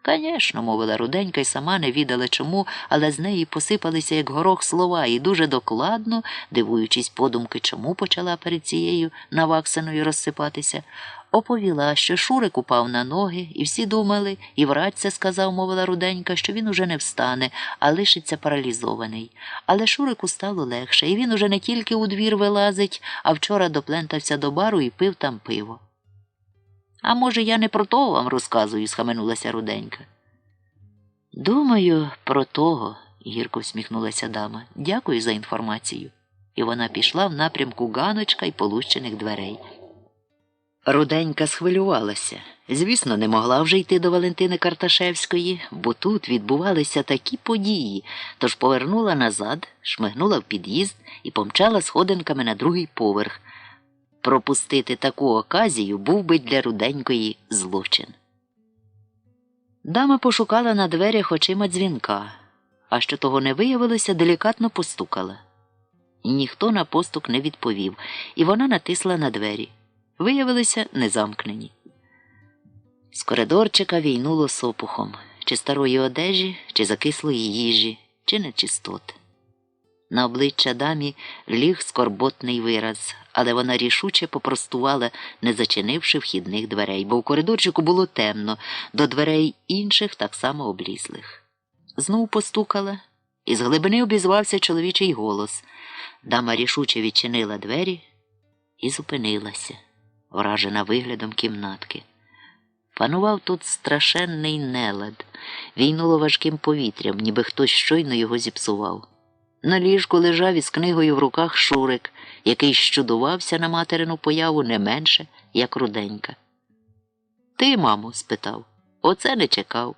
«Конечно», – мовила Руденька і сама не відала чому, але з неї посипалися як горох слова і дуже докладно, дивуючись подумки, чому почала перед цією наваксаною розсипатися, оповіла, що Шурик упав на ноги, і всі думали, і врач це сказав, мовила Руденька, що він уже не встане, а лишиться паралізований. Але Шурику стало легше, і він уже не тільки у двір вилазить, а вчора доплентався до бару і пив там пиво. «А може, я не про того вам розказую?» – схаменулася Руденька. «Думаю, про того», – гірко всміхнулася дама. «Дякую за інформацію». І вона пішла в напрямку ганочка й полущених дверей. Руденька схвилювалася. Звісно, не могла вже йти до Валентини Карташевської, бо тут відбувалися такі події, тож повернула назад, шмигнула в під'їзд і помчала сходинками на другий поверх. Пропустити таку оказію був би для Руденької злочин. Дама пошукала на дверях очима дзвінка, а що того не виявилося, делікатно постукала. Ніхто на постук не відповів, і вона натисла на двері. виявилися незамкнені. З коридорчика війнуло сопухом, чи старої одежі, чи закислої їжі, чи нечистоти. На обличчя дамі ліг скорботний вираз, але вона рішуче попростувала, не зачинивши вхідних дверей, бо в коридорчику було темно, до дверей інших так само облізлих. Знов постукала, і з глибини обізвався чоловічий голос. Дама рішуче відчинила двері і зупинилася, вражена виглядом кімнатки. Панував тут страшенний нелад, війнуло важким повітрям, ніби хтось щойно його зіпсував. На ліжку лежав із книгою в руках Шурик, який щудувався на материну появу не менше, як Руденька. «Ти, мамо?» – спитав. «Оце не чекав.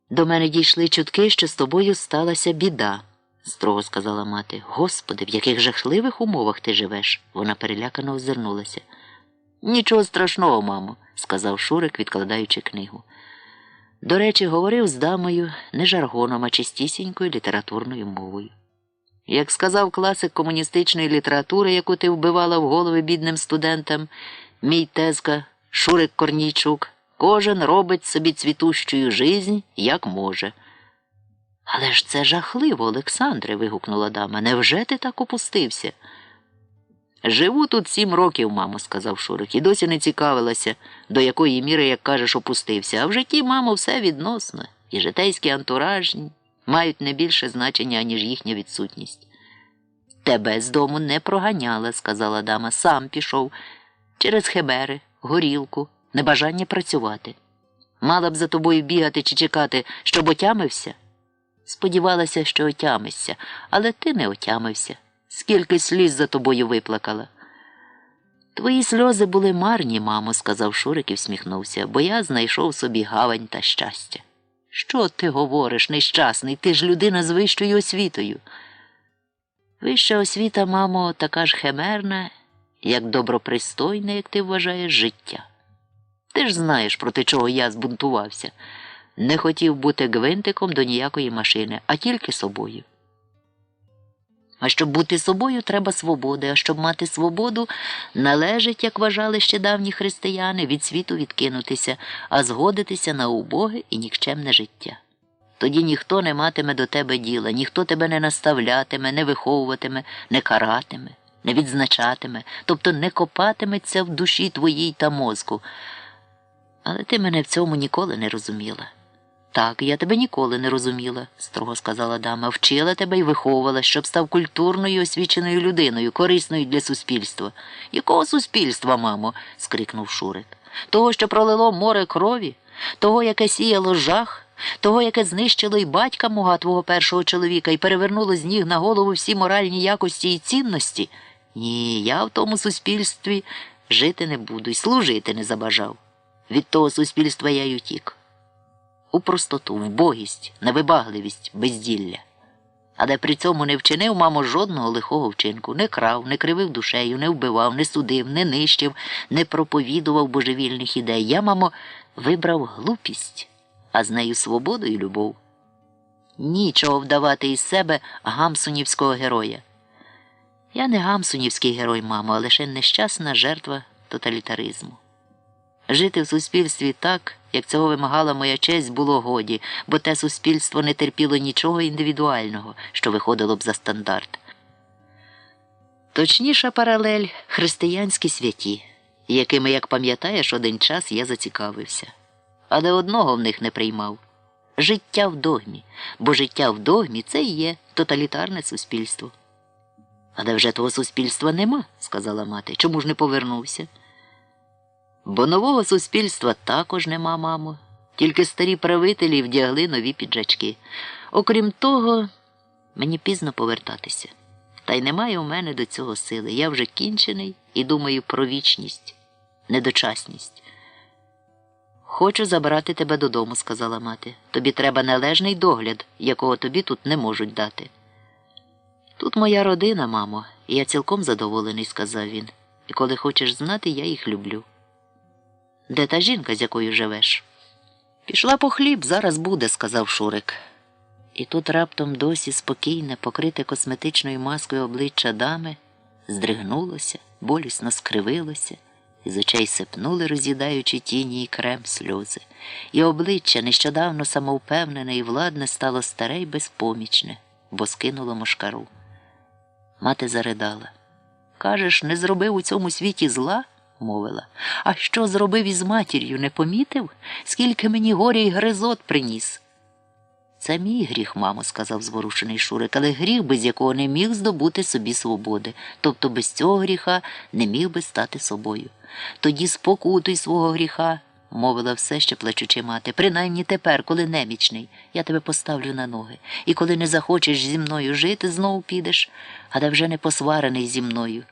До мене дійшли чутки, що з тобою сталася біда», – строго сказала мати. «Господи, в яких жахливих умовах ти живеш?» Вона перелякано озирнулася. «Нічого страшного, мамо», – сказав Шурик, відкладаючи книгу. До речі, говорив з дамою не жаргоном, а чистісінькою літературною мовою. Як сказав класик комуністичної літератури, яку ти вбивала в голови бідним студентам, мій тезка Шурик Корнійчук, кожен робить собі цвітущую жизнь, як може. «Але ж це жахливо, Олександре!» – вигукнула дама. «Невже ти так опустився?» «Живу тут 7 років, мамо», – сказав Шурик, і досі не цікавилася, до якої міри, як кажеш, опустився. А в житті, мамо, все відносно, і житейський антураж мають не більше значення, аніж їхня відсутність. «Тебе з дому не проганяла», – сказала дама, – «сам пішов. Через хебери, горілку, небажання працювати. Мала б за тобою бігати чи чекати, щоб отямився?» «Сподівалася, що отямишся, але ти не отямився. Скільки сліз за тобою виплакала». «Твої сльози були марні, мамо», – сказав Шурик і всміхнувся, «бо я знайшов собі гавань та щастя». «Що ти говориш, нещасний? Ти ж людина з вищою освітою». «Вища освіта, мамо, така ж химерна, як добропристойне, як ти вважаєш, життя. Ти ж знаєш, проти чого я збунтувався. Не хотів бути гвинтиком до ніякої машини, а тільки собою. А щоб бути собою, треба свободи, а щоб мати свободу, належить, як вважали ще давні християни, від світу відкинутися, а згодитися на убоге і нікчемне життя. Тоді ніхто не матиме до тебе діла, ніхто тебе не наставлятиме, не виховуватиме, не каратиме, не відзначатиме, тобто не копатиметься в душі твоїй та мозку. Але ти мене в цьому ніколи не розуміла». «Так, я тебе ніколи не розуміла», – строго сказала дама. «Вчила тебе і виховувала, щоб став культурною, освіченою людиною, корисною для суспільства». «Якого суспільства, мамо?» – скрикнув Шурик. «Того, що пролило море крові? Того, яке сіяло жах? Того, яке знищило і батька мого, твого першого чоловіка, і перевернуло з ніг на голову всі моральні якості і цінності? Ні, я в тому суспільстві жити не буду і служити не забажав. Від того суспільства я й утік. У простоту, вбогість, невибагливість, безділля. Але при цьому не вчинив, мамо, жодного лихого вчинку. Не крав, не кривив душею, не вбивав, не судив, не нищив, не проповідував божевільних ідей. Я, мамо, вибрав глупість, а з нею свободу і любов. Нічого вдавати із себе гамсунівського героя. Я не гамсунівський герой, мамо, а лише нещасна жертва тоталітаризму. Жити в суспільстві так, як цього вимагала моя честь, було годі, бо те суспільство не терпіло нічого індивідуального, що виходило б за стандарт. Точніша паралель – християнські святі, якими, як пам'ятаєш, один час я зацікавився. Але одного в них не приймав – життя в догмі, бо життя в догмі – це і є тоталітарне суспільство. «Але вже того суспільства нема», – сказала мати. «Чому ж не повернувся?» «Бо нового суспільства також нема, мамо. Тільки старі правителі вдягли нові піджачки. Окрім того, мені пізно повертатися. Та й немає у мене до цього сили. Я вже кінчений і думаю про вічність, недочасність». «Хочу забрати тебе додому», – сказала мати. «Тобі треба належний догляд, якого тобі тут не можуть дати». «Тут моя родина, мамо, і я цілком задоволений», – сказав він. «І коли хочеш знати, я їх люблю». «Де та жінка, з якою живеш?» «Пішла по хліб, зараз буде», – сказав Шурик. І тут раптом досі спокійне, покрите косметичною маскою обличчя дами здригнулося, болісно скривилося, і з очей сипнули, роз'їдаючи тіні і крем сльози. І обличчя, нещодавно самовпевнене і владне, стало старе й безпомічне, бо скинуло мошкару. Мати заридала. «Кажеш, не зробив у цьому світі зла?» – мовила. «А що зробив із матір'ю, не помітив? Скільки мені горя й гризот приніс?» «Це мій гріх, мамо», – сказав зворушений Шурик, «але гріх, без якого не міг здобути собі свободи, тобто без цього гріха не міг би стати собою. Тоді спокутуй свого гріха», – мовила все ще плачучи мати, «принаймні тепер, коли немічний, я тебе поставлю на ноги, і коли не захочеш зі мною жити, знову підеш, але вже не посварений зі мною.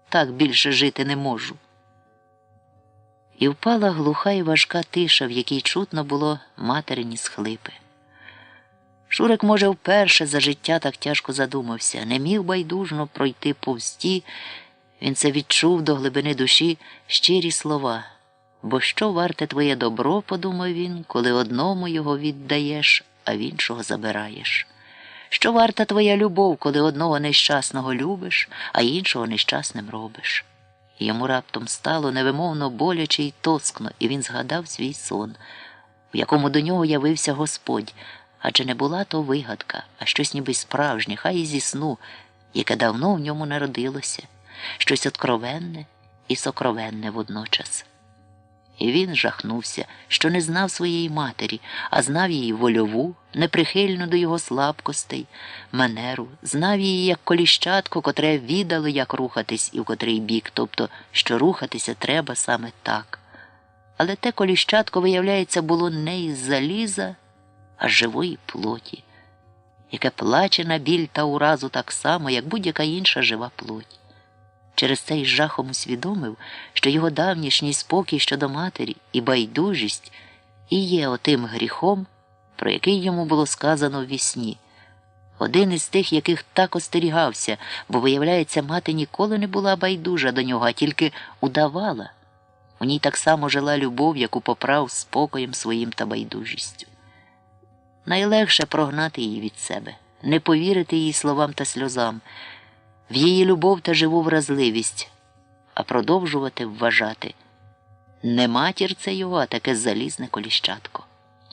Так більше жити не можу». І впала глуха і важка тиша, в якій чутно було материні схлипи. Шурик, може, вперше за життя так тяжко задумався, не міг байдужно пройти повз ті, він це відчув до глибини душі, щирі слова. «Бо що варте твоє добро, – подумав він, – коли одному його віддаєш, а в іншого забираєш? Що варта твоя любов, коли одного нещасного любиш, а іншого нещасним робиш?» Йому раптом стало невимовно боляче й тоскно, і він згадав свій сон, в якому до нього явився Господь, адже не була то вигадка, а щось ніби справжнє, хай і зі сну, яке давно в ньому народилося, щось откровенне і сокровенне водночас. І він жахнувся, що не знав своєї матері, а знав її вольову, неприхильну до його слабкостей, манеру, знав її як коліщатку, котре відало, як рухатись і в котрий бік, тобто, що рухатися треба саме так. Але те коліщатко, виявляється, було не із заліза, а з живої плоті, яке плаче на біль та уразу так само, як будь-яка інша жива плоть. Через це й жахом усвідомив, що його давнішній спокій щодо матері і байдужість і є отим гріхом, про який йому було сказано в вісні. Один із тих, яких так остерігався, бо, виявляється, мати ніколи не була байдужа до нього, а тільки удавала. У ній так само жила любов, яку поправ спокоєм своїм та байдужістю. Найлегше прогнати її від себе, не повірити її словам та сльозам, в її любов та живу вразливість, а продовжувати вважати. Не матір це його, а таке залізне коліщатко.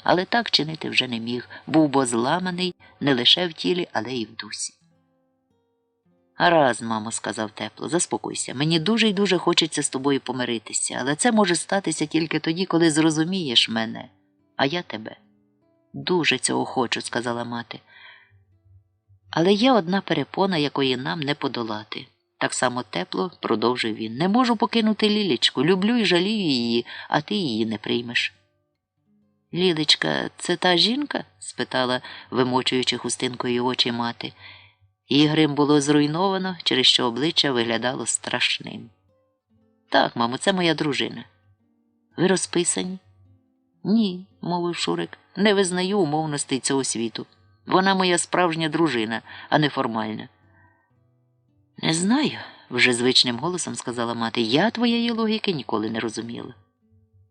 Але так чинити вже не міг, був бо зламаний не лише в тілі, але й в дусі. «Гаразд, мамо», – сказав тепло, – «заспокойся. Мені дуже й дуже хочеться з тобою помиритися, але це може статися тільки тоді, коли зрозумієш мене, а я тебе». «Дуже цього хочу», – сказала мати. «Але є одна перепона, якої нам не подолати». Так само тепло продовжив він. «Не можу покинути Лілечку. Люблю і жалію її, а ти її не приймеш». «Лілечка, це та жінка?» – спитала, вимочуючи хустинкою очі мати. Її грим було зруйновано, через що обличчя виглядало страшним. «Так, мамо, це моя дружина». «Ви розписані?» «Ні», – мовив Шурик, – «не визнаю умовностей цього світу. Вона моя справжня дружина, а не формальна». «Не знаю», – вже звичним голосом сказала мати, – «я твоєї логіки ніколи не розуміла».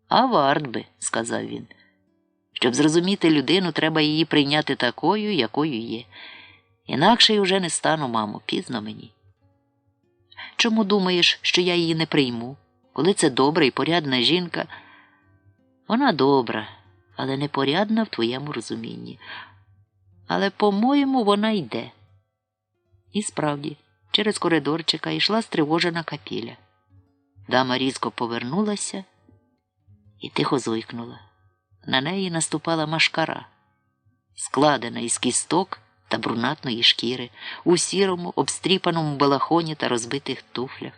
«А варт би», – сказав він. «Щоб зрозуміти людину, треба її прийняти такою, якою є. Інакше й уже не стану, мамо, пізно мені». «Чому думаєш, що я її не прийму? Коли це добра і порядна жінка?» «Вона добра, але непорядна в твоєму розумінні. Але, по-моєму, вона йде». І справді, через коридорчика йшла стривожена Капіля. Дама різко повернулася і тихо зойкнула. На неї наступала машкара, складена із кісток та брунатної шкіри, у сірому, обстріпаному балахоні та розбитих туфлях,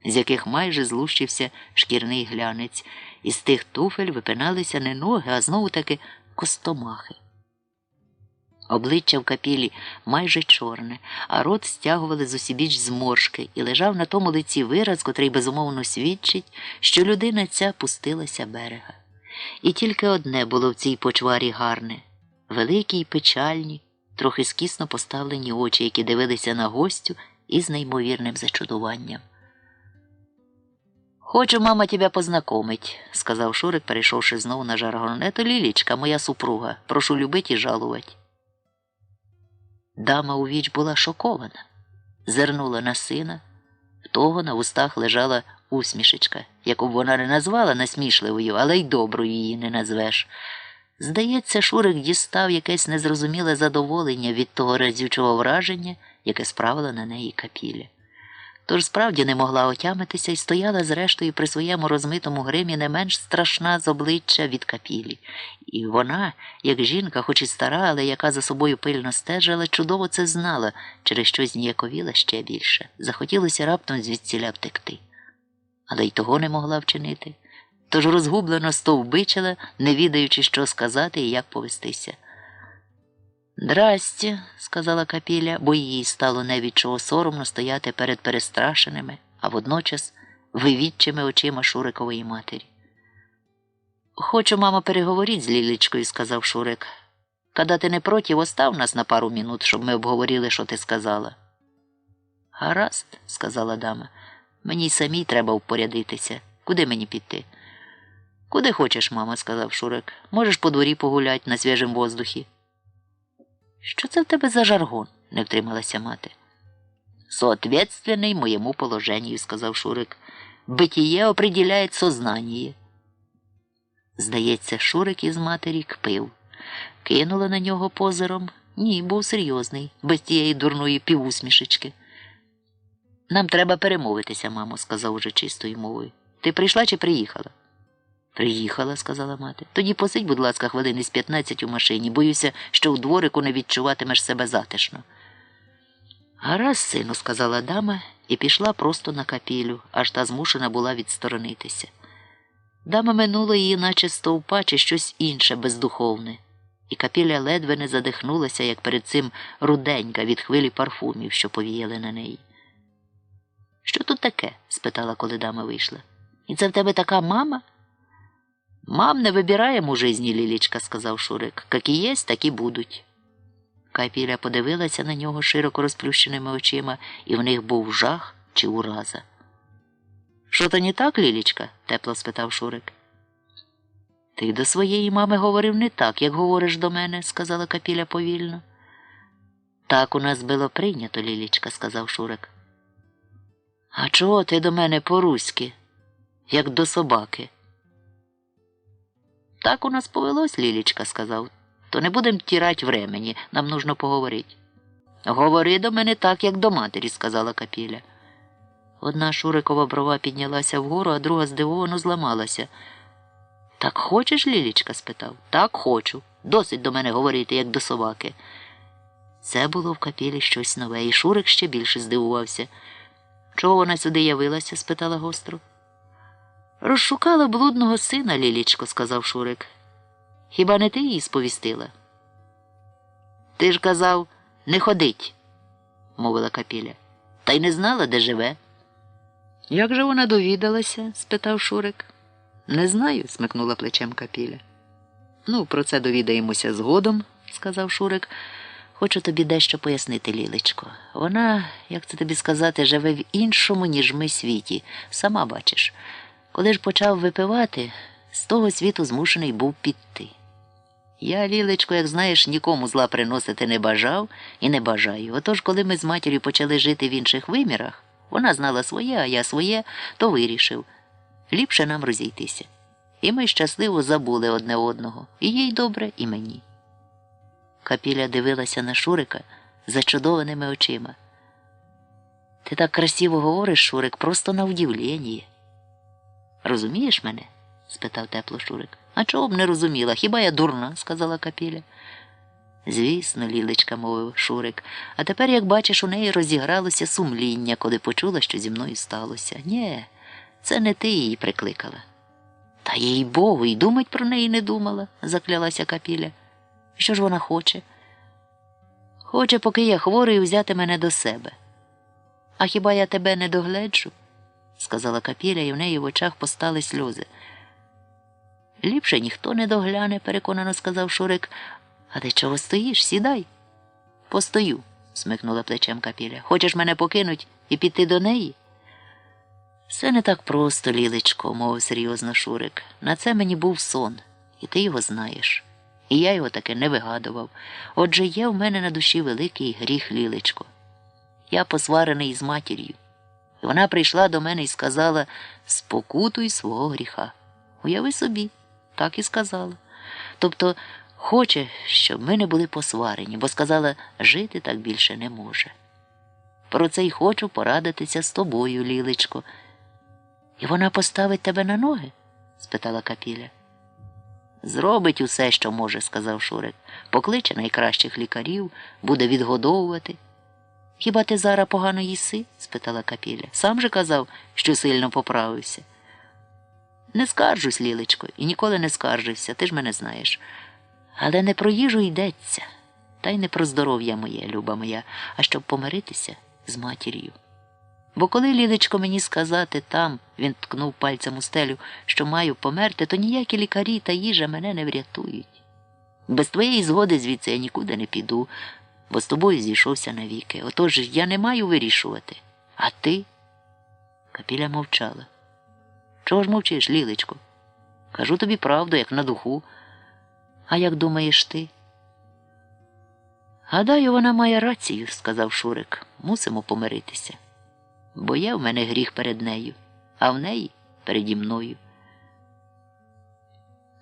з яких майже злущився шкірний глянець. Із тих туфель випиналися не ноги, а знову-таки костомахи. Обличчя в Капілі майже чорне, а рот стягували зусібіч зморшки, і лежав на тому лиці вираз, котрий безумовно свідчить, що людина ця пустилася берега. І тільки одне було в цій почварі гарне – великі й печальні, трохи скісно поставлені очі, які дивилися на гостю із неймовірним зачудуванням. «Хочу, мама, тебе познакомить», – сказав Шурик, перейшовши знову на жаргон. «Это Лілечка, моя супруга. Прошу любить і жалувати». Дама у віч була шокована, зирнула на сина, В того на вустах лежала усмішечка, яку б вона не назвала насмішливою, але й доброю її не назвеш. Здається, Шурик дістав якесь незрозуміле задоволення від того разючого враження, яке справила на неї Капіля. Тож справді не могла отямитися і стояла зрештою при своєму розмитому гримі не менш страшна з обличчя від Капілі. І вона, як жінка, хоч і стара, але яка за собою пильно стежила, чудово це знала, через що зніяковіла ще більше. Захотілося раптом звідсіля втекти. Але й того не могла вчинити. Тож розгублено стовбичила, не відаючи, що сказати і як повестися. «Здрасте», – сказала Капіля, бо їй стало не від чого соромно стояти перед перестрашеними, а водночас вивідчими очима Шурикової матері. «Хочу, мама, переговорити з Лілечкою», – сказав Шурик. «Когда ти не проти, остав нас на пару минут, щоб ми обговорили, що ти сказала». «Гаразд», – сказала дама, – «мені й самій треба впорядитися. Куди мені піти?» «Куди хочеш, мама», – сказав Шурик. «Можеш по дворі погулять на свіжому воздухі». «Що це в тебе за жаргон?» – не втрималася мати. «Соответственний моєму положенню», – сказав Шурик. «Битіє определяє сознання». Здається, Шурик із матері кпив. Кинула на нього позиром. Ні, був серйозний, без тієї дурної півусмішечки. «Нам треба перемовитися, мамо», – сказав уже чистою мовою. «Ти прийшла чи приїхала?» «Приїхала», – сказала мати. «Тоді посидь, будь ласка, хвилини з 15 у машині. Боюся, що у дворику не відчуватимеш себе затишно». «Гаразд, сину», – сказала дама і пішла просто на Капілю, аж та змушена була відсторонитися. Дама минула її, наче стовпа чи щось інше бездуховне. І Капіля ледве не задихнулася, як перед цим руденька від хвилі парфумів, що повіяли на неї. «Що тут таке?» – спитала, коли дама вийшла. «І це в тебе така мама?» «Мам не вибираєм у житті, Лілічка», – сказав Шурик. «Які єсть, такі будуть». Капіля подивилася на нього широко розплющеними очима, і в них був жах чи ураза. «Що то не так, Лілічка?» – тепло спитав Шурик. «Ти до своєї мами говорив не так, як говориш до мене», – сказала Капіля повільно. «Так у нас було прийнято, Лілічка», – сказав Шурик. «А чого ти до мене по-руськи, як до собаки?» «Так у нас повелось, Лілічка», – сказав. «То не будем тірать времені, нам нужно поговорити». «Говори до мене так, як до матері», – сказала Капіля. Одна Шурикова брова піднялася вгору, а друга здивовано зламалася. «Так хочеш, Лілічка?» – спитав. «Так хочу. Досить до мене говорити, як до собаки». Це було в Капілі щось нове, і Шурик ще більше здивувався. «Чого вона сюди явилася?» – спитала гостро. «Розшукала блудного сина, Лілічко», – сказав Шурик. «Хіба не ти її сповістила?» «Ти ж казав, не ходить», – мовила Капіля. «Та й не знала, де живе». «Як же вона довідалася?» – спитав Шурик. «Не знаю», – смикнула плечем Капіля. «Ну, про це довідаємося згодом», – сказав Шурик. «Хочу тобі дещо пояснити, Лілечко. Вона, як це тобі сказати, живе в іншому, ніж ми світі. Сама бачиш. Коли ж почав випивати, з того світу змушений був піти. Я, Лілечко, як знаєш, нікому зла приносити не бажав і не бажаю. Отож, коли ми з матір'ю почали жити в інших вимірах, вона знала своє, а я своє, то вирішив. Ліпше нам розійтися. І ми щасливо забули одне одного. І їй добре, і мені». Капіля дивилася на Шурика зачудованими очима. «Ти так красиво говориш, Шурик, просто на удивлення». «Розумієш мене?» – спитав тепло Шурик. «А чого б не розуміла? Хіба я дурна?» – сказала Капіля. «Звісно, Лілечка», – мовив Шурик. «А тепер, як бачиш, у неї розігралося сумління, коли почула, що зі мною сталося. Нє, це не ти її прикликала». «Та їй-богу, і думать про неї не думала», – заклялася Капіля. «Що ж вона хоче?» «Хоче, поки я хворий, взяти мене до себе». «А хіба я тебе не догледжу?» – сказала Капіля, і в неї в очах постали сльози. «Ліпше ніхто не догляне», – переконано сказав Шурик. «А ти чого стоїш? Сідай». «Постою», – смикнула плечем Капіля. «Хочеш мене покинуть і піти до неї?» «Все не так просто, Лілечко», – мовив серйозно Шурик. «На це мені був сон, і ти його знаєш. І я його таки не вигадував. Отже, є в мене на душі великий гріх, Лілечко. Я посварений із матір'ю. І вона прийшла до мене і сказала: «Спокутуй свого гріха». Уяви собі, так і сказала. Тобто, хоче, щоб ми не були посварені, бо сказала, жити так більше не може. Про це й хочу порадитися з тобою, Лілечко. І вона поставить тебе на ноги? Спитала Капіля. Зробить усе, що може, сказав Шурик. Покличе найкращих лікарів, буде відгодовувати. Хіба ти зараз погано їси? Спитала Капіля. Сам же казав, що сильно поправився. Не скаржусь, Лілечко, і ніколи не скаржився, ти ж мене знаєш. Але не про їжу йдеться, та й не про здоров'я моє, люба моя, а щоб помиритися з матір'ю. Бо коли, Лілечко, мені сказати там, він ткнув пальцем у стелю, що маю померти, то ніякі лікарі та їжа мене не врятують. Без твоєї згоди звідси я нікуди не піду, бо з тобою зійшовся навіки. Отож я не маю вирішувати. А ти? Капіля мовчала. Чого ж мовчиш, Лілечко? Кажу тобі правду, як на духу. А як думаєш ти? Гадаю, вона має рацію, сказав Шурик. Мусимо помиритися. Бо є в мене гріх перед нею, а в неї переді мною.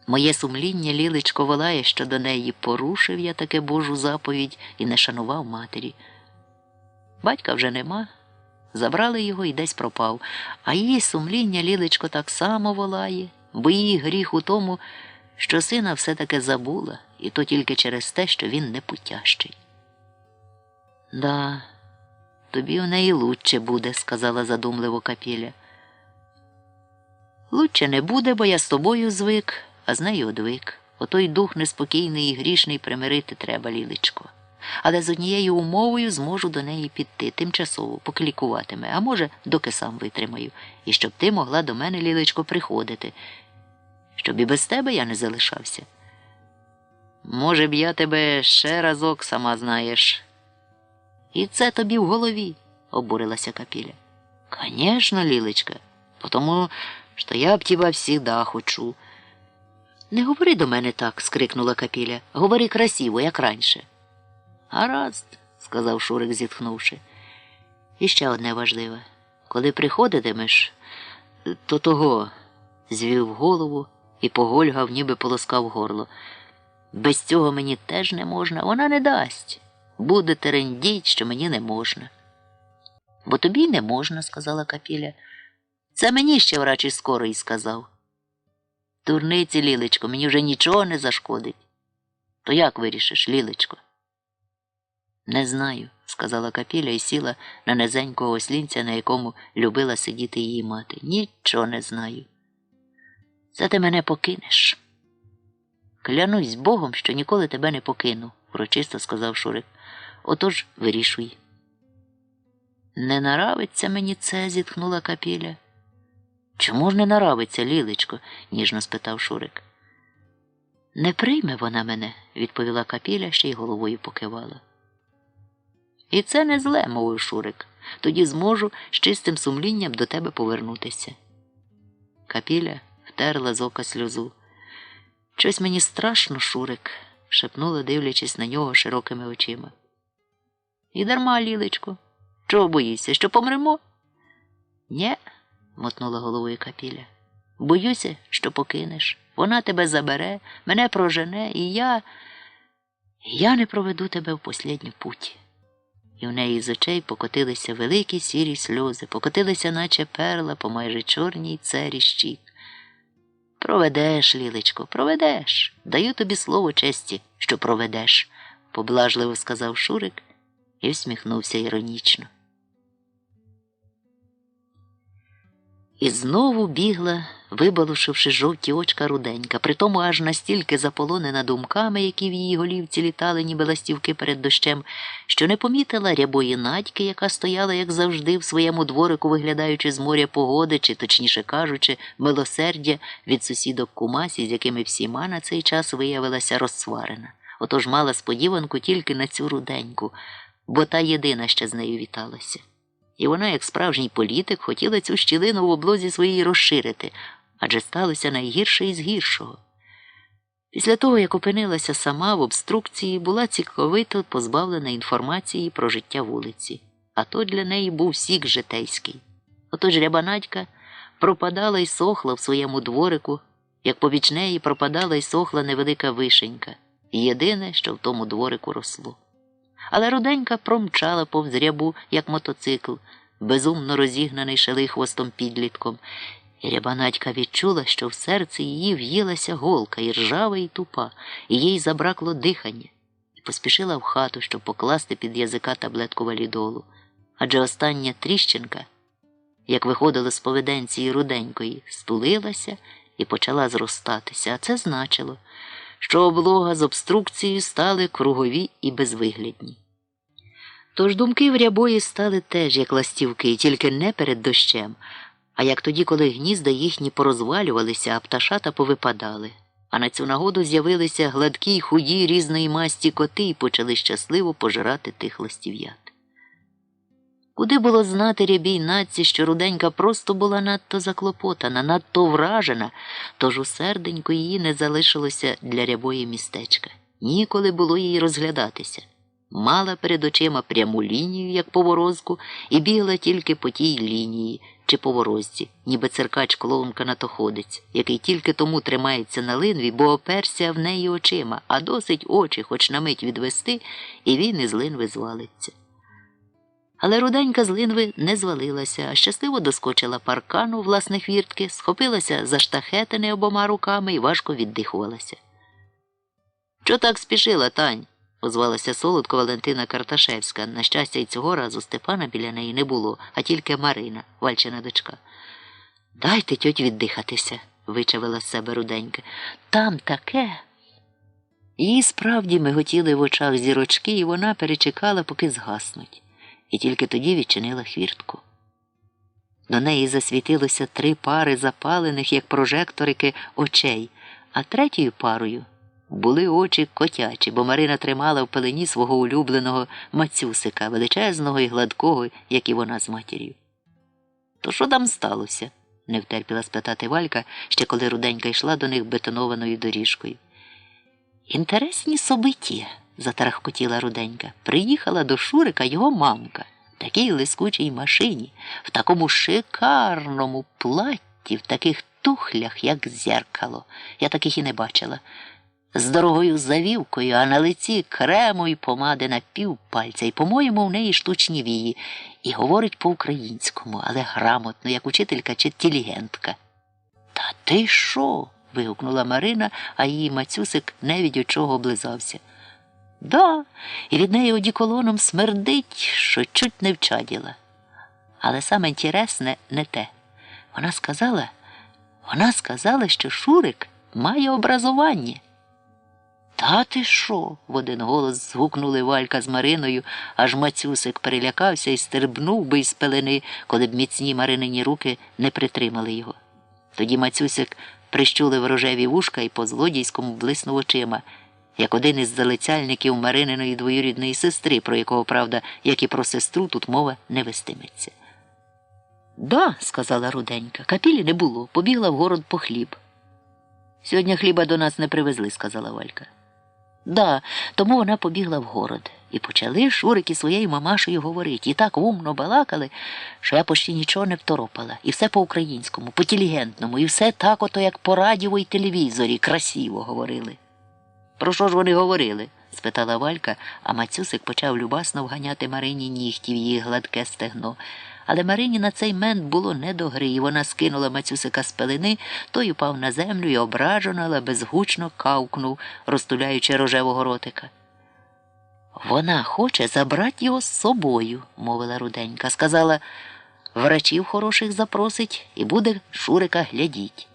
Моє сумління, Лілечко, волає, що до неї порушив я таке Божу заповідь і не шанував матері. Батька вже нема, забрали його і десь пропав, а її сумління, Лілечко, так само волає, бо її гріх у тому, що сина все-таки забула, і то тільки через те, що він непутящий. Да, тобі в неї лучче буде, сказала задумливо Капіля. Лучче не буде, бо я з тобою звик, а з нею одвик. Отой дух неспокійний і грішний примирити треба, Лілечко. Але з однією умовою зможу до неї піти, тимчасово, поки лікуватиме, а може, доки сам витримаю. І щоб ти могла до мене, Лілечко, приходити. Щоб і без тебе я не залишався. Може б я тебе ще разок, сама знаєш. І це тобі в голові, обурилася Капіля. Конечно, Лілечка, потому що я б тебе всегда хочу. Не говори до мене так, скрикнула Капіля. Говори красиво, як раніше. Гаразд, сказав Шурик, зітхнувши. І ще одне важливе. Коли приходитимеш, то того, звів голову і погольгав, ніби полоскав горло. Без цього мені теж не можна, вона не дасть. Буде терендіть, що мені не можна. Бо тобі не можна, сказала Капіля. Це мені ще врач із скорої сказав. Дурниці, Лілечко, мені вже нічого не зашкодить. То як вирішиш, Лілечко? Не знаю, сказала Капіля і сіла на низенького ослінця, на якому любила сидіти її мати. Нічого не знаю. Це ти мене покинеш. Клянусь Богом, що ніколи тебе не покину, урочисто сказав Шурик. Отож вирішуй. Не наравиться мені це, зітхнула Капіля. Чому ж не наравиться, Лілечко? Ніжно спитав Шурик. Не прийме вона мене, відповіла Капіля, ще й головою покивала. І це не зле, мовив Шурик. Тоді зможу з чистим сумлінням до тебе повернутися. Капіля втерла з ока сльозу. Щось мені страшно, Шурик, шепнула, дивлячись на нього широкими очима. І дарма, Лілечко. Чого боїшся, що помремо? Нє, мотнула головою Капіля. Боюся, що покинеш. Вона тебе забере, мене прожене, і я не проведу тебе в послідню путь. І в неї з очей покотилися великі сірі сльози, покотилися, наче перла, по майже чорній цері щік. Проведеш, Лілечко, проведеш. Даю тобі слово честі, що проведеш, поблажливо сказав Шурик і всміхнувся іронічно. І знову бігла, вибалушивши жовті очка руденька, притому аж настільки заполонена думками, які в її голівці літали, ніби ластівки перед дощем, що не помітила рябої Надьки, яка стояла, як завжди, в своєму дворику, виглядаючи з моря погоди, чи, точніше кажучи, милосердя від сусідок Кумасі, з якими всіма на цей час виявилася розсварена. Отож мала сподіванку тільки на цю руденьку, бо та єдина ще з нею віталася. І вона, як справжній політик, хотіла цю щілину в облозі своїй розширити, адже сталося найгірше із гіршого. Після того, як опинилася сама в обструкції, була цілковито позбавлена інформації про життя вулиці, а то для неї був сік житейський. Отож рябанатька пропадала й сохла в своєму дворику, як побіч неї пропадала й сохла невелика вишенька, єдине, що в тому дворику росло. Але руденька промчала повз рябу, як мотоцикл, безумно розігнаний шалий хвостом підлітком, і рябанатька відчула, що в серці її в'їлася голка, і ржава, і тупа, і їй забракло дихання, і поспішила в хату, щоб покласти під язика таблетку валідолу. Адже остання тріщинка, як виходила з поведенції руденької, стулилася і почала зростатися, а це значило, що облога з обструкцією стали кругові і безвиглядні. Тож думки в рябої стали теж, як ластівки, тільки не перед дощем, а як тоді, коли гнізда їхні порозвалювалися, а пташата повипадали. А на цю нагоду з'явилися гладкі й худі різної масті коти і почали щасливо пожирати тих ластів'ят. Куди було знати рябій натці, що руденька просто була надто заклопотана, надто вражена, тож у серденьку її не залишилося для рябої містечка. Ніколи було їй розглядатися. Мала перед очима пряму лінію, як поворозку, і бігла тільки по тій лінії чи поворозці, ніби циркач-клоун-канатоходець, який тільки тому тримається на линві, бо оперся в неї очима, а досить очі хоч на мить відвести, і він із линви звалиться. Але руденька з линви не звалилася, а щасливо доскочила паркану власне хвіртки, схопилася за штахетини обома руками і важко віддихувалася. «Чо так спішила, Тань?» – озвалася солодко Валентина Карташевська. На щастя, й цього разу Степана біля неї не було, а тільки Марина, Вальчина дочка. «Дайте, тьоть, віддихатися», – вичавила з себе руденька. «Там таке!» Їй справді миготіли в очах зірочки, і вона перечекала, поки згаснуть. І тільки тоді відчинила хвіртку. До неї засвітилося 3 пари запалених, як прожекторики, очей, а третьою парою були очі котячі, бо Марина тримала в пелені свого улюбленого Мацюсика, величезного і гладкого, як і вона з матір'ю. «То що там сталося?» – не втерпіла спитати Валька, ще коли руденька йшла до них бетонованою доріжкою. «Інтересні собиті», – затарахкотіла руденька. «Приїхала до Шурика його мамка, в такій лискучій машині, в такому шикарному платті, в таких тухлях, як зеркало. Я таких і не бачила. З дорогою завівкою, а на лиці крему й помади на півпальця, і, по-моєму, в неї штучні вії. І говорить по-українському, але грамотно, як учителька чи інтелігентка». «Та ти що?» – вигукнула Марина, а її Мацюсик не від чого облизався. «Да, і від неї одіколоном смердить, що чуть не вчаділа. Але саме інтересне не те. Вона сказала, що Шурик має образування». «Та ти що?» – в один голос згукнули Валька з Мариною, аж Мацюсик перелякався і стербнув би із пелени, коли б міцні Маринині руки не притримали його. Тоді Мацюсик прищулив рожеві вушка і по-злодійському блиснув очима, як один із залицяльників Марининої двоюрідної сестри, про якого, правда, як і про сестру, тут мова не вестиметься. «Да», – сказала руденька, – «капілі не було, побігла в город по хліб». «Сьогодні хліба до нас не привезли», – сказала Валька. «Да, тому вона побігла в город. І почали Шурик і своєю мамашею говорити. І так умно балакали, що я почти нічого не второпала. І все по-українському, по-інтелігентному, і все так ото, як по радіо і телевізорі, красиво говорили». «Про що ж вони говорили?» – спитала Валька, а Мацюсик почав любасно вганяти Марині нігті в її гладке стегно. Але Марині на цей мент було не до гри, і вона скинула Мацюсика з пелени, той упав на землю і ображено, але безгучно кавкнув, розтуляючи рожевого ротика. «Вона хоче забрати його з собою», – мовила руденька. «Сказала, врачів хороших запросить і буде Шурика глядіть.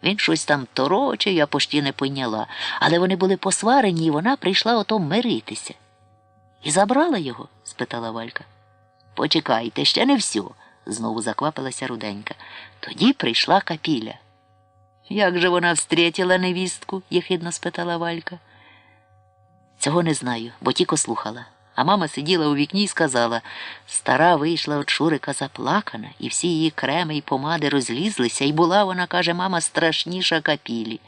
Він щось там торочив, я почти не пойняла, але вони були посварені, і вона прийшла ото миритися». «І забрала його?» – спитала Валька. «Почекайте, ще не все», – знову заквапилася руденька. Тоді прийшла Капіля. «Як же вона встрітила невістку?» – єхидно спитала Валька. «Цього не знаю, бо тільки слухала. А мама сиділа у вікні і сказала, стара вийшла від Шурика заплакана, і всі її креми й помади розлізлися, і була вона, каже, мама, страшніша Капілі.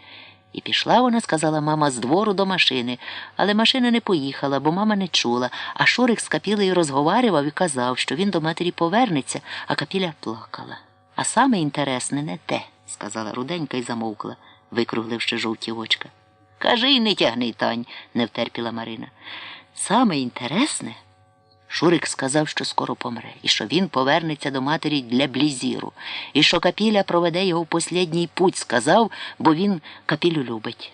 І пішла вона, сказала мама, з двору до машини, але машина не поїхала, бо мама не чула, а Шурик з Капілею розговарював і казав, що він до матері повернеться, а Капіля плакала. А саме інтересне не те, сказала Руденька і замовкла, викругливши жовті очка. Кажи й не тягни, Тань, не втерпіла Марина. Саме інтересне? Шурик сказав, що скоро помре, і що він повернеться до матері для Блізіру, і що Капіля проведе його в послідній путь, сказав, бо він Капілю любить.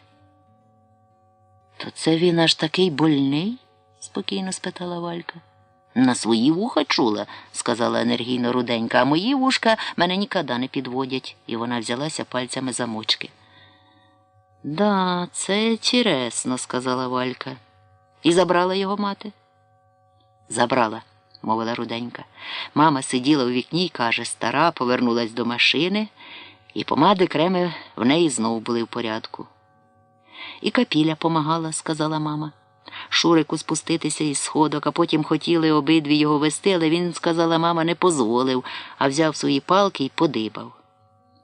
То це він аж такий больний? Спокійно спитала Валька. На свої вуха чула, сказала енергійно Руденька, а мої вушка мене ніколи не підводять. І вона взялася пальцями за мочки. Да, це чересно, сказала Валька. І забрала його мати? Забрала, мовила Руденька. Мама сиділа у вікні й каже, стара повернулась до машини, і помади, креми в неї знов були в порядку. І Капіля помагала, сказала мама. Шурику спуститися із сходок, а потім хотіли обидві його вести, але він, сказала мама, не позволив, а взяв свої палки й подибав.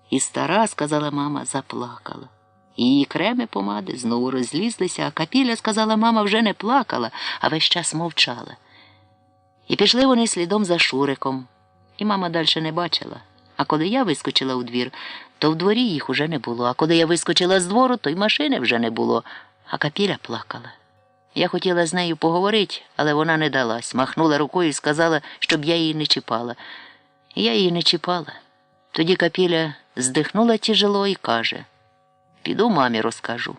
І стара, сказала мама, заплакала. І її креми помади знову розлізлися, а Капіля, сказала мама, вже не плакала, а весь час мовчала. І пішли вони слідом за Шуриком. І мама далі не бачила. А коли я вискочила у двір, то в дворі їх уже не було. А коли я вискочила з двору, то й машини вже не було. А Капіля плакала. Я хотіла з нею поговорити, але вона не далась. Махнула рукою і сказала, щоб я її не чіпала. І я її не чіпала. Тоді Капіля здихнула тяжело і каже, піду мамі розкажу.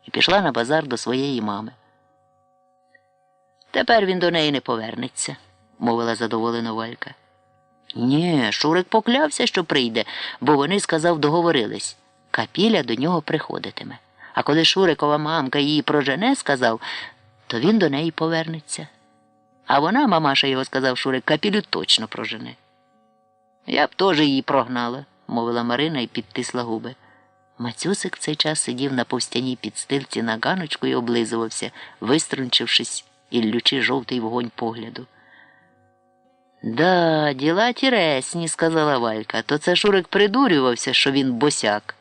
І пішла на базар до своєї мами. Тепер він до неї не повернеться, мовила задоволено Валька. Ні, Шурик поклявся, що прийде, бо вони, сказав, договорились. Капіля до нього приходитиме. А коли Шурикова мамка її прожене, сказав, то він до неї повернеться. А вона, мамаша його, сказав Шурик, Капілю точно прожене. Я б теж її прогнала, мовила Марина і підтисла губи. Мацюсик в цей час сидів на повстяній підстилці на ганочку і облизувався, виструнчившись і ллючи жовтий вогонь погляду. Да, діла тіресні, сказала Валька, то це Шурик придурювався, що він босяк.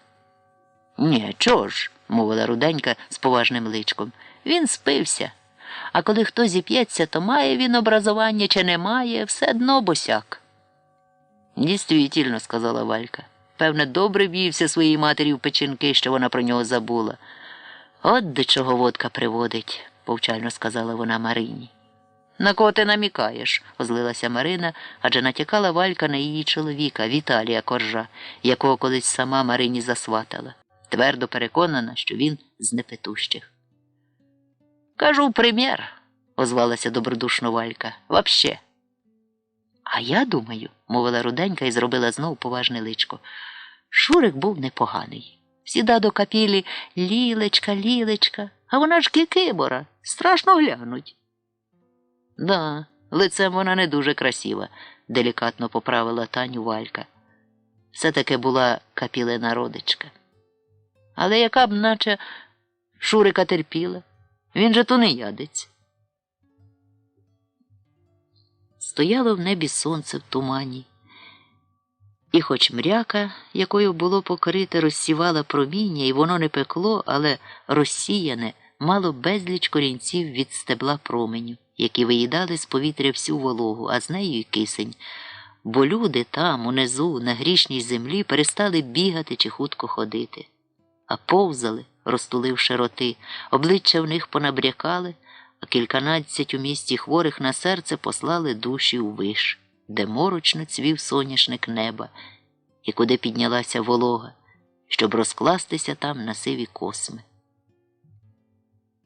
Ні, чого ж, мовила Руденька з поважним личком, він спився. А коли хто зіп'ється, то має він образування чи не має, все одно босяк. Дійсно, сказала Валька. Певне, добре в'ївся своїй матері в печінки, що вона про нього забула. От до чого водка приводить, повчально сказала вона Марині. На кого ти намікаєш? Озлилася Марина, адже натякала Валька на її чоловіка, Віталія Коржа, якого колись сама Марині засватала, твердо переконана, що він з непетущих. Кажу, примір, озвалася добродушно Валька, вообще. А я думаю, мовила Руденька і зробила знов поважне личко, Шурик був непоганий. Сіда до Капілі, лілечка, лілечка, а вона ж кикибора, страшно глянуть. Да, лицем вона не дуже красива, делікатно поправила Таню Валька. Все-таки була Капілина родичка. Але яка б наче Шурика терпіла, він же тунеядець. Стояло в небі сонце в тумані. І хоч мряка, якою було покрите, розсівала проміння, і воно не пекло, але розсіяне, мало безліч корінців від стебла променю, які виїдали з повітря всю вологу, а з нею й кисень. Бо люди там, унизу, на грішній землі, перестали бігати чи хутко ходити. А повзали, розтуливши роти, обличчя в них понабрякали, а кільканадцять у місті хворих на серце послали душі у виш, де морочно цвів соняшник неба, і куди піднялася волога, щоб розкластися там на сиві косми.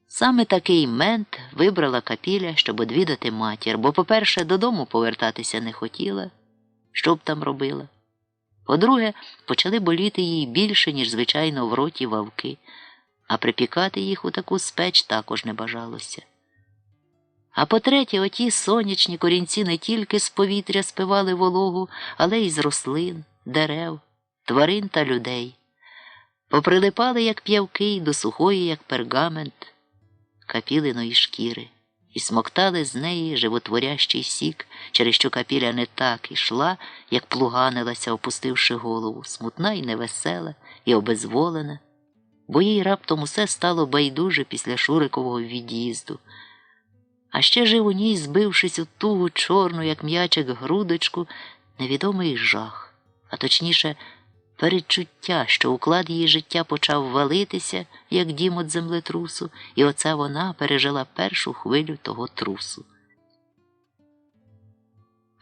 Саме такий мент вибрала Капіля, щоб одвідати матір, бо, по-перше, додому повертатися не хотіла, що б там робила. По-друге, почали боліти їй більше, ніж звичайно в роті вавки, а припікати їх у таку спеч також не бажалося. А по-третє, оті сонячні корінці не тільки з повітря спивали вологу, але й з рослин, дерев, тварин та людей. Поприлипали, як п'явки, й до сухої, як пергамент, Капілиної шкіри, і смоктали з неї животворящий сік, через що Капіля не так ішла, як плуганилася, опустивши голову, смутна і невесела, і обезволена, бо їй раптом усе стало байдуже після Шурикового від'їзду. А ще жив у ній, збившись у тугу чорну, як м'ячик, грудочку, невідомий жах, а точніше передчуття, що уклад її життя почав валитися, як дім від землетрусу, і оце вона пережила першу хвилю того трусу.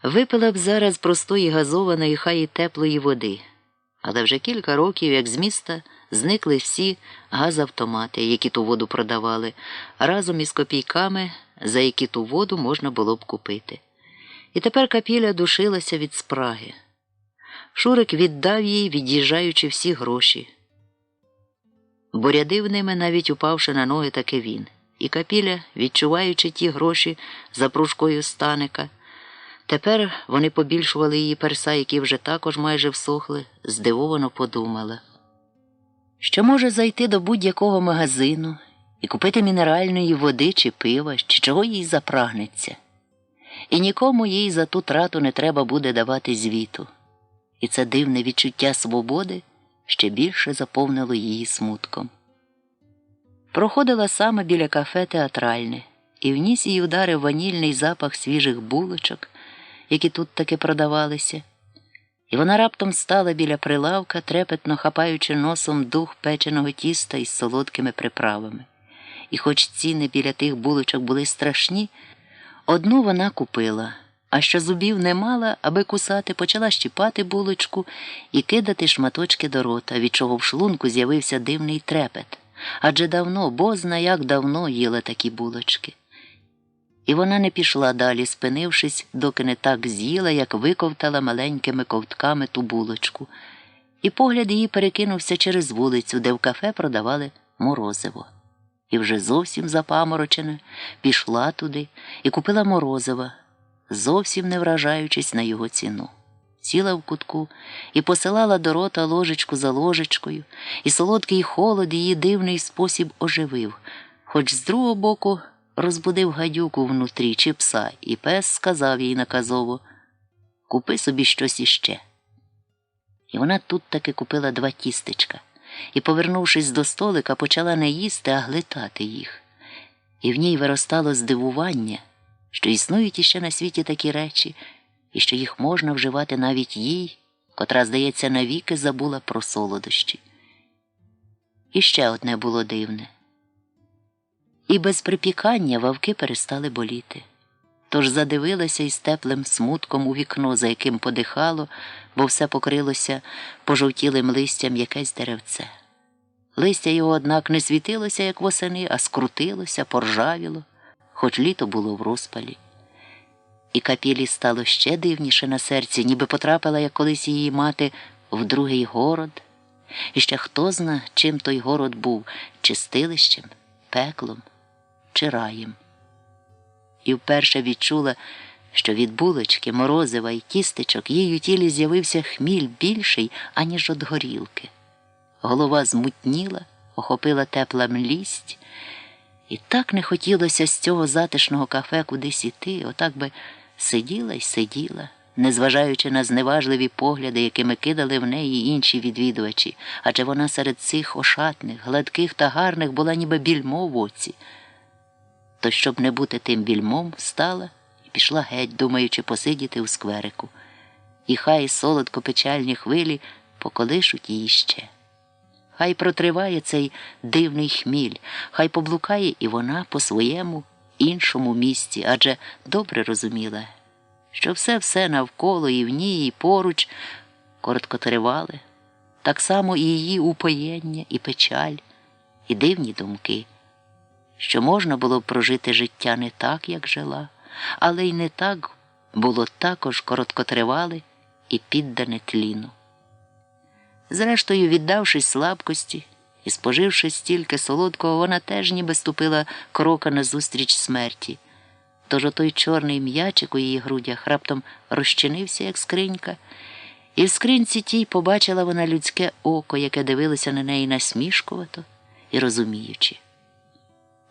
Випила б зараз простої газованої, хай і теплої води, але вже кілька років, як з міста, зникли всі газавтомати, які ту воду продавали, разом із копійками, за які ту воду можна було б купити. І тепер Капіля душилася від спраги. Шурик віддав їй, від'їжджаючи, всі гроші. Бо рядив ними, навіть упавши на ноги, таки він. І Капіля, відчуваючи ті гроші за пружкою Станика, тепер вони побільшували її перса, які вже також майже всохли, здивовано подумала, що може зайти до будь-якого магазину і купити мінеральної води чи пива, чи чого їй запрагнеться. І нікому їй за ту трату не треба буде давати звіту. І це дивне відчуття свободи ще більше заповнило її смутком. Проходила саме біля кафе «Театральне», і в ніс їй ударив ванільний запах свіжих булочок, які тут таки продавалися. І вона раптом стала біля прилавка, трепетно хапаючи носом дух печеного тіста із солодкими приправами. І хоч ціни біля тих булочок були страшні, одну вона купила, а що зубів не мала, аби кусати, почала щіпати булочку і кидати шматочки до рота, від чого в шлунку з'явився дивний трепет. Адже давно, бозна як давно їла такі булочки. І вона не пішла далі, спинившись, доки не так з'їла, як виковтала маленькими ковтками ту булочку. І погляд її перекинувся через вулицю, де в кафе продавали морозиво. І вже зовсім запаморочена пішла туди і купила морозива, зовсім не вражаючись на його ціну. Сіла в кутку і посилала до рота ложечку за ложечкою, і солодкий холод її дивний спосіб оживив, хоч з другого боку розбудив гадюку внутрі чи пса, і пес сказав їй наказово: «Купи собі щось іще». І вона тут таки купила 2 тістечка, і, повернувшись до столика, почала не їсти, а глитати їх. І в ній виростало здивування, що існують іще на світі такі речі, і що їх можна вживати навіть їй, котра, здається, навіки забула про солодощі. І ще одне було дивне. І без припікання вавки перестали боліти. Тож задивилася із теплим смутком у вікно, за яким подихало, бо все покрилося пожовтілим листям якесь деревце. Листя його, однак, не світилося, як восени, а скрутилося, поржавіло, хоч літо було в розпалі. І Капілі стало ще дивніше на серці, ніби потрапила, як колись її мати, в другий город. І ще хто зна, чим той город був – чистилищем, пеклом чи раєм. І вперше відчула, що від булочки, морозива і тістечок їй у тілі з'явився хміль більший, аніж від горілки. Голова змутніла, охопила тепла млість, і так не хотілося з цього затишного кафе кудись іти, отак би сиділа й сиділа, незважаючи на зневажливі погляди, якими кидали в неї інші відвідувачі, адже вона серед цих ошатних, гладких та гарних була ніби більмо в оці. То, щоб не бути тим більмом, встала і пішла геть, думаючи посидіти у скверику. І хай солодко-печальні хвилі поколишуть її ще. Хай протриває цей дивний хміль, хай поблукає і вона по своєму іншому місці, адже добре розуміла, що все навколо і в ній, і поруч короткотривале, так само і її упоєння, і печаль, і дивні думки, що можна було б прожити життя не так, як жила, але й не так було також короткотривале і піддане тліну. Зрештою, віддавшись слабкості і споживши стільки солодкого, вона теж ніби ступила крока назустріч смерті. Тож отой чорний м'ячик у її грудях раптом розчинився, як скринька, і в скринці тій побачила вона людське око, яке дивилося на неї насмішкувато і розуміючи.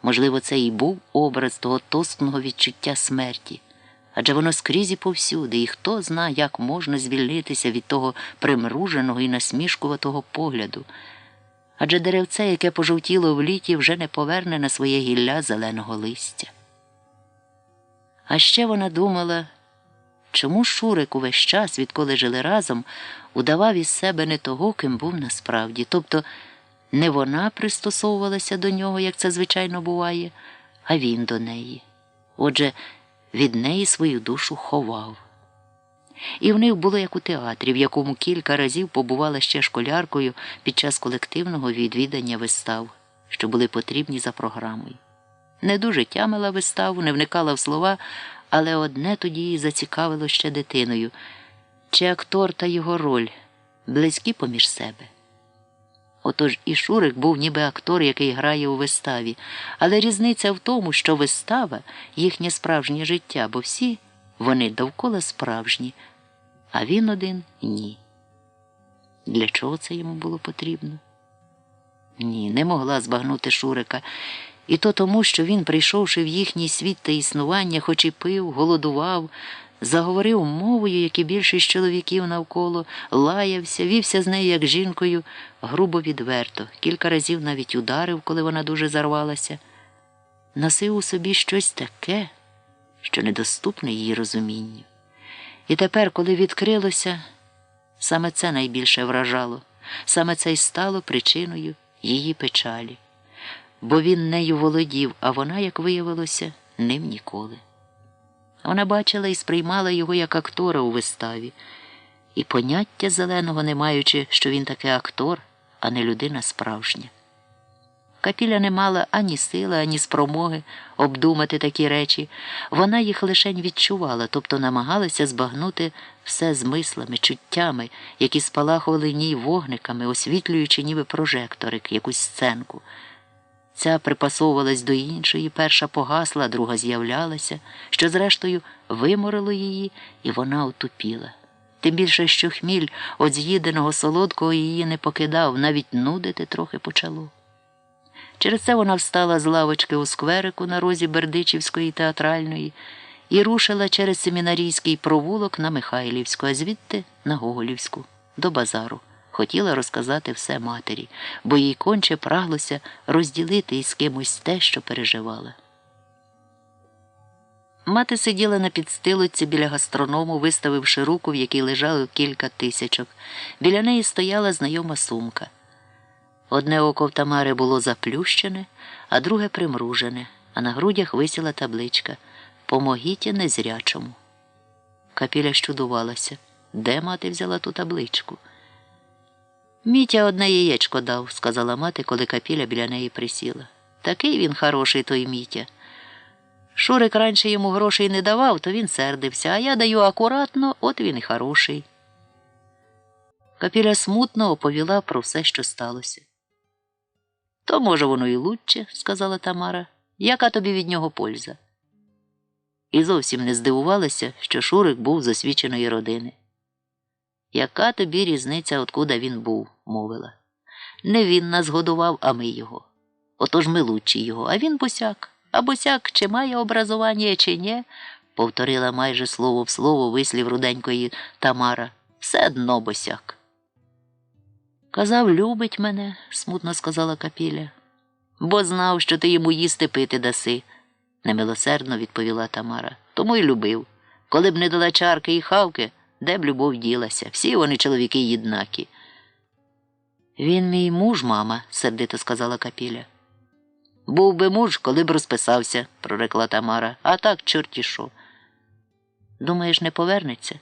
Можливо, це і був образ того тоскного відчуття смерті, адже воно скрізь і повсюди, і хто зна, як можна звільнитися від того примруженого і насмішкуватого погляду. Адже деревце, яке пожовтіло в літі, вже не поверне на своє гілля зеленого листя. А ще вона думала, чому Шурик увесь час, відколи жили разом, удавав із себе не того, ким був насправді. Тобто не вона пристосовувалася до нього, як це звичайно буває, а він до неї. Отже, від неї свою душу ховав. І в них було як у театрі, в якому кілька разів побувала ще школяркою під час колективного відвідання вистав, що були потрібні за програмою. Не дуже тямила виставу, не вникала в слова, але одне тоді її зацікавило ще дитиною. Чи актор та його роль близькі поміж себе? Отож і Шурик був ніби актор, який грає у виставі, але різниця в тому, що вистава – їхнє справжнє життя, бо всі вони довкола справжні, а він один – ні. Для чого це йому було потрібно? Ні, не могла збагнути Шурика. І то тому, що він, прийшовши в їхній світ та існування, хоч і пив, голодував, заговорив мовою, як і більшість чоловіків навколо, лаявся, вівся з нею, як жінкою, грубо відверто, кілька разів навіть ударив, коли вона дуже зарвалася. Носив у собі щось таке, що недоступне її розумінню. І тепер, коли відкрилося, саме це найбільше вражало, саме це й стало причиною її печалі. Бо він нею володів, а вона, як виявилося, ним ніколи. Вона бачила і сприймала його як актора у виставі, і поняття зеленого не маючи, що він таки актор, а не людина справжня. Капіля не мала ані сили, ані спромоги обдумати такі речі. Вона їх лишень відчувала, тобто намагалася збагнути все змислами, чуттями, які спалахували в ній вогниками, освітлюючи ніби прожекторик, якусь сценку. Ця припасовувалась до іншої, перша погасла, друга з'являлася, що зрештою виморило її, і вона отупіла. Тим більше, що хміль от з'їденого солодкого її не покидав, навіть нудити трохи почало. Через це вона встала з лавочки у скверику на розі Бердичівської театральної і рушила через семінарійський провулок на Михайлівську, а звідти на Гоголівську, до базару. Хотіла розказати все матері, бо їй конче праглося розділити із кимось те, що переживала. Мати сиділа на підстилоці біля гастроному, виставивши руку, в якій лежало кілька тисячок. Біля неї стояла знайома сумка. Одне око в Тамари було заплющене, а друге примружене, а на грудях висіла табличка «Помогіть незрячому». Капіля щудувалася. Де мати взяла ту табличку? «Мітя одне яєчко дав», – сказала мати, коли Капіля біля неї присіла. «Такий він хороший, той Мітя. Шурик раніше йому грошей не давав, то він сердився, а я даю акуратно, от він і хороший». Капіля смутно оповіла про все, що сталося. «То, може, воно і лучче», – сказала Тамара. «Яка тобі від нього польза?» І зовсім не здивувалася, що Шурик був з освіченої родини. «Яка тобі різниця, откуда він був?» – мовила. «Не він нас годував, а ми його. Отож ми лучші його, а він босяк. А босяк чи має образування, чи ні?» – повторила майже слово в слово вислів руденької Тамара. «Все одно босяк». «Казав, любить мене», – смутно сказала Капіля. «Бо знав, що ти йому їсти пити даси», – немилосердно відповіла Тамара. «Тому й любив. Коли б не дала чарки і хавки, де б любов ділася? Всі вони чоловіки єднакі». «Він мій муж, мама», – сердито сказала Капіля. «Був би муж, коли б розписався», – прорекла Тамара. «А так, чорті що». «Думаєш, не повернеться?»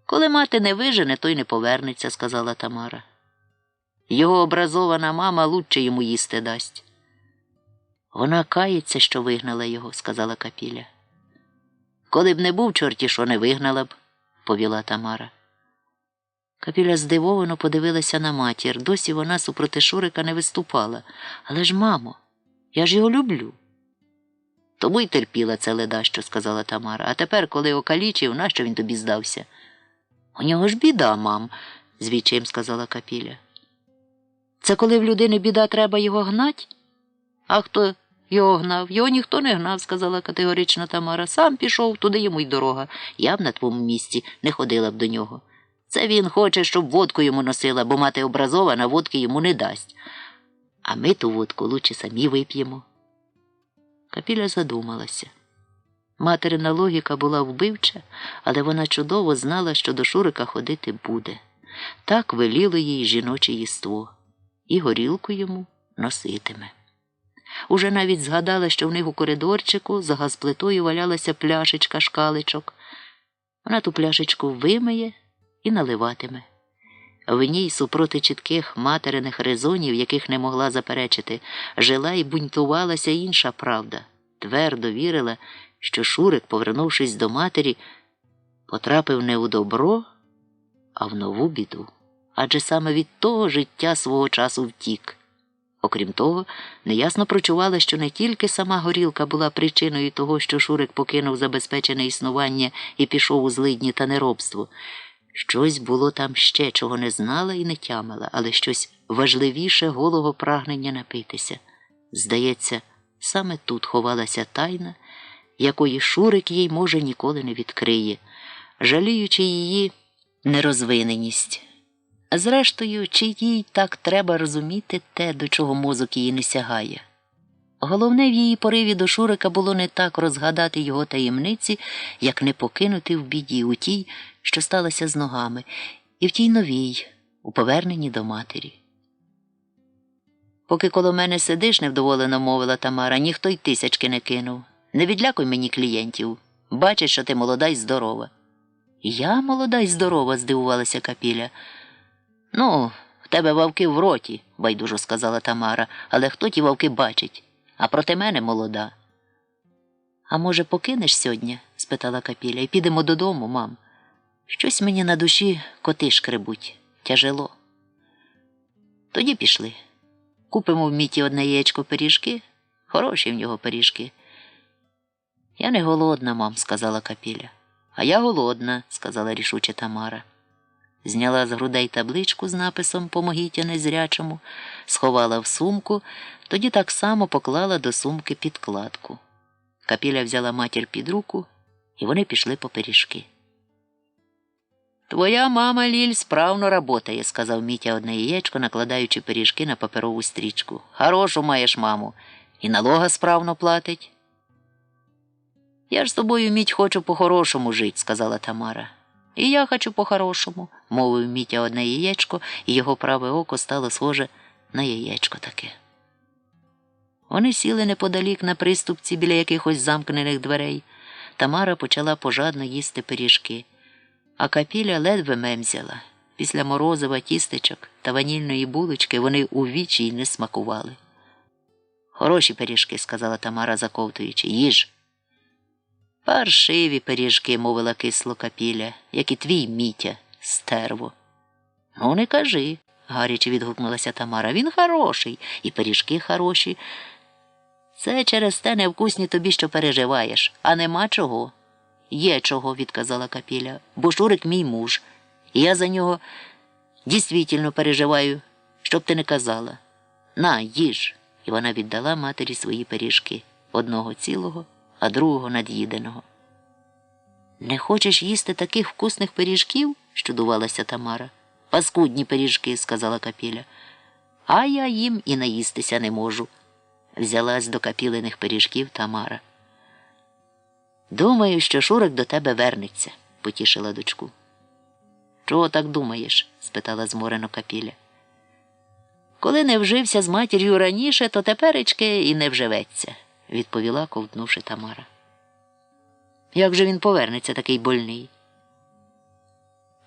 «Коли мати не вижене, то й не повернеться», – сказала Тамара. «Його образована мама лучше йому їсти дасть». «Вона кається, що вигнала його», – сказала Капіля. «Коли б не був, чорті що, не вигнала б», – повіла Тамара. Капіля здивовано подивилася на матір. Досі вона супроти Шурика не виступала. «Але ж, мамо, я ж його люблю». «Тому й терпіла це ледащо», – сказала Тамара. «А тепер, коли окалічив, нащо він тобі здався?» «У нього ж біда, мам», – з відчаєм сказала Капіля. «Це коли в людини біда, треба його гнать?» «А хто його гнав?» «Його ніхто не гнав», – сказала категорично Тамара. «Сам пішов, туди йому й дорога. Я б на твоєму місці не ходила б до нього. Це він хоче, щоб водку йому носила, бо мати образована, водки йому не дасть. А ми ту водку лучше самі вип'ємо. Капіля задумалася. Материна логіка була вбивча, але вона чудово знала, що до Шурика ходити буде. Так веліло їй жіноче єство. І горілку йому носитиме. Уже навіть згадала, що в них у коридорчику за газплитою валялася пляшечка шкаличок. Вона ту пляшечку вимиє і наливатиме. В ній, супроти чітких материних резонів, яких не могла заперечити, жила і бунтувалася інша правда. Твердо вірила, що Шурик, повернувшись до матері, потрапив не у добро, а в нову біду. Адже саме від того життя свого часу втік. Окрім того, неясно прочувала, що не тільки сама горілка була причиною того, що Шурик покинув забезпечене існування і пішов у злидні та неробство. Щось було там ще, чого не знала і не тямила, але щось важливіше голого прагнення напитися. Здається, саме тут ховалася тайна, якої Шурик їй, може, ніколи не відкриє, жаліючи її нерозвиненість. Зрештою, чи їй так треба розуміти те, до чого мозок її не сягає? Головне в її пориві до Шурика було не так розгадати його таємниці, як не покинути в біді у тій, що сталося з ногами, і в тій новій, у поверненні до матері. «Поки коло мене сидиш, – невдоволено мовила Тамара, – ніхто й тисячки не кинув. Не відлякуй мені клієнтів. Бачиш, що ти молода й здорова». «Я молода й здорова?» – здивувалася Капіля. «Ну, в тебе вовки в роті», – байдужо сказала Тамара, – «але хто ті вовки бачить? А проти мене молода». «А може, покинеш сьогодні?» – спитала Капіля. «І підемо додому, мам. Щось мені на душі коти шкребуть. Тяжело». «Тоді пішли. Купимо в Міті одне яєчко пиріжки. Хороші в нього пиріжки». «Я не голодна, мам», – сказала Капіля. «А я голодна», – сказала рішуче Тамара. Зняла з грудей табличку з написом «Помогіть незрячому», сховала в сумку, тоді так само поклала до сумки підкладку. Капіля взяла матір під руку, і вони пішли по пиріжки. «Твоя мама, Ліль, справно работає», – сказав Мітя одне яєчко, накладаючи пиріжки на паперову стрічку. «Хорошу маєш маму. І налога справно платить». «Я ж з тобою, Міть, хочу по-хорошому жить», – сказала Тамара. «І я хочу по-хорошому», – мовив Мітя одне яєчко, і його праве око стало схоже на яєчко таке. Вони сіли неподалік на приступці біля якихось замкнених дверей. Тамара почала пожадно їсти пиріжки, а Капіля ледве мемзяла. Після морозива, тістечок та ванільної булочки вони у вічі й не смакували. «Хороші пиріжки», – сказала Тамара, заковтуючи, – «їж». «Паршиві пиріжки», – мовила кисло Капіля, – «як і твій Мітя, стерво». «Ну, не кажи», – гаряче відгукнулася Тамара, – «він хороший, і пиріжки хороші». «Це через те невкусні тобі, що переживаєш, а нема чого». «Є чого», – відказала Капіля, – «бо Шурик мій муж, і я за нього дійсно переживаю, щоб ти не казала. На, їж». І вона віддала матері свої пиріжки, одного цілого, а другого над'їденого. «Не хочеш їсти таких вкусних пиріжків?» – щудувалася Тамара. «Паскудні пиріжки», – сказала Капіля. «А я їм і наїстися не можу», – взялась до Капілиних пиріжків Тамара. «Думаю, що Шурик до тебе вернеться», – потішила дочку. «Чого так думаєш?» – спитала зморено Капіля. «Коли не вжився з матір'ю раніше, то теперечки і не вживеться», – відповіла, ковтнувши Тамара. «Як же він повернеться, такий больний?»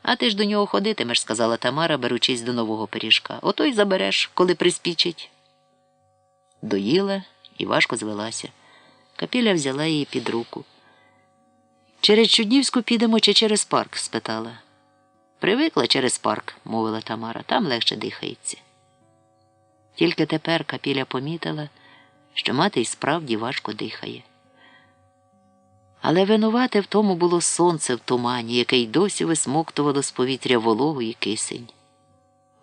«А ти ж до нього ходитимеш», – сказала Тамара, беручись до нового пиріжка. «Ото й забереш, коли приспічить». Доїла і важко звелася. Капіля взяла її під руку. «Через Чуднівську підемо чи через парк?» – спитала. «Привикла через парк», – мовила Тамара, – «там легше дихається». Тільки тепер Капіля помітила, що мати й справді важко дихає. Але винувате в тому було сонце в тумані, яке й досі висмоктувало з повітря вологу і кисень.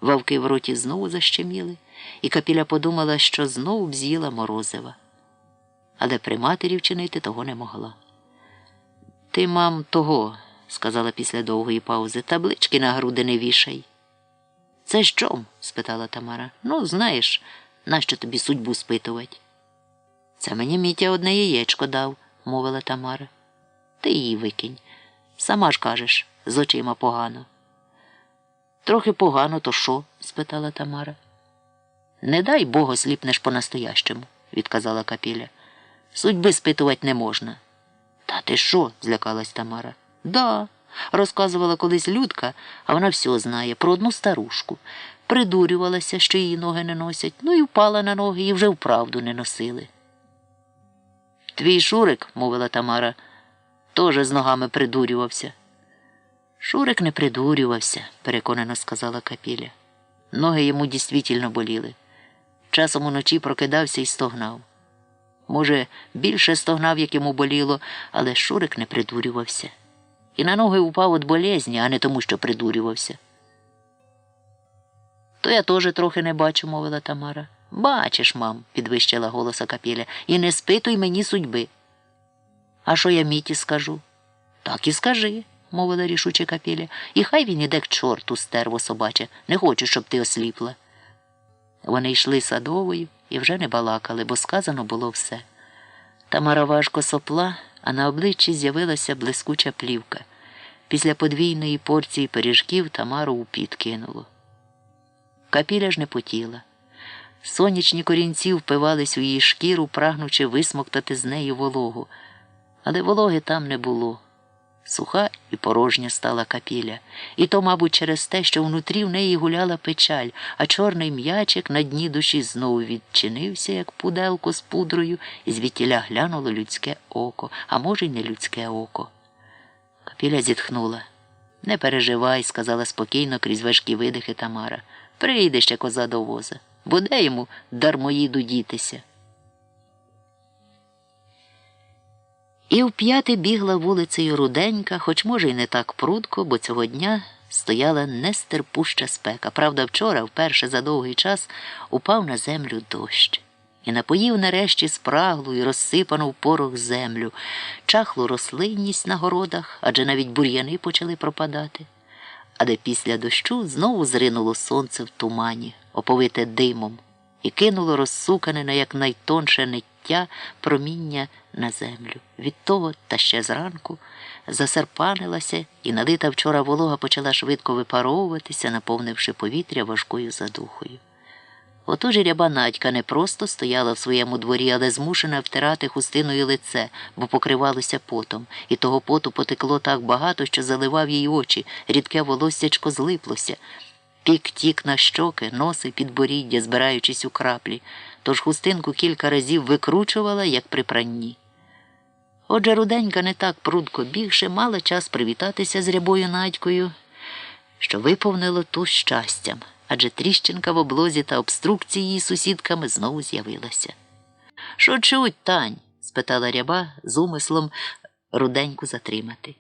Вовки в роті знову защеміли, і Капіля подумала, що знову б з'їла морозива. Але при матері вчинити того не могла. «Ти, мам, того, сказала після довгої паузи, таблички на груди не вішай. Це з чом? Спитала Тамара. Ну, знаєш, нащо тобі судьбу спитувати? Це мені Мітя одне яєчко дав, мовила Тамара. Ти її викинь. Сама ж кажеш, з очима погано. Трохи погано, то що? Спитала Тамара. Не дай Бог осліпнеш по-настоящому, відказала Капіля. Судьби спитувати не можна. Та ти що? Злякалась Тамара. Да, розказувала колись Людка, а вона все знає про одну старушку. Придурювалася, що її ноги не носять, ну і впала на ноги і вже вправду не носили. Твій Шурик, мовила Тамара, теж з ногами придурювався. Шурик не придурювався, переконано сказала Капіля. Ноги йому дійсно боліли. Часом уночі прокидався і стогнав. Може, більше стогнав, як йому боліло, але Шурик не придурювався. І на ноги упав від болезні, а не тому, що придурювався. То я теж трохи не бачу, мовила Тамара. Бачиш, мам, підвищила голоса Капіля, і не спитуй мені судьби. А що я Міті скажу? Так і скажи, мовила рішуче Капіля, і хай він іде к чорту, стерво собаче, не хочу, щоб ти осліпла. Вони йшли садовою і вже не балакали, бо сказано було все. Тамара важко сопла, а на обличчі з'явилася блискуча плівка. Після подвійної порції пиріжків Тамару у піт кинуло. Капіля ж не потіла. Сонячні корінці впивались у її шкіру, прагнучи висмоктати з неї вологу. Але вологи там не було. Суха і порожня стала Капіля. І то, мабуть, через те, що внутрі в неї гуляла печаль, а чорний м'ячик на дні душі знову відчинився, як пуделко з пудрою, і звідтіля глянуло людське око, а може й не людське око. Капіля зітхнула. Не переживай, сказала спокійно крізь важкі видихи Тамара. Прийде ще коза до воза. Буде йому дармоїду дітися. І вп'яти бігла вулицею Руденька, хоч, може, й не так прудко, бо цього дня стояла нестерпуща спека. Правда, вчора, вперше за довгий час, упав на землю дощ. І напоїв нарешті спраглу і розсипану в порох землю. Чахлу рослинність на городах, адже навіть бур'яни почали пропадати. А де після дощу знову зринуло сонце в тумані, оповите димом, і кинуло розсукане на якнайтонше ниття проміння на землю. Від того, та ще зранку, засерпанилася, і налита вчора волога почала швидко випаровуватися, наповнивши повітря важкою задухою. Отож і ряба Надька не просто стояла в своєму дворі, але змушена втирати хустиною лице, бо покривалося потом, і того поту потекло так багато, що заливав їй очі, рідке волоссячко злиплося. Пік тік на щоки, носи, підборіддя, збираючись у краплі, тож хустинку кілька разів викручувала, як при пранні. Отже, Руденька не так прудко бігши, мала час привітатися з рябою Надькою, що виповнило ту щастям, адже тріщинка в облозі та обструкції її сусідками знову з'явилася. «Що чуть, Тань?» – спитала ряба з умислом Руденьку затримати.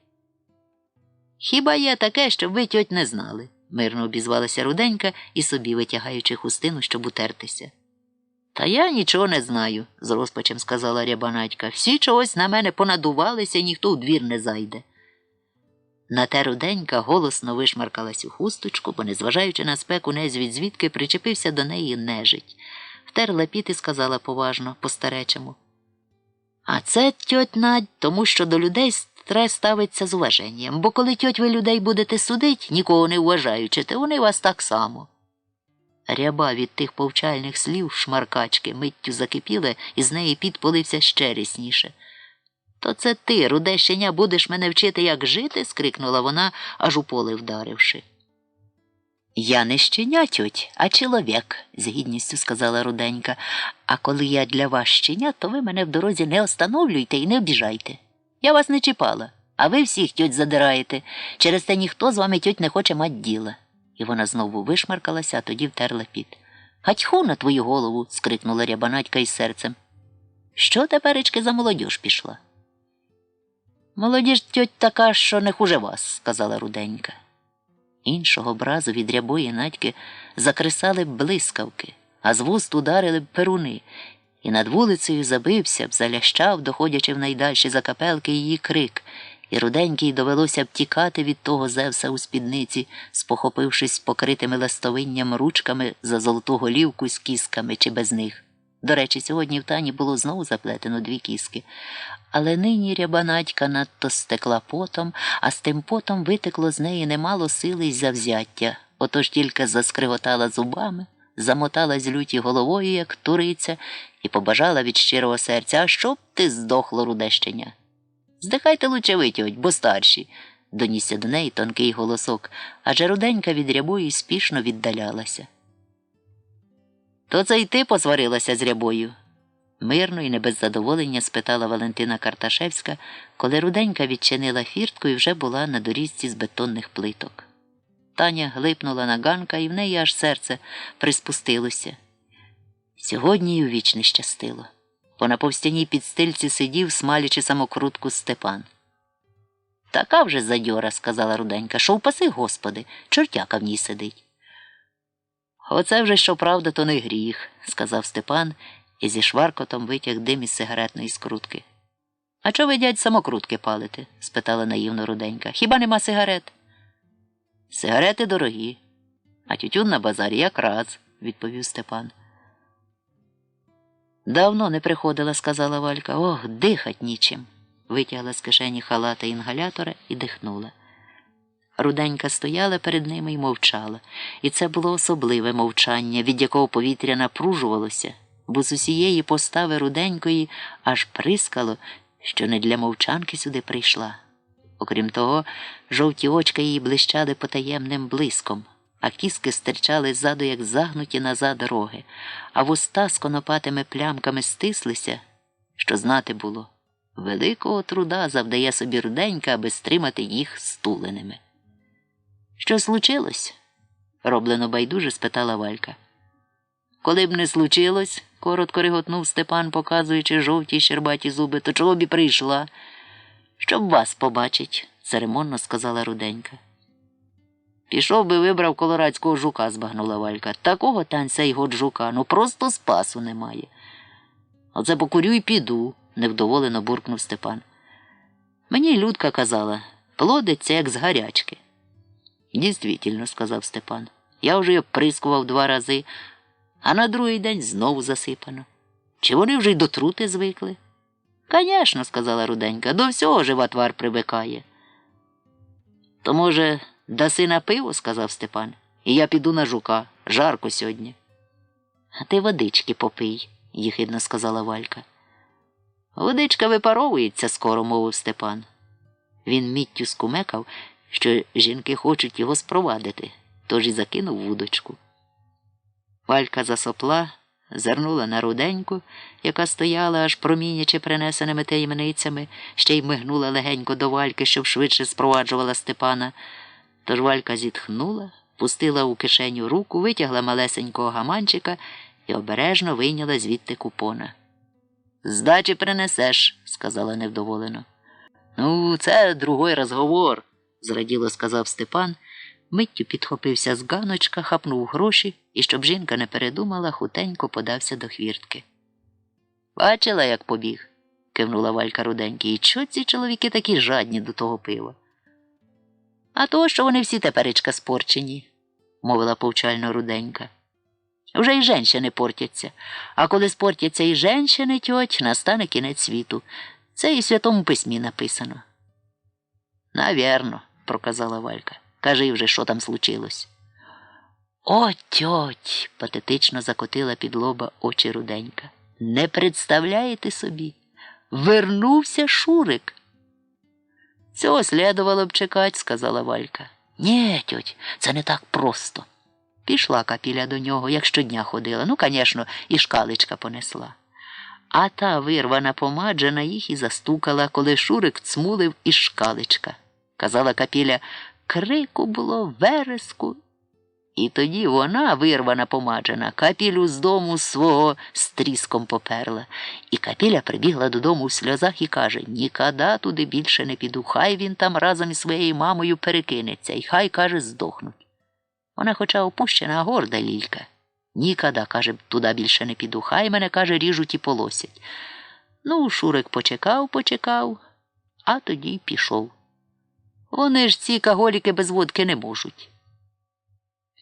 «Хіба є таке, щоб ви, тьоть, не знали?» – мирно обізвалася Руденька і собі витягаючи хустину, щоб утертися. «Та я нічого не знаю», – з розпачем сказала ряба Надька. «Всі чогось на мене понадувалися, і ніхто у двір не зайде». На те Руденька голосно вишмаркалась у хусточку, бо, незважаючи на спеку, незвідки причепився до неї нежить. Втерла піт і сказала поважно, по-старечому. «А це, тьоть Надь, тому що до людей треба ставитися з уваженням, бо коли, тьоть, ви людей будете судить, нікого не вважаючи, то вони вас так само». Ряба від тих повчальних слів шмаркачки миттю закипіла, і з неї піт полився ще рясніше. «То це ти, руде щеня, будеш мене вчити, як жити?» – скрикнула вона, аж у поле вдаривши. «Я не щеня, тьоть, а чоловік», – з гідністю сказала Руденька. «А коли я для вас щеня, то ви мене в дорозі не остановлюйте і не обіжайте. Я вас не чіпала, а ви всіх, тьоть, задираєте. Через те ніхто з вами, тьоть, не хоче мати діла». І вона знову вишмаркалася, а тоді втерла піт. «Гатьху на твою голову!» – скрикнула ряба Надька із серцем. «Що теперечки за молодіж пішла?» «Молодіж, тьоть, така, що не хуже вас», – сказала Руденька. Іншого образу від рябої Надьки закресали б блискавки, а з вуст ударили б перуни, і над вулицею забився б, залящав, доходячи в найдальші закапелки, її крик. І Руденькій довелося втікати від того Зевса у спідниці, спохопившись покритими ластовинням ручками за золоту голівку з кісками чи без них. До речі, сьогодні в Тані було знову заплетено 2 кіски. Але нині ряба Надька надто стекла потом, а з тим потом витекло з неї немало сили й завзяття. Отож тільки заскриготала зубами, замоталась люті головою, як туриця, і побажала від щирого серця: «А щоб ти здохло, рудещеня! Здихайте лучше ви, тьоть, бо старші!» – донісся до неї тонкий голосок, адже Руденька від рябої спішно віддалялася. «То це й ти посварилася з рябою?» Мирно і не без задоволення спитала Валентина Карташевська, коли Руденька відчинила фіртку і вже була на доріжці з бетонних плиток. Таня глипнула на ганка, і в неї аж серце приспустилося. Сьогодні й у віч не щастило, бо на повстяній підстильці сидів, смалячи самокрутку, Степан. «Така вже задьора», – сказала Руденька, – «що впаси, Господи, чортяка в ній сидить». «Оце вже, що правда, то не гріх», – сказав Степан, і зі шваркотом витяг дим із сигаретної скрутки. «А чого ви, дядь, самокрутки палите?» – спитала наївно Руденька. «Хіба нема сигарет?» «Сигарети дорогі, а тютюн на базарі якраз», – відповів Степан. «Давно не приходила», – сказала Валька. «Ох, дихать нічим». Витягла з кишені халата інгалятора і дихнула. Руденька стояла перед ними і мовчала. І це було особливе мовчання, від якого повітря напружувалося, бо з усієї постави Руденької аж прискало, що не для мовчанки сюди прийшла. Окрім того, жовті очка її блищали потаємним блиском, а кіски стирчали ззаду, як загнуті назад роги, а вуста з конопатими плямками стислися, що знати було. Великого труда завдає собі Руденька, аби стримати їх стуленими. «Що случилось?» – роблено байдуже спитала Валька. «Коли б не случилось», – коротко реготнув Степан, показуючи жовті щербаті зуби, – «то чого б і прийшла?» «Щоб вас побачить», – церемонно сказала Руденька. «Пішов би, вибрав колорадського жука», – збагнула Валька. «Такого танця й год жука, ну просто спасу немає». «Оце покурю й піду», – невдоволено буркнув Степан. «Мені Людка казала, плодиться, як з гарячки». «Дійствительно», – сказав Степан. «Я вже й оприскував 2 рази, а на другий день знову засипано. Чи вони вже й до трути звикли?» «Конечно», – сказала Руденька, – «до всього жива твар привикає». «То, може, даси на пиво?» – сказав Степан. «І я піду на жука. Жарко сьогодні». «А ти водички попий», – їхидно сказала Валька. «Водичка випаровується скоро», – мовив Степан. Він миттю скумекав, що жінки хочуть його спровадити, тож і закинув вудочку. Валька засопла, зирнула на Руденьку, яка стояла, аж промінячи принесеними таємницями, ще й мигнула легенько до Вальки, щоб швидше спроваджувала Степана. Тож Валька зітхнула, пустила у кишеню руку, витягла малесенького гаманчика і обережно вийняла звідти купона. «Здачі принесеш», – сказала невдоволено. «Ну, це другий розговор», – зраділо сказав Степан, миттю підхопився з ганочка, хапнув гроші і, щоб жінка не передумала, хутенько подався до хвіртки. «Бачила, як побіг?» – кивнула Валька Руденькій. «І чого ці чоловіки такі жадні до того пива?» «А то, що вони всі теперечка спорчені», – мовила повчально Руденька. «Вже й женщини портяться, а коли спортяться і женщини, тьоть, настане кінець світу. Це і в Святому Письмі написано». «Навірно», – проказала Валька. «Кажи вже, що там случилось». «О, тьоть!» – патетично закотила під лоба очі Руденька. «Не представляєте собі? Вернувся Шурик!» «Цього слідувало б чекать», – сказала Валька. «Ні, тьоть, це не так просто». Пішла Капіля до нього, як щодня ходила. Ну, звісно, і шкаличка понесла. А та вирвана помаджена їх і застукала, коли Шурик цмулив із шкаличка. Казала Капіля, крику було, вереску. І тоді вона, вирвана помаджена, Капілю з дому свого з тріском поперла. І Капіля прибігла додому в сльозах і каже, ніколи туди більше не піду, хай він там разом із своєю мамою перекинеться, і хай, каже, здохнуть. Вона хоча опущена, а горда лілька. Ніколи, каже, туди більше не піду, хай мене, каже, ріжуть і полосять. Ну, Шурик почекав, а тоді й пішов. Вони ж ці каголіки без водки не можуть.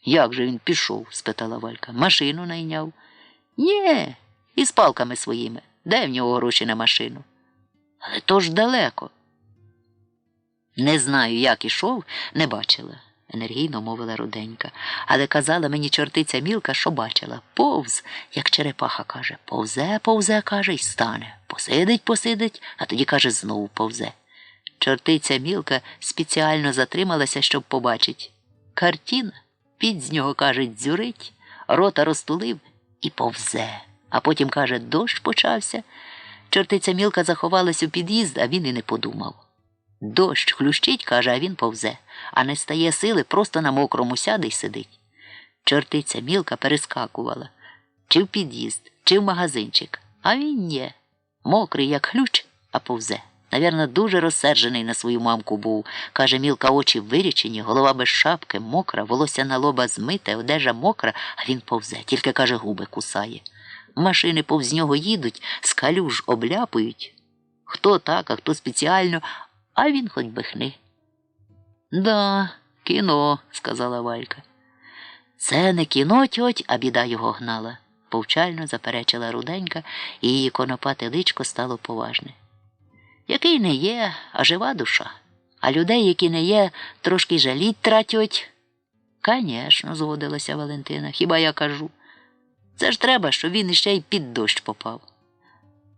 Як же він пішов? Спитала Валька. Машину найняв. Нє, із палками своїми. Де в нього гроші на машину? Але то ж далеко. Не знаю, як ішов, не бачила, енергійно мовила Руденька. Але казала мені чортиця Мілка, що бачила. Повз, як черепаха каже. Повзе, повзе, каже, й стане. Посидить, посидить, а тоді, каже, знову повзе. Чортиця Мілка спеціально затрималася, щоб побачить. Картина, під з нього, каже, дзюрить, рота розтулив і повзе. А потім, каже, дощ почався. Чортиця Мілка заховалась у під'їзд, а він і не подумав. Дощ хлющить, каже, а він повзе, а не стає сили, просто на мокрому сяде й сидить. Чортиця Мілка перескакувала. Чи в під'їзд, чи в магазинчик. А він ні. Мокрий, як хлюч, а повзе. Навірно, дуже розсерджений на свою мамку був. Каже, Мілка, очі вирічені, голова без шапки, мокра, волосся на лоба змите, одежа мокра, а він повзе, тільки, каже, губи кусає. Машини повз нього їдуть, з калюж обляпують. Хто так, а хто спеціально, а він хоч би хни. Да, кіно, сказала Валька. Це не кіно, тьоть, а біда його гнала, повчально заперечила Руденька, і її конопате личко стало поважне. Який не є, а жива душа. А людей, які не є, трошки жаліть тратять. Конечно, згодилася Валентина, хіба я кажу. Це ж треба, щоб він іще й під дощ попав.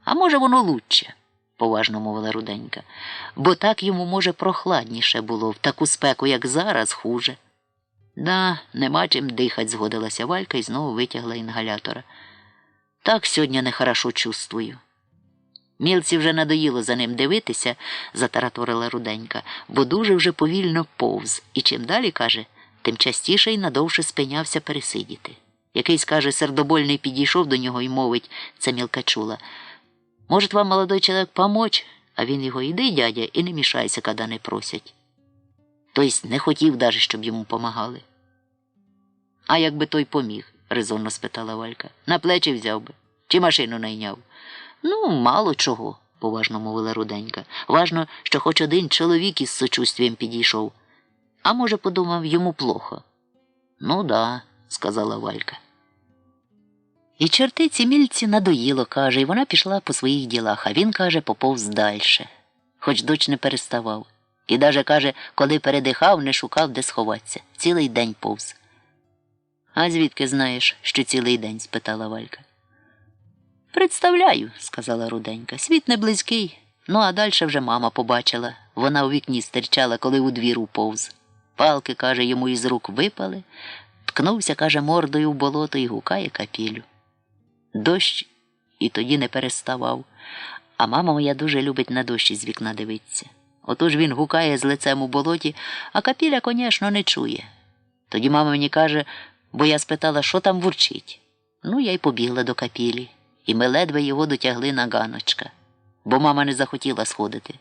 А може воно лучше, поважно мовила Руденька, бо так йому, може, прохладніше було, в таку спеку, як зараз, хуже. Да, нема чим дихать, згодилася Валька і знову витягла інгалятора. Так сьогодні нехорошо чувствую. Мілці вже надоїло за ним дивитися, затараторила Руденька, бо дуже вже повільно повз, і чим далі, каже, тим частіше й надовше спинявся пересидіти. Якийсь, каже, сердобольний підійшов до нього і мовить, це Мілка чула, «Может, вам, молодой чоловік, помочь?» А він його, «Іди, дядя, і не мішайся, коли не просять». Тобто не хотів даже, щоб йому помагали. А якби той поміг, резонно спитала Валька, на плечі взяв би, чи машину найняв? Ну, мало чого, поважно мовила Руденька. Важно, що хоч один чоловік із сочувствієм підійшов. А може, подумав, йому плохо? Ну да, сказала Валька. І чортиці Мільці надоїло, каже, і вона пішла по своїх ділах, а він, каже, поповз дальше. Хоч дощ не переставав. І даже, каже, коли передихав, не шукав, де сховатися. Цілий день повз. А звідки знаєш, що цілий день? Спитала Валька. Представляю, сказала Руденька. Світ не близький. Ну, а далі вже мама побачила. Вона у вікні стирчала, коли у двір уповз. Палки, каже, йому із рук випали. Ткнувся, каже, мордою в болото і гукає капілю. Дощ і тоді не переставав. А мама моя дуже любить на дощ із вікна дивитися. Отож він гукає з лицем у болоті, а капіля, конечно, не чує. Тоді мама мені каже, бо я спитала, що там вурчить. Ну, я й побігла до капілі. І ми ледве його дотягли на ганочка, бо мама не захотіла сходити.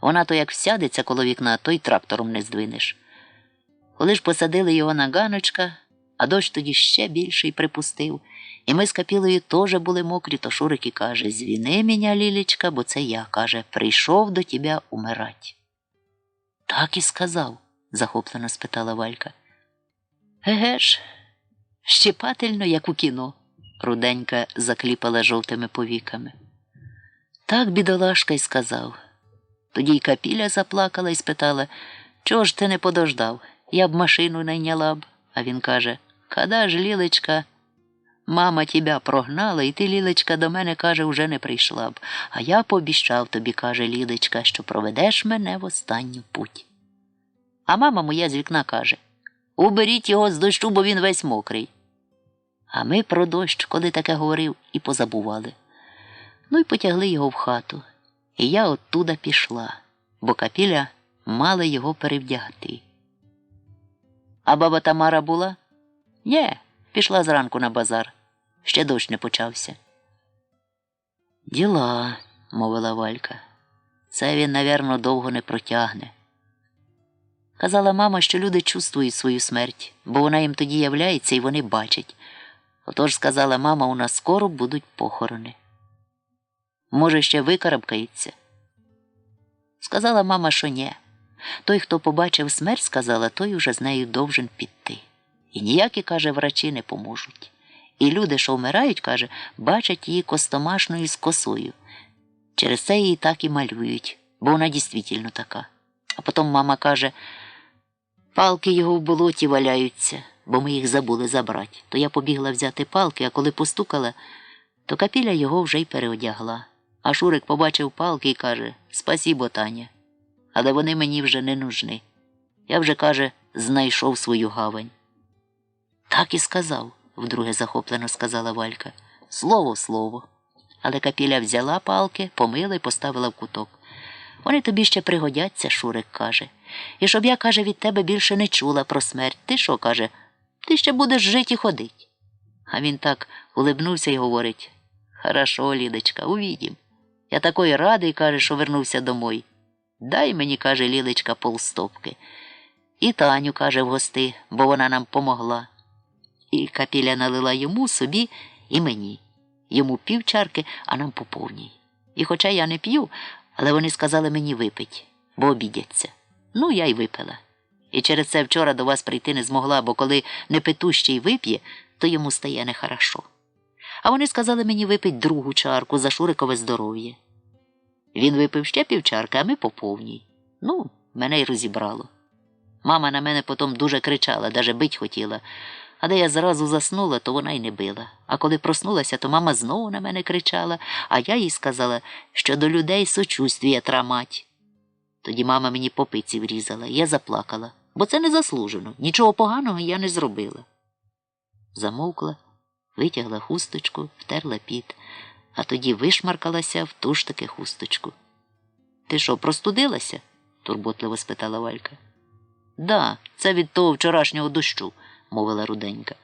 Вона то як всядеться коло вікна, то й трактором не здвинеш. Коли ж посадили його на ганочка, а дощ тоді ще більший припустив, і ми з Капілою теж були мокрі, то Шурик і каже, «Звіни мене, Лілечка, бо це я, каже, прийшов до тебе умирать». Так і сказав, захоплено спитала Валька. Еге ж, щепательно, як у кіно. Руденька закліпала жовтими повіками. Так бідолашка й сказав. Тоді й Капіля заплакала і спитала, чого ж ти не подождав? Я б машину найняла б. А він каже, «Када ж, Лілечка, мама тебе прогнала, і ти, Лілечка, до мене, каже, уже не прийшла б. А я пообіщав тобі, каже, Лілечка, що проведеш мене в останню путь». А мама моя з вікна каже, «Уберіть його з дощу, бо він весь мокрий». А ми про дощ, коли таке говорив, і позабували. Ну й потягли його в хату. І я оттуда пішла, бо Капіля мала його перевдягти. А баба Тамара була? Нє, пішла зранку на базар. Ще дощ не почався. Діла, мовила Валька. Це він, навірно, довго не протягне. Казала мама, що люди чувствують свою смерть, бо вона їм тоді являється і вони бачать. Отож, сказала мама, у нас скоро будуть похорони. Може, ще викарабкається? Сказала мама, що ні. Той, хто побачив смерть, сказала, той уже з нею довжен піти. І ніякі, каже, врачі не поможуть. І люди, що вмирають, каже, бачать її костомашною з косою. Через це її так і малюють, бо вона дійсно така. А потім мама каже, палки його в болоті валяються, бо ми їх забули забрати. То я побігла взяти палки, а коли постукала, то Капіля його вже й переодягла. А Шурик побачив палки і каже, спасібо, Таня, але вони мені вже не нужні. Я вже, каже, знайшов свою гавань. Так і сказав, вдруге захоплено сказала Валька. Слово в слово. Але Капіля взяла палки, помила і поставила в куток. Вони тобі ще пригодяться, Шурик каже. І щоб я, каже, від тебе більше не чула про смерть. Ти що, каже, ти ще будеш жити і ходить. А він так улибнувся і говорить, хорошо, Лідочка, увидім. Я такий радий, каже, що вернувся домой. Дай мені, каже, Лілечка, полстопки. І Таню, каже, вгости, бо вона нам помогла. І Капіля налила йому, собі і мені. Йому пів чарки, а нам по повній. І хоча я не п'ю, але вони сказали мені випить, бо обідяться. Ну, я й випила. І через це вчора до вас прийти не змогла, бо коли непитущий вип'є, то йому стає нехорошо. А вони сказали мені випить другу чарку за Шурикове здоров'я. Він випив ще пів чарки, а ми по повній. Ну, мене й розібрало. Мама на мене потім дуже кричала, даже бить хотіла. А де я зразу заснула, то вона й не била. А коли проснулася, то мама знову на мене кричала, а я їй сказала, що до людей сочувствія трамать. Тоді мама мені по пиці врізала, і я заплакала, бо це не заслужено, нічого поганого я не зробила. Замовкла, витягла хусточку, втерла піт, а тоді вишмаркалася в ту ж таки хусточку. «Ти що, простудилася?» – турботливо спитала Валька. «Да, це від того вчорашнього дощу», – мовила Руденька.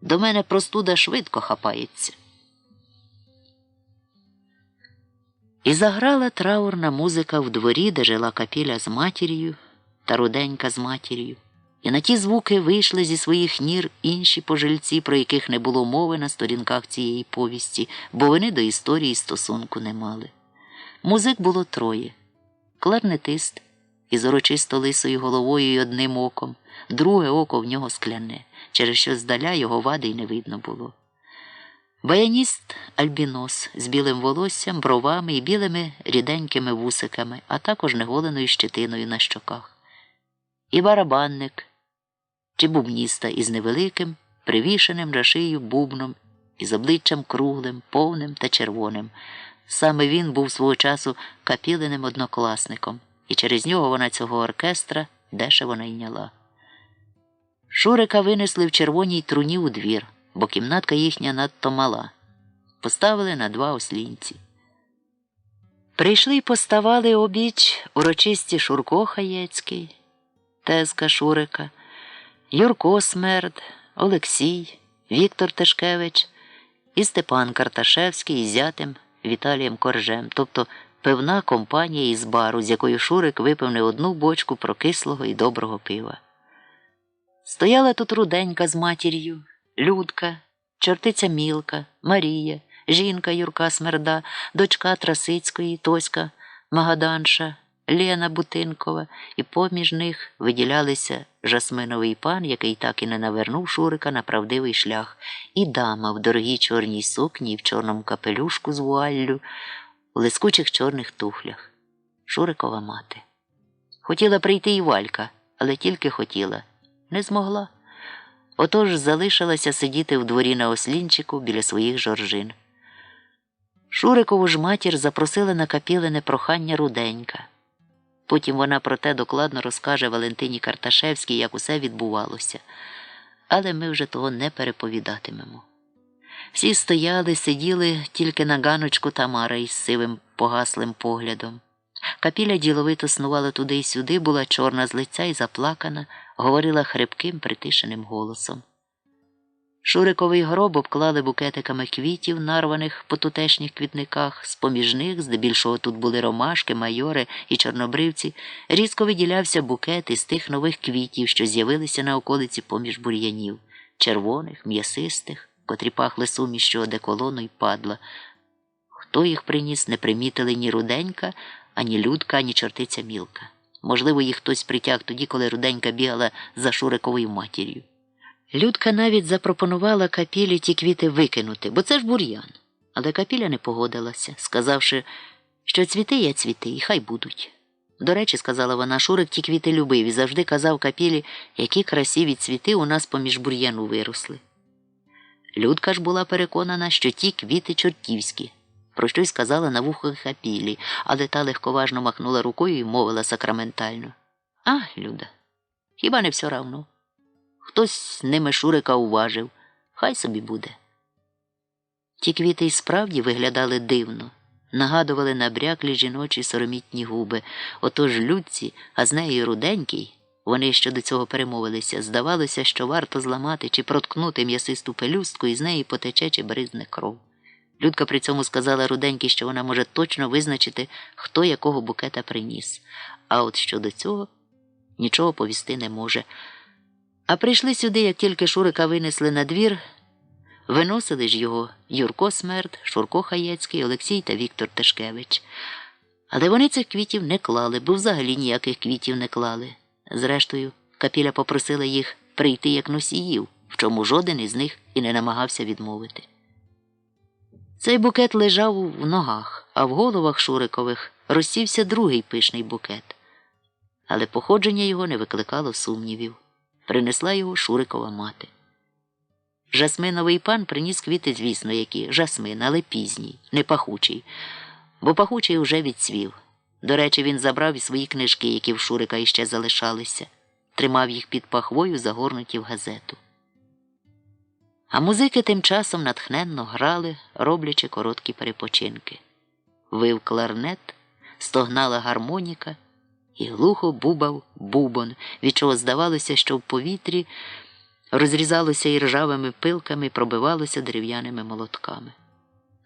«До мене простуда швидко хапається». І заграла траурна музика в дворі, де жила Капіля з матір'ю та Руденька з матір'ю. І на ті звуки вийшли зі своїх нір інші пожильці, про яких не було мови на сторінках цієї повісті, бо вони до історії стосунку не мали. Музик було троє. Кларнетист із урочисто лисою головою й одним оком, друге око в нього скляне, через що здаля його вади й не видно було. Баяніст альбінос з білим волоссям, бровами і білими ріденькими вусиками, а також неголеною щетиною на щоках. І барабанник, чи бубніста із невеликим, привішеним на шию бубном, із обличчям круглим, повним та червоним. Саме він був свого часу Капілиним однокласником, і через нього вона цього оркестра дешево найняла. Шурика винесли в червоній труні у двір, бо кімнатка їхня надто мала. Поставили на два ослінці. Прийшли й поставали обіч урочисті Шурко Хаєцький, тезка Шурика, Юрко Смерд, Олексій, Віктор Тишкевич і Степан Карташевський із зятем Віталієм Коржем, тобто пивна компанія із бару, з якою Шурик випив не одну бочку прокислого і доброго пива. Стояла тут Руденька з матір'ю, Людка, чортиця Мілка, Марія, жінка Юрка Смерда, дочка Трасицької, Тоська Магаданша, Лена Бутинкова, і поміж них виділялися жасминовий пан, який так і не навернув Шурика на правдивий шлях, і дама в дорогій чорній сукні і в чорному капелюшку з вуаллю, у лискучих чорних туфлях. Шурикова мати. Хотіла прийти і Валька, але тільки хотіла. Не змогла. Отож залишилася сидіти в дворі на ослінчику біля своїх жоржин. Шурикову ж матір запросила на Капілине прохання Руденька. Потім вона про те докладно розкаже Валентині Карташевській, як усе відбувалося. Але ми вже того не переповідатимемо. Всі стояли, сиділи тільки на ганочку Тамара із сивим погаслим поглядом. Капіля діловито снувала туди й сюди, була чорна з лиця і заплакана, говорила хрипким, притишеним голосом. Шуриковий гроб обклали букетиками квітів, нарваних по тутешніх квітниках. З-поміж них, здебільшого тут були ромашки, майори і чорнобривці, різко виділявся букет із тих нових квітів, що з'явилися на околиці поміж бур'янів, червоних, м'ясистих, котрі пахли сумішчю одеколону й падла. Хто їх приніс, не примітили ні Руденька, ані Людка, ані чортиця Мілка. Можливо, їх хтось притяг тоді, коли Руденька бігала за Шуриковою матір'ю. Людка навіть запропонувала Капілі ті квіти викинути, бо це ж бур'ян. Але Капіля не погодилася, сказавши, що цвіти є цвіти, і хай будуть. До речі, сказала вона, Шурик ті квіти любив і завжди казав Капілі, які красиві цвіти у нас поміж бур'яну виросли. Людка ж була переконана, що ті квіти чортівські, про що й сказала на вухо Капілі, але та легковажно махнула рукою і мовила сакраментально. А, Люда, хіба не все равно? Хтось ними Шурика уважив, хай собі буде. Ті квіти й справді виглядали дивно, нагадували набряклі жіночі соромітні губи. Отож Людці, а з нею Руденький, вони ще до цього перемовилися, здавалося, що варто зламати чи проткнути м'ясисту пелюстку, і з неї потече чи бризне кров. Людка при цьому сказала Руденькій, що вона може точно визначити, хто якого букета приніс. А от щодо цього нічого повісти не може. А прийшли сюди, як тільки Шурика винесли на двір, виносили ж його Юрко Смерд, Шурко Хаєцький, Олексій та Віктор Тишкевич. Але вони цих квітів не клали, бо взагалі ніяких квітів не клали. Зрештою, Капіля попросила їх прийти як носіїв, в чому жоден із них і не намагався відмовити. Цей букет лежав в ногах, а в головах Шурикових розсівся другий пишний букет. Але походження його не викликало сумнівів. Принесла його Шурикова мати. Жасминовий пан приніс квіти, звісно, які жасмин, але пізній, не пахучий, бо пахучий уже відцвів. До речі, він забрав і свої книжки, які в Шурика іще залишалися, тримав їх під пахвою, загорнуті в газету. А музики тим часом натхненно грали, роблячи короткі перепочинки. Вив кларнет, стогнала гармоніка і глухо бубав бубон, від чого здавалося, що в повітрі розрізалося і ржавими пилками, пробивалося дерев'яними молотками.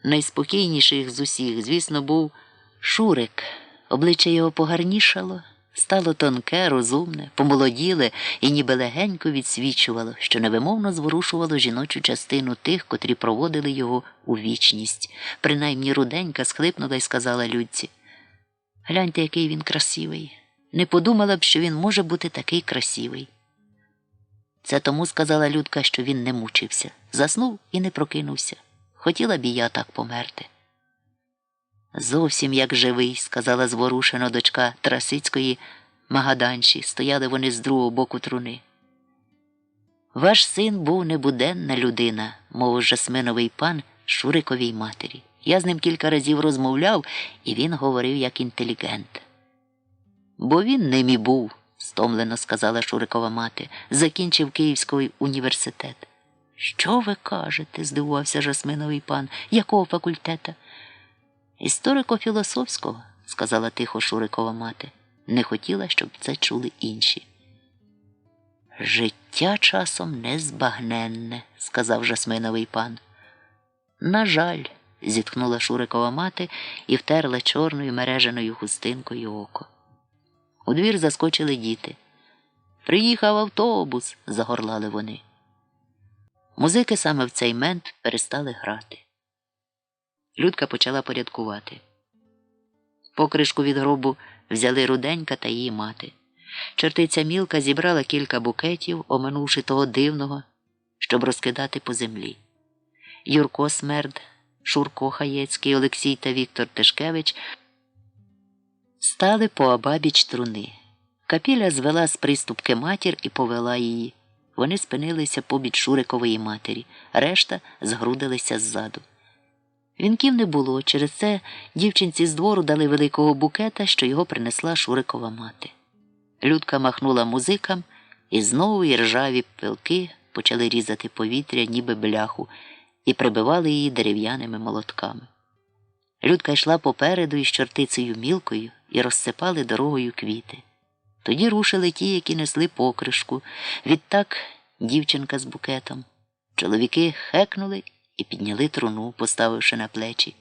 Найспокійніший з усіх, звісно, був Шурик. Обличчя його погарнішало, стало тонке, розумне, помолоділе і ніби легенько відсвічувало, що невимовно зворушувало жіночу частину тих, котрі проводили його у вічність. Принаймні Руденька схлипнула й сказала Людці: «Гляньте, який він красивий. Не подумала б, що він може бути такий красивий». Це тому, сказала Людка, що він не мучився, заснув і не прокинувся. Хотіла б і я так померти. «Зовсім як живий», – сказала зворушено дочка Трасицької Магаданші. Стояли вони з другого боку труни. «Ваш син був небуденна людина», – мовив жасминовий пан Шуриковій матері. «Я з ним кілька разів розмовляв, і він говорив як інтелігент». «Бо він ним і був», – стомлено сказала Шурикова мати. «Закінчив Київський університет». «Що ви кажете?» – здивувався жасминовий пан. «Якого факультета?» «Історико-філософського», – сказала тихо Шурикова мати. Не хотіла, щоб це чули інші. «Життя часом незбагненне», – сказав жасминовий пан. «На жаль», – зітхнула Шурикова мати і втерла чорною мереженою хустинкою око. У двір заскочили діти. «Приїхав автобус», – загорлали вони. Музики саме в цей мент перестали грати. Людка почала порядкувати. Покришку від гробу взяли Руденька та її мати. Чортиця Мілка зібрала кілька букетів, оминувши того дивного, щоб розкидати по землі. Юрко Смерд, Шурко Хаєцький, Олексій та Віктор Тишкевич стали пообабіч труни. Капіля звела з приступки матір і повела її. Вони спинилися побіч Шурикової матері, решта згрудилися ззаду. Вінків не було, через це дівчинці з двору дали великого букета, що його принесла Шурикова мати. Людка махнула музикам, і знову іржаві пилки почали різати повітря, ніби бляху, і прибивали її дерев'яними молотками. Людка йшла попереду із чортицею Мілкою і розсипали дорогою квіти. Тоді рушили ті, які несли покришку. Відтак дівчинка з букетом. Чоловіки хекнули і підняли труну, поставивши на плечі.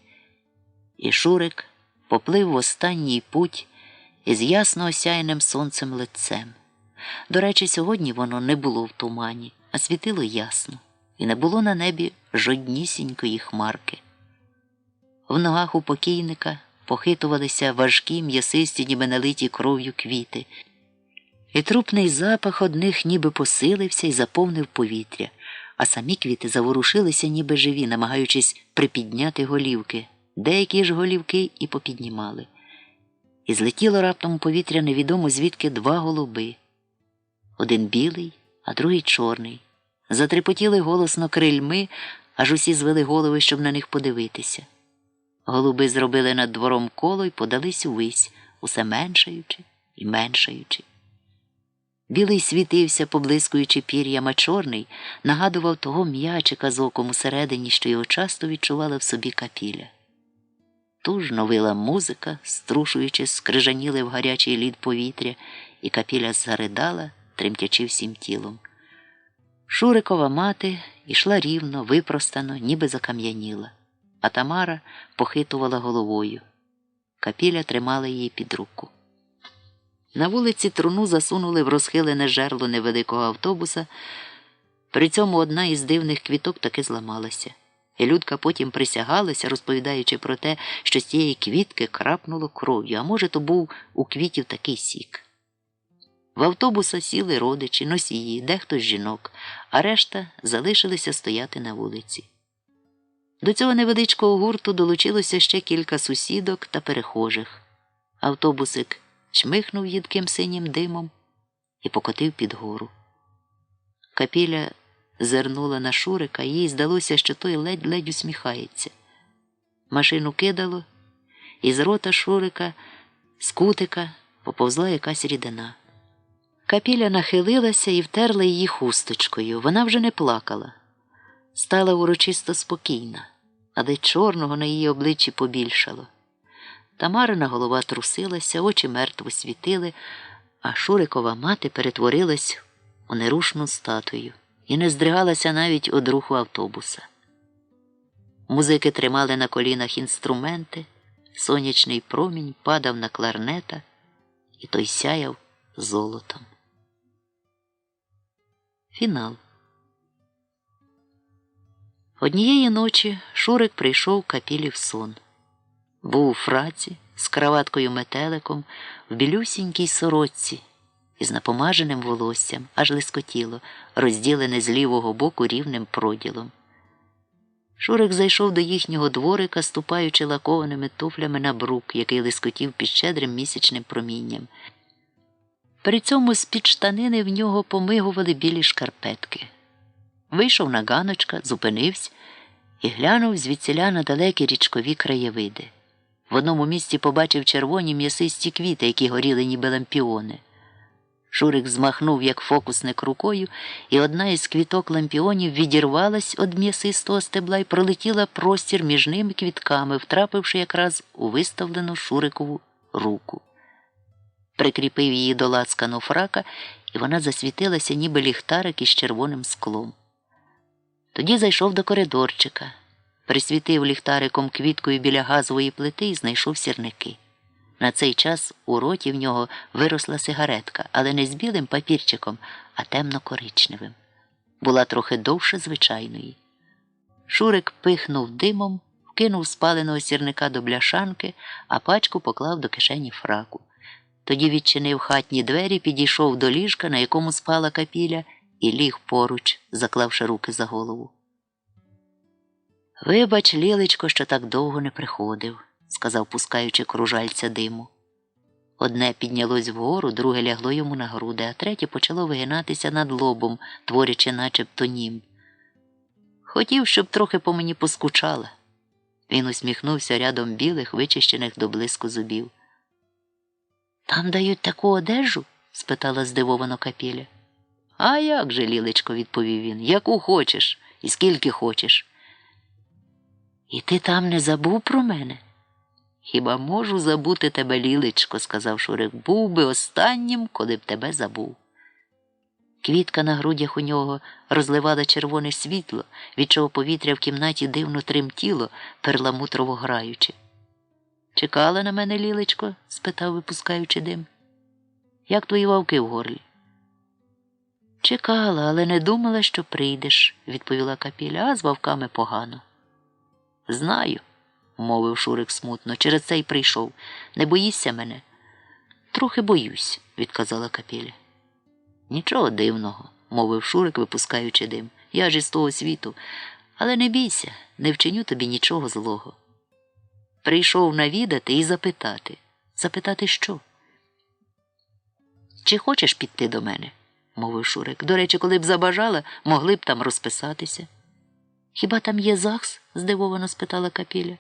І Шурик поплив в останній путь із ясно осяяним сонцем лицем. До речі, сьогодні воно не було в тумані, а світило ясно, і не було на небі жоднісінької хмарки. В ногах у покійника похитувалися важкі, м'ясисті, ніби налиті кров'ю квіти. І трупний запах одних ніби посилився і заповнив повітря, а самі квіти заворушилися ніби живі, намагаючись припідняти голівки. Деякі ж голівки і попіднімали. І злетіло раптом у повітря невідомо звідки два голуби. Один білий, а другий чорний. Затрепотіли голосно крильми, аж усі звели голови, щоб на них подивитися. Голуби зробили над двором коло й подались увись, усе меншаючи і меншаючи. Білий світився, поблискуючи пір'ям, а чорний нагадував того м'ячика з оком усередині, що його часто відчувала в собі Капіля. Тужно вила музика, струшуючи, скрижаніли в гарячий лід повітря, і Капіля заридала, тремтячи всім тілом. Шурикова мати йшла рівно, випростано, ніби закам'яніла, а Тамара похитувала головою. Капіля тримала її під руку. На вулиці труну засунули в розхилене жерло невеликого автобуса, при цьому одна із дивних квіток таки зламалася. І Людка потім присягалася, розповідаючи про те, що з цієї квітки крапнуло кров'ю, а може, то був у квітів такий сік. В автобуса сіли родичі, носії, дехто з жінок, а решта залишилися стояти на вулиці. До цього невеличкого гурту долучилося ще кілька сусідок та перехожих. Автобусик чмихнув їдким синім димом і покотив під гору. Капіля зирнула на Шурика, і їй здалося, що той ледь-ледь усміхається. Машину кидало, і з рота Шурика, з кутика, поповзла якась рідина. Капіля нахилилася і втерла її хусточкою. Вона вже не плакала. Стала урочисто спокійна, але чорного на її обличчі побільшало. Тамарина голова трусилася, очі мертво світили, а Шурикова мати перетворилась у нерушну статую і не здригалася навіть від руху автобуса. Музики тримали на колінах інструменти, сонячний промінь падав на кларнета, і той сяяв золотом. Фінал. Однієї ночі Шурик прийшов Капілі в сон. Був у фраці, з краваткою-метеликом, в білюсінькій сорочці, із напомаженим волоссям, аж лискотіло, розділене з лівого боку рівним проділом. Шурик зайшов до їхнього дворика, ступаючи лакованими туфлями на брук, який лискотів під щедрим місячним промінням. При цьому з-під штанини в нього помигували білі шкарпетки. Вийшов на ганочка, зупинився і глянув звідсіля на далекі річкові краєвиди. В одному місці побачив червоні м'ясисті квіти, які горіли ніби лампіони. Шурик змахнув, як фокусник, рукою, і одна із квіток лампіонів відірвалась від м'ясистого стебла і пролетіла простір між ними квітками, втрапивши якраз у виставлену Шурикову руку. Прикріпив її до лацкану фрака, і вона засвітилася, ніби ліхтарик із червоним склом. Тоді зайшов до коридорчика, присвітив ліхтариком квіткою біля газової плити і знайшов сірники. На цей час у роті в нього виросла сигаретка, але не з білим папірчиком, а темно-коричневим. Була трохи довше звичайної. Шурик пихнув димом, вкинув спаленого сірника до бляшанки, а пачку поклав до кишені фраку. Тоді відчинив хатні двері, підійшов до ліжка, на якому спала Капіля, і ліг поруч, заклавши руки за голову. «Вибач, Лілечко, що так довго не приходив», – сказав, пускаючи кружальця диму. Одне піднялось вгору, друге лягло йому на груди, а третє почало вигинатися над лобом, творячи начебто німб. «Хотів, щоб трохи по мені поскучала». Він усміхнувся рядом білих, вичищених до блиску зубів. «Там дають таку одежу?» – спитала здивовано Капіля. «А як же, Лілечко», – відповів він, – «яку хочеш і скільки хочеш». «І ти там не забув про мене?» «Хіба можу забути тебе, Лілечко», – сказав Шурик, – «був би останнім, коли б тебе забув». Квітка на грудях у нього розливала червоне світло, від чого повітря в кімнаті дивно тремтіло, перламутрово граючи. «Чекала на мене, Лілечко?» – спитав, випускаючи дим. «Як твої вовки в горлі?» «Чекала, але не думала, що прийдеш», – відповіла Капіля, – «а з вовками погано». «Знаю. мовив Шурик смутно. Через це й прийшов. Не боїшся мене? Трохи боюсь, відказала Капіля. Нічого дивного, мовив Шурик, випускаючи дим. Я ж із того світу. Але не бійся, не вчиню тобі нічого злого. Прийшов навідати і запитати. Запитати що? Чи хочеш піти до мене? Мовив Шурик. До речі, коли б забажала, могли б там розписатися. Хіба там є ЗАГС? Здивовано спитала Капіля.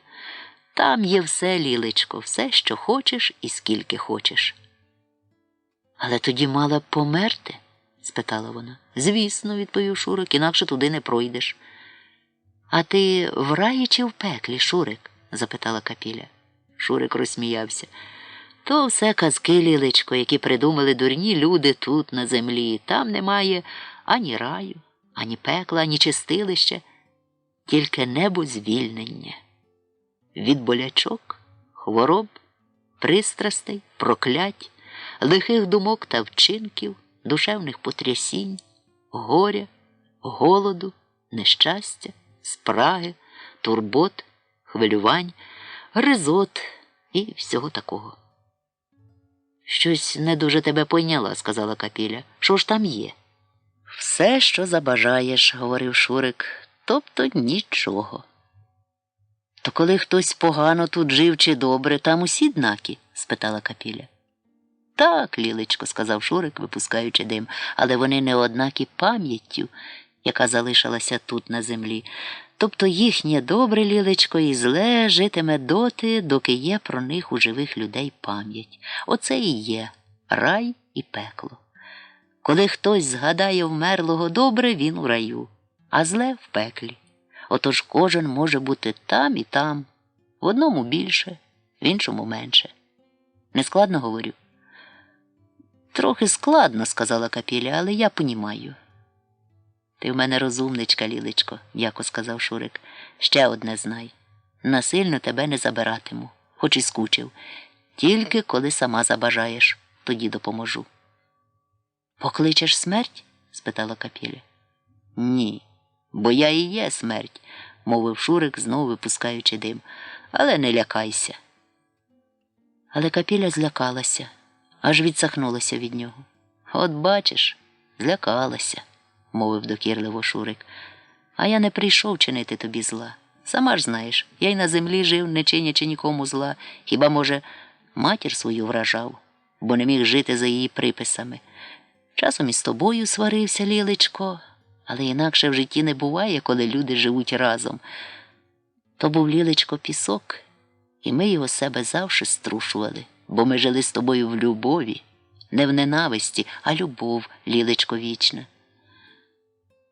Там є все, Лілечко, все, що хочеш і скільки хочеш. Але тоді мала б померти? Спитала вона. Звісно, відповів Шурик, інакше туди не пройдеш. А ти в раї чи в пеклі, Шурик? Запитала Капіля. Шурик розсміявся. То все казки, Лілечко, які придумали дурні люди тут, на землі. Там немає ані раю, ані пекла, ані чистилища, тільки небо звільнення. Від болячок, хвороб, пристрастей, проклять, лихих думок та вчинків, душевних потрясінь, горя, голоду, нещастя, спраги, турбот, хвилювань, гризот і всього такого. Щось не дуже тебе пойняла, сказала Капіля. Що ж там є? Все, що забажаєш, говорив Шурик, тобто нічого. То коли хтось погано тут жив чи добре, там усі днакі? Спитала Капіля. Так, Лілечко, сказав Шурик, випускаючи дим, але вони не однакі пам'яттю, яка залишилася тут на землі. Тобто їхнє добре, Лілечко, і зле житиме доти, доки є про них у живих людей пам'ять. Оце і є рай і пекло. Коли хтось згадає вмерлого добре, він у раю, а зле в пеклі. Отож кожен може бути там і там, в одному більше, в іншому менше. Нескладно говорю? Трохи складно, сказала Капіля, але я понімаю. Ти в мене розумничка, Лілечко, м'яко сказав Шурик. Ще одне знай. Насильно тебе не забиратиму, хоч і скучив. Тільки коли сама забажаєш, тоді допоможу. Покличеш смерть? Спитала Капіля. Ні, бо я і є смерть, мовив Шурик, знову випускаючи дим. Але не лякайся. Але Капіля злякалася, аж відсахнулася від нього. От бачиш, злякалася, мовив докірливо Шурик. А я не прийшов чинити тобі зла. Сама ж знаєш, я й на землі жив, не чинячи нікому зла. Хіба, може, матір свою вражав, бо не міг жити за її приписами. Часом із тобою сварився, Лілечко, але інакше в житті не буває, коли люди живуть разом. То був, Лілечко, пісок, і ми його з себе завжди струшували, бо ми жили з тобою в любові, не в ненависті, а любов, Лілечко, вічна.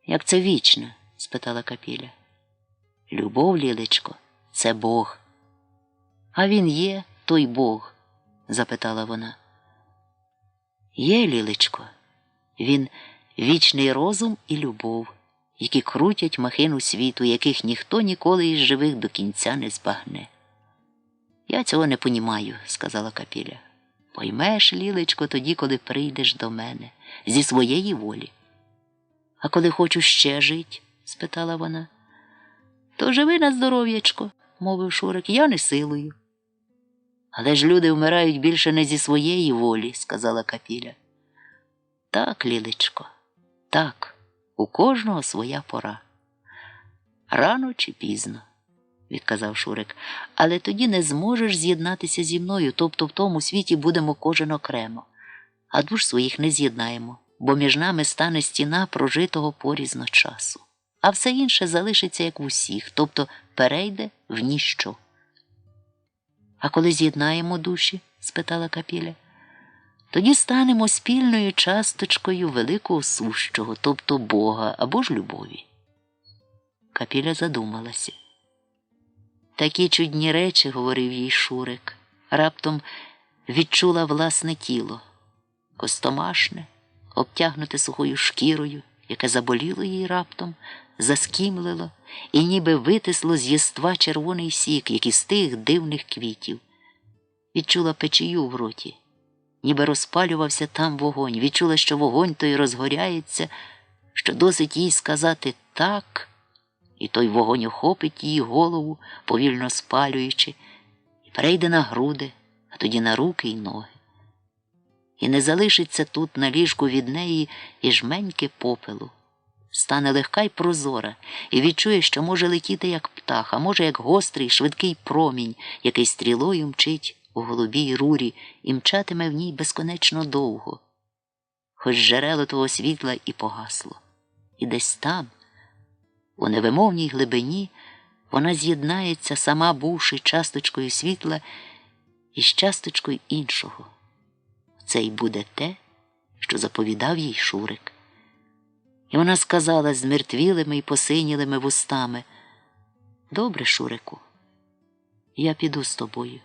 Як це вічна? Спитала Капіля. Любов, Лілечко, це Бог. А він є, той Бог? Запитала вона. Є, Лілечко. Він вічний розум і любов, які крутять махину світу, яких ніхто ніколи із живих до кінця не збагне. Я цього не понімаю, сказала Капіля. Поймеш, Лілечко, тоді, коли прийдеш до мене, зі своєї волі. А коли хочу ще жить? Спитала вона. То живи на здоров'ячко, мовив Шурик, я не силою. Але ж люди вмирають більше не зі своєї волі, сказала Капіля. Так, Лілечко, так, у кожного своя пора. Рано чи пізно, відказав Шурик, але тоді не зможеш з'єднатися зі мною, тобто в тому світі будемо кожен окремо, а душ своїх не з'єднаємо, бо між нами стане стіна прожитого порізно часу, а все інше залишиться як в усіх, тобто перейде в ніщо. А коли з'єднаємо душі? Спитала Капіля. Тоді станемо спільною часточкою великого сущого, тобто Бога або ж любові. Капіля задумалася. Такі чудні речі, говорив їй Шурик, раптом відчула власне тіло, костомашне, обтягнуте сухою шкірою, яке заболіло їй раптом, заскімлило і ніби витисло з єства червоний сік, як із тих дивних квітів. Відчула печію в роті, ніби розпалювався там вогонь, відчула, що вогонь той розгоряється, що досить їй сказати «так», і той вогонь охопить її голову, повільно спалюючи, і перейде на груди, а тоді на руки й ноги. І не залишиться тут на ліжку від неї і жменьки попелу. Стане легка й прозора, і відчує, що може летіти, як птах, а може, як гострий, швидкий промінь, який стрілою мчить у голубій рурі і мчатиме в ній безконечно довго, хоч джерело того світла і погасло. І десь там, у невимовній глибині, вона з'єднається, сама бувши часточкою світла із часточкою іншого. Це й буде те, що заповідав їй Шурик. І вона сказала з мертвілими й посинілими вустами: «Добре, Шурику, я піду з тобою.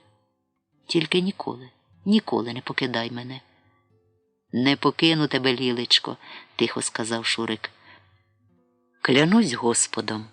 Тільки ніколи, ніколи не покидай мене». «Не покину тебе, Лілечко», – тихо сказав Шурик. «Клянусь Господом».